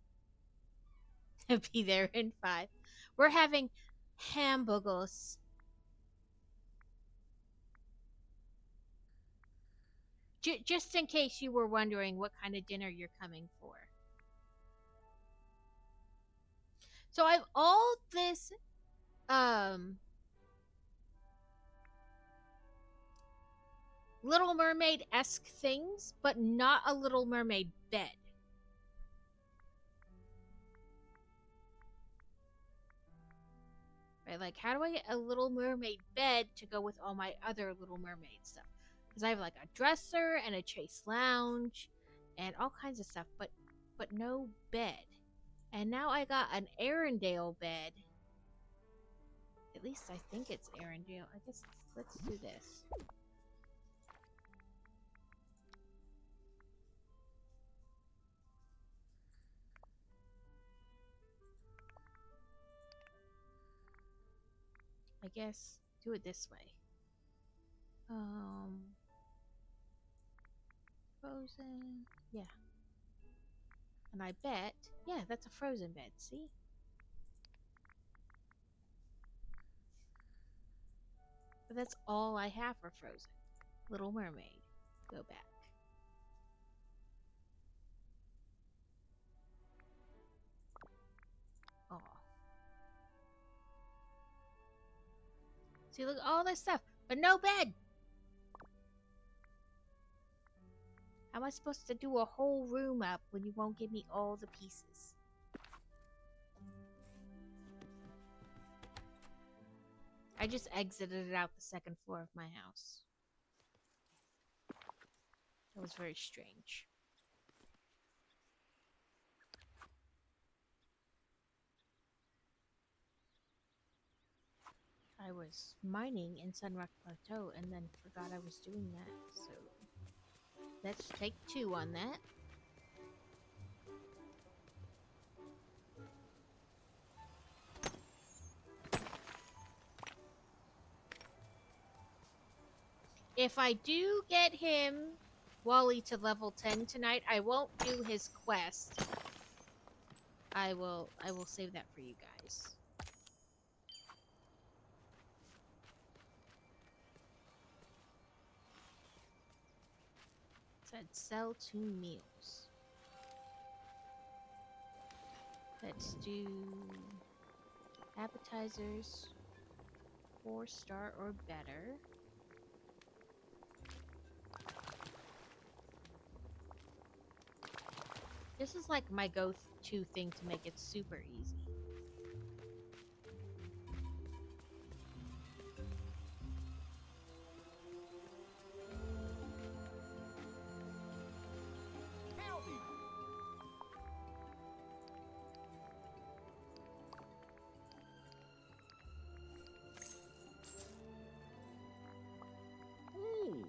S1: Be there in 5. We're having hamburgers. Just in case you were wondering what kind of dinner you're coming for. So I have all this Little Mermaid-esque things, but not a Little Mermaid bed. Right, like how do I get a Little Mermaid bed to go with all my other Little Mermaid stuff? Because I have like a dresser and a chaise lounge and all kinds of stuff, but no bed. And now I got an Arendelle bed. At least I think it's Arendelle. I guess let's do this. I guess do it this way. Frozen. Yeah. And I bet, yeah, that's a Frozen bed, see? But that's all I have for Frozen. Little Mermaid. Go back. Oh. See, look at all this stuff, but no bed! How am I supposed to do a whole room up when you won't give me all the pieces? I just exited out the second floor of my house. That was very strange. I was mining in Sunrock Plateau and then forgot I was doing that, so let's take 2 on that. If I do get him, Wally, to level 10 tonight, I won't do his quest. I will save that for you guys. Said sell 2 meals. Let's do appetizers, 4-star or better. This is like my go-to thing to make it super easy.
S3: Ooh.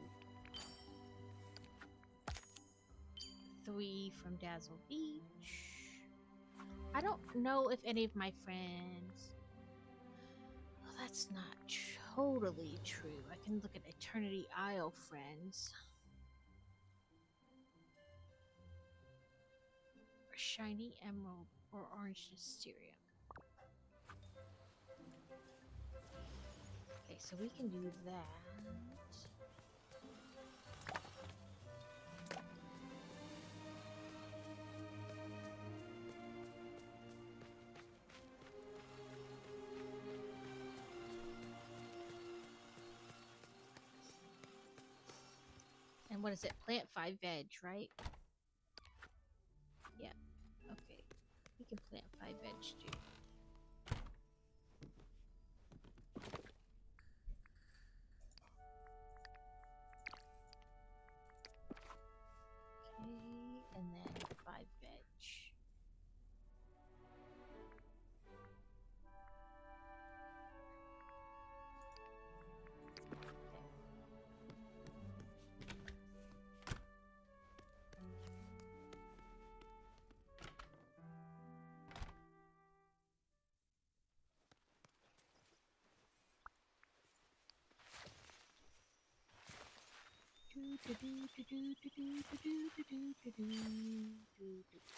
S1: 3 from Dazzle Beach. I don't know if any of my friends... Well, that's not totally true. I can look at Eternity Isle friends. Or Shiny Emerald or Orange Mysterium. Okay, so we can do that. And What is it? Plant 5 veg, right? Yeah. Okay. We can plant 5 veg too. Okay, and then 5 veg.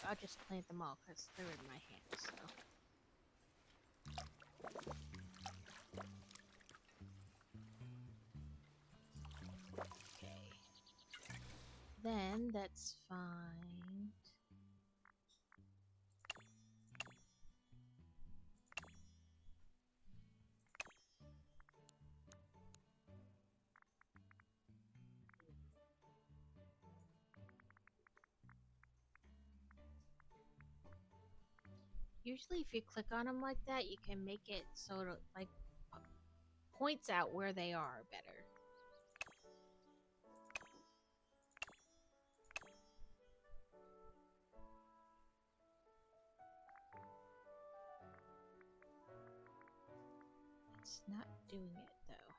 S1: I'll just plant them all because they're in my hands, so. Okay. Then that's fine. Usually if you click on them like that, you can make it so it like points out where they are better. It's not doing it though.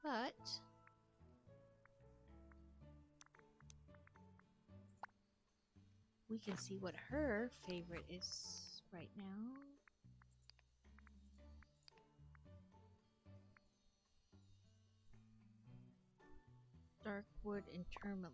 S1: But we can see what her favorite is right now. Darkwood and tourmaline.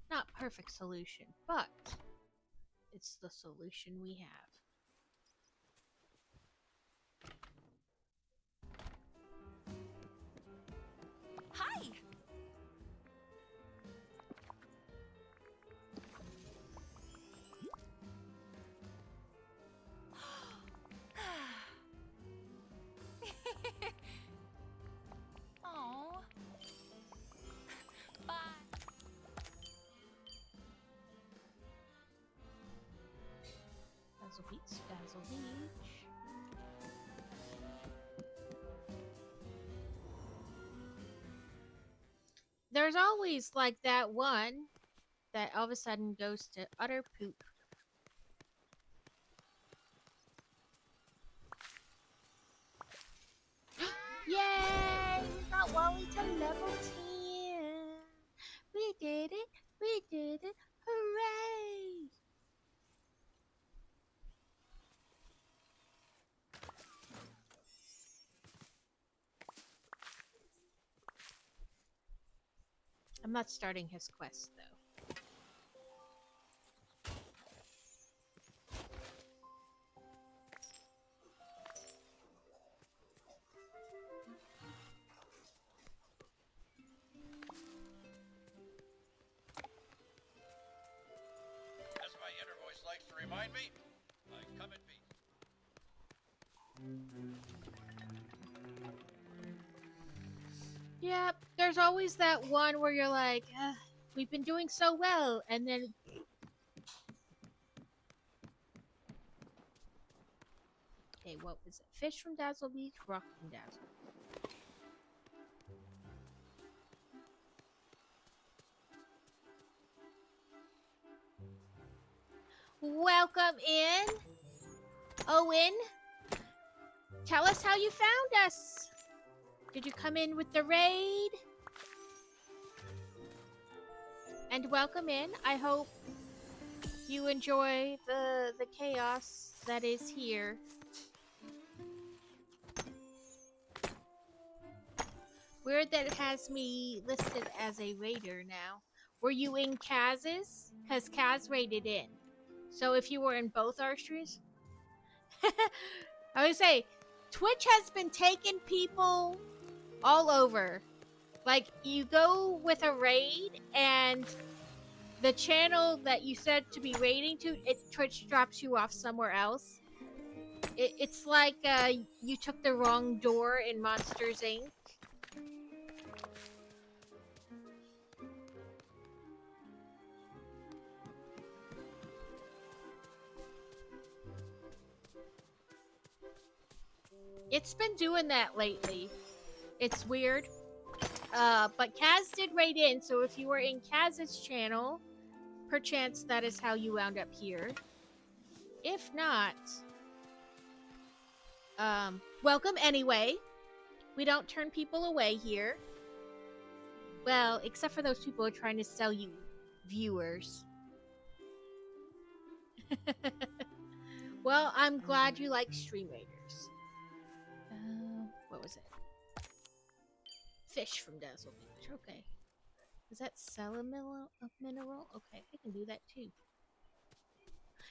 S1: Not perfect solution, but it's the solution we have.
S2: Hi!
S9: Oh. Bye.
S1: Dazzle Beach, Dazzle Beach. There's always like that one that all of a sudden goes to utter poop. Yay! We got Wally to level 10! We did it! We did it! Hooray! I'm not starting his quest though.
S13: As my inner voice likes to remind me, I come in peace.
S1: Yep, there's always that one where you're like, we've been doing so well, and then... Okay, what was it? Fish from Dazzle Beach, rock from Dazzle. Welcome in, Owen. Tell us how you found us. Did you come in with the raid? And welcome in. I hope you enjoy the chaos that is here. Weird that it has me listed as a raider now. Were you in Kaz's? Because Kaz raided in. So if you were in both our streams, I would say Twitch has been taking people all over. Like, you go with a raid, and the channel that you said to be raiding to, Twitch drops you off somewhere else. It's like you took the wrong door in Monsters Inc. It's been doing that lately. It's weird. But Kaz did raid in, so if you were in Kaz's channel, perchance that is how you wound up here. If not, welcome anyway. We don't turn people away here. Well, except for those people who are trying to sell you viewers. Well, I'm glad you like Stream Raiders. What was it? Fish from Dazzle Beach. Okay. Does that sell a mineral? Okay, I can do that too.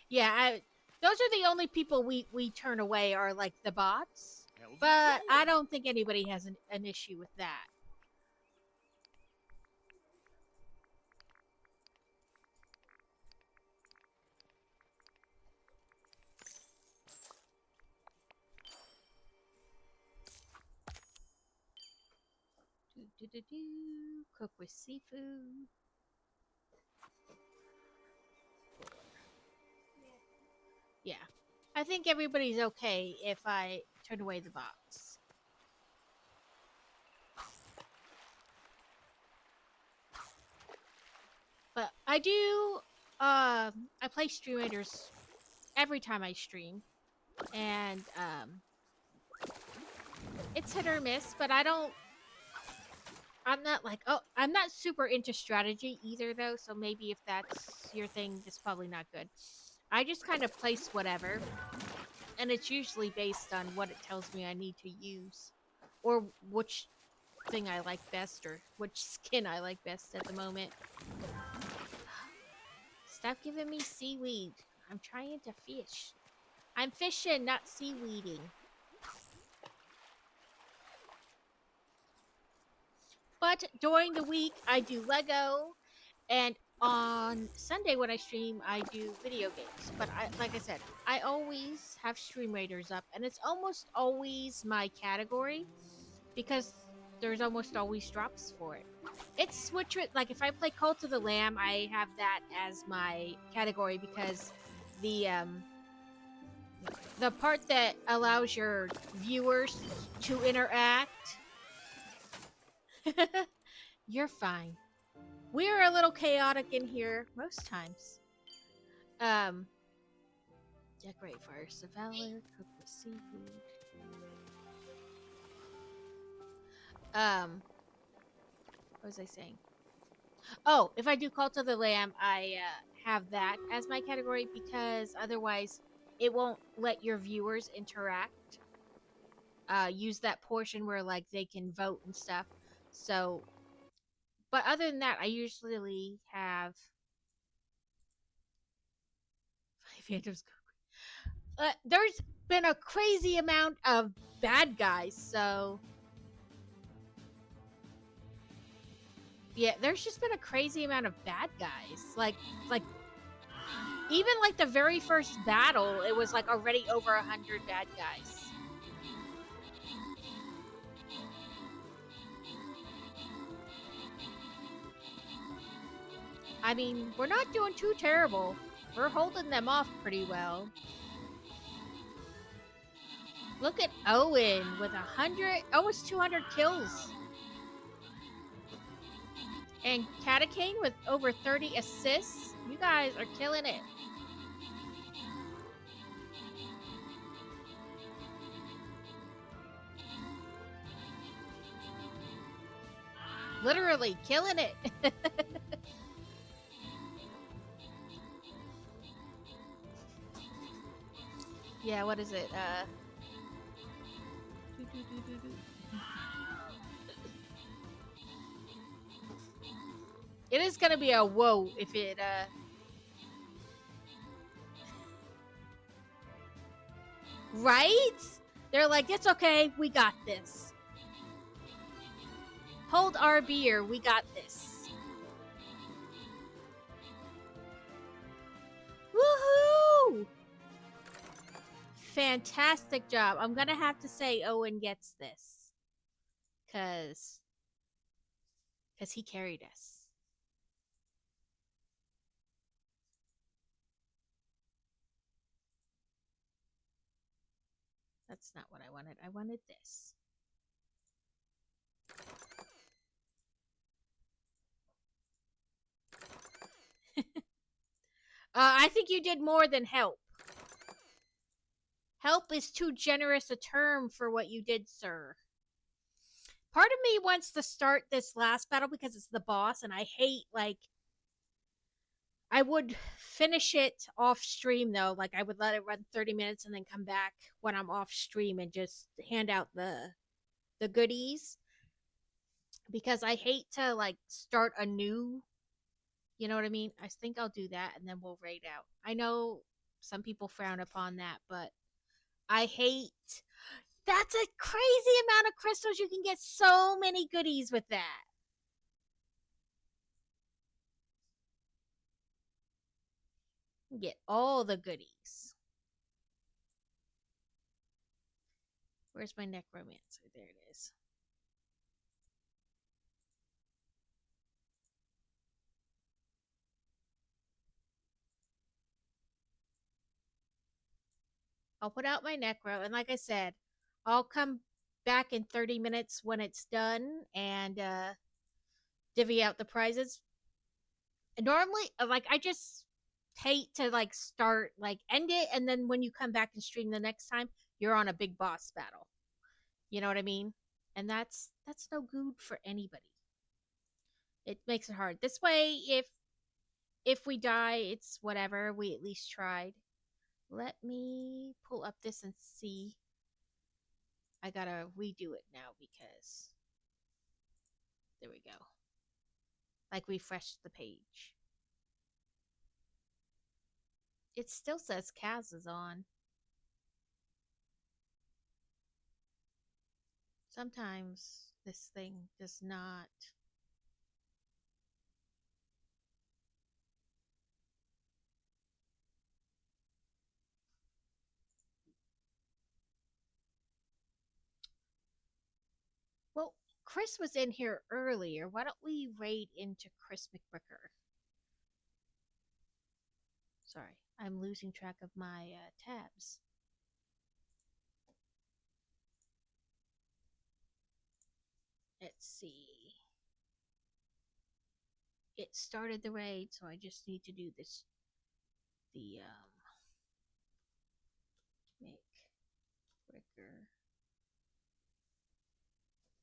S1: Yeah, those are the only people we turn away are like the bots. But I don't think anybody has an issue with that. Cook with seafood. Yeah. I think everybody's okay if I turn away the bots. But I do, I play Stream Raiders every time I stream. And, it's hit or miss, but I'm not like, I'm not super into strategy either, though, so maybe if that's your thing, it's probably not good. I just kind of place whatever, and it's usually based on what it tells me I need to use, or which thing I like best, or which skin I like best at the moment. Stop giving me seaweed. I'm trying to fish. I'm fishing, not seaweeding. But during the week, I do Lego, and on Sunday when I stream, I do video games. But like I said, I always have Stream Raiders up, and it's almost always my category, because there's almost always drops for it. It's switch it, like if I play Cult of the Lamb, I have that as my category because the part that allows your viewers to interact. You're fine. We're a little chaotic in here most times. Decorate fires of valor, cook with seafood. What was I saying? Oh, if I do Cult of the Lamb, I have that as my category because otherwise it won't let your viewers interact. Use that portion where like they can vote and stuff. So, but other than that, I usually have Phantoms. There's been a crazy amount of bad guys, so yeah, there's just been a crazy amount of bad guys. Like even like the very first battle, it was like already over 100 bad guys. I mean, we're not doing too terrible. We're holding them off pretty well. Look at Owen with 100, almost 200 kills. And Catacane with over 30 assists. You guys are killing it. Literally killing it. Yeah, what is it? It is gonna be a whoa if it Right? They're like, it's okay, we got this. Hold our beer, we got this. Woohoo! Fantastic job. I'm gonna have to say Owen gets this. Cause he carried us. That's not what I wanted. I wanted this. I think you did more than help. Help is too generous a term for what you did, sir. Part of me wants to start this last battle because it's the boss, and I hate, like, I would finish it off stream though. Like, I would let it run 30 minutes and then come back when I'm off stream and just hand out the goodies, because I hate to, like, start anew. You know what I mean? I think I'll do that and then we'll raid out. I know some people frown upon that, but I hate. That's a crazy amount of crystals. You can get so many goodies with that. Get all the goodies. Where's my necromancer? There it is. I'll put out my necro, and like I said, I'll come back in 30 minutes when it's done and divvy out the prizes. Normally, like, I just hate to, like, start, like, end it, and then when you come back and stream the next time, you're on a big boss battle. You know what I mean? And that's no good for anybody. It makes it hard. This way, if we die, it's whatever. We at least tried. Let me pull up this and see. I gotta redo it now because there we go. Like, refresh the page. It still says Kaz is on. Sometimes this thing does not. Well, Chris was in here earlier. Why don't we raid into Chris McBricker? Sorry, I'm losing track of my tabs. Let's see. It started the raid, so I just need to do this. The McBricker.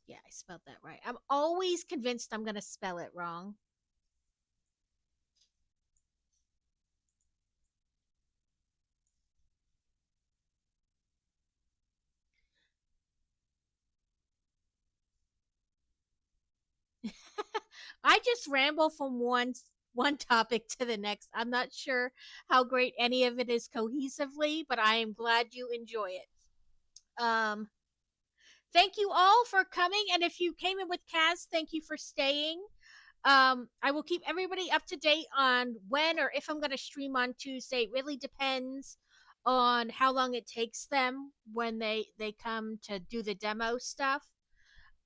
S1: Yeah, I spelled that right. I'm always convinced I'm going to spell it wrong. I just ramble from one topic to the next. I'm not sure how great any of it is cohesively, but I am glad you enjoy it. Thank you all for coming, and if you came in with Kaz, thank you for staying. I will keep everybody up to date on when or if I'm going to stream on Tuesday. It really depends on how long it takes them when they come to do the demo stuff.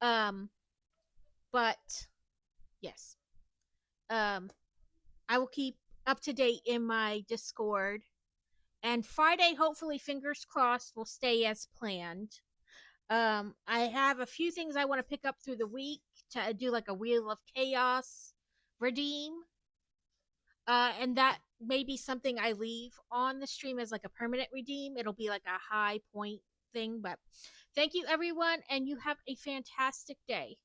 S1: But yes, I will keep up to date in my Discord. And Friday, hopefully, fingers crossed, will stay as planned. I have a few things I want to pick up through the week to do, like a Wheel of Chaos redeem. And that may be something I leave on the stream as like a permanent redeem. It'll be like a high point thing. But thank you, everyone, and you have a fantastic day.